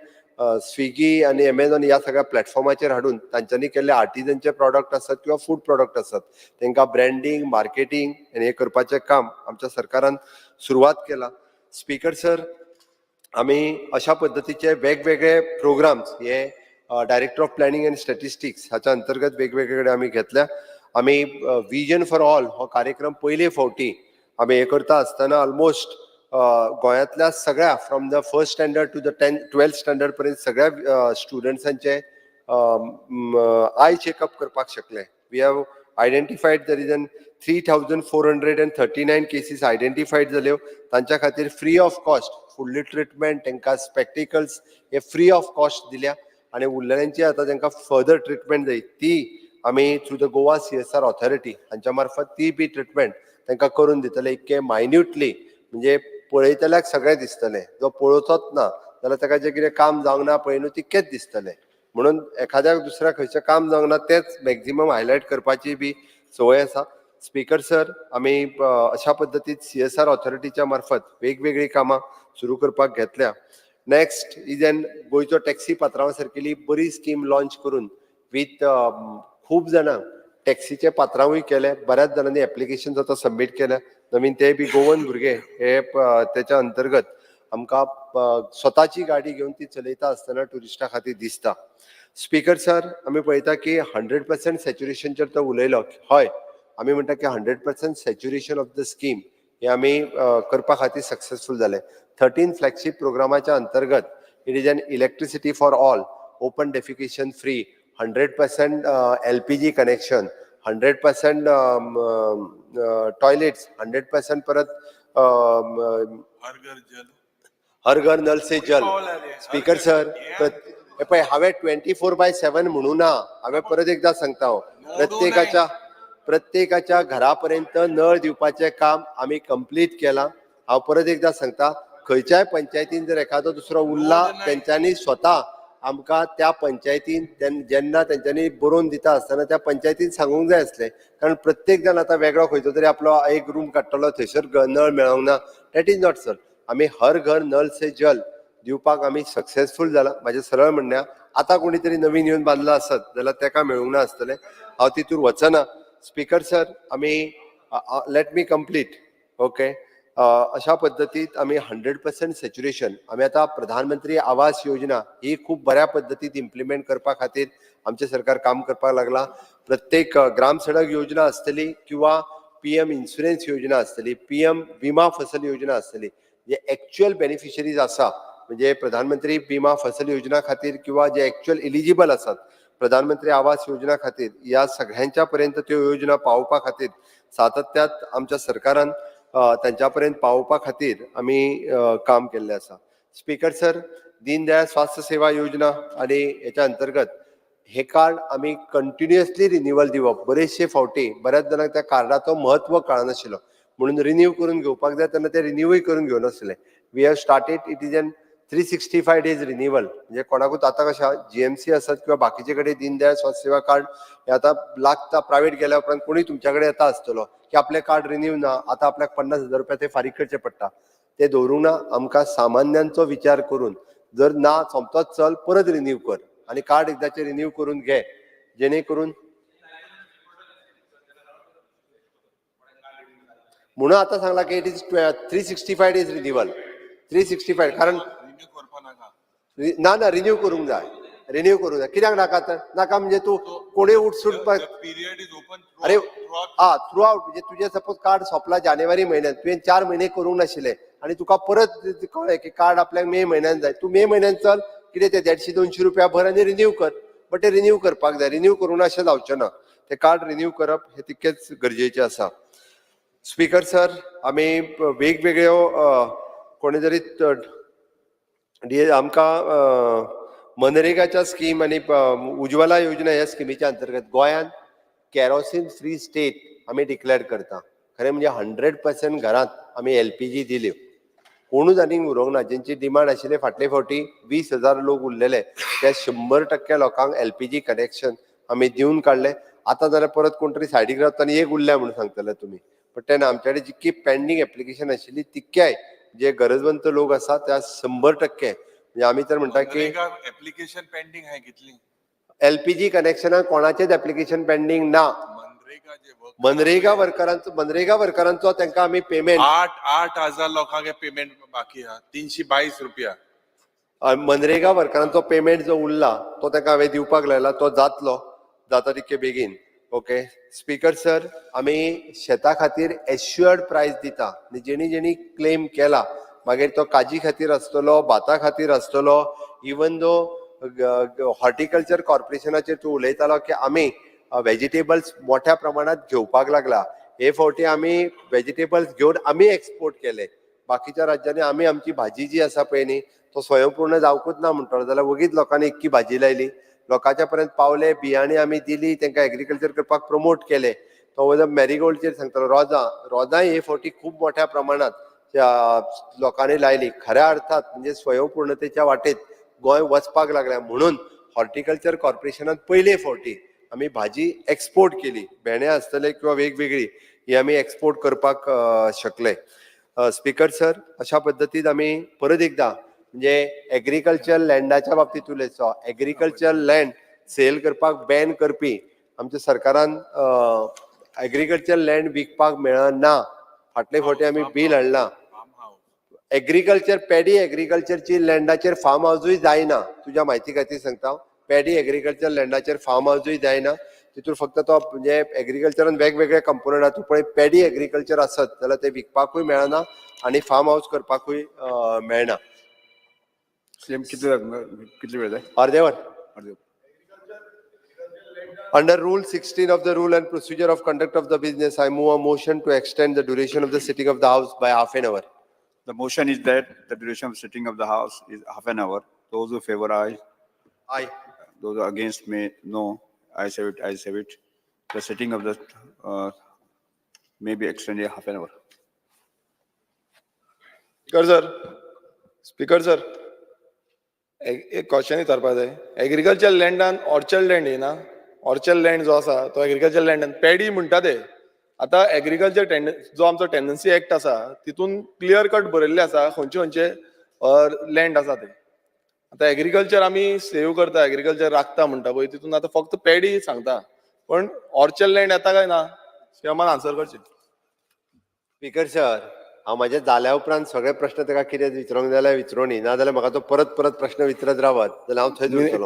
स्विगी आणि Amazon ह्या सगळ्या प्लॅटफॉर्माचेर हाडून तांच्यांनी केल्ले आर्टिजनचे प्रॉडक्ट आसत किंवा फूड प्रॉडक्ट आसत, तांकां ब्रँडिंग, मार्केटिंग हे करपाचें काम आमच्या सरकारान सुरवात केला. स्पीकर सर, आमी अशा पद्दतीचे वेगवेगळे प्रोग्राम्स हे director of planning and statistics हाच्या अंतर्गत वेगवेगळे कडेन आमी घेतल्या. आमी विजन फॉर ऑल हो कार्यक्रम पयले फावटी आमी हे करता आसतना ऑलमोस्ट गोंयांतल्या सगळ्या from the first standard to the 12th standard पर्यंत सगळ्या स्टुडंट्सांचे आय चेकअप करपाक शकले. We have identified the reason 3,439 cases identified जाल्यो. तांच्या खातीर फ्री ऑफ कॉस्ट फुडली ट्रिटमेंट, तांकां स्पेक्टिकल्स हे फ्री ऑफ कॉस्ट दिल्या. आणि उरलेल्यांची आतां तांकां फर्दर ट्रिटमेंट जाय ती आमी through the Goa CSR authority हांच्या मार्फत ती बी ट्रिटमेंट तांकां करून दितले इतके मायन्युटली म्हणजे पळयतल्याक सगळें दिसतलें जो पळोवचोच ना जाल्यार ताका जें कितें काम जावंक ना पळय न्हू तितकेंच दिसतलें म्हणून एखाद्याक दुसऱ्या खंयचें काम जावंक ना तेंच मॅक्झिमम हायलायट करपाची बी संवय आसा स्पीकर सर आमी अशा पद्दतीन CSR ऑथॉरिटीच्या मार्फत वेगवेगळी कामां सुरू करपाक घेतल्या नेक्स्ट इज एन गोंयचो टॅक्सी पात्रांवा सारकेली बरी स्कीम लॉन्च करून विथ खूब जाणांक टॅक्सीचे पात्रांवूय केले बऱ्याच जाणांनी एप्लिकेशन आतां सबमीट केल्या नवीन ते बी गोवन भुरगे हे त्याच्या अंतर्गत आमकां स्वताची गाडी घेवन ती चलयता आसतना टुरिस्टां खातीर दिसता स्पीकर सर आमी पळयता की 100% सॅच्युरेशनचेर तो उलयलो हय आमी म्हणटा की 100% सॅच्युरेशन ऑफ द स्कीम हे आमी करपा खातीर सक्सेसफूल जाले 13 फ्लॅगशीप प्रोग्रामाच्या अंतर्गत it is N electricity for all open defecation free 100% LPG connection 100% toilets 100% परत हर घर नल से जल स्पीकर सर पळय हांवें 24/7 म्हणू ना हांवें परत एकदां सांगता हांव प्रत्येकाच्या घरा पर्यंत नळ दिवपाचें काम आमी कंप्लीट केलां हांव परत एकदां सांगता खंयच्याय पंचायतीन जर एखादो दुसरो उरला तेंच्यांनी स्वता आमकां त्या पंचायतीन जेन्ना तेंच्यांनी बरोवन दिता आसतना त्या पंचायतीन सांगूंक जाय आसलें कारण प्रत्येक जाण आतां वेगळो खंयचो तरी आपलो एक रूम काडटलो थंयसर नळ मेळोंक ना दॅट इज नॉट सर आमी हर घर नल से जल दिवपाक आमी सक्सेसफूल जाला म्हाजें सरळ म्हणणें आतां कोणी तरी नवीन येवन बांदला आसत जाल्यार ताका मेळूंक ना आसतलें हांव तितूर वचना स्पीकर सर आमी लेट मी कंप्लीट ओके अशा पद्दतीत आमी 100% सॅच्युरेशन आमी आतां प्रधानमंत्री आवास योजना ही खूब बऱ्या पद्दतीत इम्प्लिमेंट करपा खातीर आमचें सरकार काम करपाक लागला प्रत्येक ग्राम सडक योजना आसतली किंवा PM इन्शुरन्स योजना आसतली PM विमा फसल योजना आसतली जे एक्चुअल बेनिफिशरीज आसा म्हणजे प्रधानमंत्री विमा फसल योजना खातीर किंवा जे एक्चुअल एलिजिबल आसात प्रधानमंत्री आवास योजना खातीर ह्या सगळ्यांच्या पर्यंत त्यो योजना पावोवपा खातीर सातत्यात आमच्या सरकारान तांच्या पर्यंत पावोवपा खातीर आमी काम केल्लें आसा स्पीकर सर दीनदयाळ स्वास्थ्य सेवा योजना आनी हेच्या अंतर्गत हे कार्ड आमी कंटिन्युअसली रिन्युअल दिवप बरेचशे फावटी बऱ्याच जाणांक त्या कार्डाचो महत्व कळनाशिल्लो म्हणून रिन्यू करून घेवपाक जाय तेन्ना ते रिन्यूय करून घेवनासले we have started it is an 365 days renewal म्हणजे कोणाकूच आतां कशा GMC आसत किंवा बाकीचे कडेन दीनदयाळ स्वास्थ्य सेवा कार्ड हे आतां लागता प्रायवेट गेल्या उपरांत कोणूय तुमच्या कडेन येता आसतलो की आपलें कार्ड रिन्यू ना आतां आपल्याक 50,000 रुपया ते फारीक करचे पडटा ते दवरूंक ना आमकां सामान्यांचो विचार करून जर ना सोमतोच चल परत रिन्यू कर आनी कार्ड एकदांचें रिन्यू करून घे जेणे करून म्हणून आतां सांगला की इट इज 365 डेज रिन्युअल 365 कारण ना ना रिन्यू करूंक जाय कित्याक नाका तर नाका म्हणजे तूं कोणूय उठसूट अरे थ्रू आउट म्हणजे तुजें सपोज कार्ड सोंपला जानेवारी म्हयन्यात तुवें 4 म्हयने करूंक नाशिल्ले आनी तुका परत कळ्ळें की कार्ड आपल्याक मे म्हयन्यान जाय तूं मे म्हयन्यान चल कितें ते 150-200 रुपया भर आनी रिन्यू कर बट ते रिन्यू करपाक जाय रिन्यू करूंक अशें जावचें ना ते कार्ड रिन्यू करप हे तितकेच गरजेचें आसा स्पीकर सर आमी वेगवेगळ्यो कोणी जरी आमकां मनरेगाच्या स्कीम आनी उज्ज्वला योजना ह्या स्किमीच्या अंतर्गत गोंयांत केरोसीन फ्री स्टेट आमी डिक्लेअर करता खरें म्हणजे 100% घरांत आमी LPG दिल्यो कोणूच आनीक उरोंक ना जेंची डिमांड आशिल्ली फाटले फावटी 20,000 लोक उरलेले त्या 100% लोकांक LPG कनेक्शन आमी दिवन काडले आतां जाल्यार परत कोण तरी सायडीक रावता आनी एक उरल्या म्हणून सांगतले तुमी बट तेन्ना आमचे कडेन जितकी पेंडींग एप्लिकेशन आशिल्ली तितक्याय जे गरजवंत लोक आसा त्या 100% म्हणजे आमी तर म्हणटा की एप्लिकेशन पेंडिंग हाय कितली LPG कनेक्शनाक कोणाचेच एप्लिकेशन पेंडिंग ना मनरेगा वर्करांचो तांकां आमी पेमेंट 8,000 लोकांक पेमेंट बाकी आहा 322 रुपया मनरेगा वर्करांचो पेमेंट जो उरला तो ताका हांवें दिवपाक लायला तो जाता तितके बेगीन ओके स्पीकर सर आमी शेता खातीर एश्युअर्ड प्रायस दिता आनी जेणी क्लेम केला मागीर तो काजी खातीर आसतलो भाता खातीर आसतलो इवन दो हॉर्टिकल्चर कॉर्पोरेशनाचेर तूं उलयतालो की आमी वेजिटेबल्स मोठ्या प्रमाणात घेवपाक लागला हे फावटी आमी वेजिटेबल्स घेवन आमी एक्सपोर्ट केले बाकीच्या राज्यांनी आमी आमची भाजी जी आसा पळय न्ही तो स्वयंपूर्ण जावकूच ना म्हणटलो जाल्यार वगीच लोकांनी इतकी भाजी लायली लोकांच्या पर्यंत पावले बियाणे आमी दिली तांकां एग्रीकल्चर करपाक प्रमोट केले तो मॅरीगोल्डचेर सांगतालो रोजां हे फावटी खूब मोठ्या प्रमाणात लोकांनी लायली. खऱ्या अर्थात म्हणजे स्वयंपूर्णतेच्या वाटेत गोंय वचपाक लागल्या. म्हणून हॉर्टिकल्चर कॉर्पोरेशनान पयले फावटी आमी भाजी एक्सपोर्ट केली. भेंडे आसतले किंवा वेगवेगळी ही आमी एक्सपोर्ट करपाक शकले. स्पीकर सर, अशा पद्दतीन आमी परत एकदा म्हणजे एग्रीकल्चर लँडाच्या बाबतींत उलयचो. एग्रीकल्चर लँड सेल करपाक बॅन करपी आमच्या सरकारान एग्रीकल्चर लँड विकपाक मेळना. फाटले फावटी आमी बील हाडला. एग्रीकल्चर पॅडी एग्रीकल्चरची लँडाचेर फार्म हाऊसूय जायना. तुज्या म्हायती खातीर सांगता, पॅडी एग्रीकल्चर लँडाचेर फार्म हाऊसूय जायना. तितून फक्त तो म्हणजे एग्रीकल्चरान वेगवेगळे कंपोनंट आसा. तूं पळय पॅडी एग्रीकल्चर आसत जाल्यार ते विकपाकूय मेळना आनी फार्म हाऊस करपाकूय मेळना. सीएम कितले वेळ जाय? अर्दे वर. Under Rule 16 of the Rule and Procedure of Conduct of the Business, I move a motion to extend the duration of the sitting of the House by half an hour. The motion is that the duration of sitting of the House is half an hour. Those who favor aye. Aye. Those against may no. I say it. I say it. The sitting of the may be extended half an hour. Speaker sir एक क्वेश्चन विचारपाक जाय. एग्रीकल्चर लँडान ऑर्चर्ड लँड येना. ऑर्चर्ड लँड जो आसा तो एग्रीकल्चर लँडान पॅडी म्हणटा ते. आतां एग्रीकल्चर जो आमचो टेंडन्सी एक्ट आसा तितून क्लियर कट बरयल्ले आसा खंयचे खंयचे लँड आसा ते. आतां एग्रीकल्चर आमी सेव करता, एग्रीकल्चर राखता म्हणटा पळय तितून आतां फक्त पॅडी सांगता, पण ऑर्चर्ड लँड येता काय ना सीएमान आन्सर करचें. स्पीकर सर, हांव म्हाजे जाल्या उपरांत सगळे प्रश्न ताका कितें विचारूंक जाल्यार विचारोनी, नाजाल्यार म्हाका तो परत परत प्रश्न विचारत रावत जाल्यार हांव थंयच उरतलों.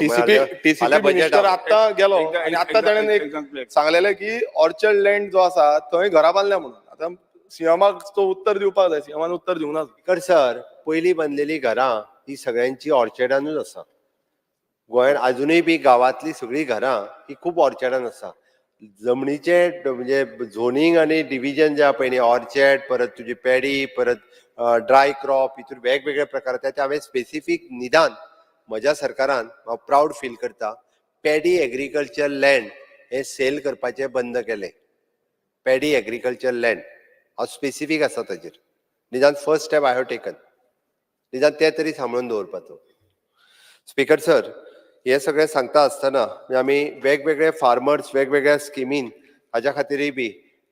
टीसीपी मिनिस्टर आत्तां गेलो आनी आत्तां ताणें एक सांगलेलें की ऑर्चर्ड लँड जो आसा थंय घरां बांदल्या म्हणून. आतां सीएमाक तो उत्तर दिवपाक जाय. सीएमान उत्तर दिवंक ना. स्पीकर सर, पयलीं बांदलेली घरां ही सगळ्यांची ऑर्चर्डानूच आसा. गोंयांत अजूनय बी गांवांतली सगळीं घरां ही खूब ऑर्चर्डान आसा. जमनीचे म्हणजे झोनींग आनी डिविजन जे आहा पळय न्ही, ऑर्चर्ड परत तुजी पॅडी परत ड्राय क्रॉप हितून वेगवेगळे प्रकार त्याचे हांवें स्पेसिफीक निदान म्हज्या सरकारान हांव प्रावड फील करता. पॅडी एग्रीकल्चर लँड हे सेल करपाचे बंद केले. पॅडी एग्रीकल्चर लँड हांव स्पेसिफीक आसा ताजेर. निदान first step I have taken. निदान ते तरी सांबाळून दवरपाचो. स्पीकर सर, हे सगळें सांगता आसतना आमी वेगवेगळे फार्मर्स वेगवेगळ्या स्किमीन हाज्या खातीरय बी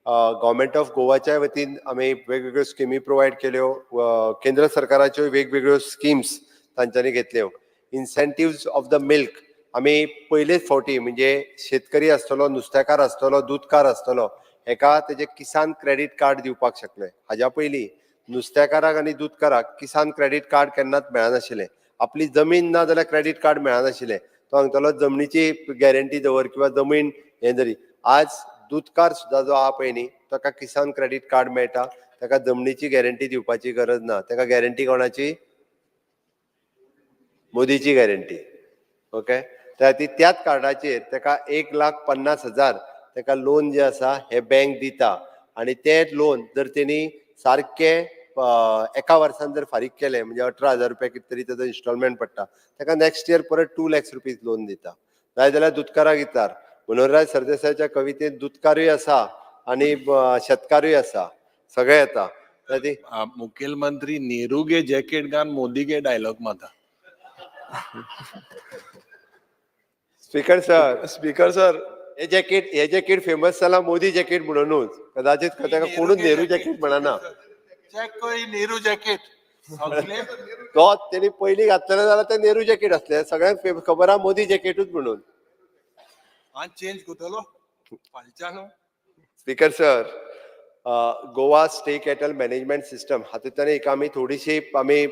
गव्हर्मेंट ऑफ गोवाच्या वतीन आमी वेगवेगळ्यो स्किमी प्रोवायड केल्यो. केंद्र सरकाराच्यो वेगवेगळ्यो स्किम्स तांच्यांनी घेतल्यो. इन्सेंटिव्स ऑफ द मिल्क आमी पयलेच फावटी म्हणजे शेतकरी आसतलो, नुस्तेकार आसतलो, दूदकार आसतलो हेका तेजे किसान क्रेडीट कार्ड दिवपाक शकले. हाज्या पयलीं नुस्तेकाराक आनी दूदकाराक किसान क्रेडीट कार्ड केन्नाच मेळनाशिल्लें. आपली जमीन ना जाल्यार क्रेडीट कार्ड मेळनाशिल्लें. तो सांगतालो जमनीची गॅरंटी दवर किंवा जमीन हें जरी. आज दूदकार सुद्दां जो आहा पळय न्ही ताका किसान क्रेडीट कार्ड मेळटा. ताका जमनीची गॅरंटी दिवपाची गरज ना. ताका गॅरंटी कोणाची? मोदीची गॅरंटी. ओके. त्या खातीर त्याच कार्डाचेर ताका 1,50,000 ताका लोन जे आसा हे बँक दिता. आनी ते लोन जर तेणी सारके एका वर्सान जर फारीक केले म्हणजे 18,000 रुपया कितें तरी ताजो इन्स्टॉलमेंट पडटा, ताका नेक्स्ट इयर परत 2 लाख रुपीज लोन दिता. नाजाल्यार दुधकाराक दितात. मनोहरराय सरदेसायच्या कवितेंत दुधकारूय आसा आनी शेतकारूय आसा, सगळे येता. मुखेलमंत्री नेहरू गे जॅकेट घान मोदी गे डायलॉग माता. स्पीकर सर हे जॅकेट फेमस जाला मोदी जॅकेट म्हणूनच. कदाचित ताका कोणूच नेहरू जॅकेट म्हणना. नेहरू जॅकेट तो तेणी पयलीं घातलेले जाल्यार ते नेहरू जॅकेट असले. सगळ्यांक खबर आहा मोदी जॅकेटूच म्हणून. चेंज करतलो फालच्यान. Speaker sir, Goa state cattle management system हातूंतल्यान एक आमी थोडीशी आमी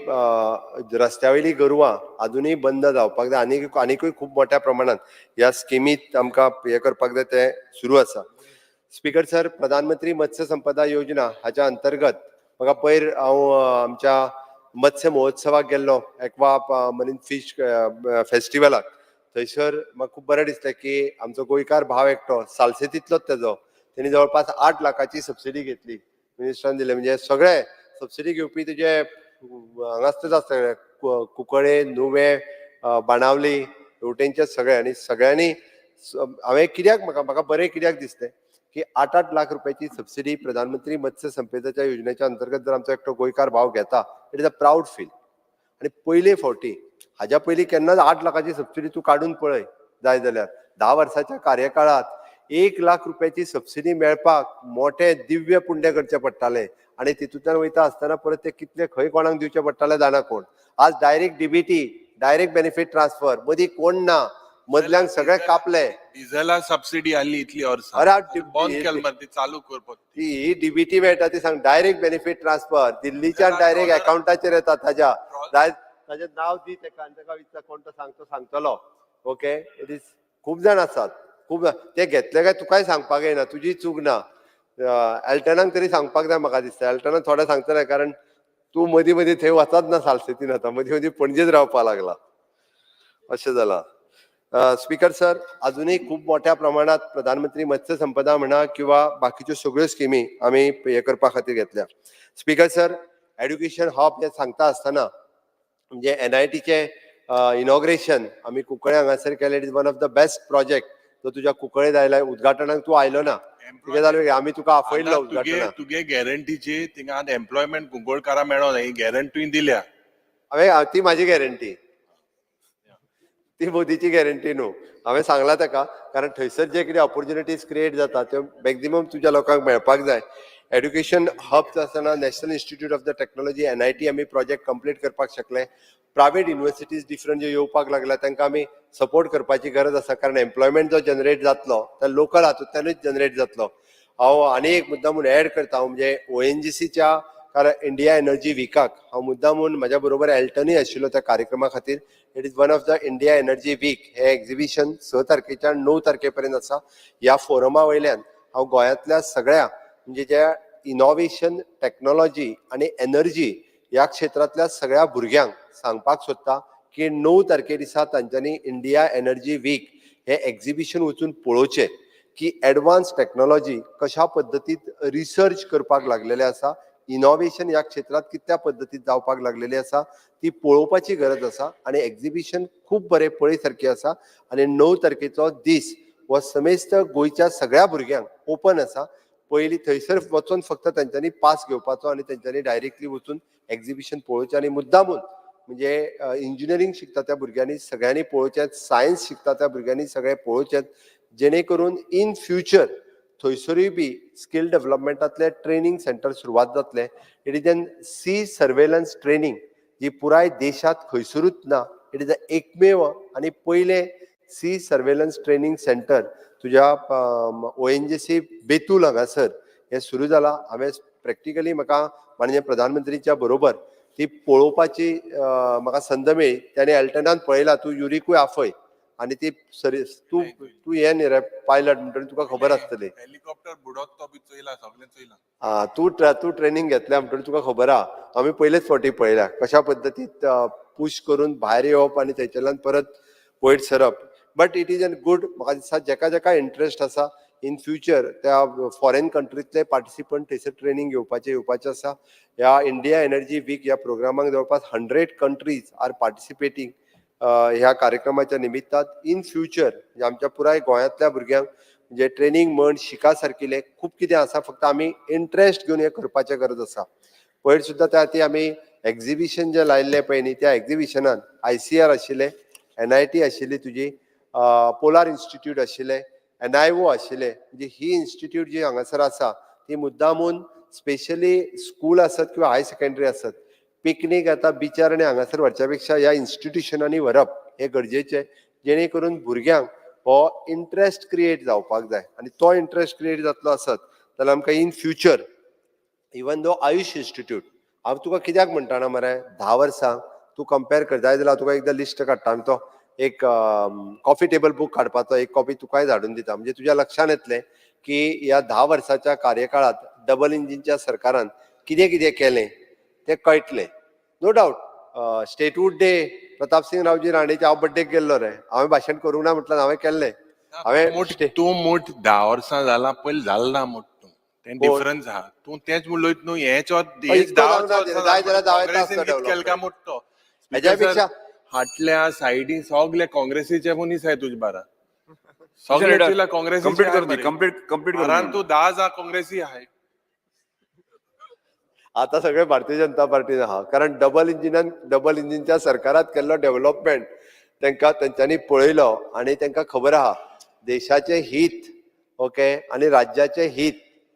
रस्त्या वयली गोरवां अजूनय बंद जावपाक जाय. आनीकूय खूब मोठ्या प्रमाणात ह्या स्किमीत आमकां हे करपाक जाय ते सुरू आसा. स्पीकर सर, प्रधानमंत्री मत्स्य संपदा योजना हाच्या अंतर्गत म्हाका पयर हांव आमच्या मत्स्य महोत्सवाक गेल्लो एक्वा मरीन फिश फेस्टिवलाक. थंयसर म्हाका खूब बरें दिसलें की आमचो गोंयकार भाव एकटो सालसेतींतलोच तेजो तेणी जवळपास 8 लाखाची सबसिडी घेतली. मिनिस्टरान दिले म्हणजे सगळे सबसिडी घेवपी तुजे हांगाच आसतले कुंकळे, नुवें, बाणावली, हेवटेंचे सगळे. आनी सगळ्यांनी हांवें कित्याक म्हाका बरें कित्याक दिसलें की 8-8 लाख रुपयाची सबसिडी प्रधानमंत्री मत्स्य संपदेच्या योजनेच्या अंतर्गत जर आमचो एकटो गोंयकार भाव घेता it is a proud feel. आणि पयले फावटी हाज्या पयलीं केन्नाच 8 लाखाची सबसिडी तूं काडून पळय जाय जाल्यार 10 वर्साच्या कार्यकाळात 1 लाख रुपयाची सबसिडी मेळपाक मोठे दिव्य पुण्य करचे पडटाले आणि तितूंतल्यान वयता आसतना परत ते कितले खंय कोणाक दिवचे पडटाले जाणा कोण. आज direct DBT direct benefit transfer मदीं कोण ना, मदल्यांक सगळे कापले. डिझेला सबसिडी आली इतली वर्स बंद केली मरे ती चालू करपाक. ही डीबीटी मेळटा ती सांग डायरेक्ट बेनिफीट ट्रान्सफर दिल्लीच्यान डायरेक्ट अकाउंटाचेर येता ताज्या ताजें नांव दी तेका आनी तेका विचार कोण तो सांगतलो. ओके इट इज खूब जाण आसात खूब ते घेतले काय तुकाय सांगपाक येना तुजी चूक ना. एल्टनाक तरी सांगपाक जाय म्हाका दिसता. एल्टनाक थोडें सांगतलें कारण तूं मदीं मदीं थंय वचत ना सालसेतीन आतां मदीं मदीं पणजेच रावपाक लागला अशें जालां. स्पीकर सर अजूनही खूप मोठ्या प्रमाणात प्रधानमंत्री मत्स्य संपदा म्हणा किंवा बाकीच्यो सगळ्यो स्किमी आमी हे करपा खातीर घेतल्या. स्पीकर सर एड्युकेशन हब हे सांगता आसतना म्हणजे NITचे इनॉग्रेशन आमी कुंकळे हांगासर केलें. It is one of the best project जो तुज्या कुंकळेंत आयला. उद्घाटनाक तूं आयलो ना कितें जालें आमी तुका आपयल्लो उद्घाटनाक. तुगे गॅरंटीची थिंगा एम्प्लॉयमेंट कुंकळकारां मेळो ना ही गॅरंटी दिल्या. हांवें ती म्हाजी गॅरंटी ती मोदीची गॅरंटी न्हू. हांवें सांगलां ताका कारण थंयसर जे कितें ऑपॉर्च्युनिटीज क्रिएट जाता त्यो मॅक्झिमम तुज्या लोकांक मेळपाक जाय. एड्युकेशन हब आसतना national institute of the technology NIT आमी प्रोजेक्ट कंप्लीट करपाक शकले. प्रायवेट युनिव्हर्सिटीज डिफरंट ज्यो येवपाक लागल्या तांकां आमी सपोर्ट करपाची गरज आसा कारण एम्प्लॉयमेंट जो जनरेट जातलो तो लोकल हातूंतल्यानूच जनरेट जातलो. हांव आनी एक मुद्दामून एड करता म्हणजे ONGCच्या कारण इंडिया एनर्जी विकाक हांव मुद्दामून म्हाज्या बरोबर एल्टनूय आशिल्लो त्या कार्यक्रमा खातीर. It is one of the India energy week हे एक्झिबिशन 6 तारखेच्यान 9 तारखेपर्यंत आसा. ह्या फोरमा वयल्यान हांव गोंयांतल्या सगळ्या म्हणजे ज्या इनोव्हेशन टेक्नॉलॉजी आणि एनर्जी ह्या क्षेत्रांतल्या सगळ्या भुरग्यांक सांगपाक सोदता की 9 तारखे दिसा तांच्यांनी इंडिया एनर्जी वीक हे एक्झिबिशन वचून पळोवचें की एडवान्स टेक्नॉलॉजी कशा पद्दतीत रिसर्च करपाक लागलेले आसा. इनोव्हेशन ह्या क्षेत्रात कित्या पद्दतीत जावपाक लागलेली आसा ती पळोवपाची गरज आसा आणि एक्झिबिशन खूब बरें पळय सारकें आसा. आणि 9 तारखेचो दीस हो समेस्त गोंयच्या सगळ्या भुरग्यांक ओपन आसा. पयलीं थंयसर वचून फक्त तांच्यांनी पास घेवपाचो आणि तांच्यांनी डायरेक्टली वचून एक्झिबिशन पळोवचें. आणि मुद्दामून म्हणजे इंजिनियरींग शिकता त्या भुरग्यांनी सगळ्यांनी पळोवचें, सायन्स शिकता त्या भुरग्यांनी सगळे पळोवचें जेणे करून इन फ्युचर थंयसरूय बी स्कील डेव्हलपमेंटातले ट्रेनिंग सेंटर सुरवात जातले. It is an sea surveillance training जी पुराय देशात खंयसरूच ना. इट इज एकमेव आणि पयले सी सर्वेलन्स ट्रेनिंग सेंटर तुज्या ONGC बेतूल हांगासर हे सुरू जाला. हांवें प्रॅक्टिकली म्हाका माननीय प्रधानमंत्रीच्या बरोबर ती पळोवपाची म्हाका संद मेळ्ळी. त्याने एल्टनान पळयला तूं युरिकूय आफय आणि ती तूं हे न्ही रे पायलट म्हणटकीर तुका खबर आसतली. हेलिकॉप्टर बुडोत तो बी चोयला सगळें चोयला. तूं ट्रेनिंग घेतल्या म्हणटकीर तुका खबर आहा आमी पयलेच फावटी पळयल्या कशा पद्दतीत पुश करून भायर येवप आणि थंयच्यान परत वयर सरप. But it is an good म्हाका दिसता जेका जेका इंट्रस्ट आसा इन फ्युचर त्या फॉरेन कंट्रीतले पार्टिसिपंट थंयसर ट्रेनिंग येवपाचे आसा. ह्या इंडिया एनर्जी वीक ह्या प्रोग्रामाक जवळपास 100 कंट्रीज आर पार्टिसिपेटींग ह्या कार्यक्रमाच्या निमित्तान. इन फ्युचर आमच्या पुराय गोंयांतल्या भुरग्यांक म्हणजे ट्रेनिंग म्हण शिका सारकिले खूब कितें आसा. फक्त आमी इंट्रस्ट घेवन हे करपाचे गरज आसा. पयर सुद्दां त्या खातीर आमी एक्झिबिशन जे लायल्ले पळय न्ही त्या एक्झिबिशनान ICR आशिल्ले, NIT आशिल्ली तुजी, पोलार इन्स्टिट्यूट आशिल्ले, NIO आशिल्ले. म्हणजे ही इन्स्टिट्यूट जी हांगासर आसा ती मुद्दामून स्पेशली स्कूल आसत किंवा हाय सेकंडरी आसत पिकनीक आता बिचार आणि हांगासर व्हरच्या पेक्षा ह्या इन्स्टिट्यूशनांनी व्हरप हे गरजेचें जेणे करून भुरग्यांक हो इंट्रस्ट क्रिएट जावपाक जाय. आणि तो इंट्रस्ट क्रिएट जातलो आसत जाल्यार आमकां in future even though Ayush institute हांव तुका कित्याक म्हणटा मरे 10 वर्सां तूं कंपेर कर जाय जाल्यार तुका एकदां लिस्ट काडटा आमी तो एक कॉफी टेबल बूक काडपाचो एक कॉपी तुकाय धाडून दिता म्हणजे तुज्या लक्षांत येतलें की ह्या 10 वर्साच्या कार्यकाळात डबल इंजिनच्या सरकारान कितें कितें केलें ते कळटलें. No doubt statehood day Pratap Singh Raoji राणेचे हांव बड्डेक गेल्लो रे. हांवें भाशण करूंक ना म्हटलं हांवें केल्लें. तूं मोठ 10 वर्सां जाला पयलीं जालें ना मोठ तूं तें डिफरन्स आहा. तूं तेच उलयत न्हू हेच 10 मोठो हेज्या पेक्षा फाटल्या सायडीन सगळे काँग्रेसीचे मनीस आहाय तुजे बारा. सगळ्याला काँग्रेसी कंप्लीट कर दी, कंप्लीट परंतु 10 काँग्रेसी आहे. आता सगळे भारतीय जनता पार्टीन आहा, कारण डबल इंजिनच्या सरकारात केल्लो डेव्हलपमेंट तांकां तेंच्यांनी पळयलो आणि तांकां खबर आहा देशाचे हित ओके आणि राज्याचे हित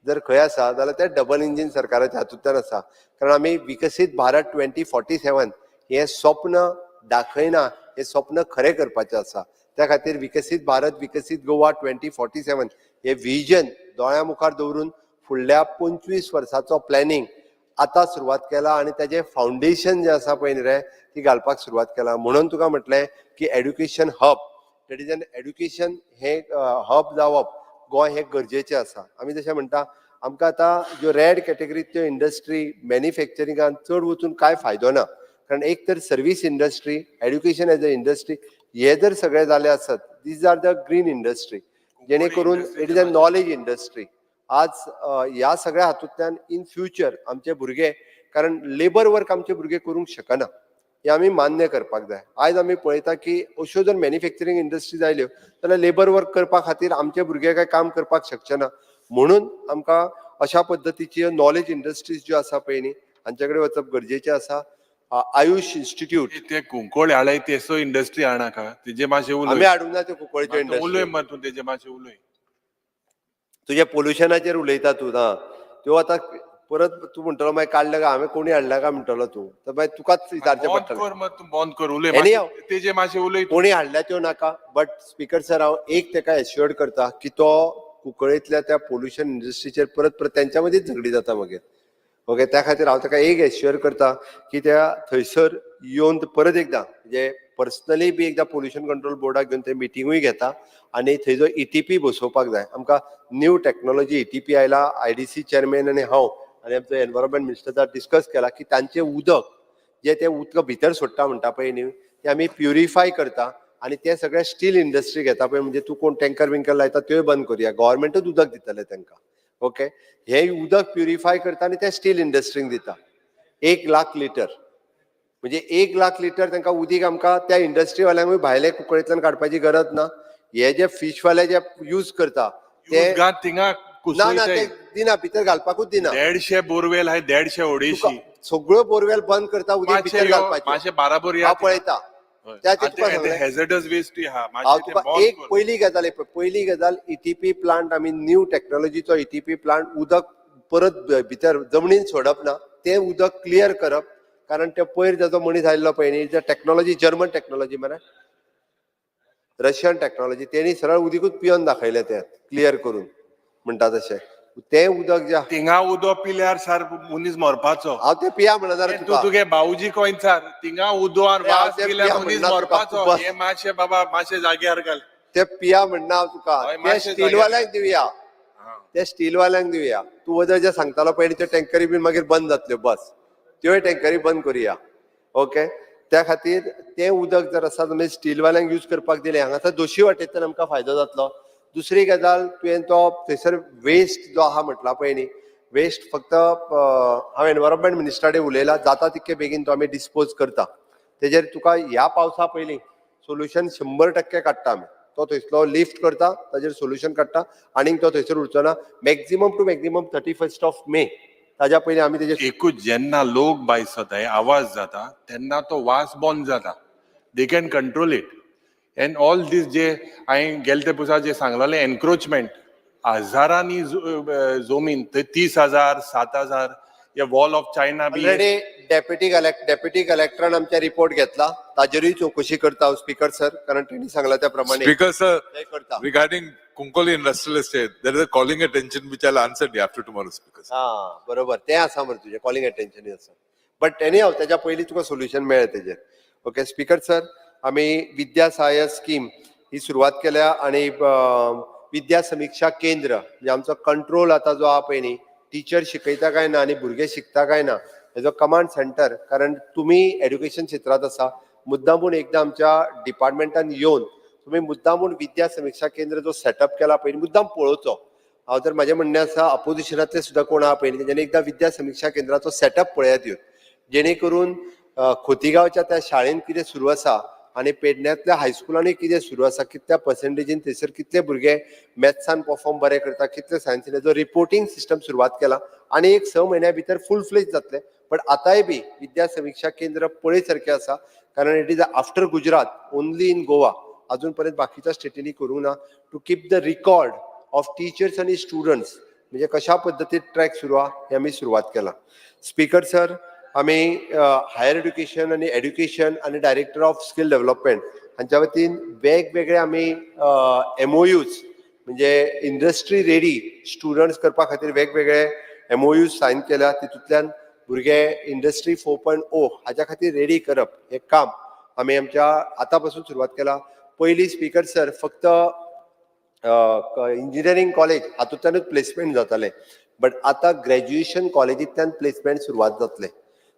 जर खंय आसा जाल्यार ते डबल इंजिन सरकाराच्या हातूंतल्यान आसा. कारण आमी विकसीत भारत 2047 हे स्वप्न दाखयना, हे स्वप्न खरें करपाचें आसा. त्या खातीर विकसीत भारत विकसीत गोवा 2047 हे विजन दोळ्या मुखार दवरून फुडल्या 25 वर्सांचो प्लॅनिंग आता सुरवात केला आणि त्याचे फाउंडेशन जे आसा पळय न्ही रे ती घालपाक सुरवात केला. म्हणून तुका म्हटलें की education hub, that is an education हे हब जावप गोंय हे गरजेचें आसा. आमी जशें म्हणटा आमकां आतां ज्यो रेड कॅटेगरीच्यो इंडस्ट्री मॅन्युफॅक्चरिंगान चड वचून कांय फायदो ना. कारण एक तर service industry, education as a industry हे जर सगळे जाले आसत, these are the green industry, जेणे करून it is a knowledge industry. आज ह्या सगळ्या हातूंतल्यान इन फ्युचर आमचे भुरगे, कारण लेबर वर्क आमचे भुरगे करूंक शकना हे आमी मान्य करपाक जाय. आयज आमी पळयता की अश्यो जर मॅन्युफॅक्चरिंग इंडस्ट्रीज आयल्यो जाल्यार लेबर वर्क करपा खातीर आमचे भुरगे काय काम करपाक शकचे ना. म्हणून आमकां अशा पद्दतीच्यो नॉलेज इंडस्ट्रीज ज्यो आसा पळय न्ही हांचे कडेन वचप गरजेचें आसा. आयुष इन्स्टिट्यूट ते कुंकोळ हाडय तेसो इंडस्ट्री हाडनाका, तेजे मातशें आमी उलय. हाडूंक ना त्यो कुंकळ्यो उलय इंडस्ट्री. मत तूं तेजे मातशें उलय. तुझ्या पोल्युशनाचेर उलयता तूं ना, त्यो आतां परत तूं म्हणटलो मागीर काडल्या काय हांवें कोणी हाडल्या काय म्हणटलो तूं, तर मागीर तुकाच विचारचें बंद पडटलें. कर मत, तूं बंद कर, उलय Anyhow, मातशें तेजे मातशें उलय. कोणी हाडल्या त्यो नाका. बट स्पीकर सर हांव एक ताका एश्युअर्ड करता की तो कुंकळेंतल्या त्या पोल्युशन इंडस्ट्रीचेर परत तेंच्या मदींच झगडी जाता मागीर. ओके, त्या खातीर हांव ताका एक एश्युअर करता की त्या थंयसर येवन परत एकदां म्हणजे पर्सनली बी एकदां पोल्युशन कंट्रोल बोर्डाक घेवन ते मिटिंगूय घेता आणि थंयचो ETP बसोवपाक जाय. आमकां न्यू टॅक्नॉलॉजी ETP आयला, IDC चेअरमॅन आणि हांव आणि आमचो एनवायरमेंट मिनिस्टर डिस्कस केला की तांचें उदक जे ते उदक भितर सोडटा म्हणटा पळय न्ही ते आमी प्युरिफाय करता आणि ते सगळे स्टील इंडस्ट्री घेता पळय, म्हणजे तूं कोण टँकर विंकर लायता त्योय बंद करुया, गव्हर्मेंटूच उदक दितले तांकां. ओके, हे उदक प्युरिफाय करता आणि ते स्टील इंडस्ट्रीक दिता 1 लाख लिटर. म्हणजे 1 लाख लिटर तांकां उदीक आमकां त्या इंडस्ट्रीवाल्यांकूय भायले कुंकळेंतल्यान काडपाची गरज ना. हे जे फिशवाले जे यूज करता ते थिंगा ना ना ते दिना, भितर घालपाकूच दिना. 150 बोरवेल आहे, 150 सगळ्यो बोरवेल बंद करता, उदीक भितर घालपाचें. मातशें बराबर हांव पळयता. त्या तुका सांगलें हॅझर्डस वेस्ट हा हांव तुका एक पयली गजाल ETP प्लांट आमी न्यू टॅक्नॉलॉजीचो ETP प्लांट उदक परत भितर जमनीन सोडप ना, तें उदक क्लियर करप. कारण ते पयर जाचो मनीस आयल्लो पळय न्ही, टॅक्नॉलॉजी जर्मन टॅक्नॉलॉजी मरे रशियन टॅक्नॉलॉजी, तेणी सरळ उदीकूच पिवन दाखयलें तें क्लियर करून म्हणटा तशें. तें उदक जे थिंगा उदक पिल्यार सार मनीस मरपाचो. हांव तें पिया म्हणना रे तुका. तुगे भाऊजी कोयंचार थिंगा उदोवान वास पिल्यार मनीस मरपाचो. हे मातशें बाबा मातशें जाग्यार घाल. ते पिया म्हणना हांव तुका, ते स्टीलवाल्यांक दिवया, ते स्टीलवाल्यांक दिवया. तूं वदर जे सांगतालो पळय त्यो टँकरी बीन मागीर बंद जातल्यो, बस त्योय टँकरी बंद करुया. ओके, त्या खातीर तें उदक जर आसा जाल्यार स्टीलवाल्यांक यूज करपाक दिलें, हांगासर दोशी वाटेंतल्यान आमकां फायदो जातलो. दुसरी गजाल तुवें तो थंयसर वेस्ट जो आहा म्हटला पळय न्ही, वेस्ट फक्त हांव एनवायरमेंट मिनिस्टरा कडेन उलयला, जाता तितके बेगीन तो आमी डिस्पोज करता. तेजेर तुका ह्या पावसा पयलीं सोल्युशन 100% काडटा आमी. तो थंयसलो लिफ्ट करता, ताजेर सोल्युशन काडटा आनीक तो थंयसर उरचो ना. मॅक्झिमम टू मॅक्झिमम 31 मे ताज्या पयलीं आमी तेजेर एकूच जेन्ना लोक बायसताय आवाज जाता तेन्ना तो वास बंद जाता. They can control it. End all these जे हांवें गेले ते पुसा जे सांगलेलें एनक्रोचमेंट, हजारांनी जमीन थंय 30,000 7,000 हे वॉल ऑफ चायना बी. ऑलरेडी डेप्युटी कलेक्टरान आमच्या रिपोर्ट घेतला, ताजेरूय चौकशी करता हांव स्पीकर सर, कारण तेणी सांगला त्या प्रमाणे Speaker sir, करता. regarding Kunkoli Industrial Estate, there is a calling attention which I'll answer day after tomorrow, Speaker sir. हा बरोबर, तें आसा मरे तुजें कॉलिंग अटेन्शन आसा. बट एनी हांव तेच्या पयलीं तुका सोल्युशन मेळ्ळें तेजेर. ओके स्पीकर सर, आमी विद्या सहाय्य स्कीम ही सुरवात केल्या आणि विद्या समीक्षा केंद्र म्हणजे आमचो कंट्रोल आता जो आहा पळय न्ही, टिचर शिकयता काय ना आनी भुरगे शिकता काय ना हेजो कमांड सेंटर, कारण तुमी एड्युकेशन क्षेत्रांत आसा, मुद्दामून एकदां आमच्या डिपार्टमेंटान येवन तुमी मुद्दामून विद्या समीक्षा केंद्र जो सेटअप केला पळय मुद्दाम पळोवचो. हांव तर म्हाजें म्हणणें आसा अपोजिशनांतले सुद्दां कोण आहा पळय तेंच्यांनी एकदां विद्या समीक्षा केंद्राचो सेटअप पळयात येवन, जेणे करून खोतीगांवच्या त्या शाळेंत कितें सुरू आसा आनी पेडण्यातल्या हायस्कुलांनी कितें सुरू आसा, कितल्या पर्सेंटेजीन थंयसर कितले भुरगे मॅथ्सान परफॉर्म बरें करता, कितले सायन्सीन, हेजो रिपोर्टिंग सिस्टम सुरवात केला आनी एक 6 म्हयन्या भितर फूल फ्लेज जातले. बट आतांय बी विद्या समीक्षा केंद्र पळय सारकें आसा, कारण it is after Gujarat only in Goa. अजून पर्यंत बाकीच्या स्टेटींनी करूंक ना. To keep the record of teachers आनी स्टुडंट्स, म्हणजे कशा पद्दतीन ट्रॅक सुरू आहा हे आमी सुरवात केला. स्पीकर सर, आमी हायर एड्युकेशन आनी एड्युकेशन आनी डायरेक्टर ऑफ स्कील डेव्हलपमेंट हांच्या वतीन वेगवेगळे आमी MOUs म्हणजे इंडस्ट्री रेडी स्टुडंट्स करपा खातीर वेगवेगळे MOUs सायन केल्या. तितूंतल्यान भुरगे इंडस्ट्री 4.0 हाच्या खातीर रेडी करप हें काम आमी आमच्या आतां पासून सुरवात केला. पयलीं स्पीकर सर फक्त इंजिनियरींग कॉलेज हातूंतल्यानूच प्लेसमेंट जाताले, बट आतां ग्रॅज्युएशन कॉलेजींतल्यान प्लेसमेंट सुरवात जातले.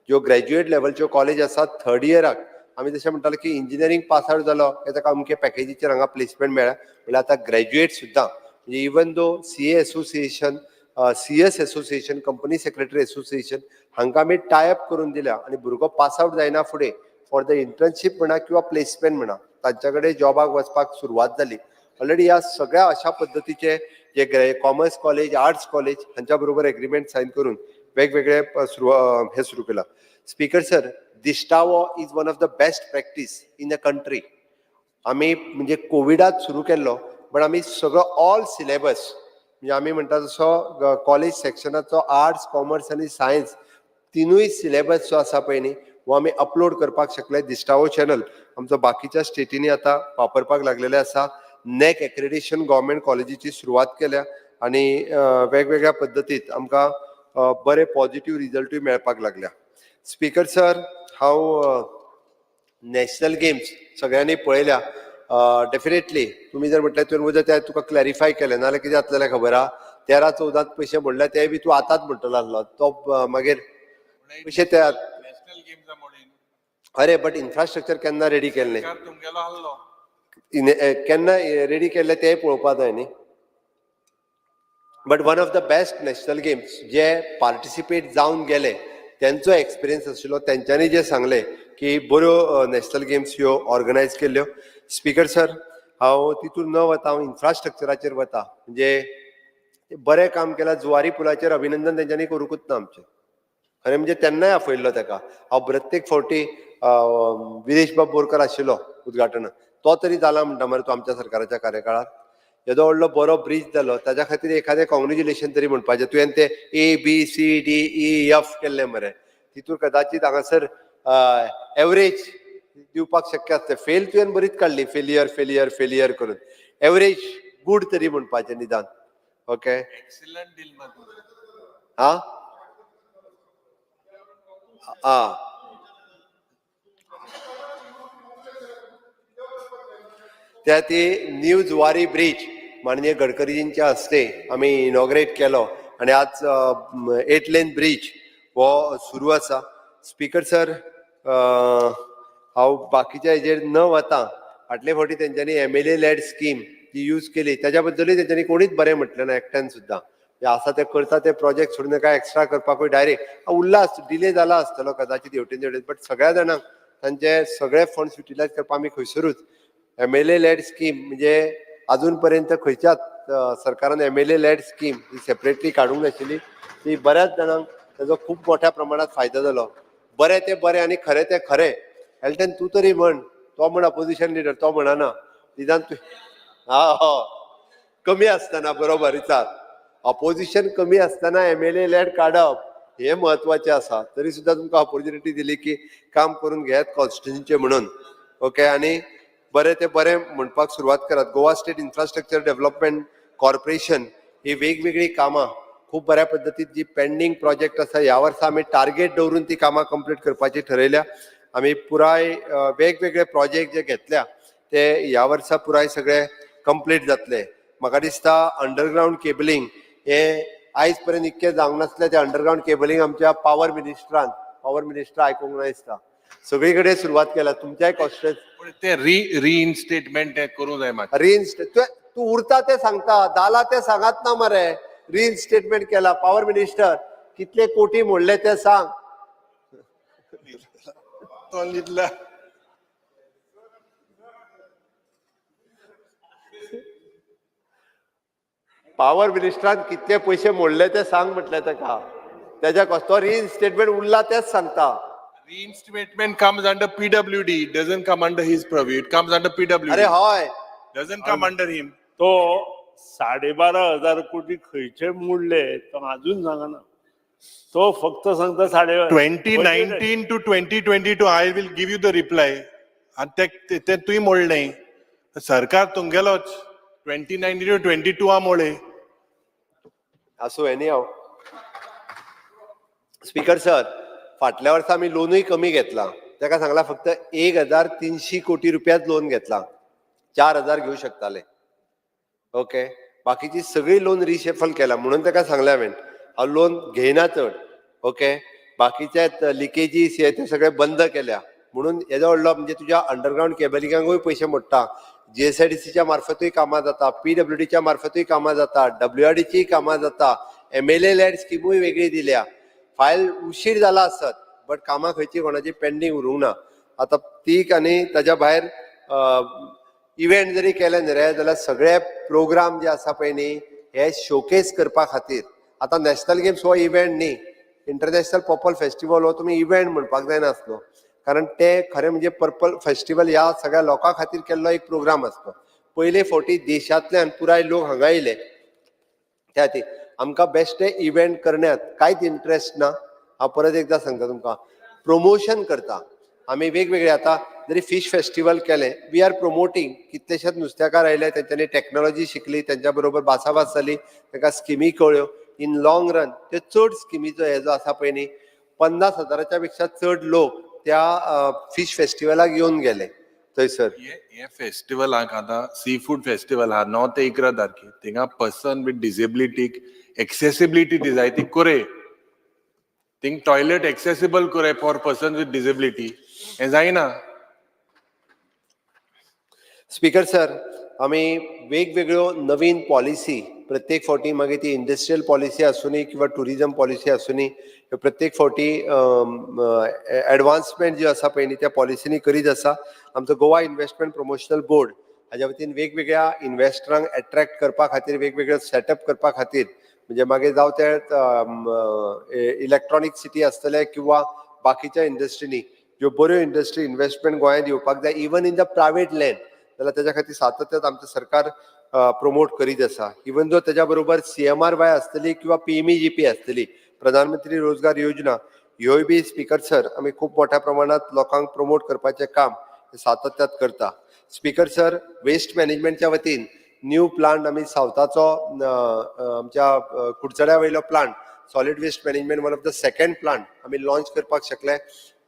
ज्यो ग्रॅज्युएट लेवलच्यो कॉलेज आसात थर्ड इयराक आमी जशें म्हणटाले की इंजिनियरींग पास आउट जालो की ताका अमके पॅकेजीचेर हांगा प्लेसमेंट मेळ्ळ्या, म्हणल्यार आतां ग्रॅज्युएट सुद्दां म्हणजे even though CA association, CS association, company secretary association हांकां आमी टायअप करून दिल्या आनी भुरगो पास आउट जायना फुडें फॉर द इंटर्नशीप म्हणा किंवा प्लेसमेंट म्हणा तांच्या कडेन जॉबाक वचपाक सुरवात जाली. ऑलरेडी ह्या सगळ्या अशा पद्दतीचे जे कॉमर्स कॉलेज, आर्ट्स कॉलेज हांच्या बरोबर एग्रीमेंट सायन करून वेगवेगळे हे सुरू केला. स्पीकर सर, दिश्टावो is one of the best practice in a country. आमी म्हणजे कोविडात सुरू केल्लो, बट आमी सगळो ऑल सिलेबस म्हणजे आमी म्हणटा तसो कॉलेज सेक्शनाचो आर्ट्स, कॉमर्स आनी सायन्स तिनूय सिलेबस जो आसा पळय न्ही वो आमी अपलोड करपाक शकले. दिश्टावो चॅनल आमचो बाकीच्या स्टेटींनी आतां वापरपाक लागलेले आसा. नॅक एक्रेडिशन गव्हर्मेंट कॉलेजीची सुरवात केल्या आनी वेगवेगळ्या पद्दतीत आमकां बरे पॉझिटिव्ह रिजल्टूय मेळपाक लागल्या. स्पीकर सर, हांव नॅशनल गेम्स सगळ्यांनी पळयल्या. डेफिनेटली तुमी जर म्हटलें तुवें ते तुका क्लॅरिफाय केलें, नाल्यार कितें जातलें खबर आहा, 13-14 पयशे म्हणले ते बी तूं आतांच म्हणटलो आसलो. तो मागीर पयशे ते नॅशनल गेम्सा म्हणून अरे बट इन्फ्रास्ट्रक्चर केन्ना रेडी केल्लें, तुमगेलो आसलो. केन्ना रेडी केल्ले तेय पळोवपा जाय न्ही. But one of the best national games जे पार्टिसिपेट जावन गेले त्यांचो एक्सपिरियन्स आशिल्लो, तेंच्यांनी जे सांगले की बऱ्यो नॅशनल गेम्स ह्यो ऑर्गनायज केल्ल्यो. स्पीकर सर, हांव तितून न वता, हांव इन्फ्रास्ट्रक्चराचेर वता. म्हणजे बरें काम केलां. जुवारी पुलाचेर अभिनंदन तेंच्यांनी करूंकूच ना आमचें. खरें म्हणजे तेन्नाय आपयल्लो ताका. हांव प्रत्येक फावटी विरेश बाब बोरकर आशिल्लो उद्घाटनाक, तो तरी जाला म्हणटा मरे तो आमच्या सरकाराच्या कार्यकाळात. येदो व्हडलो बरो ब्रीज जालो, ताच्या खातीर एखादें कॉंग्रेच्युलेशन तरी म्हणपाचें. तुवें ते ABCDEF केल्ले मरे, तितून कदाचित हांगासर एवरेज दिवपाक शक्य आसता. फेल तुवें बरीच काडली, फेलियर करून. एवरेज गूड तरी म्हणपाचें निदान. ओके, एक्सिलंट डील हा आ त्या ती न्यू जुवारी ब्रिज माननीय गडकरीजींच्या हस्ते आमी इनॉग्रेट केलो आनी आज 8 लेन ब्रिज हो सुरू आसा. स्पीकर सर, हांव बाकीच्या हेजेर न वता, फाटले फावटी तेंच्यांनी MLA लेड स्कीम जी यूज केली त्याच्या बद्दलूय तेंच्यांनी कोणीच बरें म्हटलें ना एकट्यान सुद्दां. जे आसा ते करता ते प्रोजेक्ट सोडून काय एक्स्ट्रा करपाकूय डायरेक्ट उल्हास डिले जाला आसतलो कदाचित हेवटेन, बट सगळ्या जाणांक तांचे सगळे फंड्स युटिलायज करपाक आमी खंयसरूच MLA लेड स्कीम म्हणजे अजून पर्यंत खंयच्याच सरकारान MLA लेड स्कीम ही सेपरेटली काडूंक नाशिल्ली. ती बऱ्याच जाणांक ताजो खूब मोठ्या प्रमाणात फायदो जालो. बरें ते बरें आनी खरें ते खरें. हेल्टेन तूं तरी म्हण, तो म्हण अपोजिशन लिडर, तो म्हणना निदान तूं कमी आसतना बरोबर विचार. अपोजिशन कमी आसतना MLA लेड काडप हे म्हत्वाचें आसा. तरी सुद्दां तुमकां ऑपॉर्च्युनिटी दिली की काम करून घेयात कॉन्स्टिट्युन्सीचें म्हणून. ओके, आनी बरें ते बरें म्हणपाक सुरवात करात. Goa state infrastructure development corporation ही वेगवेगळी कामां खूब बऱ्या पद्दतीन जी पेंडींग प्रोजेक्ट आसा ह्या वर्सा आमी टार्गेट दवरून ती कामां कंप्लीट करपाची ठरयल्या. आमी पुराय वेगवेगळे प्रोजेक्ट जे घेतल्या ते ह्या वर्सा पुराय सगळे कंप्लीट जातले. म्हाका दिसता अंडरग्राउंड केबलिंग हे आयज पर्यंत इतकें जावंक नासलें. ते अंडरग्राउंड केबलिंग आमच्या पावर मिनिस्टर आयकूंक ना दिसता. सगळी कडेन सुरवात केल्या. तुमच्याय कॉन्स्टिट्युएन्सी ते रिइन्स्टेटमेंट करूं जाय मात. तूं उरता ते सांगता, जाला ते सांगात ना मरे. रिइन्स्टेटमेंट केला. पॉवर मिनिस्टर कितले कोटी मोडले ते सांग. पॉवर मिनिस्टरान कितले पयशे मोडले ते सांग म्हटले ताका त्याच्या कसलो रिइन्स्टेटमेंट उरला तेच सांगता. Reinstatement comes under PWD. It doesn't come under his purview. It comes under PWD. अरे हय Doesn't come under him. तो 12,500 कोटी खंयचे मोडले तो अजून सांगना. तो फक्त सांगता 2019 to 2022, I will give you the reply. आणि ते तुही मोडले. सरकार तुंगेलोच 2019 to 22 हा मोडे. असो एनी हाव स्पीकर सर फाटल्या वर्सा आम्ही लोनूय कमी घेतला ताका सांगला फक्त 1,300 कोटी रुपयाच लोन घेतला 4,000 घेऊ शकताले. ओके बाकीची सगळी लोन रिशेफल केला म्हणून ताका सांगले हांवें हांव लोन घेयना चड. ओके बाकीचे लिकेजीस हे ते सगळे बंद केल्या म्हणून हेजो व्हडलो म्हणजे तुझ्या अंडरग्राउंड केबलिंगांकूय पयशे मोडटा. GSIDCच्या मार्फतूय कामां जाता, PWDच्या मार्फतूय कामां जाता, WRDचीय कामां जाता, MLA लॅड स्किमूय वेगळी दिल्या. फायल उशीर जाला आसत बट कामां खंयची कोणाची पेंडींग उरूंक ना. आतां तीक आनी ताच्या भायर इव्हेंट जरी केले न्ही रे जाल्यार सगळे प्रोग्राम जे आसा पळय न्ही हे शोकेस करपा खातीर आतां नॅशनल गेम्स हो इव्हेंट न्ही इंटरनॅशनल पर्पल फेस्टिवल हो तुमी इव्हेंट म्हणपाक जायनासलो कारण ते खरें म्हणजे पर्पल फेस्टिवल ह्या सगळ्या लोकां खातीर केल्लो एक प्रोग्राम आसलो. पयले फावटी देशांतल्यान पुराय लोक हांगा येयले त्या खातीर आमकां बेश्टे इव्हेंट करण्यात कांयच इंट्रस्ट ना. हांव परत एकदां सांगता तुमकां प्रमोशन करता आमी वेगवेगळे आतां जरी फिश फेस्टिवल केलें वी आर प्रमोटींग कितलेशेच नुस्तेकार आयले तेंच्यांनी टॅक्नोलॉजी शिकली तेंच्या बरोबर भासाभास जाली तांकां स्किमी कळ्यो. इन लॉंग रन त्यो चड स्किमीचो हे जो आसा पळय न्ही 50,000च्या पेक्षा चड लोक त्या फिश फेस्टिवलाक येवन गेले थंयसर. हे फेस्टिवलाक आतां सी फूड फेस्टिवल आहा 9 ते 11 तारखेर थिंगा पर्सन विथ डिसेबिलिटीक एक्सेसिबिलिटी दी जाय ती कोरे. थिंग टॉयलेट एक्सेसिबल कोरे फॉर पर्सन विथ डिसेबिलिटी हे जायना. स्पीकर सर आमी वेगवेगळ्यो नवीन पॉलिसी प्रत्येक फावटी मागीर ती इंडस्ट्रियल पॉलिसी आसूनी किंवा टुरिजम पॉलिसी आसूनी प्रत्येक फावटी एडवान्समेंट जी आसा पळय न्ही त्या पॉलिसीनी करीत आसा. आमचो गोवा इन्व्हेस्टमेंट प्रमोशनल बोर्ड हाज्या वतीन वेगवेगळ्या इन्व्हेस्टरांक एट्रॅक्ट करपा खातीर वेगवेगळे सेटअप करपा खातीर म्हणजे मागीर जावं ते इलेक्ट्रॉनीक सिटी आसतले किंवा बाकीच्या इंडस्ट्रीनी ज्यो बऱ्यो इंडस्ट्री इन्व्हेस्टमेंट गोंयांत येवपाक जाय even in the private land जाल्यार तेज्या खातीर सातत्यान आमचें सरकार प्रमोट करीत आसा. इवन दो तेज्या बरोबर CMRY आसतली किंवा PMEGP आसतली प्रधानमंत्री रोजगार योजना ह्योय बी स्पीकर सर आमी खूब मोठ्या प्रमाणात लोकांक प्रमोट करपाचें काम सातत्यान करता. स्पीकर सर वेस्ट मॅनेजमेंटच्या वतीन न्यू प्लांट आमी सावथाचो आमच्या कुडचड्या वयलो plant solid waste management one of the second plant आमी लॉन्च करपाक शकले.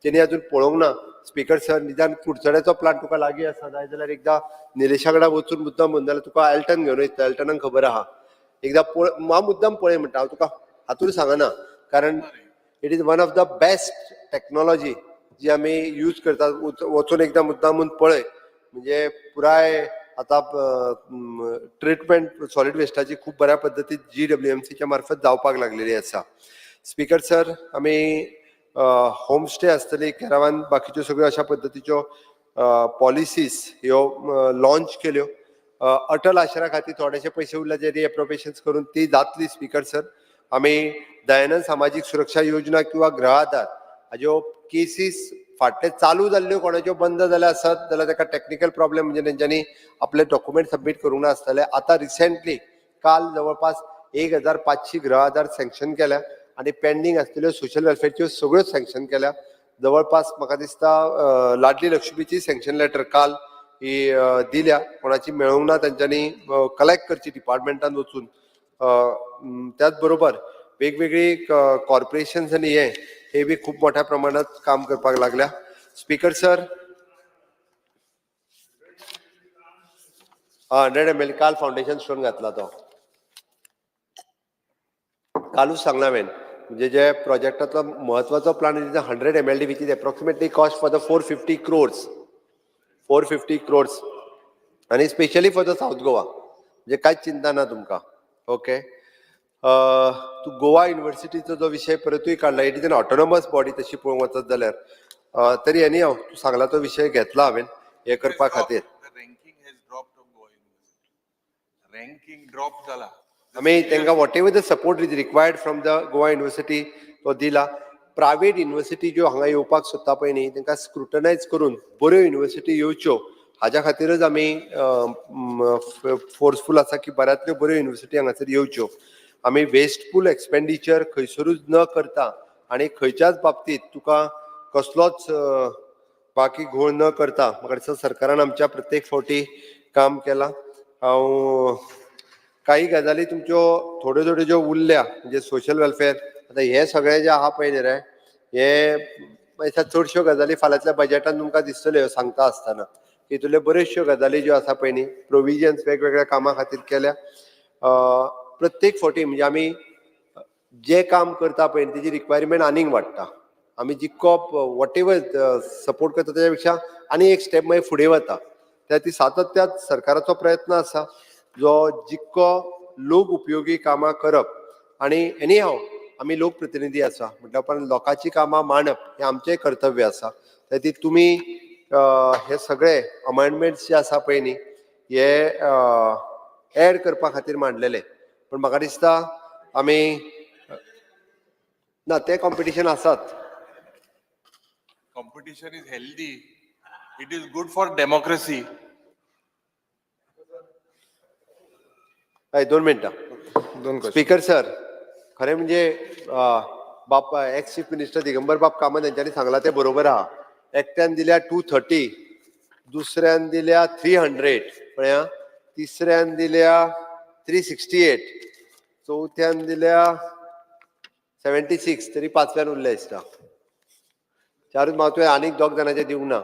तेणी अजून पळोवंक ना. स्पीकर सर निदान कुडचड्याचो प्लांट तुका लागीं आसा जाल्यार एकदां निलेशा कडेन वचून मुद्दाम म्हणून जाल्यार तुका एल्टन घेवन वयता एल्टनाक खबर आहा एकदां हांव मुद्दाम पळय म्हणटा हांव तुका हातून सांगना कारण it is one of the best technology जी आमी यूज करतात वचून एकदां मुद्दामून पळय म्हणजे पुराय आतां ट्रिटमेंट सॉलिड वेस्टाची खूब बऱ्या पद्दतीन GWMCच्या मार्फत जावपाक लागलेली आसा. स्पीकर सर आमी होमस्टे आसतली कॅरावान बाकीच्यो सगळ्यो अशा पद्दतीच्यो पॉलिसीज ह्यो लॉन्च केल्यो. अटल आश्रा खातीर थोडेशे पयशे उरले जे रिएप्रोप्रिएशन्स करून ती जातली. स्पीकर सर आमी दयानंद सामाजीक सुरक्षा योजना किंवा गृह आधार हाज्यो केसीस फाटले चालू जाल्ल्यो कोणाच्यो बंद जाल्या आसत जाल्यार ताका टेक्निकल प्रॉब्लेम म्हणजे तेंच्यांनी आपले डॉक्युमेंट सबमीट करूंक ना आसतले. आतां रिसेंटली काल जवळपास 1,500 गृह आधार सँक्शन केल्या आणि पेंडींग आसलेल्यो सोशल वेलफेअरच्यो सगळ्यो सँक्शन केल्या. जवळपास म्हाका दिसता लाडली लक्ष्मीची सँक्शन लेटर काल ही दिल्या कोणाची मेळोंक ना तेंच्यांनी कलेक्ट करची डिपार्टमेंटान वचून. त्याच बरोबर वेगवेगळी कॉर्पोरेशन्स आनी हे बी खूब मोठ्या प्रमाणात काम करपाक लागल्या. स्पीकर सर 100 ml काल फाउंडेशन स्टोन घातला तो कालूच सांगला हांवें म्हणजे जे प्रोजेक्टाचो महत्वाचो plan is 100 ml which is approximately cost for the 450 crores आणि specially for the south Goa म्हणजे कांयच चिंता ना तुमकां. ओके तू गोवा युनिव्हर्सिटीचो जो विशय परतूय काडला it is N autonomous body तशी पळोवंक वचत जाल्यार तरी एनी हांव तूं सांगला तो विशय घेतला हांवें हे करपा खातीर. रँकिंग ड्रॉप जाला आमी तांकां what ever the support is required from the Goa university तो दिला. प्रायवेट युनिवर्सिटी ज्यो हांगा येवपाक सोदता पळय न्ही तांकां स्क्रुटनायज करून बऱ्यो युनिवर्सिटी येवच्यो हाज्या खातीरच आमी फोर्सफूल आसा की बऱ्यांतल्यो बऱ्यो युनिवर्सिटी हांगासर येवच्यो. आमी वेस्टफूल एक्सपेंडिचर खंयसरूच न करता आनी खंयच्याच बाबतींत तुका कसलोच बाकी घोळ न करता म्हाका दिसता सरकारान आमच्या प्रत्येक फावटी काम केलां. हांव काही गजाली तुमच्यो थोड्यो थोड्यो ज्यो उरल्या म्हणजे सोशल वेलफेअर आतां हे सगळे जे आहा पळय न्ही रे हे चडश्यो गजाली फाल्यांतल्या बजेटान तुमकां दिसतल्यो सांगता आसतना तितूंतल्यो बऱ्योचश्यो गजाली ज्यो आसा पळय न्ही प्रोविजन्स वेगवेगळ्या कामां खातीर केल्या. प्रत्येक फावटी म्हणजे आमी जे काम करता पळय तेजी रिक्वायरमेंट आनीक वाडटा. आमी जितको वॉट एवर सपोर्ट करता तेच्या पेक्षा आनी एक स्टेप मागीर फुडें वता. त्या ती सातत्यान सरकाराचो प्रयत्न आसा जो जितको लोक उपयोगी कामां करप आनी एनी हांव आमी लोकप्रतिनिधी आसा म्हटल्या उपरांत लोकांची कामां मांडप हें आमचें कर्तव्य आसा. ती तुमी हे सगळे अमेंडमेंट्स जे आसा पळय न्ही हे एड करपा खातीर मांडलेले. पण म्हाका दिसता आमी ना ते कॉम्पिटिशन आसात. Competition is healthy. It is good for democracy. हय 2 मिनटां. स्पीकर सर खरें म्हणजे बाप एक्स चीफ मिनिस्टर दिगंबर बाब कामत यांच्यानी सांगला ते बरोबर आहा. एकट्यान दिल्या 230, दुसऱ्यान दिल्या 300 पळया, तिसऱ्यान दिल्या 368, चौथ्यान दिल्या 76 तरी पांचव्यान उरले दिसता. चारूच मावतुय आनीक 2 जाणांचे दिवंक ना.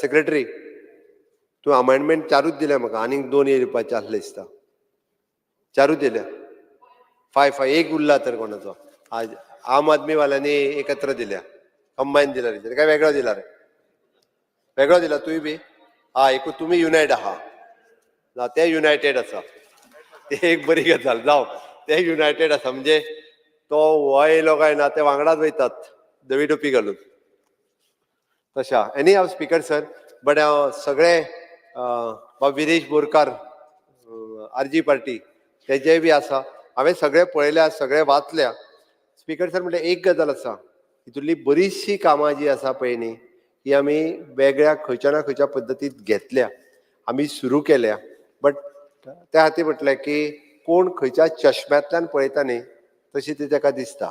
सेक्रेटरी तूं अमेंडमेंट चारूच दिल्या म्हाका आनीक 2 येवपाचे आसले दिसता. चारूच दिल्या 5 एक उरला तर कोणाचो आम आदमी वाल्यांनी एकत्र दिल्या कंबायन दिल्या रे काय वेगळो दिला रे वेगळो दिला तुय बी एकूच तुमी युनायट आहा ना ते युनायटेड आसा ते एक बरी गजाल जावं ते युनायटेड आसा म्हणजे तो हो येयलो काय ना ते वांगडाच वयतात धवी टोपी घालून तशा एनी हांव स्पीकर सर बट हांव सगळे विरेश बोरकार आरजी पार्टी तेजेय बी आसा हांवें सगळे पळयल्या सगळे वाचल्या. स्पीकर सर म्हणजे एक गजाल आसा हितूंतली बरीचशी कामां जी आसा पळय न्ही ही आमी वेगळ्या खंयच्या ना खंयच्या पद्दतीन घेतल्या आमी सुरू केल्या बट त्या खातीर म्हटलें की कोण खंयच्या चश्म्यांतल्यान पळयता न्ही तशी ती ताका दिसता.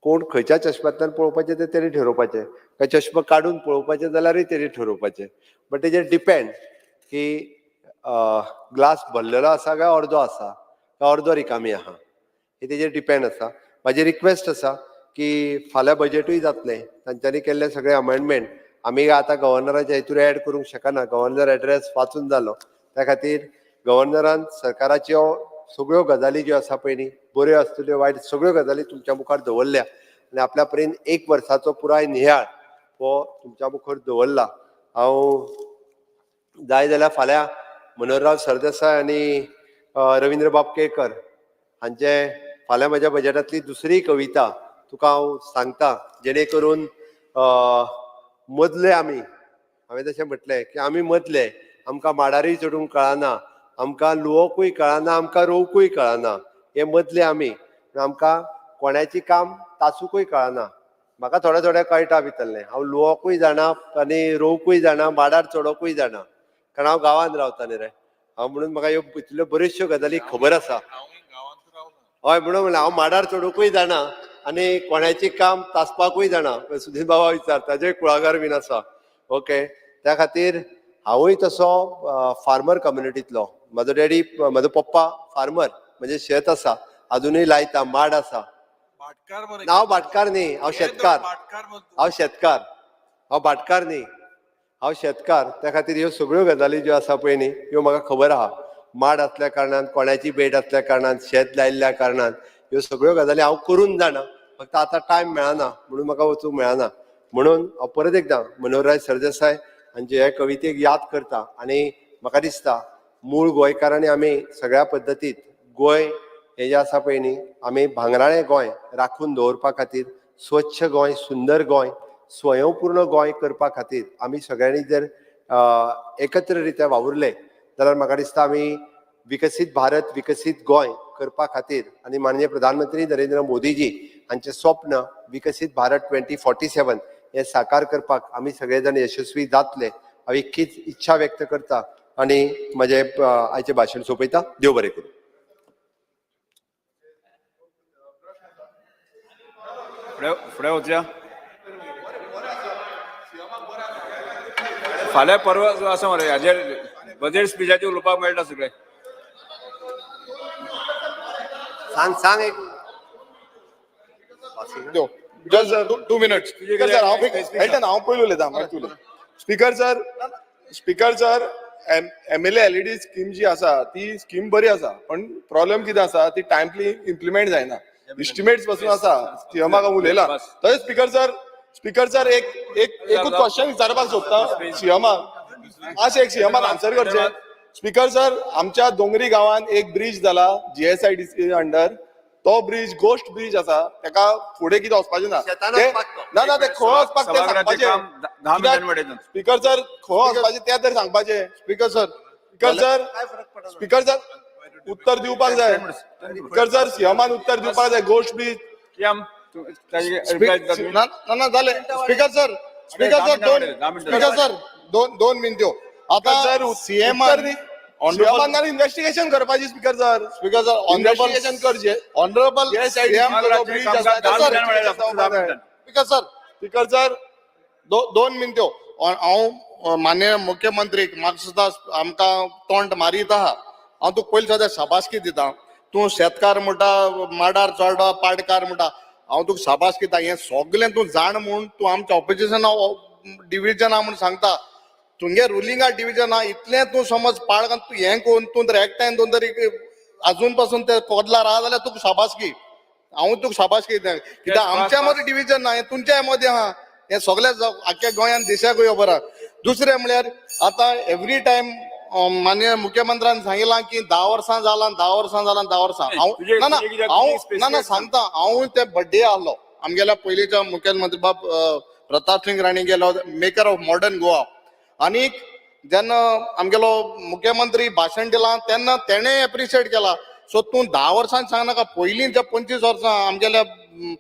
कोण खंयच्या चश्म्यांतल्यान पळोवपाचें तें तेणी ठरोवपाचें काय चश्मो काडून पळोवपाचें जाल्यारूय तेणी ठरोवपाचें बट तेजेर डिपेंड की ग्लास भरलेलो आसा काय अर्दो आसा काय अर्दो रिकामी आहा हे तेजेर डिपेंड आसा. म्हाजी रिक्वेस्ट आसा की फाल्यां बजेटूय जातलें तांच्यांनी केल्ले सगळे अमेंडमेंट आमी आतां गव्हर्नराच्या हितूर एड करूंक शकना गव्हर्नर एड्रेस वाचून जालो त्या खातीर गव्हर्नरान सरकाराच्यो सगळ्यो गजाली ज्यो आसा पळय न्ही बऱ्यो आसतल्यो वायट सगळ्यो गजाली तुमच्या मुखार दवरल्या आनी आपल्या पर्यंत 1 वर्साचो पुराय नियाळ हो तुमच्या मुखार दवरला. हांव जाय जाल्यार फाल्यां मनोहरराव सरदेसाय आनी रविंद्र बाब केळकर हांचे फाल्यां म्हज्या बजेटांतली दुसरी कविता तुका हांव सांगता जेणे करून मदले आमी हांवें तशें म्हटलें की आमी मदले आमकां माडारूय चडूंक कळना आमकां लुवोकूय कळना आमकां रोवकूय कळना हे मदले आमी आमकां कोण्याची काम तासूकूय कळना. म्हाका थोडें कळटा भितरलें हांव लुवोकूय जाणा आनी रोवकूय जाणा माडार चडोवकूय जाणा कारण हांव गांवांत रावता न्ही रे हांव म्हणून म्हाका ह्यो इतल्यो बऱ्योचश्यो गजाली खबर आसा. हय म्हणून म्हणलें हांव माडार चडोवकूय जाणा आनी कोण्याची काम तासपाकूय जाणा सुधीर बाबा विचार ताजेय कुळागर बीन आसा ओके त्या खातीर हांवूय तसो फार्मर कम्युनिटींतलो म्हाजो डॅडी म्हाजो पप्पा फार्मर म्हणजे शेत आसा अजुनूय लायता माड आसा. हांव भाटकार न्ही हांव शेतकार हांव भाटकार न्ही हांव शेतकार त्या खातीर ह्यो सगळ्यो गजाली ज्यो आसा पळय न्ही ह्यो म्हाका खबर आहा. माड आसल्या कारणान कोण्याची बेट आसल्या कारणान शेत लायिल्ल्या कारणान ह्यो सगळ्यो गजाली हांव करून जाणा फक्त आतां टायम मेळना म्हणून म्हाका वचूंक मेळना म्हणून हांव परत एकदां मनोहरराय सरदेसाय हांचे हे कवितेक याद करता आनी म्हाका दिसता मूळ गोंयकारांनी आमी सगळ्या पद्दतीन गोंय हे जे आसा पळय न्ही आमी भांगराळें गोंय राखून दवरपा खातीर स्वच्छ गोंय सुंदर गोंय स्वयंपूर्ण गोंय करपा खातीर आमी सगळ्यांनी जर एकत्र रित्या वावुरले जाल्यार म्हाका दिसता आमी विकसित भारत विकसित गोय करपा खातीर आनी माननीय प्रधानमंत्री नरेंद्र मोदीजी हांचें स्वप्न विकसित भारत 2047 हे साकार करपाक आमी सगळे जाण यशस्वी जातले हांव हीच इच्छा व्यक्त करता आनी म्हजें आयचें भाशण सोंपयता. देव बरें करूं. फुडें वचया. फाल्यां परवा आसा मरे हाजेर बजेट स्पिचाचेर उलोवपाक मेळटा सगळे. सांग एक जस्ट 2 मिनिट्स. स्पीकर सर हांव पयलीं उलयतां मागीर तूं उलय. Speaker sir MLA LED scheme जी आसा ती स्कीम बरी आसा पण प्रॉब्लेम कितें आसा ती टायमली इम्प्लिमेंट जायना. इस्टिमेट्स पासून आसा सीएमाक उलयला तशें स्पीकर सर एकूच क्वेश्चन विचारपाक सोदता सीएमाक. एक सीएमान आन्सर करचें. स्पीकर सर आमच्या दोंगरी गांवांत एक ब्रिज जाला GSIDC अंडर. तो ब्रिज गोश्ट ब्रिज आसा ताका फुडें कितें वचपाचें ना. ना ते खंय वचपाक ते सांगपाचें. स्पीकर सर खंय वचपाचें तें तर सांगपाचें. स्पीकर सर उत्तर दिवपाक जाय. स्पीकर सर सीएमान उत्तर दिवपाक जाय. गोश्ट ब्रिज ना जालें. Speaker sir 2 मिनटो. आतां सीएमान इन्व्हेस्टिगेशन करपाची. स्पीकर सर इन्व्हेस्टिगेशन करचे. Honourable speaker sir 2 मिनटो. हांव माननीय मुख्यमंत्रीक म्हाका सुद्दां आमकां तोंड मारीत आहा. हांव तुका पयलीं सद्या शाबासकी दिता. तूं शेतकार म्हणटा माडार चडटा पाडकार म्हणटा. हांव तुका शाबासकी दिता. हें सगळें तूं जाण म्हूण तूं आमच्या ऑपोजिशना डिव्हिजना म्हूण सांगता. तुमगे रुलिंगा डिव्हिजन इतलें तूं समज पाळकान तूं हें कोन्न तूं जर एकठांय दोन तरी अजून पासून ते पदला राहा जाल्यार तुका शाबासकी. हांव तुका शाबासकी दिता. कित्याक आमच्या मदीं डिव्हिजन ना, हें तुमच्या मदीं आहा. हें सगळ्या आख्या गोंयान देशाकूय खबर आहा. दुसरें म्हळ्यार आतां एवरी टायम माननीय मुख्यमंत्र्यान सांगिलां की 10 वर्सां जालां 10 वर्सां जालां 10 वर्सां. हांव सांगता. हांव ते बड्डे आहलो आमगेल्या पयलींच्या मुख्यमंत्री बाब प्रताप सिंग राणी गेलो मेकर ऑफ मॉडर्न गोवा. आनीक जेन्ना आमगेलो मुख्यमंत्री भाशण दिलां तेन्ना तेणें एप्रिशिएट केला. सो तूं 10 वर्सांनी सांगनाका. पयलींच्या 25 वर्सां आमगेल्या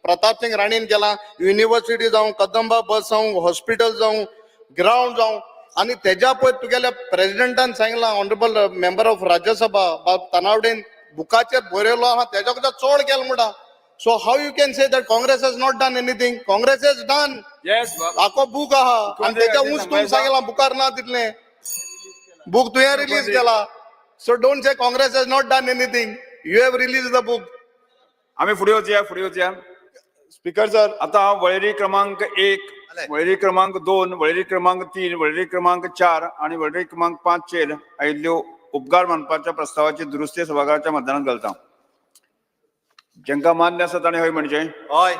प्रताप सिंग राणीन केलां. युनिवर्सिटी जावं कदंबा बस जावं हॉस्पिटल जावं ग्राउंड जावं आनी तेज्या पयर तुगेल्या प्रेसिडेंटान सांगलां ऑनरेबल मेंबर ऑफ राज्यसभा बाब तनावडेन बुकाचेर बरयलो आहा तेज्या खातीर चड केलें म्हणटा. So how you can say that Congress has not done anything? Congress has done. Yes. आको बूक आहा आनी तेच्या उंच तुमकां सांगलां बुकार ना तितलें. बूक तुवें रिलीज केला. So don't say Congress has not done anything. You have released the book. आमी फुडें वचया. स्पीकर सर आतां वळेरी क्रमांक 1, वळेरी क्रमांक 2, वळेरी क्रमांक 3, वळेरी क्रमांक 4 आनी वळेरी क्रमांक 5 चेर आयिल्ल्यो उपकार मानपाच्या प्रस्तावाची दुरुस्ती सभाघराच्या मतदानात घालता. जांकां मान्य आसा ताणें हय म्हणचें. हय.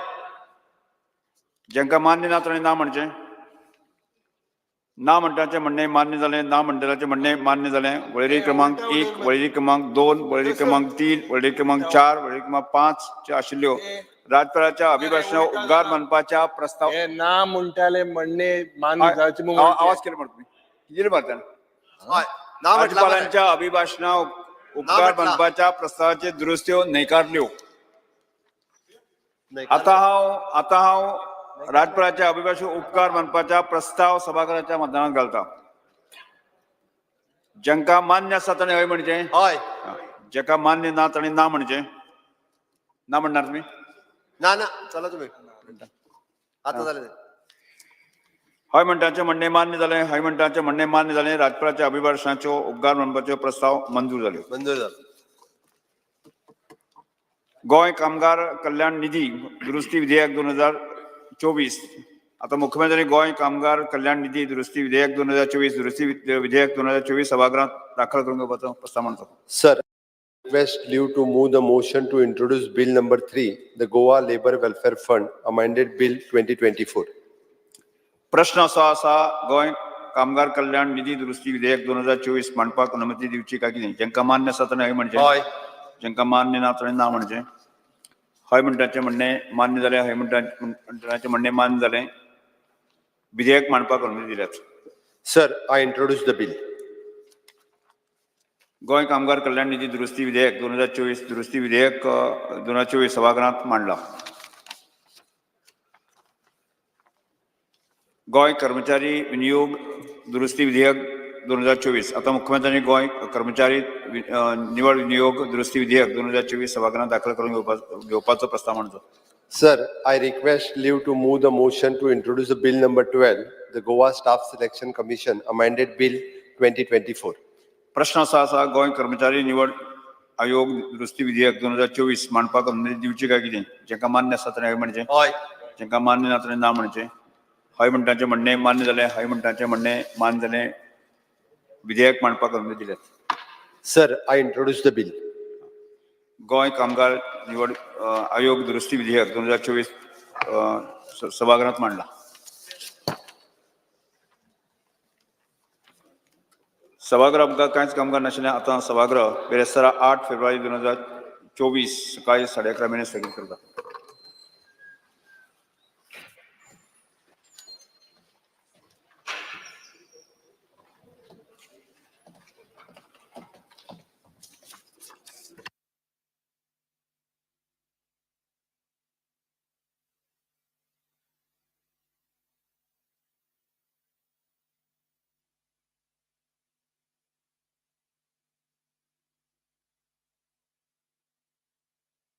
जांकां मान्य ना ताणें ना म्हणचें. ना म्हणटाचें म्हणणें मान्य जालें. ना म्हणटाचें म्हणणें मान्य जालें. वळेरी क्रमांक 1, वळेरी क्रमांक 2, वळेरी क्रमांक 3, वळेरी क्रमांक 4, वळेरी क्रमांक 5 च्यो आशिल्ल्यो राजपालाच्या अभिभाशणाक उपकार मानपाच्या प्रस्ताव. ना म्हणटाले म्हणणे मान्य जावचे म्हणून आवाज केलो मरे तुमी कितें मारता. राजपालांच्या अभिभाशणाक उपकार मानपाच्या प्रस्तावाचे दुरुस्त्यो न्हयकारल्यो. आता हांव राजपालाच्या अभिभाशक उपकार मानपाच्या प्रस्ताव सभाघराच्या मतदानात घालता. जांकां मान्य आसा ताणें हय म्हणचें. हय. जाका मान्य ना ताणें ना म्हणचें. ना म्हणणार तुमी. ना चला तुम्ही आता जालें. हय म्हणटाचें म्हणणें मान्य जालें. हय म्हणटाचें म्हणणें मान्य जालें. राजपालाच्या अभिभाशणाच्यो उपकार मानपाच्यो प्रस्ताव मंजूर जाल्यो. गोंय कामगार कल्याण निधी दुरुस्ती विधेयक 2024. आता मुख्यमंत्री गोंय कामगार कल्याण निधी दुरुस्ती विधेयक 2024 दुरुस्ती विधेयक 2024 सभागृहात दाखल करून घेवपाचो प्रस्ताव मांडतो. Sir, request leave to move the motion to introduce Bill number 3, the Goa Labour Welfare Fund, amended Bill 2024. प्रश्न असो आसा गोंय कामगार कल्याण निधी दुरुस्ती विधेयक 2024 मांडपाक अनुमती दिवची काय कितें. जांकां मान्य आसा ताणें हय म्हणचें. हय. जांकां मान्य ना ताणें ना म्हणचें. हय म्हणटाचें म्हणणें मान्य जालें. हय म्हणटाचें म्हणणें मान्य जालें. विधेयक मांडपाक अनुमती दिल्यात. Sir, I introduce the bill. गोय कामगार कल्याण निधी दुरुस्ती विधेयक 2024 दुरुस्ती विधेयक 2024 सभागृहात मांडला. गोय कर्मचारी विनियोग दुरुस्ती विधेयक 2024. आता मुख्यमंत्र्यांनी गोय कर्मचारी निवड विनियोग दुरुस्ती विधेयक 2024 सभागृहात दाखल करून घेवपाचो प्रस्ताव मांडतो. Sir, I request leave to move the motion to introduce the bill number 12, the Goa Staff Selection Commission amended bill 2024. प्रश्न असा गोय कर्मचारी निवड आयोग दुरुस्ती विधेयक 2024 मांडपाक अनुमती दिवची काय कितें? जेका मान्य आसा ताणें हय म्हणचें, जेका मान्य ना ताणें ना म्हणचें. हय म्हणटाचें म्हणणें मान्य जालें, हय म्हणटाचें म्हणणें मान्य जालें. विधेयक मांडपाक अनुमती दिल्यात. Sir, I introduce the bill. गोय कामगार निवड आयोग दुरुस्ती विधेयक 2024 सभागृहात मांडला. सभागृह आमकां कांयच कामगार नाशिल्लें आतां सभागृह बेरेस्तारा 8 फेब्रुवारी 2024 सकाळी 11:30 स्थगीत करता.